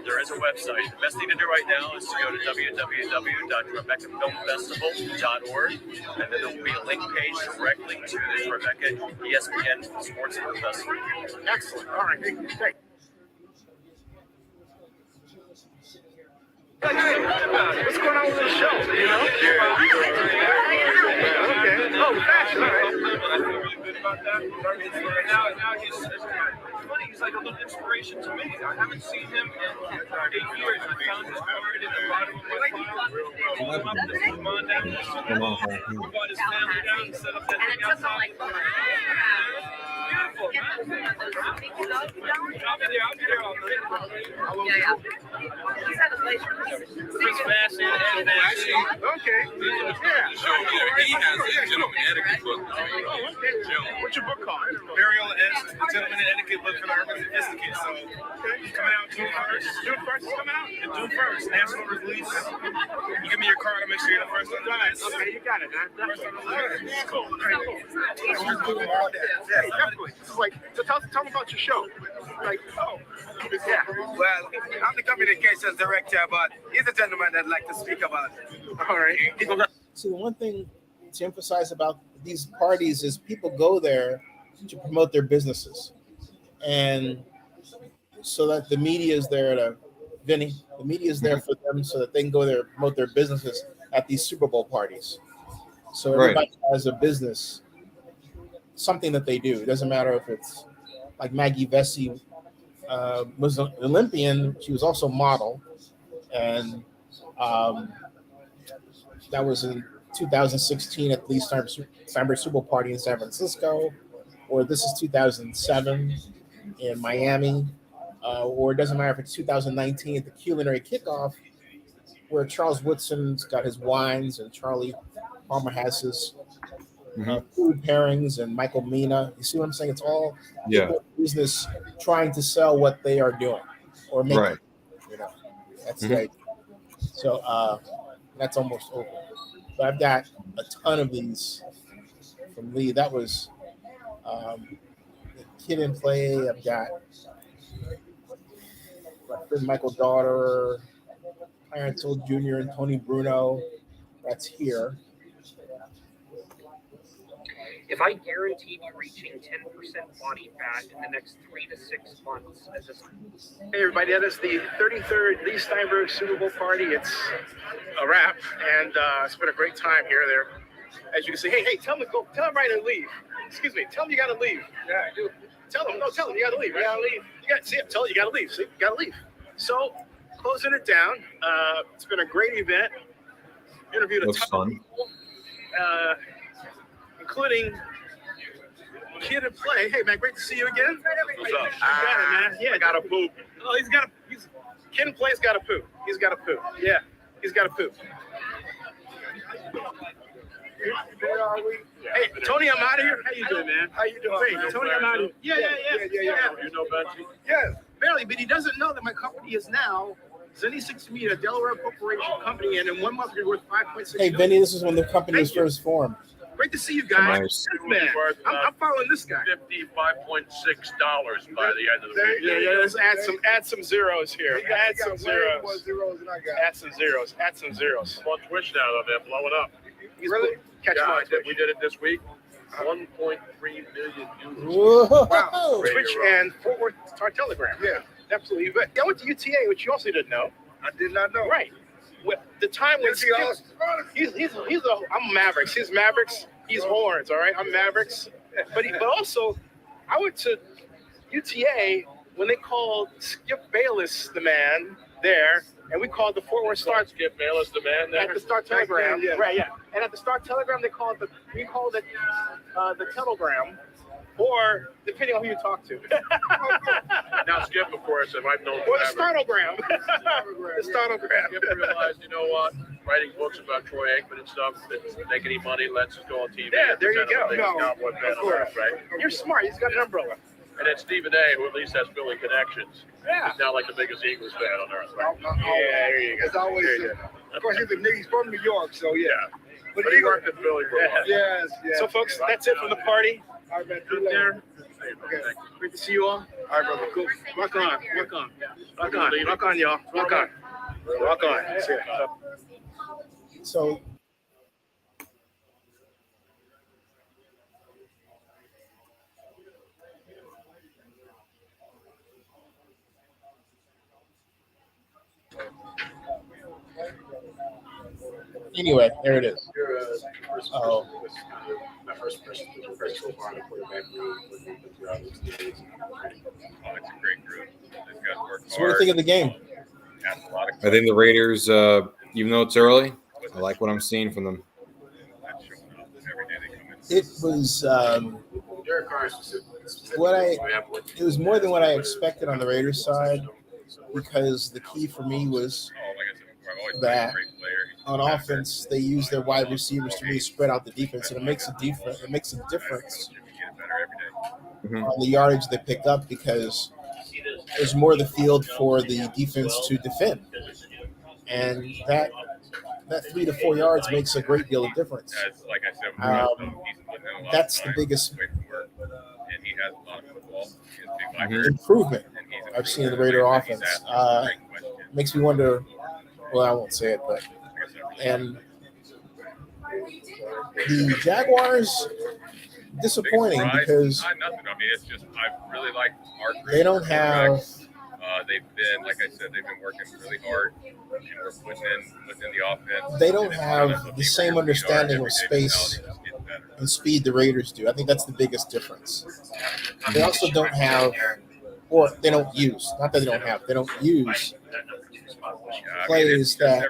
There is a website. The best thing to do right now is to go to www.TribecaFilmFestival.org, and then there will be a link page directly to the Tribeca ESPN Sports Film Festival. Excellent. All right. Thanks. What's going on with the show? You know? Okay. Oh, fashion. All right. I feel really good about that. Now he's funny. He's like a little inspiration to me. I haven't seen him in 8 years. I found his card at the bottom of my phone. Come on down. We brought his family down and set up that thing outside. Beautiful, man. I'll be there all night. Chris Fashion and Fashion. Okay. He has a gentleman etiquette book. Oh, okay. What's your book called? Burial and the Gentleman Etiquette Book for the Urban Sophisticated. So, it's coming out June 1st. June 1st is coming out? June 1st. National release. You give me your card, I'll make sure you're the first on the list. Okay, you got it. First on the list. Cool. Yeah, definitely. This is like, so tell me about your show. Like, yeah. Well, I'm the communications director, but he's a gentleman that I'd like to speak about. All right. So the one thing to emphasize about these parties is people go there to promote their businesses, and so that the media is there to Vinny. The media is there for them so that they can go there and promote their businesses at these Super Bowl parties. So everybody has a business, something that they do. It doesn't matter if it's like Maggie Vesey was an Olympian. She was also a model, and that was in 2016 at the Steinberg Super Bowl party in San Francisco, or this is 2007 in Miami, or it doesn't matter if it's 2019 at the culinary kickoff, where Charles Woodson's got his wines and Charlie Palmer has his food pairings and Michael Mina. You see what I'm saying? It's all business trying to sell what they are doing or making. Right. You know. That's the idea. So that's almost over. But I've got a ton of these from Lee. That was the kid in play. I've got my friend Michael Daughter, Clarence Hill Jr. and Tony Bruno. That's here. If I guaranteed you reaching 10% body fat in the next 3 to 6 months as a Hey everybody, that is the 33rd Lee Steinberg Super Bowl party. It's a wrap, and it's been a great time here. There, as you can see. Hey, tell them right to leave. Excuse me, tell them you gotta leave. Yeah, I do. Tell them you gotta leave. You gotta leave. Tell them you gotta leave. See, you gotta leave. So, closing it down. It's been a great event. Interviewed a ton of people, including kid in play. Hey man, great to see you again. What's up? You got it, man. Yeah, I got a poop. Oh, kid in play's got a poop. He's got a poop. Yeah, he's got a poop. Hey, Tony, I'm out of here. How you doing, man? How you doing? Great. Tony, I'm out of here. Yeah. You know Betsy? Yeah, barely, but he doesn't know that my company is now Zennie Abraham, a Delaware corporation company, and in 1 month we're worth $5.6 Hey, million. Vinny, this is when the company was first formed. Great to see you guys. Nice. This man, I'm following this guy. $55.6 by the end of the week. Yeah. Let's add some zeros here. Add some zeros. Add some zeros. I'm on Twitch now, though. They're blowing up. Really? Catch him on Twitch. We did it this week. 1.3 million users. Whoa. Wow. Twitch and Fort Worth Star Telegram. Yeah, absolutely. But I went to UTA, which you also didn't know. I did not know. Right. The time when I'm Mavericks. He's Mavericks. He's Horns. All right. I'm Mavericks. But also, I went to UTA when they called Skip Bayless the man there, and we called the Fort Worth Star. Skip Bayless the man there. At the Star Telegram. Right. Yeah. And at the Star Telegram, we called it the Telegram. Or depending on who you talk to. Now Skip, of course, and I've known Or the forever. Startogram. The Startogram. Skip realized, you know what? Writing books about Troy Aikman and stuff, didn't make any money. Let's go on TV. Yeah, there you go. Right? You're smart. He's got an umbrella. And then Stephen A., who at least has Philly connections. Yeah. He's now like the biggest Eagles fan on earth. Right? Yeah, there you go. It's always, of course, he's from New York, so yeah. But he worked in Philly for a while. Yes. So, folks, that's it from the party. All right, man. Out there. Okay. Great to see you all. All right, brother. Cool. Rock on, y'all. Rock on. See ya. So anyway, there it is. Oh. It's a great group. These guys work So what do you think of the game? I think the Raiders, even though it's early, I like what I'm seeing from them. It was it was more than what I expected on the Raiders side, because the key for me was that on offense they use their wide receivers to really spread out the defense, and it makes a difference on the yardage they pick up, because there's more of the field for the defense to defend, and that 3 to 4 yards makes a great deal of difference. Like I said, That's the biggest and he has a lot of football. improvement I've seen in the Raider offense. Makes me wonder. Well, I won't say it, but and the Jaguars disappointing because I mean, it's just I really like our group. they don't have. They've been, like I said, they've been working really hard. And we're putting in the offense. They don't have the same understanding of space and speed the Raiders do. I think that's the biggest difference. They also don't have, or they don't use. Not that they don't have. They don't use plays that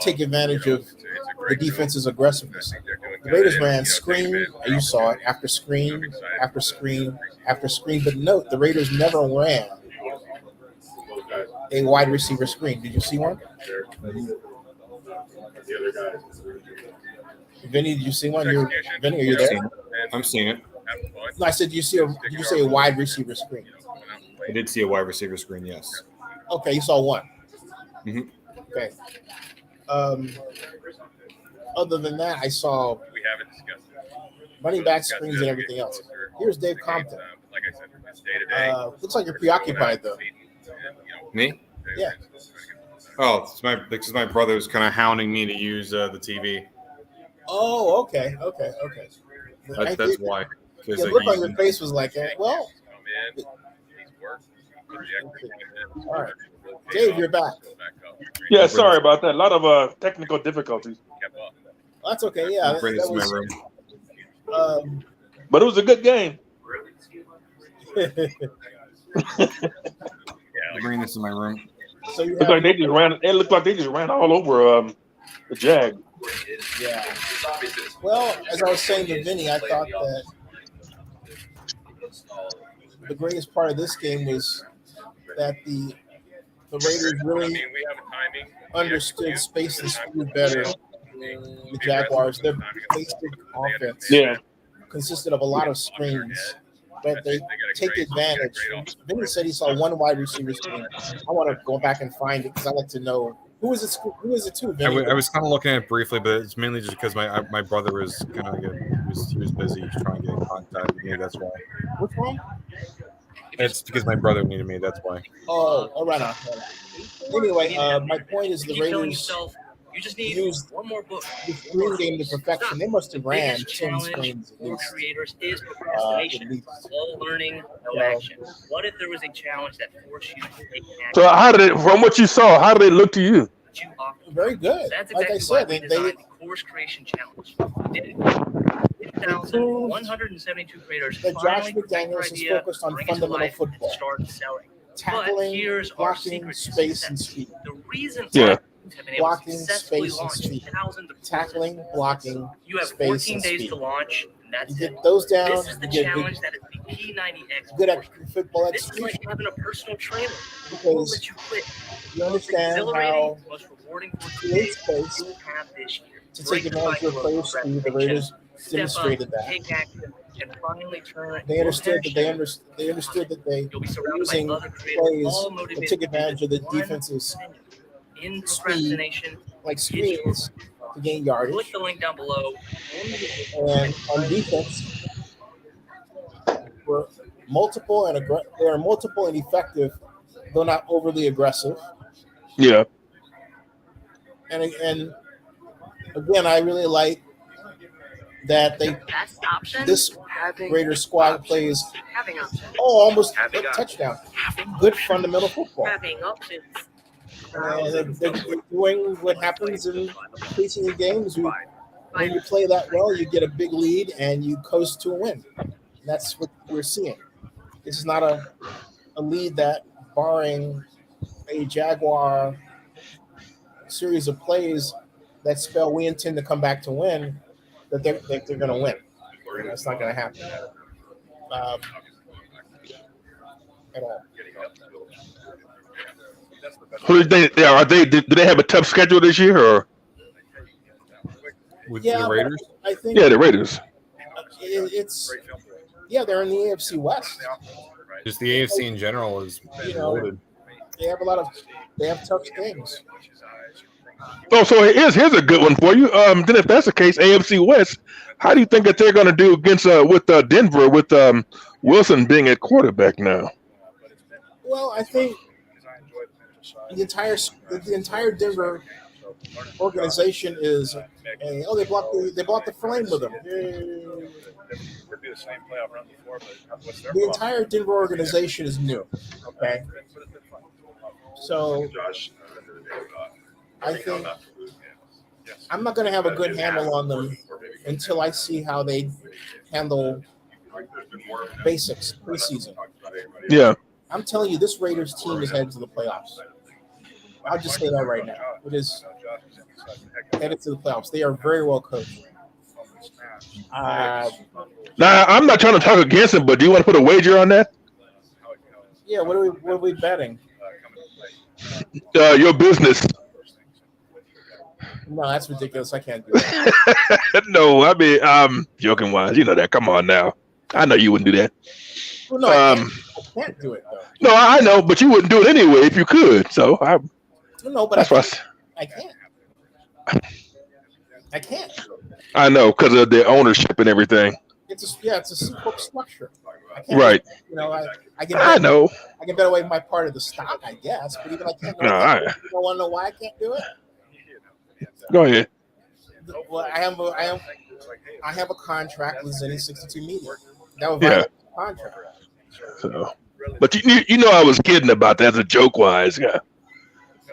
take advantage of the defense's aggressiveness. The Raiders ran screen, you saw it, after screen, after screen, after screen. But note, the Raiders never ran a wide receiver screen. Did you see one? Vinny, did you see one? Vinny, are you there? I'm seeing it. No, I said, did you say a wide receiver screen? I did see a wide receiver screen, yes. Okay, you saw one. Mhm. Okay. Other than that, I saw We haven't discussed it. running back screens and everything else. Here's Dave Compton. Like I said, it's day to day. Looks like you're preoccupied though. Me? Yeah. Oh, it's because my brother's kind of hounding me to use the TV. Oh, okay. That's why. It Because looked like your face was like, well. All right, Dave, you're back. Yeah, sorry about that. A lot of technical difficulties. That's okay. Yeah, Bring this to my room. But it was a good game. Bring this to my room. So you Looked like they just ran. It looked like they just ran all over the Jag. Yeah. Well, as I was saying to Vinny, I thought that the greatest part of this game was that the Raiders really understood space and speed better than the Jaguars. Their basic offense consisted of a lot of screens, but they take advantage. Vinny said he saw one wide receiver screen. I want to go back and find it because I like to know who is it to. Vinny? I was kind of looking at it briefly, but it's mainly just because my brother was kind of he was busy trying to get in contact with me. That's why. What's wrong? It's because my brother needed me. That's why. Oh, right on. Anyway, my point is the Raiders you just need used one more book. the screen game to perfection. They must have ran 10 screens at For least. creators is procrastination. All learning, no action. What if there was a challenge that forced you to take action? So how did it? From what you saw, how did it look to you? Very good. That's Like I exactly said, why we they designed the course creation challenge. We did it. 1,172 creators. that Josh finally McDaniels is idea, focused on bring it to fundamental life, football. and start selling. Tackling, here's our blocking, secret to space, and success. speed. The reason Yeah. have been able to Blocking, successfully space, and launch speed. thousands of Tackling, blocking, You have space, 14 and days speed. to launch, and that's You it. get those down, This is the you get challenge that is the P90X. good at football This is like execution having a personal trainer. Who because won't let you quit. you understand Exhilarating, how most rewarding to for create space you'll have this year. to take advantage of players' speed. The Raiders demonstrated that. Take action, and finally turn. They understood that they understood that they You'll be were surrounded using by other creators, plays all that motivated took advantage of the one defense's in speed, procrastination. like screens, to gain yardage. Click the link down below. And on defense, were multiple and they are multiple and effective, though not overly aggressive. Yeah. And again, I really like that Best option. this Raiders squad plays Having options. almost a touchdown. Good fundamental football. Having options. And they're doing what happens in preseason games. When you play that well, you get a big lead and you coast to a win. And that's what we're seeing. This is not a lead that, barring a Jaguar series of plays that spell we intend to come back to win, that they're going to win. And that's not going to happen at all. Who do you think they are? Do they have a tough schedule this year, or with the Raiders? I think the Raiders? They're in the AFC West. Just the AFC in general is loaded. They have tough games. Oh, so here's a good one for you. Then if that's the case, AFC West, how do you think that they're going to do against with Denver with Wilson being at quarterback now? Well, I think the entire Denver organization is they blocked the flame with them. The entire Denver organization is new. Okay, so I think I'm not going to have a good handle on them until I see how they handle basics preseason. Yeah. I'm telling you, this Raiders team is headed to the playoffs. I'll just say that right now. It is headed to the playoffs. They are very well coached. Now, I'm not trying to talk against them, but do you want to put a wager on that? Yeah, what are we betting? Your business. No, that's ridiculous. I can't do that. No, I mean, joking wise, you know that. Come on now. I know you wouldn't do that. Well, no, I can't do it though. No, I know, but you wouldn't do it anyway if you could. So No, but That's why I can't. I can't. I know because of the ownership and everything. It's a C corp structure. I can't, Right. You know, I can. I know. I can bet away my part of the stock, I guess, but even I can't. No, You don't want to know why I can't do it? Go ahead. Well, I have a contract with Zennie 62 Media. That was my contract. So, but you know I was kidding about that as a joke wise. Yeah.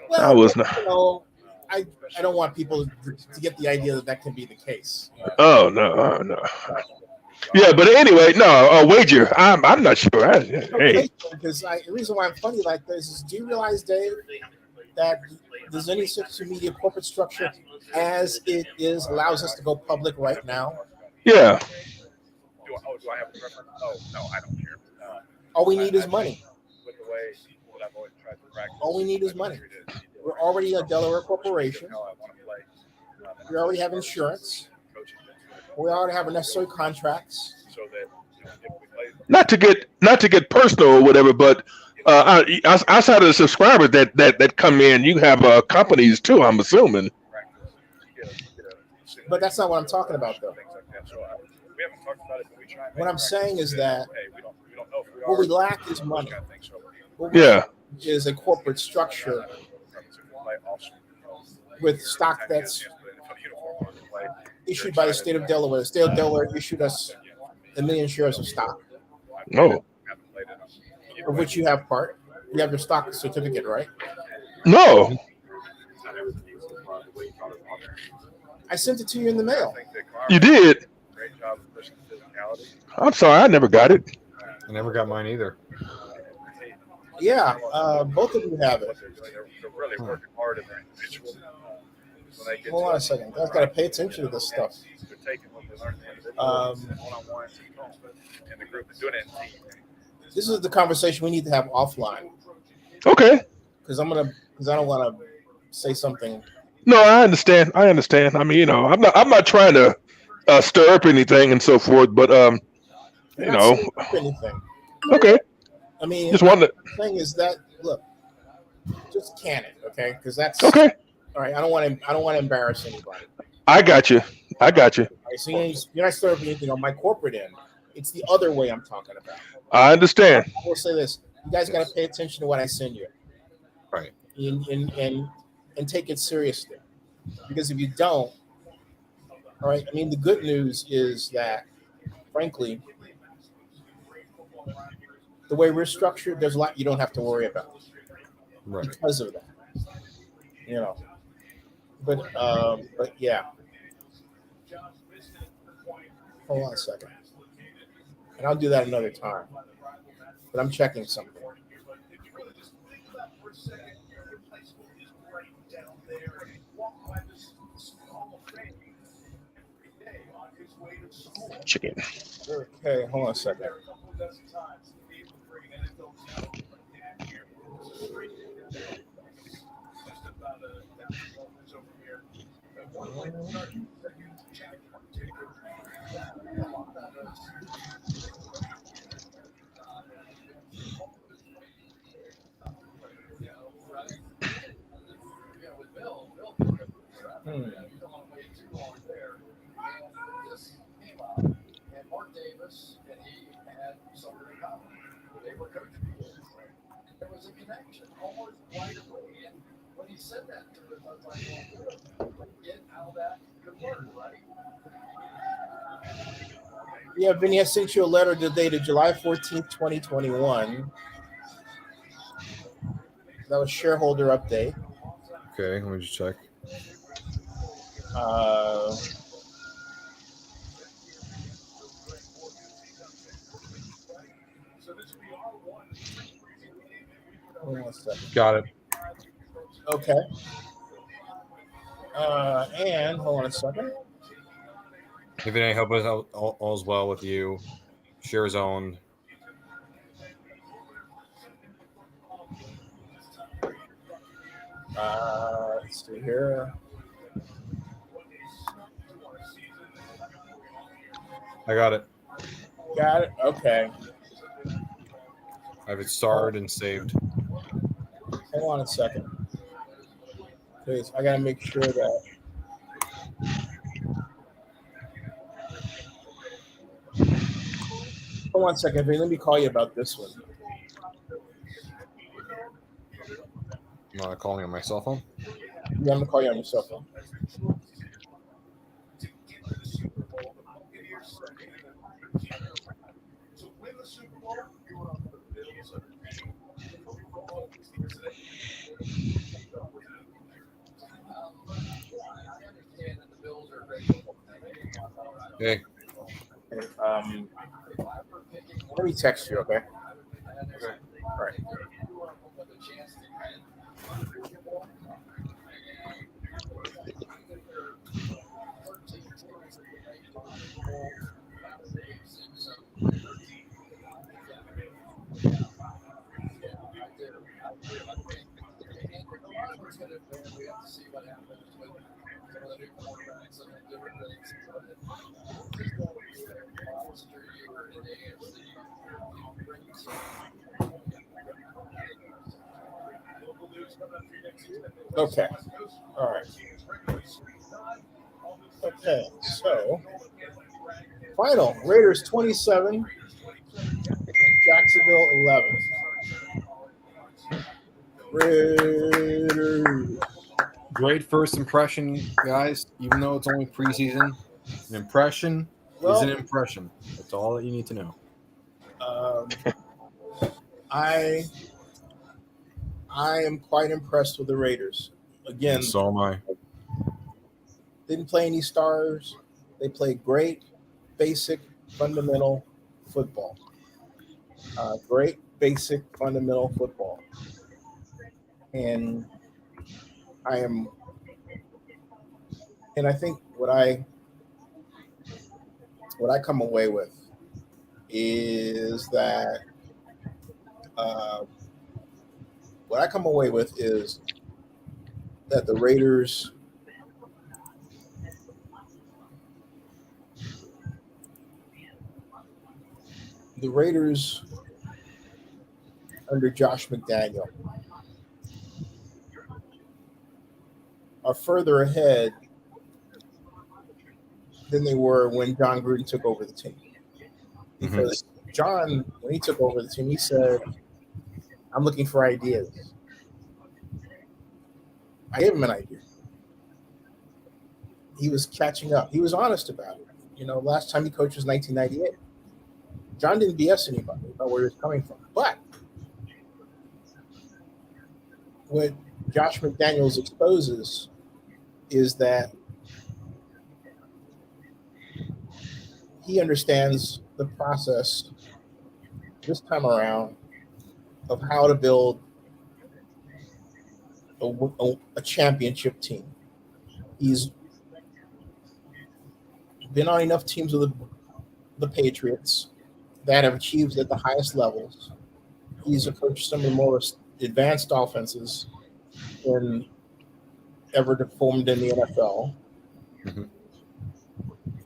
Well, I was not. You know, I don't want people to get the idea that can be the case. Oh no. Yeah, but anyway, no. Wager. I'm not sure. Hey. Because the reason why I'm funny like this is, do you realize, Dave, that the Zennie 62 Media corporate structure, as it is, allows us to go public right now? Yeah. Do I have a preference? Oh, no, I don't care. All we need is money. With the way what I've always tried to practice. All we need is money. We're already a Delaware corporation. We already have insurance. We already have necessary contracts. So that Not to get personal or whatever, but outside of the subscribers that come in, you have companies too. I'm assuming. But that's not what I'm talking about, though. What I'm saying is that what we lack is money. Yeah. Is a corporate structure with stock that's issued by the state of Delaware. The state of Delaware issued us 1 million shares of stock. No. Of which you have part. You have your stock certificate, right? No. I sent it to you in the mail. You did. I'm sorry, I never got it. I never got mine either. Yeah, both of you have it. Hold on a second. You guys got to pay attention to this stuff. This is the conversation we need to have offline. Okay. Because I don't want to say something. No, I understand. I mean, I'm not trying to stir up anything and so forth, but anything. Okay. I mean, just wanted. The thing is that look, just can it, okay? Because that's okay. All right. I don't want to embarrass anybody. I got you. All right, so you're not stirring up anything on my corporate end. It's the other way I'm talking about. I understand. I will say this: you guys got to pay attention to what I send you. Right. And take it seriously, because if you don't, all right. I mean, the good news is that, frankly, the way we're structured, there's a lot you don't have to worry about, right? Because of that, But yeah. Hold on a second, and I'll do that another time. But I'm checking something. Chicken. Okay, hold on a second. Yeah, Vinny, I sent you a letter dated July 14th, 2021. That was shareholder update. Okay, let me just check. Got it. Okay. And hold on a second. If it ain't help us, all's well with you. Shares owned. Let's see here. I got it. Got it? Okay. I have it starred and saved. Hold on a second. because I got to make sure that. Hold on a second, Vin. Let me call you about this one. I'm not calling on my cell phone. Yeah, I'm gonna call you on your cell phone. Okay. Let me text you, okay? Okay. All right. Okay. All right. Okay. So, final Raiders 27, Jacksonville 11. Raiders. Great first impression, guys. Even though it's only preseason, an impression is an impression. That's all that you need to know. I am quite impressed with the Raiders. Again, So am I. didn't play any stars. They played great, basic, fundamental football. Great, basic, fundamental football. And I think what I come away with is that the Raiders under Josh McDaniels are further ahead than they were when John Gruden took over the team. Because John, when he took over the team, he said, I'm looking for ideas. I gave him an idea. He was catching up. He was honest about it. You know, last time he coached was 1998. John didn't BS anybody about where he was coming from. But what Josh McDaniels exposes is that he understands the process this time around of how to build a championship team. He's been on enough teams with the Patriots that have achieved at the highest levels. He's coached some of the more advanced offenses ever formed in the NFL. Mm-hmm.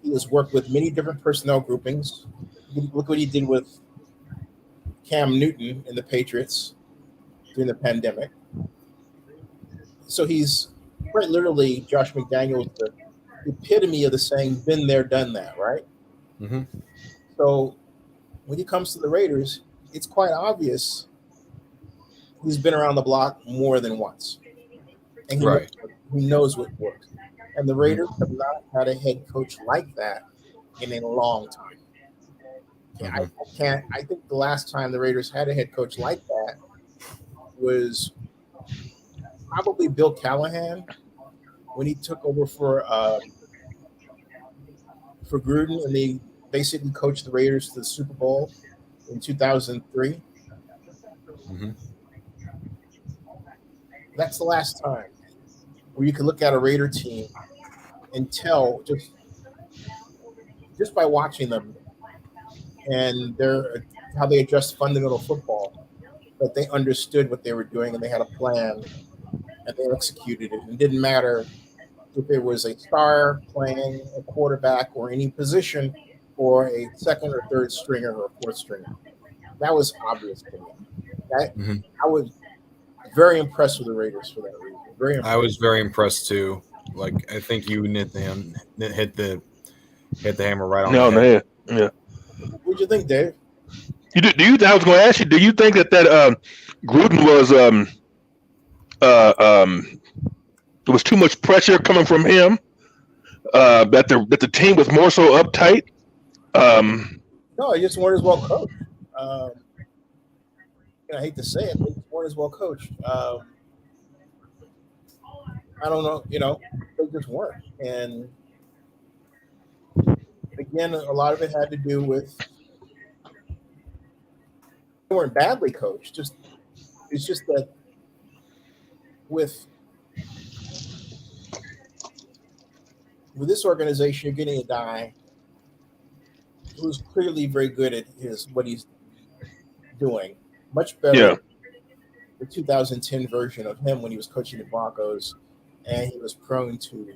He has worked with many different personnel groupings. Look what he did with Cam Newton in the Patriots during the pandemic. So he's quite literally, Josh McDaniels, the epitome of the saying, been there, done that, right? Mm-hmm. So when he comes to the Raiders, it's quite obvious he's been around the block more than once. And he knows what works. And the Raiders have not had a head coach like that in a long time. I think the last time the Raiders had a head coach like that was probably Bill Callahan when he took over for Gruden, and they basically coached the Raiders to the Super Bowl in 2003. Mm-hmm. That's the last time where you can look at a Raider team and tell just by watching them and how they addressed fundamental football, that they understood what they were doing and they had a plan and they executed it. It didn't matter if it was a star playing a quarterback or any position or a second or third stringer or a fourth stringer. That was obvious to me. I was very impressed with the Raiders for that reason. Very I was very impressed too. Like I think you hit the hammer right on No, the head. man. Yeah. What'd you think, Dave? Do you? I was going to ask you. Do you think that Gruden was there was too much pressure coming from him? That the team was more so uptight. No, he just weren't as well coached. I hate to say it, but they weren't as well coached. I don't know. They just weren't. And again, a lot of it had to do with they weren't badly coached. It's just that with this organization, you're getting a guy who's clearly very good at what he's doing. Much better Yeah. the 2010 version of him when he was coaching the Broncos, and he was prone to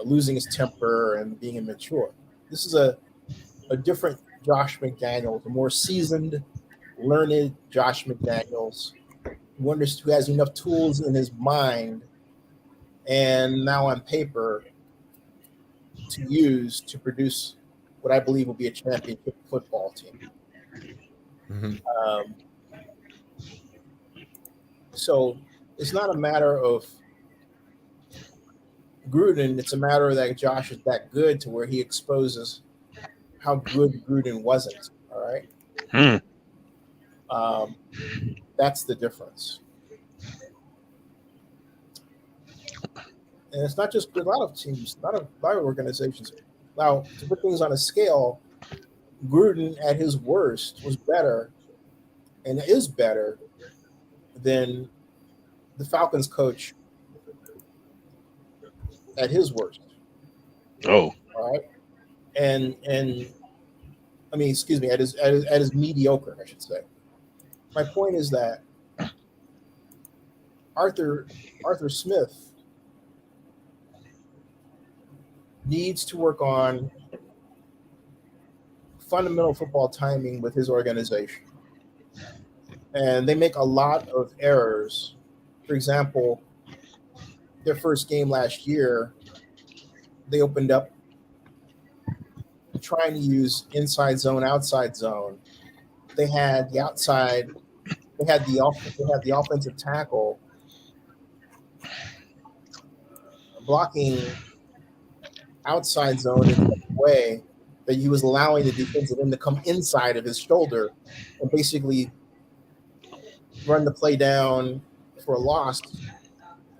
losing his temper and being immature. This is a different Josh McDaniels, a more seasoned, learned Josh McDaniels, who has enough tools in his mind and now on paper to use to produce what I believe will be a championship football team. Mm-hmm. So it's not a matter of Gruden. It's a matter that Josh is that good to where he exposes how good Gruden wasn't. All right. That's the difference. And it's not just a lot of teams, a lot of organizations. Now, to put things on a scale, Gruden at his worst was better and is better than the Falcons coach at his worst. Oh. All right. And I mean, excuse me, at his mediocre, I should say. My point is that Arthur Smith needs to work on fundamental football timing with his organization. And they make a lot of errors. For example, their first game last year, they opened up trying to use inside zone, outside zone. They had the outside, they had the offensive tackle blocking outside zone in such a way that he was allowing the defensive end to come inside of his shoulder and basically run the play down for a loss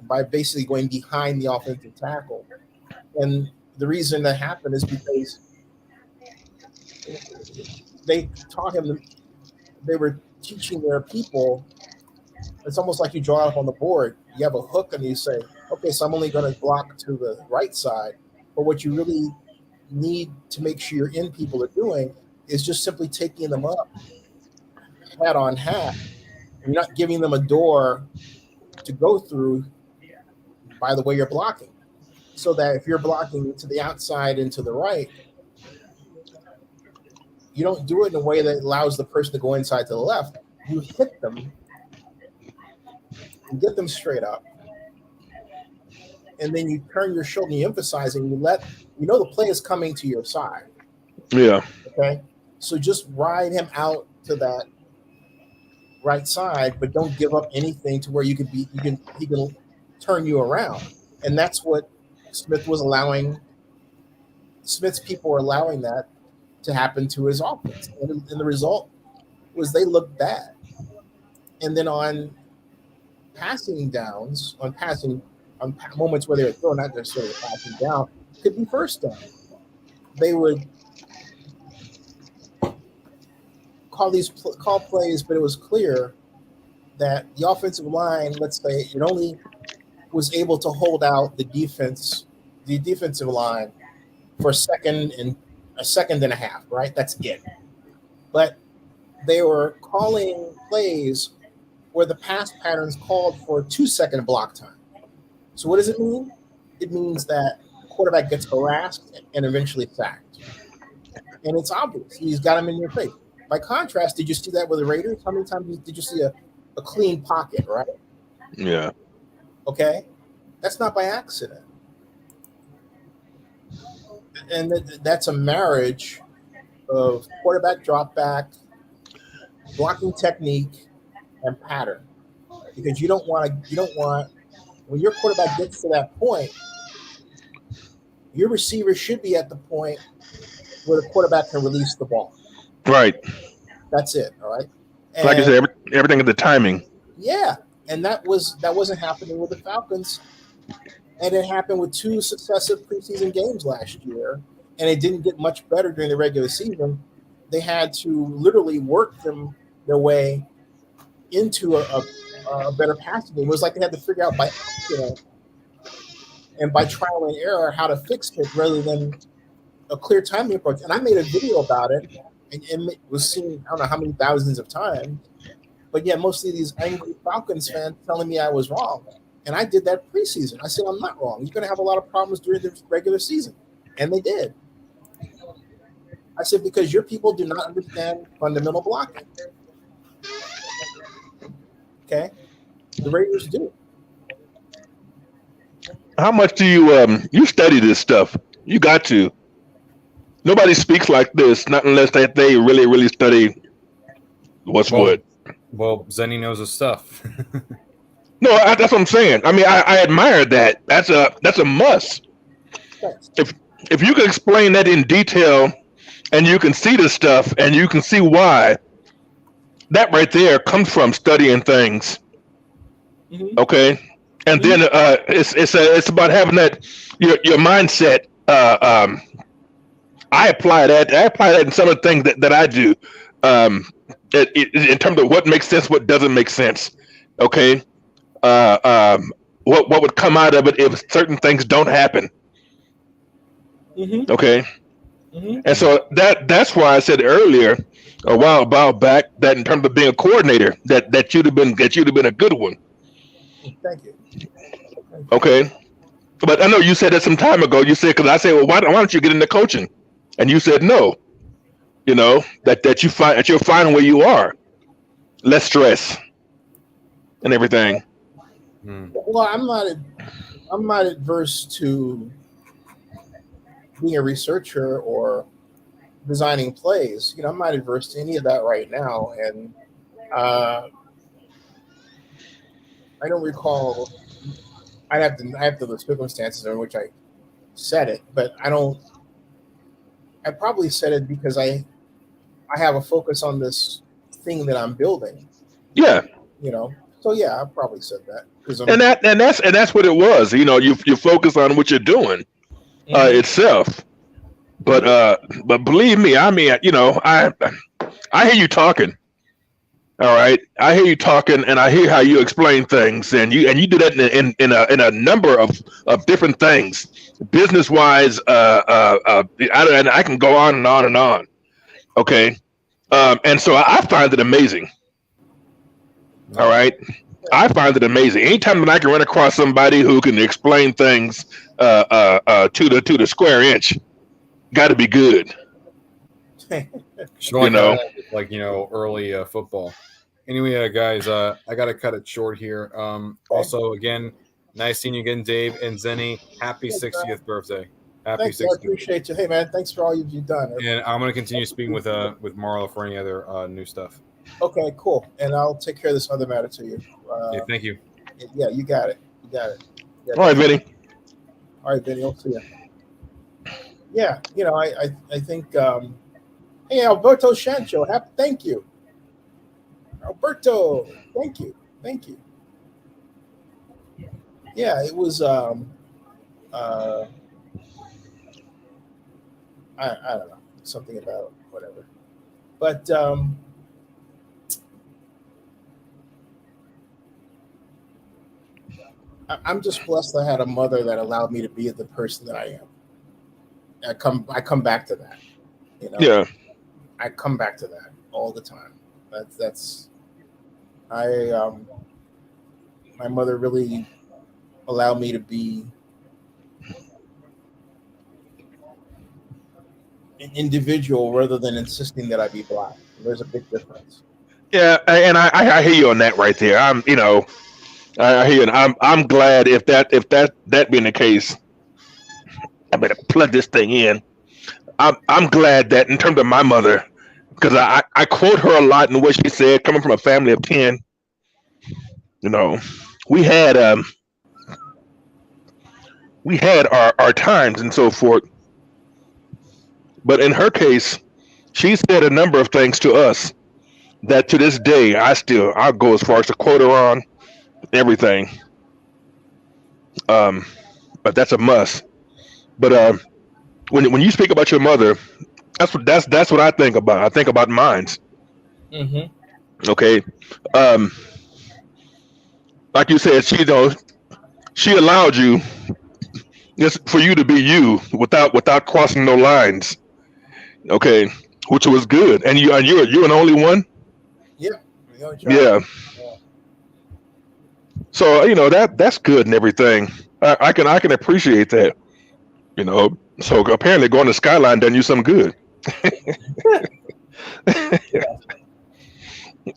by basically going behind the offensive tackle. And the reason that happened is because they taught him, they were teaching their people, it's almost like you draw it up on the board. You have a hook and you say, okay, so I'm only going to block to the right side. But what you really need to make sure your in people are doing is just simply taking them up hat on hat. You're not giving them a door to go through by the way you're blocking. So that if you're blocking to the outside and to the right, you don't do it in a way that allows the person to go inside to the left. You hit them and get them straight up. And then you turn your shoulder and you emphasize and the play is coming to your side. Yeah. Okay. So just ride him out to that right side, but don't give up anything to where he can turn you around. And that's what Smith was allowing. Smith's people were allowing that to happen to his offense. And the result was they looked bad. And then on passing downs, on moments where they were throwing, not necessarily passing down, could be first down. They would call plays, but it was clear that the offensive line, let's say, it only was able to hold out the defensive line for a second and a half, right? That's it. But they were calling plays where the pass patterns called for a 2-second block time. So what does it mean? It means that the quarterback gets harassed and eventually sacked. And it's obvious. He's got him in your face. By contrast, did you see that with the Raiders? How many times did you see a clean pocket, right? Yeah. Okay. That's not by accident. And that's a marriage of quarterback drop back, blocking technique, and pattern. Because you don't want when your quarterback gets to that point, your receiver should be at the point where the quarterback can release the ball. Right. That's it. All right. And, like I said, everything is the timing. Yeah, and that wasn't happening with the Falcons, and it happened with 2 successive preseason games last year, and it didn't get much better during the regular season. They had to literally work their way into a better passing game. It was like they had to figure out by accident and by trial and error how to fix it rather than a clear timing approach. And I made a video about it, and it was seen I don't know how many thousands of times. But yeah, mostly these angry Falcons fans telling me I was wrong. And I did that preseason. I said, I'm not wrong. You're going to have a lot of problems during the regular season. And they did. I said, because your people do not understand fundamental blocking. Okay? The Raiders do. How much do you study this stuff? You got to. Nobody speaks like this, not unless they really, really study what's what. Well, Zennie knows his stuff. No, that's what I'm saying. I mean, I admire that. That's a must. If you can explain that in detail, and you can see the stuff, and you can see why, that right there comes from studying things. Mm-hmm. Okay, and then it's about having that your mindset. I apply that. I apply that in some of the things that I do. In terms of what makes sense, what doesn't make sense, okay? What would come out of it if certain things don't happen, okay? And so that's why I said earlier, a while back, that in terms of being a coordinator, that you'd have been a good one. Thank you. Okay, but I know you said that some time ago. You said, because I said, well, why don't you get into coaching? And you said no. You know, that you're fine where you are, less stress and everything. Well, I'm not adverse to being a researcher or designing plays. You know, I'm not adverse to any of that right now, and I don't recall. I have the circumstances in which I said it, but I probably said it because I have a focus on this thing that I'm building. Yeah. You know. So yeah, I probably said that. And that's what it was. You know, you focus on what you're doing itself. But believe me, I mean, you know, I hear you talking. All right, I hear you talking, and I hear how you explain things, and you do that in a number of different things, business wise. And I can go on and on and on. Okay, and so I find it amazing. All right, I find it amazing. Anytime that I can run across somebody who can explain things to the square inch, got to be good. You know, like early football. Anyway, guys, I got to cut it short here. Also, again, nice seeing you again, Dave and Zennie. Happy 60th birthday. Happy thanks, 60th. I appreciate you. Hey, man, thanks for all you've done. And I'm going to continue speaking with Marlo for any other new stuff. Okay, cool. And I'll take care of this other matter to you. Yeah, thank you. Yeah, you got it. All right, Vinny. All right, Vinny. I'll see you. Yeah, you know, I think. Hey, Alberto Sancho, thank you. Alberto, thank you. Yeah, it was. I don't know, something about whatever, but I'm just blessed I had a mother that allowed me to be the person that I am. I come back to that. You know? Yeah. I come back to that all the time. My mother really allowed me to be an individual rather than insisting that I be black. There's a big difference. Yeah, and I hear you on that right there. I hear, and I'm glad if that being the case. I better plug this thing in. I'm glad that in terms of my mother, because I quote her a lot in what she said, coming from a family of 10. You know, we had our times and so forth, but in her case, she said a number of things to us that to this day I'll go as far as to quote her on everything. But that's a must. But when you speak about your mother, that's what I think about. I think about mines. Mm-hmm. Okay. Like you said, she allowed you just for you to be you without crossing no lines. Okay, which was good. And you're an only one. Yeah. Yeah. So that's good and everything. I can appreciate that. So apparently going to Skyline done you some good.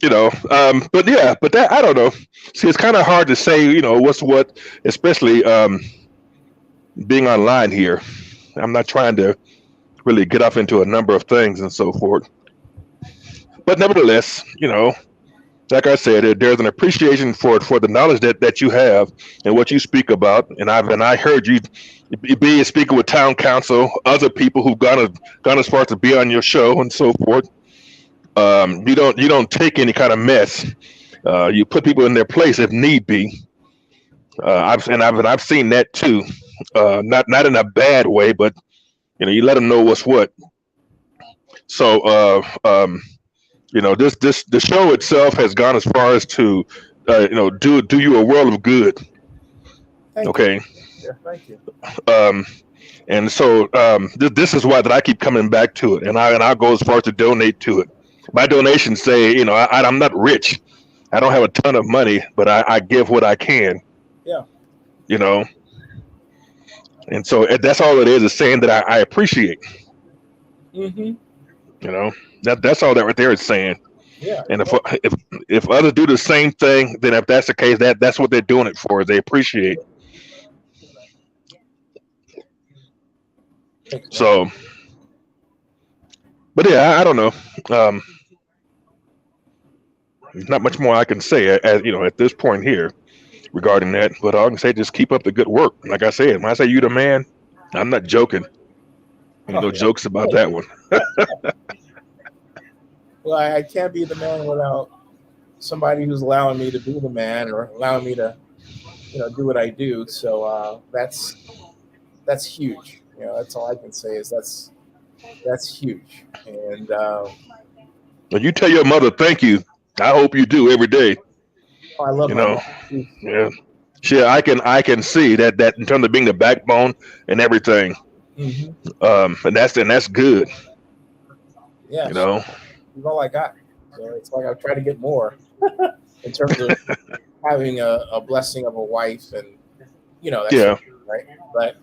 But that I don't know. See, it's kind of hard to say, what's what, especially being online here. I'm not trying to really get off into a number of things and so forth. But nevertheless, like I said, there's an appreciation for the knowledge that you have and what you speak about. And I heard you be speaking with town council, other people who've gone as far as to be on your show and so forth. You don't take any kind of mess. You put people in their place if need be. I've seen that too. Not in a bad way, but you let them know what's what. So the show itself has gone as far as to do you a world of good. Okay. Yeah, thank you. And so this is why that I keep coming back to it, and I'll go as far as to donate to it. My donations say, I'm not rich. I don't have a ton of money, but I give what I can. Yeah. And so that's all it is saying that I appreciate. Mm-hmm. That's all that right there is saying. Yeah. And if others do the same thing, then if that's the case, that's what they're doing it for. They appreciate. So, but yeah, I don't know. Not much more I can say at this point here regarding that. But all I can say, just keep up the good work. Like I said, when I say you the man, I'm not joking. No jokes about that one. Well, I can't be the man without somebody who's allowing me to be the man or allowing me to, do what I do. So that's huge. That's all I can say is that's huge. And when you tell your mother thank you, I hope you do every day. I love my Yeah. Yeah, I can see that in terms of being the backbone and everything. Mm-hmm. And that's good. Yeah. She's all I got. So it's like I try to get more in terms of having a blessing of a wife and that's yeah. Right. But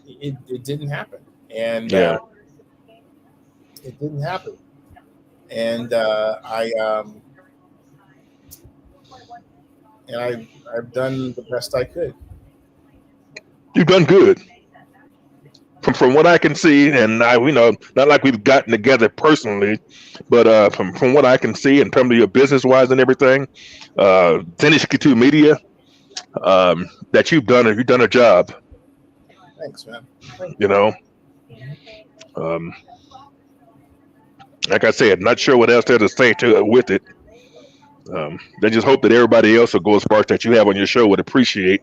it didn't happen. And yeah. It didn't happen. And I've done the best I could. You've done good. From what I can see, and not like we've gotten together personally, but from what I can see in terms of your business wise and everything, Zennie Media, that you've done a job. Thanks, man. Like I said, not sure what else there to say with it. They just hope that everybody else will go as far as that you have on your show would appreciate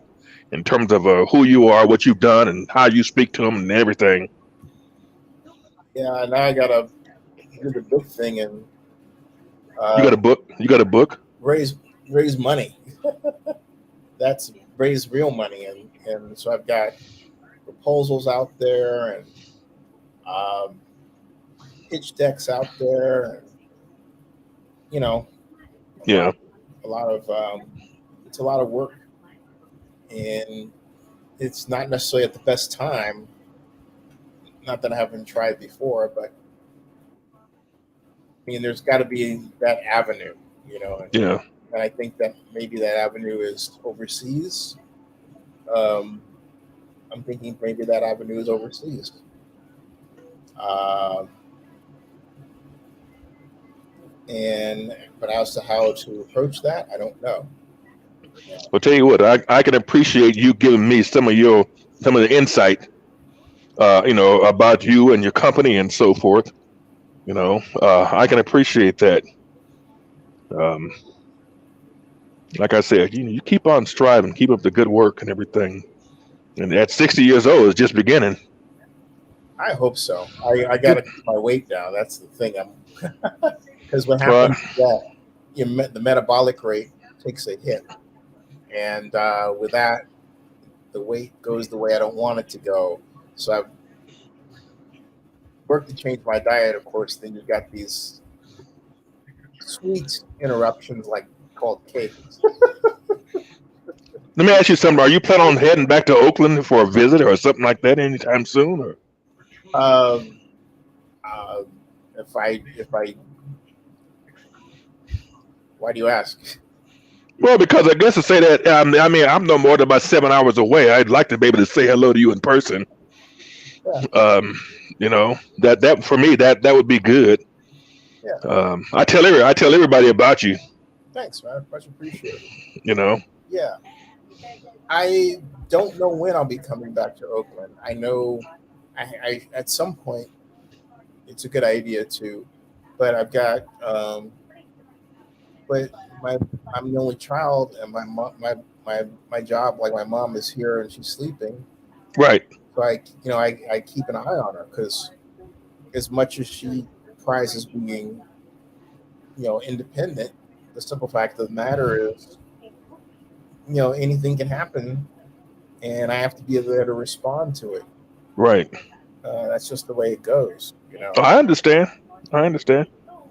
in terms of who you are, what you've done, and how you speak to them and everything. Yeah, now I gotta do the book thing and you got a book. You got a book. Raise money. That's raise real money, and so I've got proposals out there and pitch decks out there, and yeah, a lot of it's a lot of work. And it's not necessarily at the best time. Not that I haven't tried before, but I mean, there's got to be that avenue, Yeah. and I think that maybe that avenue is overseas. I'm thinking maybe that avenue is overseas. But as to how to approach that, I don't know. Well, tell you what, I can appreciate you giving me some of the insight, about you and your company and so forth. I can appreciate that. Like I said, you keep on striving, keep up the good work and everything. And at 60 years old, it's just beginning. I hope so. I got to keep my weight down. That's the thing. Because what happens is that the metabolic rate takes a hit. And with that, the weight goes the way I don't want it to go. So I've worked to change my diet, of course. Then you've got these sweet interruptions called cakes. Let me ask you something. Are you planning on heading back to Oakland for a visit or something like that anytime soon? Or? If I, why do you ask? Well, because I guess to say that, I'm no more than about 7 hours away. I'd like to be able to say hello to you in person. Yeah. That for me, that would be good. Yeah. I tell everybody about you. Thanks, man. Much appreciated. Yeah. I don't know when I'll be coming back to Oakland. I know I at some point it's a good idea to, but I've got but I'm the only child, and my mom, my job, like my mom is here and she's sleeping. Right. So I keep an eye on her, because as much as she prizes being independent, the simple fact of the matter is anything can happen, and I have to be there to respond to it. Right. That's just the way it goes. I understand. That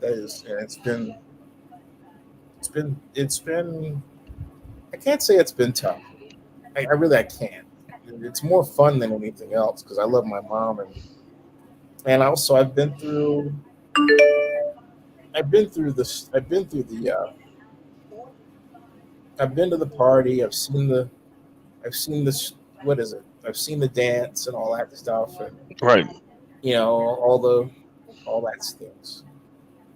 is, and it's been. I can't say it's been tough. I can't. It's more fun than anything else, because I love my mom, and also I've been through this. I've been to the party. I've seen this. What is it? I've seen the dance and all that stuff, and right. All that things.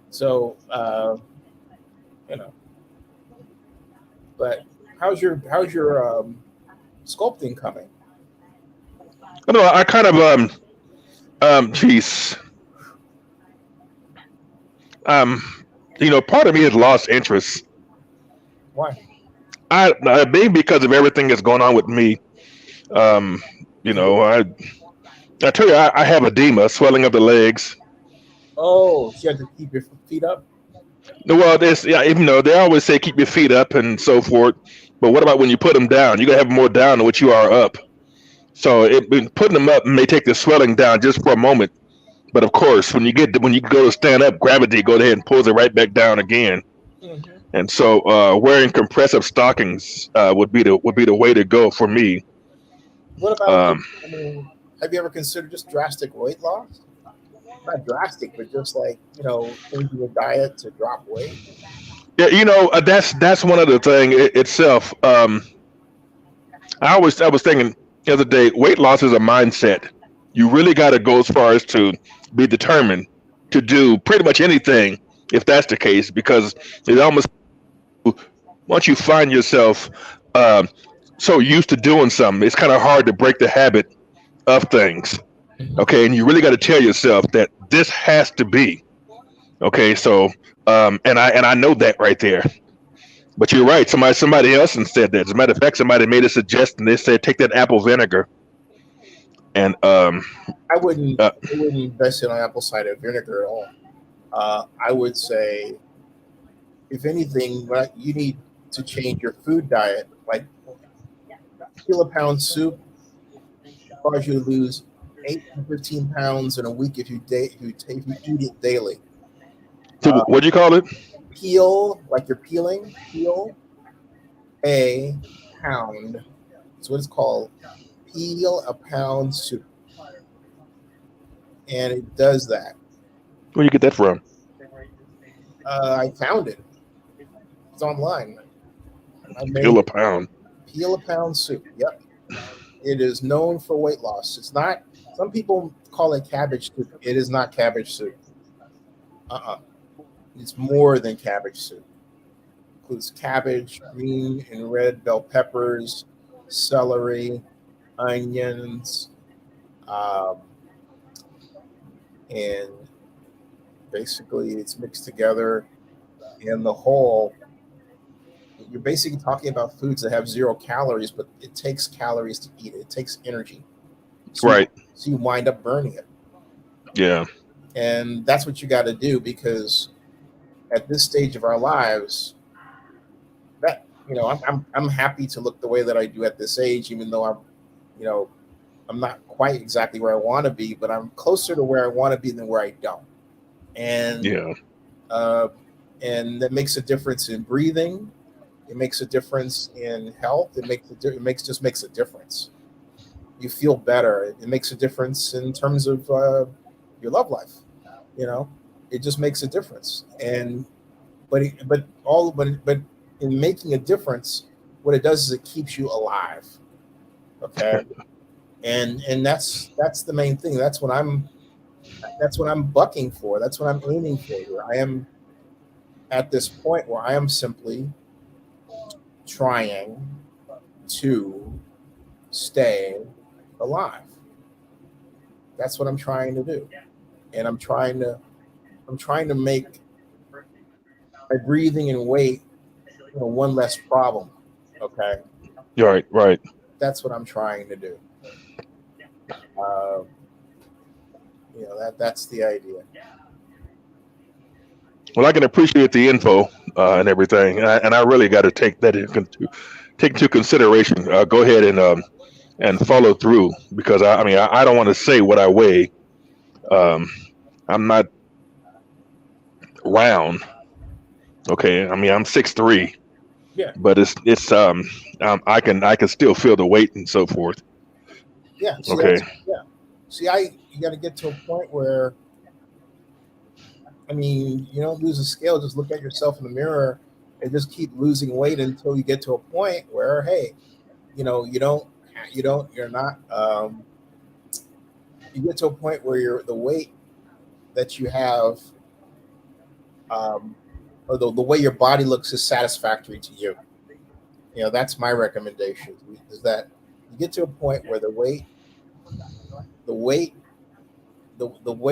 So, but how's your sculpting coming? I don't know. I kind of geez. Part of me has lost interest. Why? Maybe because of everything that's going on with me. I tell you, I have edema, swelling of the legs. Oh, so you have to keep your feet up? Well, even though they always say keep your feet up and so forth, but what about when you put them down? You gotta have them more down than what you are up. So putting them up may take the swelling down just for a moment, but of course, when you go to stand up, gravity goes ahead and pulls it right back down again. Mm-hmm. And so wearing compressive stockings would be the way to go for me. What about? Have you ever considered just drastic weight loss? Not drastic, but just changing your diet to drop weight. Yeah, that's one of the thing itself. I was thinking the other day, weight loss is a mindset. You really got to go as far as to be determined to do pretty much anything if that's the case, because it almost, once you find yourself so used to doing something, it's kind of hard to break the habit of things. Okay, and you really got to tell yourself that this has to be. Okay, so and I know that right there. But you're right. Somebody else said that. As a matter of fact, somebody made a suggestion. They said take that apple vinegar. And I wouldn't invest in apple cider vinegar at all. I would say, if anything, you need to change your food diet. Like kilo-pound soup cause you to lose 8 to 15 pounds in a week if you eat it daily. What do you call it? Peel, like you're peeling. Peel a pound. That's what it's called. Peel a pound soup, and it does that. Where you get that from? I found it. It's online. Peel a pound. Peel a pound soup. Yep. It is known for weight loss. It's not. Some people call it cabbage soup. It is not cabbage soup. It's more than cabbage soup. It includes cabbage, green and red bell peppers, celery, onions, and basically it's mixed together. And the whole, you're basically talking about foods that have 0 calories, but it takes calories to eat it. It takes energy. Right. So you wind up burning it. Yeah. And that's what you got to do, because at this stage of our lives, that, I'm happy to look the way that I do at this age, even though I'm not quite exactly where I want to be, but I'm closer to where I want to be than where I don't. And and that makes a difference in breathing. It makes a difference in health. It makes a difference. You feel better. It makes a difference in terms of your love life. It just makes a difference. And but in making a difference, what it does is it keeps you alive. Okay. And that's the main thing. That's what I'm bucking for. That's what I'm aiming for. I am at this point where I am simply trying to stay alive. That's what I'm trying to do. And I'm trying to make my breathing and weight one less problem. Okay. Right. That's what I'm trying to do. That's the idea. Well, I can appreciate the info and everything, and I really got to take that into consideration. Go ahead and follow through, because I don't want to say what I weigh. I'm not round. Okay, I'm 6'3". Yeah. But it's I can still feel the weight and so forth. Yeah. Okay. See, you got to get to a point where, you don't lose a scale. Just look at yourself in the mirror and just keep losing weight until you get to a point where, hey, you get to a point where the weight that you have, or the way your body looks is satisfactory to you. That's my recommendation, is that you get to a point where the way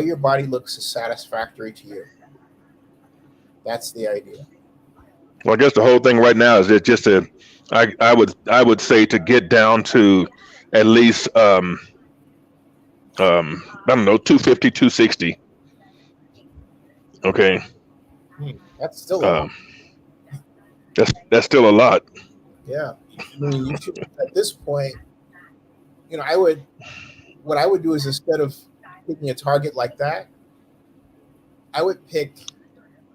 your body looks is satisfactory to you. That's the idea. Well, I guess the whole thing right now is that just I would say to get down to at least I don't know, 250, 260. Okay. That's still a lot. That's still a lot. Yeah. You should, at this point, what I would do is, instead of picking a target like that, I would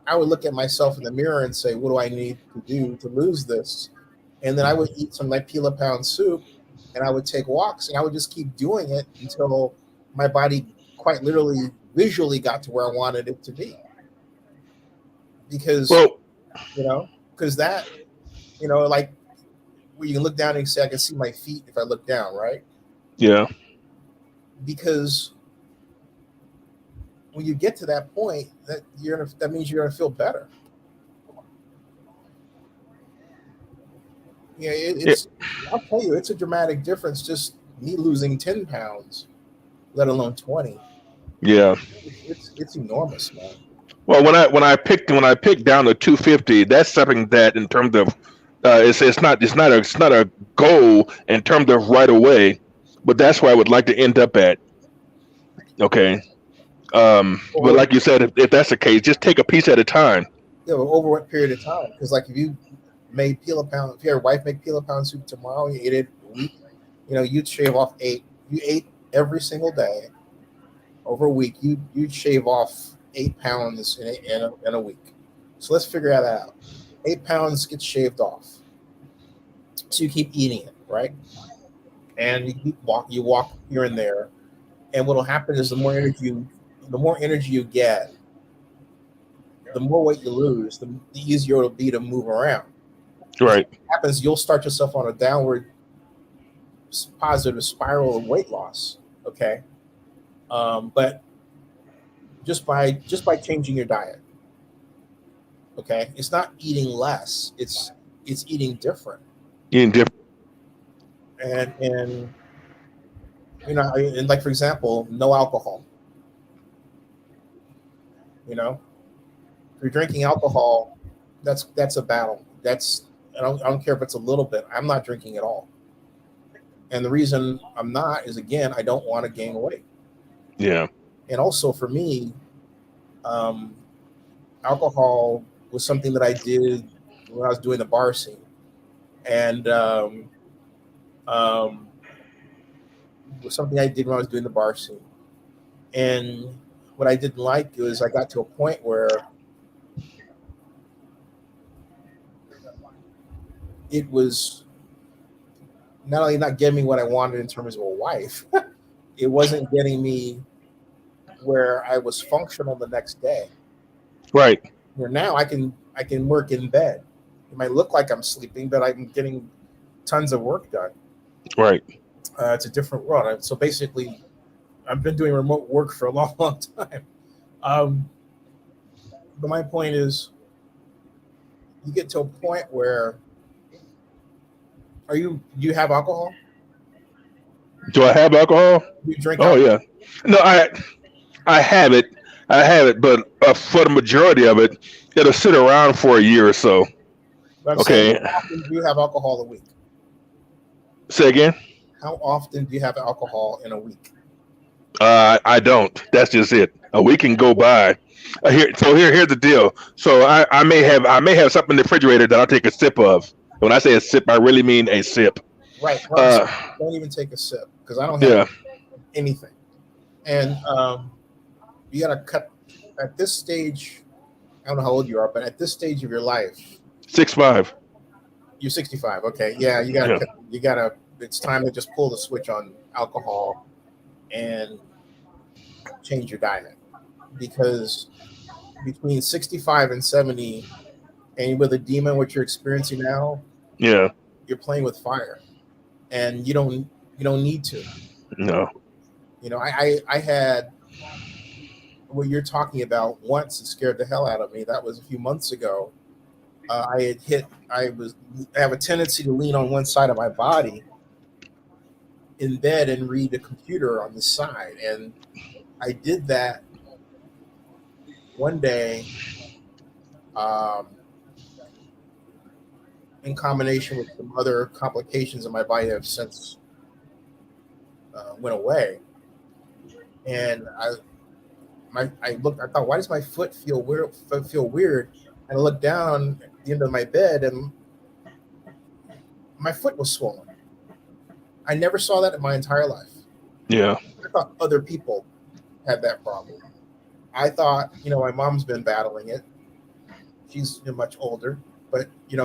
look at myself in the mirror and say, what do I need to do to lose this? And then I would eat some peel a pound soup, and I would take walks, and I would just keep doing it until my body quite literally visually got to where I wanted it to be. Because, that, where you can look down and say, I can see my feet if I look down, right? Yeah. Because when you get to that point, that means you're gonna feel better. Yeah, I'll tell you, it's a dramatic difference. Just me losing 10 pounds, let alone 20. Yeah. It's enormous, man. Well, when I picked down to 250, that's something that, in terms of it's not a goal in terms of right away, but that's where I would like to end up at. Okay. But like you said, if that's the case, just take a piece at a time. Yeah, but over what period of time? Because if you made if your wife made peel a pound soup tomorrow, you ate it a week, you'd shave off 8. You ate every single day over a week. You'd shave off 8 pounds in a week. So let's figure that out. 8 pounds gets shaved off. So you keep eating it, right? And you walk here and there. And what'll happen is the more energy you get, the more weight you lose, the easier it'll be to move around. Right. What happens, you'll start yourself on a downward positive spiral of weight loss. Okay. But just by changing your diet. Okay. It's not eating less. It's eating different. Eating different. And you know, and like for example, no alcohol. You know, if you're drinking alcohol, that's a battle. I don't care if it's a little bit. I'm not drinking at all. And the reason I'm not is, again, I don't want to gain weight. Yeah. And also for me, alcohol was something that I did when I was doing the bar scene. And was something I did when I was doing the bar scene. And what I didn't like was I got to a point where it was not only not getting me what I wanted in terms of a wife, it wasn't getting me where I was functional the next day. Right. Where now I can work in bed. It might look like I'm sleeping, but I'm getting tons of work done. Right. It's a different world. So basically, I've been doing remote work for a long, long time. But my point is, you get to a point where do you have alcohol? Do I have alcohol? You drink alcohol? Yeah. No, I have it. But for the majority of it, it'll sit around for a year or so. Okay. How often do you have alcohol a week? Say again? How often do you have alcohol in a week? I don't. That's just it. A week can go by. Here's the deal. So I may have something in the refrigerator that I'll take a sip of. When I say a sip, I really mean a sip. Right. Don't even take a sip because I don't have anything. And you got to cut at this stage. I don't know how old you are, but at this stage of your life, 65. You're 65. Okay. Yeah. You gotta. It's time to just pull the switch on alcohol and change your diet, because between 65 and 70, and with edema, what you're experiencing now, you're playing with fire, and you don't need to. No. You know, I had what you're talking about once. It scared the hell out of me. That was a few months ago. I have a tendency to lean on one side of my body in bed and read the computer on the side. And I did that one day in combination with some other complications in my body that have since went away. And I thought, why does my foot feel weird? And I looked down at the end of my bed and my foot was swollen. I never saw that in my entire life. Yeah. I thought other people had that problem. I thought, my mom's been battling it. She's much older, but we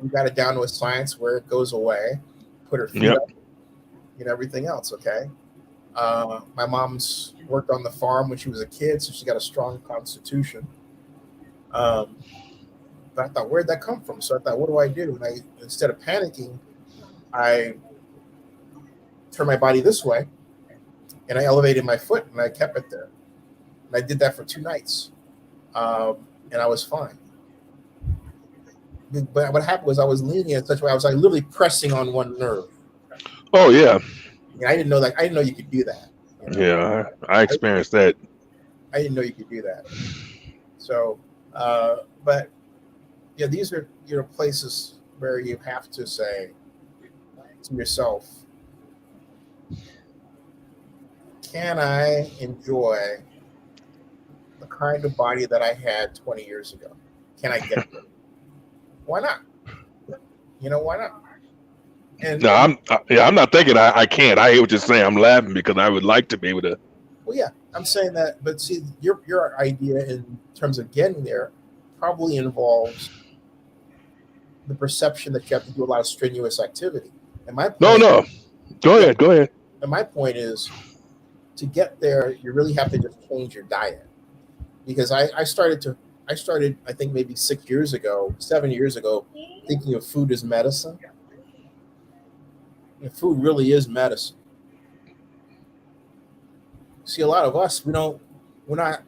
got it down to a science where it goes away. Put her feet up, everything else. Okay. My mom's worked on the farm when she was a kid, so she got a strong constitution. But I thought, where'd that come from? So I thought, what do I do? And instead of panicking, I turned my body this way, and I elevated my foot, and I kept it there. And I did that for 2 nights, and I was fine. But what happened was I was leaning in such a way I was literally pressing on one nerve. Oh yeah. I didn't know that. I didn't know you could do that. Yeah, I experienced that. I didn't know you could do that. So, but yeah, these are places where you have to say to yourself, can I enjoy the kind of body that I had 20 years ago? Can I get there? Why not? Why not? And no, I'm not thinking I can't. I hear what you're saying. I'm laughing because I would like to be able to. Well, yeah, I'm saying that, but see, your idea in terms of getting there probably involves the perception that you have to do a lot of strenuous activity. And my point no, go ahead. And my point is, to get there, you really have to just change your diet, because I started to I started, I think maybe 7 years ago, thinking of food as medicine. And food really is medicine. See, a lot of us, we're not,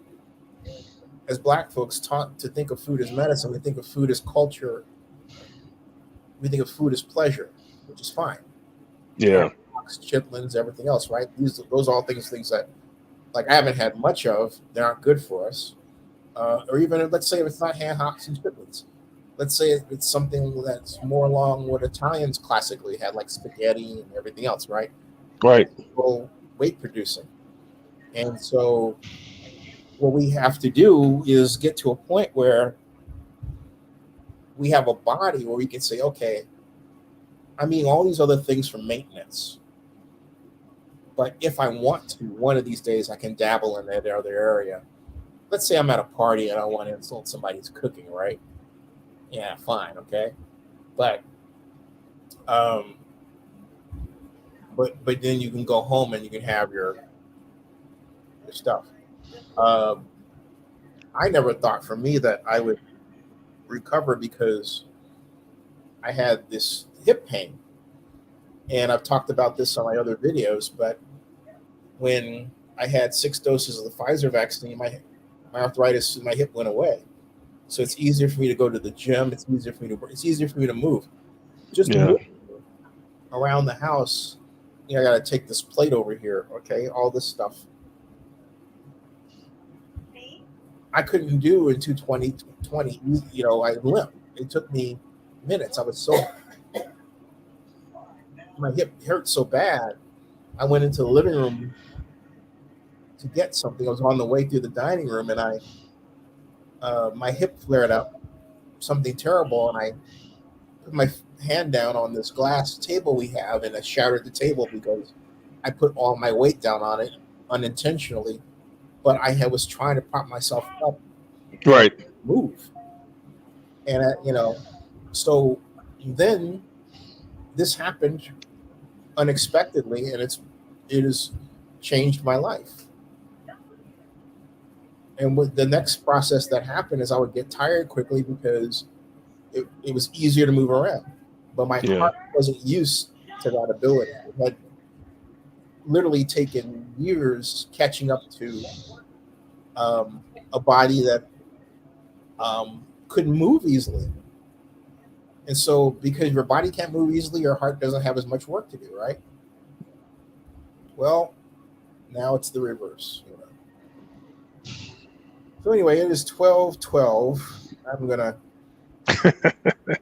as Black folks, taught to think of food as medicine. We think of food as culture. We think of food as pleasure, which is fine. Yeah. Chitlins, everything else, right? Those are all things that, like, I haven't had much of. They aren't good for us. Or even, let's say, if it's not hand hocks and chitlins. Let's say it's something that's more along what Italians classically had, like spaghetti and everything else, right? Right. Well, weight producing. And so what we have to do is get to a point where we have a body where we can say, okay, I'm eating all these other things for maintenance. But if I want to, one of these days I can dabble in that other area. Let's say I'm at a party and I want to insult somebody's cooking, right? Yeah, fine, okay. But then you can go home and you can have your stuff. I never thought for me that I would recover because I had this hip pain. And I've talked about this on my other videos, but when I had 6 doses of the Pfizer vaccine, my arthritis in my hip went away. So it's easier for me to go to the gym. It's easier for me to move. Just move around the house. I got to take this plate over here. Okay, all this stuff I couldn't do in 2020. I limped. It took me minutes. My hip hurt so bad. I went into the living room to get something. I was on the way through the dining room, and my hip flared up, something terrible, and I put my hand down on this glass table we have, and I shattered the table because I put all my weight down on it unintentionally, but I was trying to prop myself up, right, move, and so then this happened unexpectedly, and it has changed my life. And with the next process that happened is I would get tired quickly because it was easier to move around. But my heart wasn't used to that ability. It had literally taken years catching up to a body that couldn't move easily. And so because your body can't move easily, your heart doesn't have as much work to do, right? Well, now it's the reverse. So anyway, it is 12:12. I'm gonna.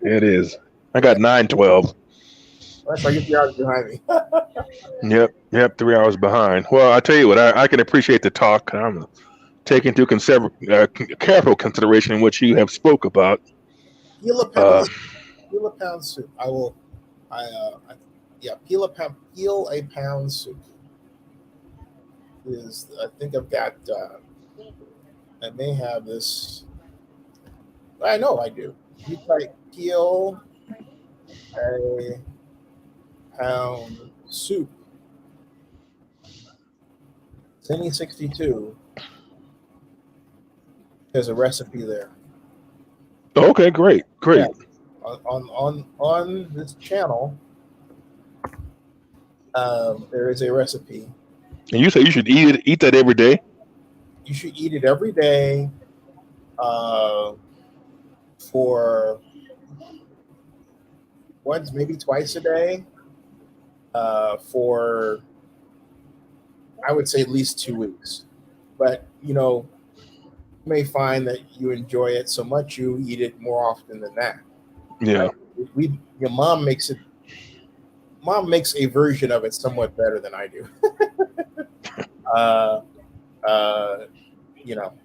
It is. I got 9:12. That's why you're 3 hours behind me. Yep, 3 hours behind. Well, I tell you what, I can appreciate the talk. I'm taking into careful consideration what you have spoke about. Peel a pound soup. Peel a pound soup. I think I've got. I may have this. I know I do. You type peel a pound soup. Zennie 62. There's a recipe there. Okay, great. Yeah. On this channel, there is a recipe. And you say you should eat that every day? You should eat it every day for once, maybe twice a day for, I would say, at least 2 weeks. But, you may find that you enjoy it so much you eat it more often than that. Yeah. Your mom makes a version of it somewhat better than I do.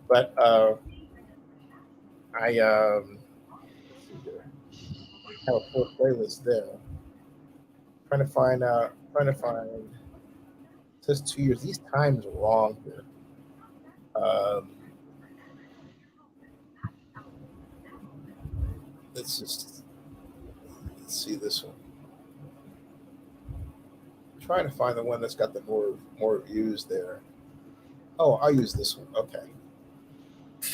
But I have a full playlist there. Trying to find. It says 2 years. These times are wrong here. Let's see this one. I'm trying to find the one that's got the more views there. Oh, I'll use this one. Okay.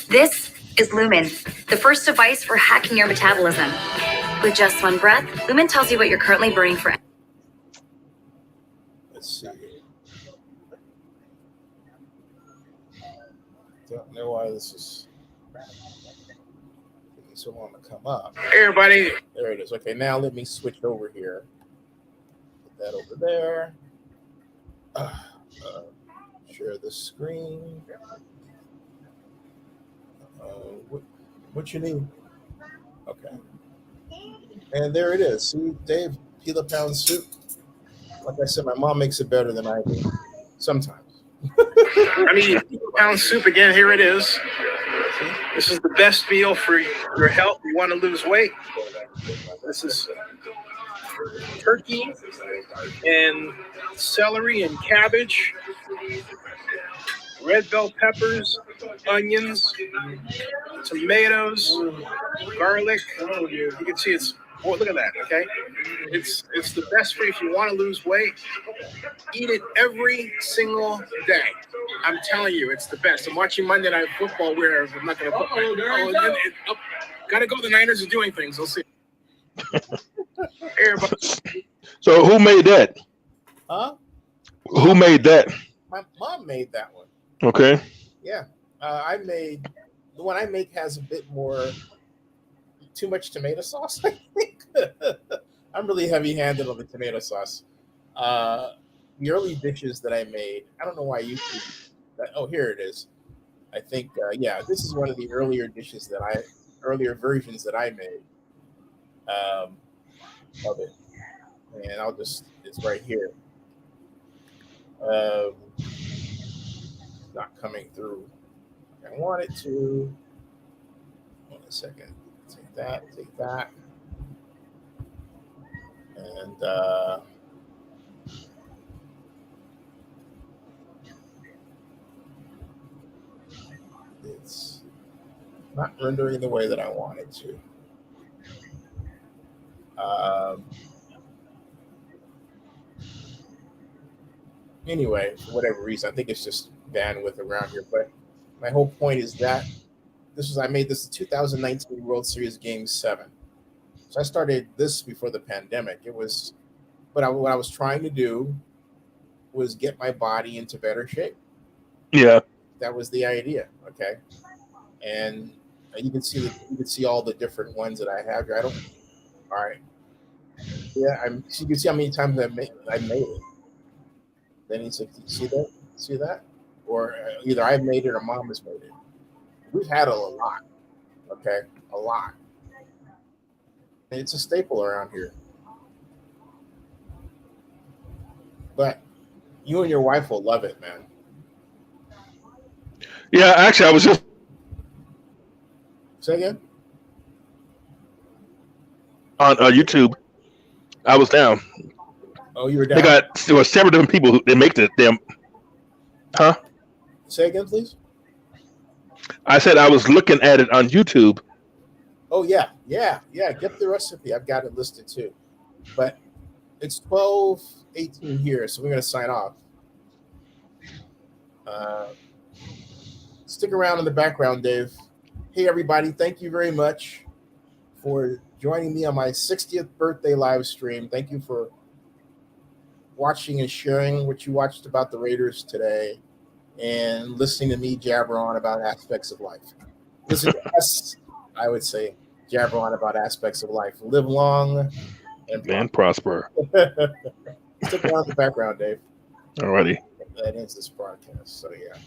This is Lumen, the first device for hacking your metabolism. With just one breath, Lumen tells you what you're currently burning for. Let's see. Don't know why this is taking so long to come up. Hey, everybody. There it is. Okay, now let me switch over here. Put that over there. Share the screen. What you need? Okay. And there it is. See, Dave, peel pound soup. Like I said, my mom makes it better than I do. Sometimes. I mean, pound soup again. Here it is. This is the best meal for your health. You want to lose weight. This is turkey and celery and cabbage, red bell peppers, onions, tomatoes, garlic. You can see it's. Oh, look at that. Okay, it's the best for you if you want to lose weight. Eat it every single day. I'm telling you, it's the best. I'm watching Monday Night Football where I'm not going to put gotta go. The Niners are doing things. We'll see. Everybody. So who made that? Huh? Who made that? My mom made that one. Okay. Yeah. I made the one I make has a bit more too much tomato sauce, I think. I'm really heavy-handed on the tomato sauce. The early dishes that I made, I don't know why YouTube. Oh, here it is. I think, yeah, this is one of the earlier versions that I made of it. And it's right here. Not coming through. I want it to. Hold on a second. Take that. And it's not rendering the way that I want it to. Anyway, for whatever reason, I think it's just bandwidth around here. But my whole point is that I made this the 2019 World Series Game 7. So I started this before the pandemic. What I was trying to do was get my body into better shape. Yeah. That was the idea. Okay. And you can see all the different ones that I have here. All right. Yeah. So you can see how many times I made it. Then he said, see that? Or either I've made it or mom has made it. We've had a lot. Okay. A lot. It's a staple around here. But you and your wife will love it, man. Yeah, actually, I was just. Say again? On YouTube. I was down. Oh, you were down? There were several different people who make the damn. Huh? Say again, please. I said I was looking at it on YouTube. Oh, yeah. Get the recipe. I've got it listed too. But it's 12:18 here, so we're going to sign off. Stick around in the background, Dave. Hey, everybody. Thank you very much for joining me on my 60th birthday live stream. Thank you for watching and sharing what you watched about the Raiders today and listening to me jabber on about aspects of life. Listen to us, I would say, jabber on about aspects of life. Live long and prosper. Stick around in the background, Dave. Alrighty. That ends this broadcast. So, yeah.